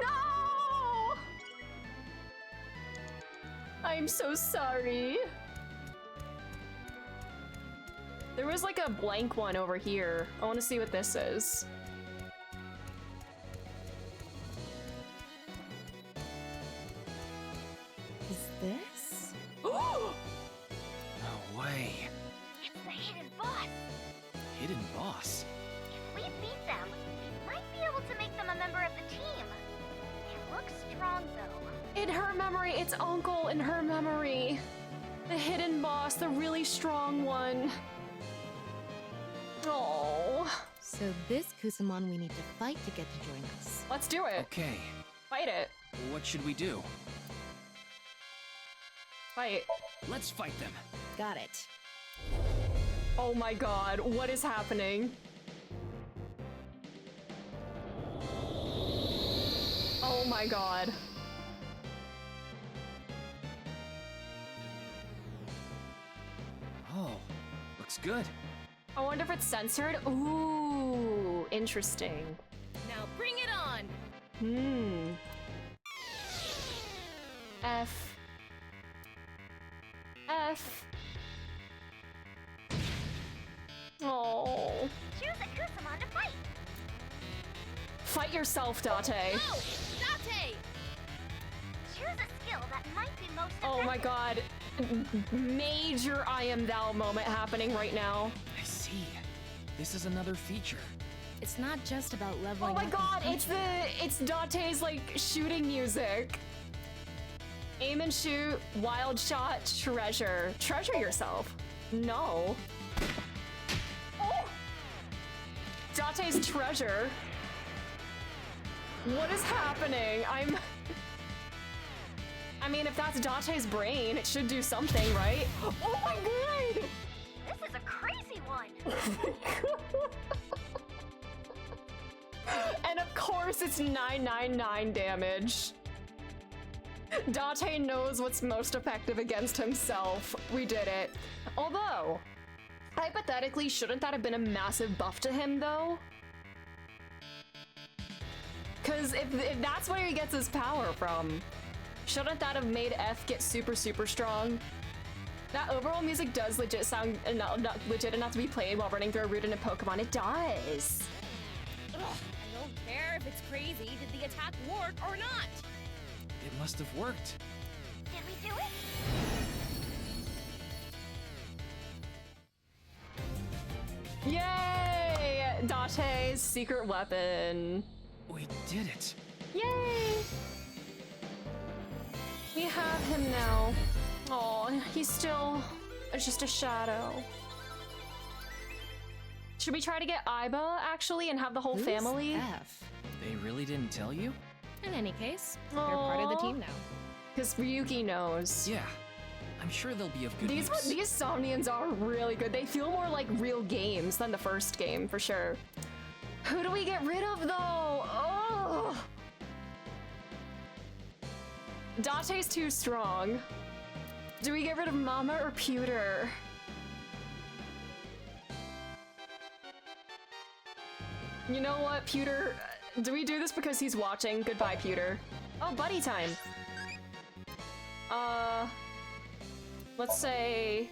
No! I'm so sorry. There was like a blank one over here. I want to see what this is. Is this? No way. It's the hidden boss. Hidden boss? If we beat them, we might be able to make them a member of the team. They look strong, though. In her memory, it's Uncle in her memory. The hidden boss, the really strong one. Oh. So this Kusamon we need to fight to get to join us. Let's do it. Okay. Fight it. What should we do? Fight. Let's fight them. Got it. Oh my god, what is happening? Oh my god. Oh, looks good. I wonder if it's censored. Ooh, interesting. Now bring it on! F. F. Oh. Choose a Kusamon to fight. Fight yourself, Date. No! Date! Choose a skill that might be most effective. Oh my god. Major I am thou moment happening right now. I see. This is another feature. It's not just about leveling Oh my up god, and it's Dante's like shooting music. Aim and shoot, wild shot, treasure. Treasure yourself. No. Oh! Dante's treasure. What is happening? I mean, if that's Dante's brain, it should do something, right? Oh my god! This is a crazy one. And of course it's 999 damage. Date knows what's most effective against himself. We did it. Although, hypothetically, shouldn't that have been a massive buff to him, though? Because if that's where he gets his power from, shouldn't that have made F get super, super strong? That overall music does legit sound not legit enough to be played while running through a route in a Pokemon. It does. Ugh, I don't care if it's crazy. Did the attack work or not? It must have worked. Did we do it? Yay! Date's secret weapon. We did it. Yay! We have him now. Oh, he's still just a shadow. Should we try to get Aiba, actually, and have the whole Who's family? F? They really didn't tell you? In any case, they're part of the team now. Because Ryuki knows. Yeah. I'm sure they'll be of good use. These Somnians are really good. They feel more like real games than the first game, for sure. Who do we get rid of, though? Oh! Date's too strong. Do we get rid of Mama or Pewter? You know what, Pewter? Do we do this because he's watching? Goodbye, Pewter. Oh, buddy time. Let's say...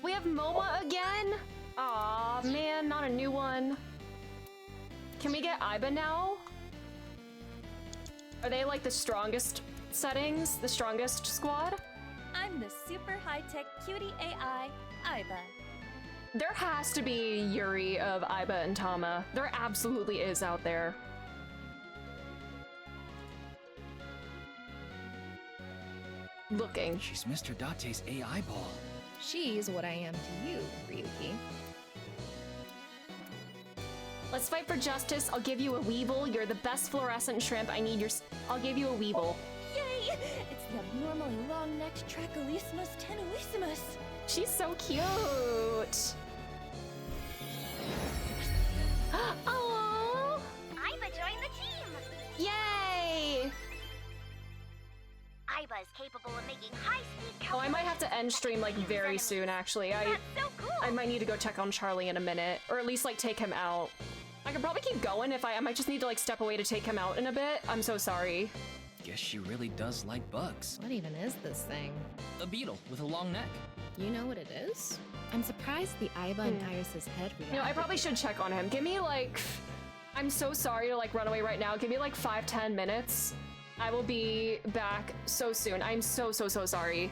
We have MoMA again? Aw, man, not a new one. Can we get Aiba now? Are they like the strongest settings? The strongest squad? I'm the super high-tech cutie AI, Aiba. There has to be Yuri of Aiba and Tama. There absolutely is out there. Looking. She's Mr. Date's AI ball. She's what I am to you, Ryuki. Let's fight for justice. I'll give you a Weevil. You're the best fluorescent shrimp. I'll give you a Weevil. Yay! It's the abnormally long-necked Tracholismus tenuissimus. She's so cute. is capable of making high-speed Oh, I might have to end stream like very soon, actually. I might need to go check on Charlie in a minute, or at least like take him out. I could probably keep going if I might just need to like step away to take him out in a bit. I'm so sorry. Guess she really does like bugs. What even is this thing? A beetle with a long neck. You know what it is? I'm surprised the Aiba and Iris's head reacted. You know, I probably should check on him. Give me like... I'm so sorry to like run away right now. Give me like 5-10 minutes. I will be back so soon. I'm so sorry.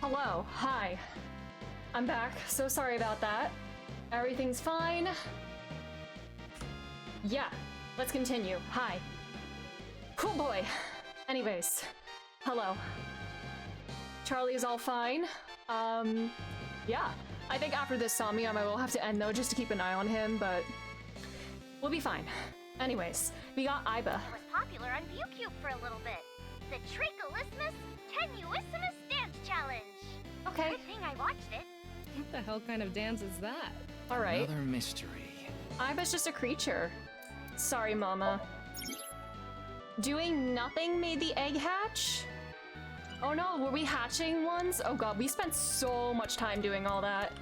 Hello, hi. I'm back. So sorry about that. Everything's fine. Yeah, let's continue. Hi. Cool boy. Anyways, hello. Charlie is all fine. Yeah. I think after this Somnium I will have to end though, just to keep an eye on him, but we'll be fine. Anyways, we got Iba. It was popular on ViewCube for a little bit. The Tricholismus Tenuissimus Dance Challenge. Okay. Good thing I watched it. What the hell kind of dance is that? Alright. Another mystery. Iba's just a creature. Sorry, Mama. Doing nothing made the egg hatch? Oh no, were we hatching ones? Oh god, we spent so much time doing all that.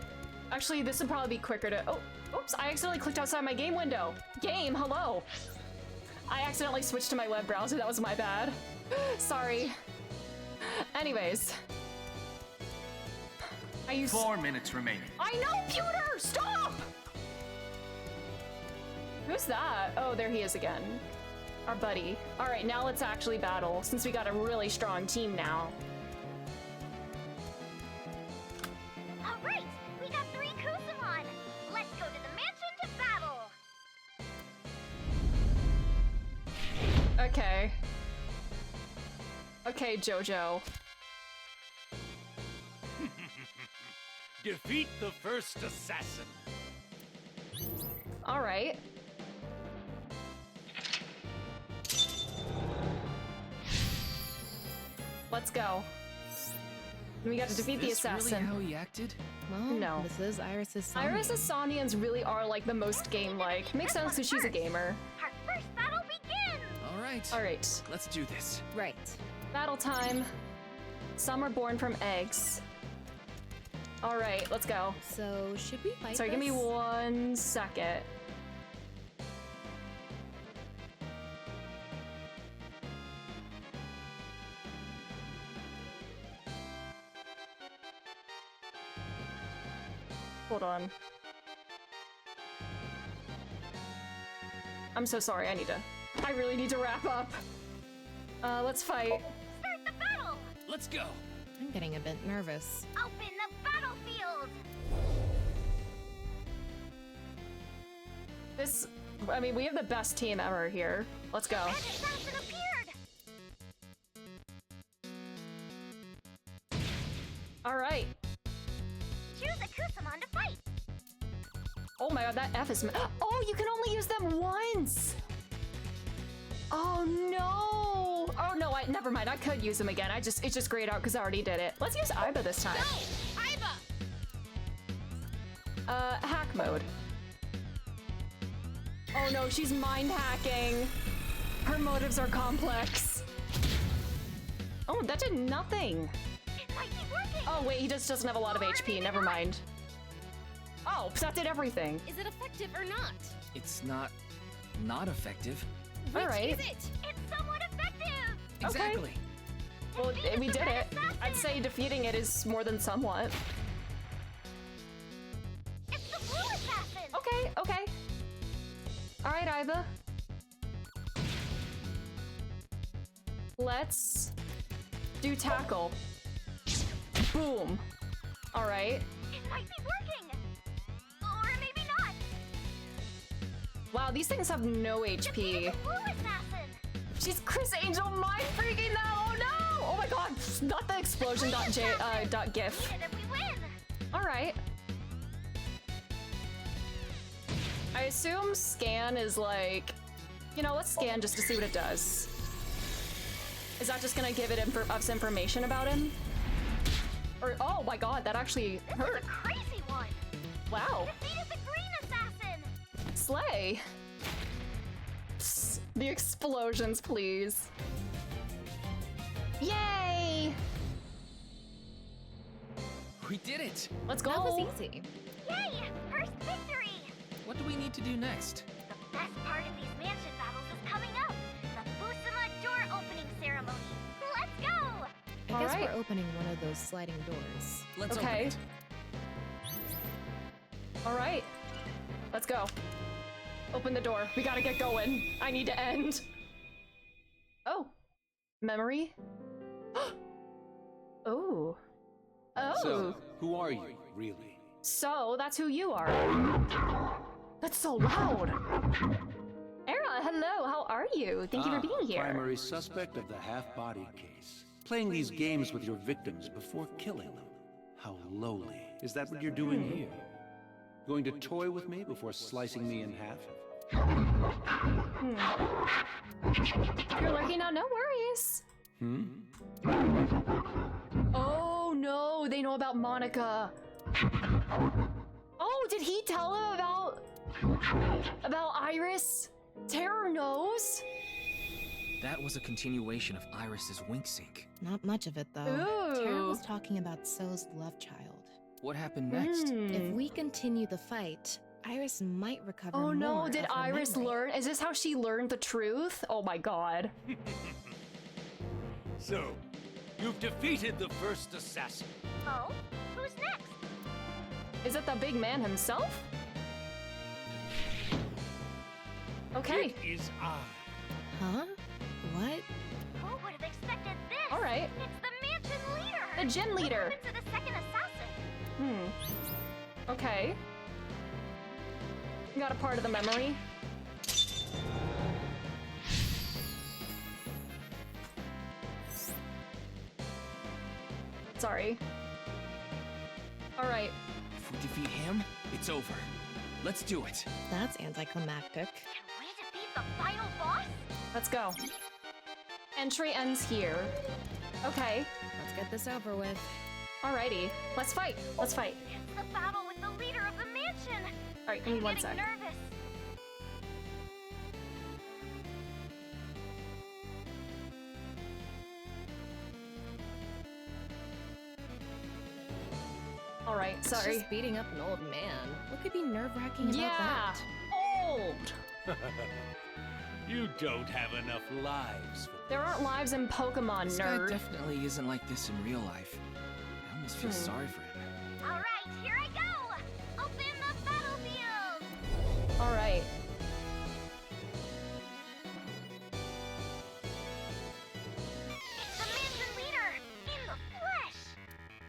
Actually, this would probably be quicker to— oh, oops, I accidentally clicked outside my game window. Game, hello. I accidentally switched to my web browser, that was my bad. Sorry. Anyways. I used— 4 minutes remaining. I know, Pewter! Stop! Who's that? Oh, there he is again. Our buddy. Alright, now let's actually battle, since we got a really strong team now. Alright, we got 3 Kusamon. Let's go to the mansion to battle. Okay. Okay, Jojo. Defeat the first assassin. Alright. Let's go. We got to defeat the assassin. Really how he acted? Well, no. This is Iris's Somnium. Iris's Somniums really are like the most game-like. Makes sense because she's a gamer. Our first battle begins! Alright. Alright. Let's do this. Right. Battle time. Some are born from eggs. Alright, let's go. So, should we fight Sorry, give me 1 second. Hold on. I'm so sorry, I really need to wrap up. Let's fight. Start the battle! Let's go! I'm getting a bit nervous. Open the battlefield! This— I mean, we have the best team ever here. Let's go. An assassin appeared! Alright. Choose a Kusamon to fight! Oh my god, that F is— oh, you can only use them once! Oh no! Oh no, never mind, I could use them again. It's just grayed out because I already did it. Let's use Iba this time. No! Iba! Hack mode. Oh no, she's mind hacking. Her motives are complex. Oh, that did nothing. It might be working! Oh wait, he just doesn't have a lot of HP, never mind. Oh, that did everything. Is it effective or not? It's not effective. All right. Which is it? It's somewhat effective! Exactly. Well, we did it. I'd say defeating it is more than somewhat. It's the blue assassin! Okay, okay. Alright, Iba. Let's do tackle. Boom. Alright. It might be working! Or maybe not! Wow, these things have no HP. Defeated the blue assassin! She's Chris Angel mind freaking now! Oh no! Oh my god! Not the explosion dot gif. Defeated if we win! Alright. I assume scan is like, you know, let's scan just to see what it does. Is that just gonna give it us information about him? Or— oh my god, that actually hurt. This is a crazy one! Wow. Defeated the green assassin! Slay. Psst, the explosions, please. Yay! We did it! Let's go. That was easy. Yay! First victory! What do we need to do next? The best part of these mansion battles is coming up! The Fusama door opening ceremony! Let's go! I guess Alright. we're opening one of those sliding doors. Let's Okay. open it. Alright. Let's go. Open the door. We gotta get going. I need to end. Oh. Memory? Oh. Oh. So, who are you, really? So, that's who you are. That's so loud. Era, hello, how are you? Thank you for being here. Primary suspect of the half-body case. Playing these games with your victims before killing them. How lowly. Is that what you're doing here? Going to toy with me before slicing me in half? You're lurking now, no worries. Oh no, they know about Monica. Oh, did he tell him about Iris? Terror knows? That was a continuation of Iris's wink sync. Not much of it, though. Ooh. Tara was talking about So's love child. What happened next? If we continue the fight, Iris might recover Oh no, more did of her Iris memory. learn? Is this how she learned the truth? Oh my god. So, you've defeated the first assassin. Oh? Who's next? Is it the big man himself? Okay. It is I. Huh? What? Who would have expected this? All right. It's the mansion leader. The gym leader. What happened to the second assassin? Okay. Got a part of the memory. Sorry. All right. If we defeat him, it's over. Let's do it. That's anticlimactic. Can we defeat the final boss? Let's go. Entry ends here. Okay. Let's get this over with. Alrighty. Let's fight. Let's fight. It's the battle with the leader of the mansion. Alright, give me one sec. I'm getting nervous. Alright, It's sorry. just beating up an old man. What could be nerve-wracking about Yeah. that? Old. You don't have enough lives for There aren't lives in Pokemon, This guy nerd. definitely isn't like this in real life. I almost feel sorry for him. All right, here I go. Open the battlefield. Alright. It's the mansion leader in the flesh.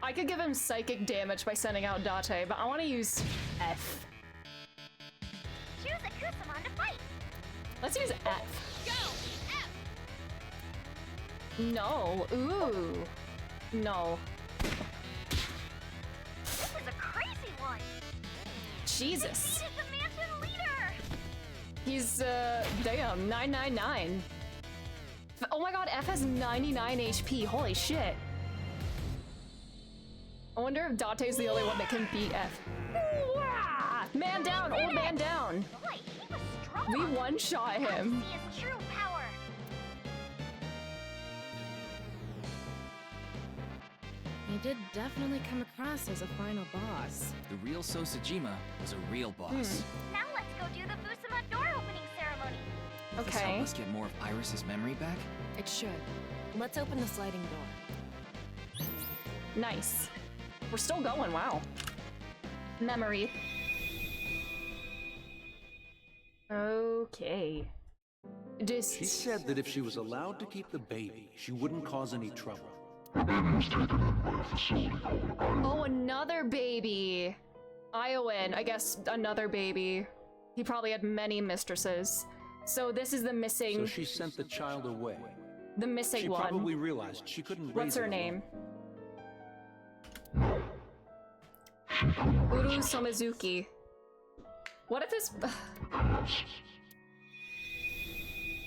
I could give him psychic damage by sending out Date, but I want to use F. Choose a Kusamon to fight. Let's use F. Go, F. No. Ooh. No. This is a crazy one. Jesus. Defeated the mansion leader. He's, damn, 999. Oh my god, F has 99 HP. Holy shit. I wonder if Date's the only one that can beat F. Ooh-ah! Man down, old man down. Boy, he was strong. We one-shot him. See his true power. He did definitely come across as a final boss. The real Sosajima was a real boss. Now let's go do the Fusama door opening ceremony. Does this help us get more of Iris's memory back? It should. Let's open the sliding door. Nice. We're still going, wow. Memory. Okay. Just... She said that if she was allowed to keep the baby, she wouldn't cause any trouble. Oh, another baby. Iowan, I guess another baby. He probably had many mistresses. So this is the missing... So she sent the child away. The missing She one. probably realized she couldn't raise What's her it name? alone. Uru Somizuki. What if this...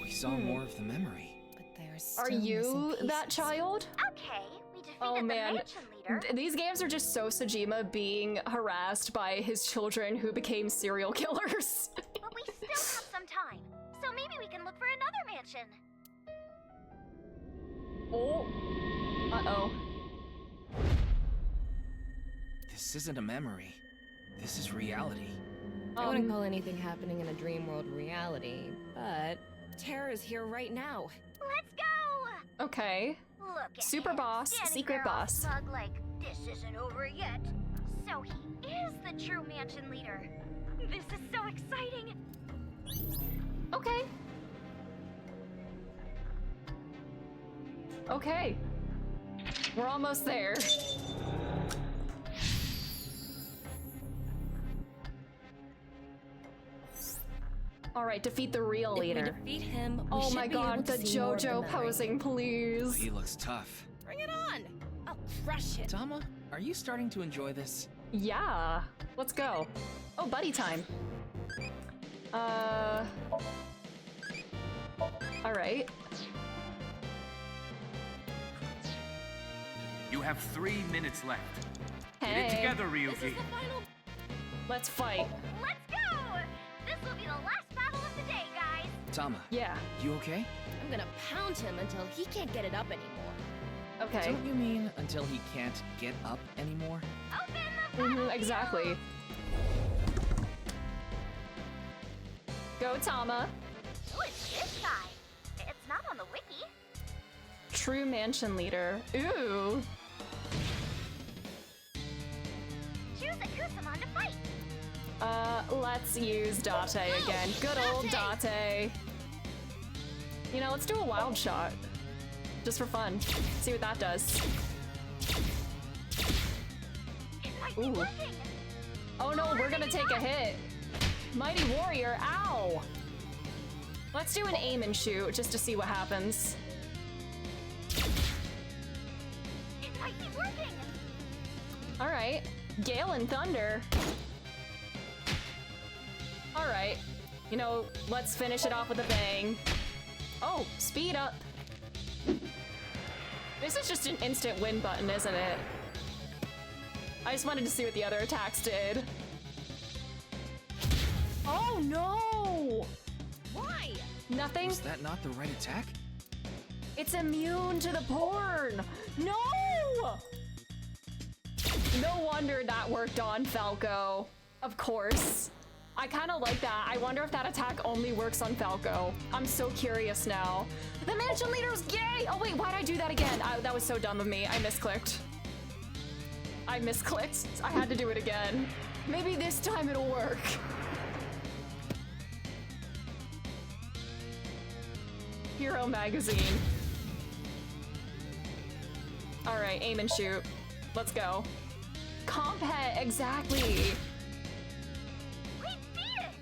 We saw more of the memory. But there's still Are you missing that pieces. child? Okay, we defeated Oh the man, mansion leader. These games are just so Sojima being harassed by his children who became serial killers. But we still have some time, so maybe we can look for another mansion. Oh. Uh-oh. This isn't a memory. This is reality. I wouldn't call anything happening in a dream world reality, but Terra is here right now. Let's go! Okay. Look at Super him, boss, standing secret there all boss. smug like, this isn't over yet. So he is the true mansion leader. This is so exciting. Okay. Okay. We're almost there. All right, defeat the real leader. If we defeat him, we oh should my be god, able to the see more of JoJo memory. posing, please. He looks tough. Bring it on! I'll crush it. Tama, are you starting to enjoy this? Yeah, let's go. Oh, buddy time. All right. You have 3 minutes left. Get Hey. it together, This Ryuki. is the final. Let's fight. Let's go! This will be the last battle of the day, guys. Tama, Yeah. you okay? I'm gonna pound him until he can't get it up anymore. Okay. Don't you mean until he can't get up anymore? Open the Exactly. Go, Tama. Who is this guy? It's not on the wiki. True mansion leader. Ooh. Choose a Kusamon to fight. Let's use Date again. Good old Date. You know, let's do a wild shot. Just for fun. See what that does. Ooh. Oh no, we're gonna take a hit. Mighty Warrior, ow! Let's do an aim and shoot just to see what happens. It might be working. Alright. Gale and Thunder. Alright. You know, let's finish it off with a bang. Oh, speed up. This is just an instant win button, isn't it? I just wanted to see what the other attacks did. Oh no! Why? Nothing? Was that not the right attack? It's immune to the porn! No! No wonder that worked on Falco. Of course. I kind of like that. I wonder if that attack only works on Falco. I'm so curious now. The mansion leader's gay! Oh wait, why'd I do that again? That was so dumb of me. I misclicked. I misclicked. I had to do it again. Maybe this time it'll work. Hero magazine. Alright, aim and shoot. Let's go. Compet, exactly. We beat it!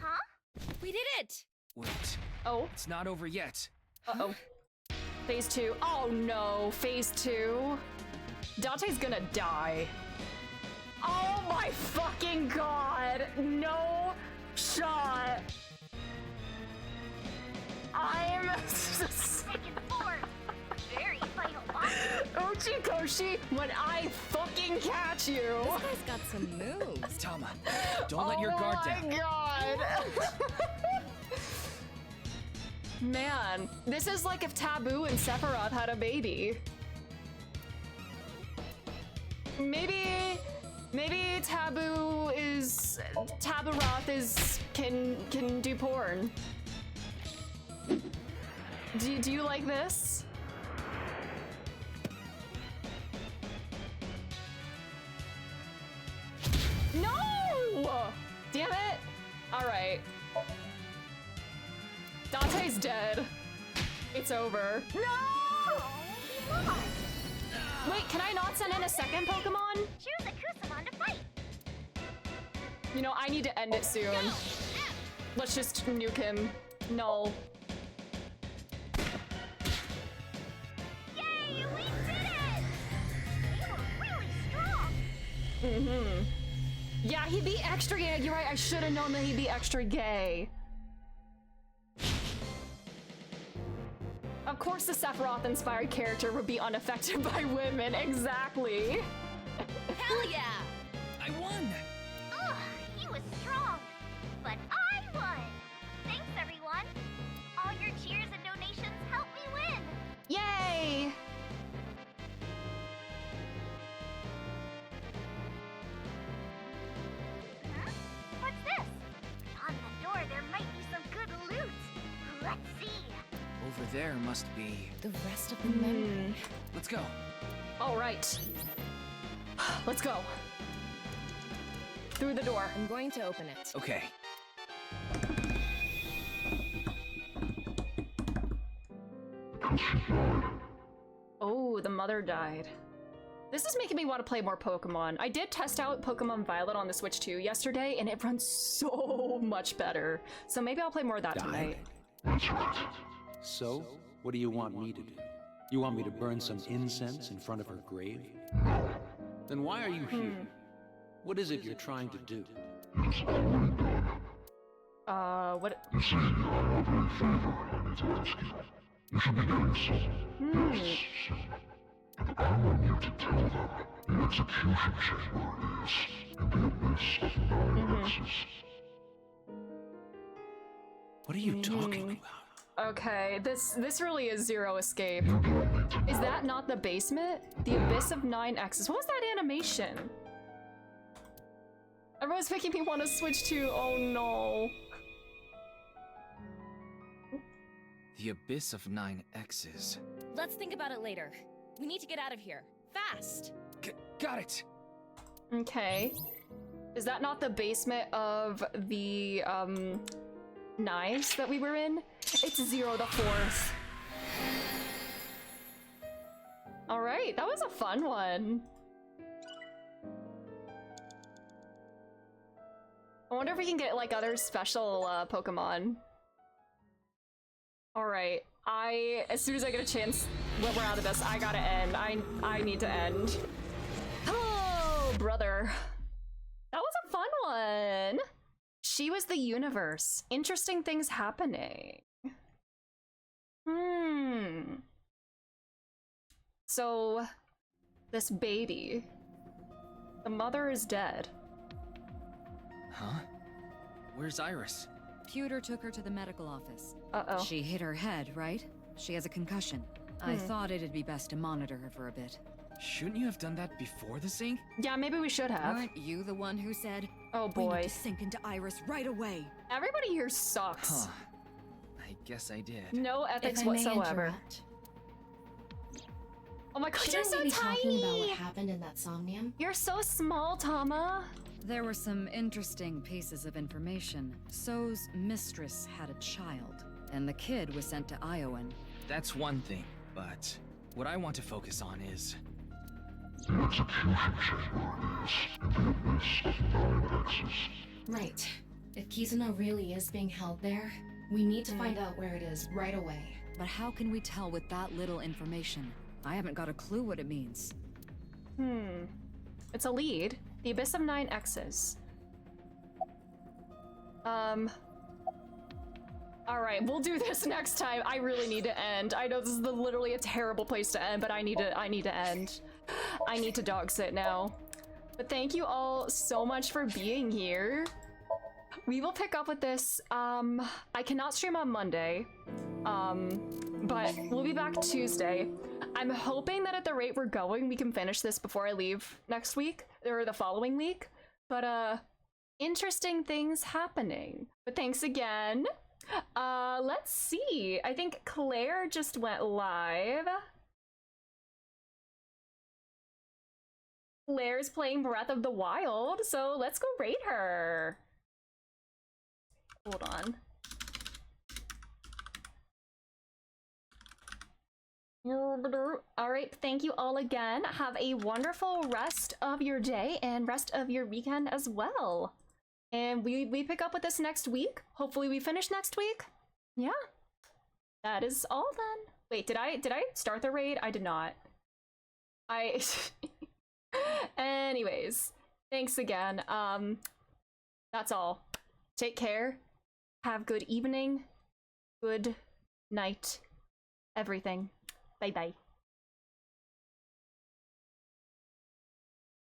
Huh? We did it! Wait. Oh. It's not over yet. Uh-oh. Phase 2. Oh no, phase 2. Dante's gonna die. Oh my fucking god! No shot! I'm Taken forward. Very vital boss. Uchikoshi when I fucking catch you. This guy's got some moves. Tama, don't let your guard down. Oh my god! Man, this is like if Taboo and Sephiroth had a baby. Maybe Taboo is Tabaroth is can do porn. Do you like this? No! Damn it! All right. Dante's dead. It's over. No! Wait, can I not send in a second Pokemon? Choose a Kusamon to fight. You know, I need to end it soon. Let's just nuke him. No. Yay, we did it! We were really strong. Mm-hmm. Yeah, he'd be extra gay. You're right, I should have known that he'd be extra gay. Of course the Sephiroth-inspired character would be unaffected by women, exactly. Hell yeah! I won! Ugh, he was strong. But I won. Thanks, everyone. All your cheers and donations helped me win. Yay! Huh? What's this? On the door, there might be some good loot. Let's see. Over there must be... The rest of the memory. Let's go. All right. Let's go. Through the door. I'm going to open it. Okay. Oh, the mother died. This is making me want to play more Pokemon. I did test out Pokemon Violet on the Switch 2 yesterday, and it runs so much better. So maybe I'll play more of that tonight. That's right. So, what do you want me to do? You want me to burn some incense in front of her grave? No. Then why are you here? What is it you're trying to do? It's already done. What? You see, I have a favor I need to ask you. You should be getting some guests soon. And I want you to tell them the execution chamber is in the abyss of 9 X's. What are you talking about? Okay, this really is Zero Escape. Is that not the basement? The Abyss of 9 X's. What was that animation? Everyone's making me want to switch to. Oh no. The Abyss of 9 X's. Let's think about it later. We need to get out of here. Fast! Got it! Okay. Is that not the basement of the, knives that we were in? It's Zero the 4th. Alright, that was a fun one. I wonder if we can get, like, other special, Pokemon. Alright, as soon as I get a chance, when we're out of this, I gotta end. I need to end. Hello, brother. That was a fun one. She was the universe. Interesting things happening. So, this baby, the mother is dead. Huh? Where's Iris? Pewter took her to the medical office. Uh-oh. She hit her head, right? She has a concussion. I thought it'd be best to monitor her for a bit. Shouldn't you have done that before the sync? Yeah, maybe we should have. Weren't you the one who said, oh boy, we need to sink into Iris right away? Everybody here sucks. Huh. I guess I did. No ethics If I may whatsoever. interrupt. Oh my god, Shouldn't you're so we be tiny! talking about what happened in that Somnium? You're so small, Tama. There were some interesting pieces of information. So's mistress had a child, and the kid was sent to Iowan. That's one thing, but what I want to focus on is... The execution chamber is in the abyss of 9 X's. Right. If Kizuna really is being held there, we need to find out where it is right away. But how can we tell with that little information? I haven't got a clue what it means. It's a lead. The Abyss of 9 X's. Alright, we'll do this next time. I really need to end. I know this is literally a terrible place to end, but I need to end. I need to dog sit now. But thank you all so much for being here. We will pick up with this. I cannot stream on Monday. But we'll be back Tuesday. I'm hoping that at the rate we're going, we can finish this before I leave next week, or the following week. But, interesting things happening. But thanks again. Let's see. I think Claire just went live. Claire's playing Breath of the Wild, so let's go raid her. Hold on. Alright, thank you all again. Have a wonderful rest of your day and rest of your weekend as well. And we pick up with this next week. Hopefully we finish next week. Yeah. That is all then. Wait, did I start the raid? I did not. Anyways, thanks again. That's all. Take care. Have good evening. Good night. Everything. Bye-bye.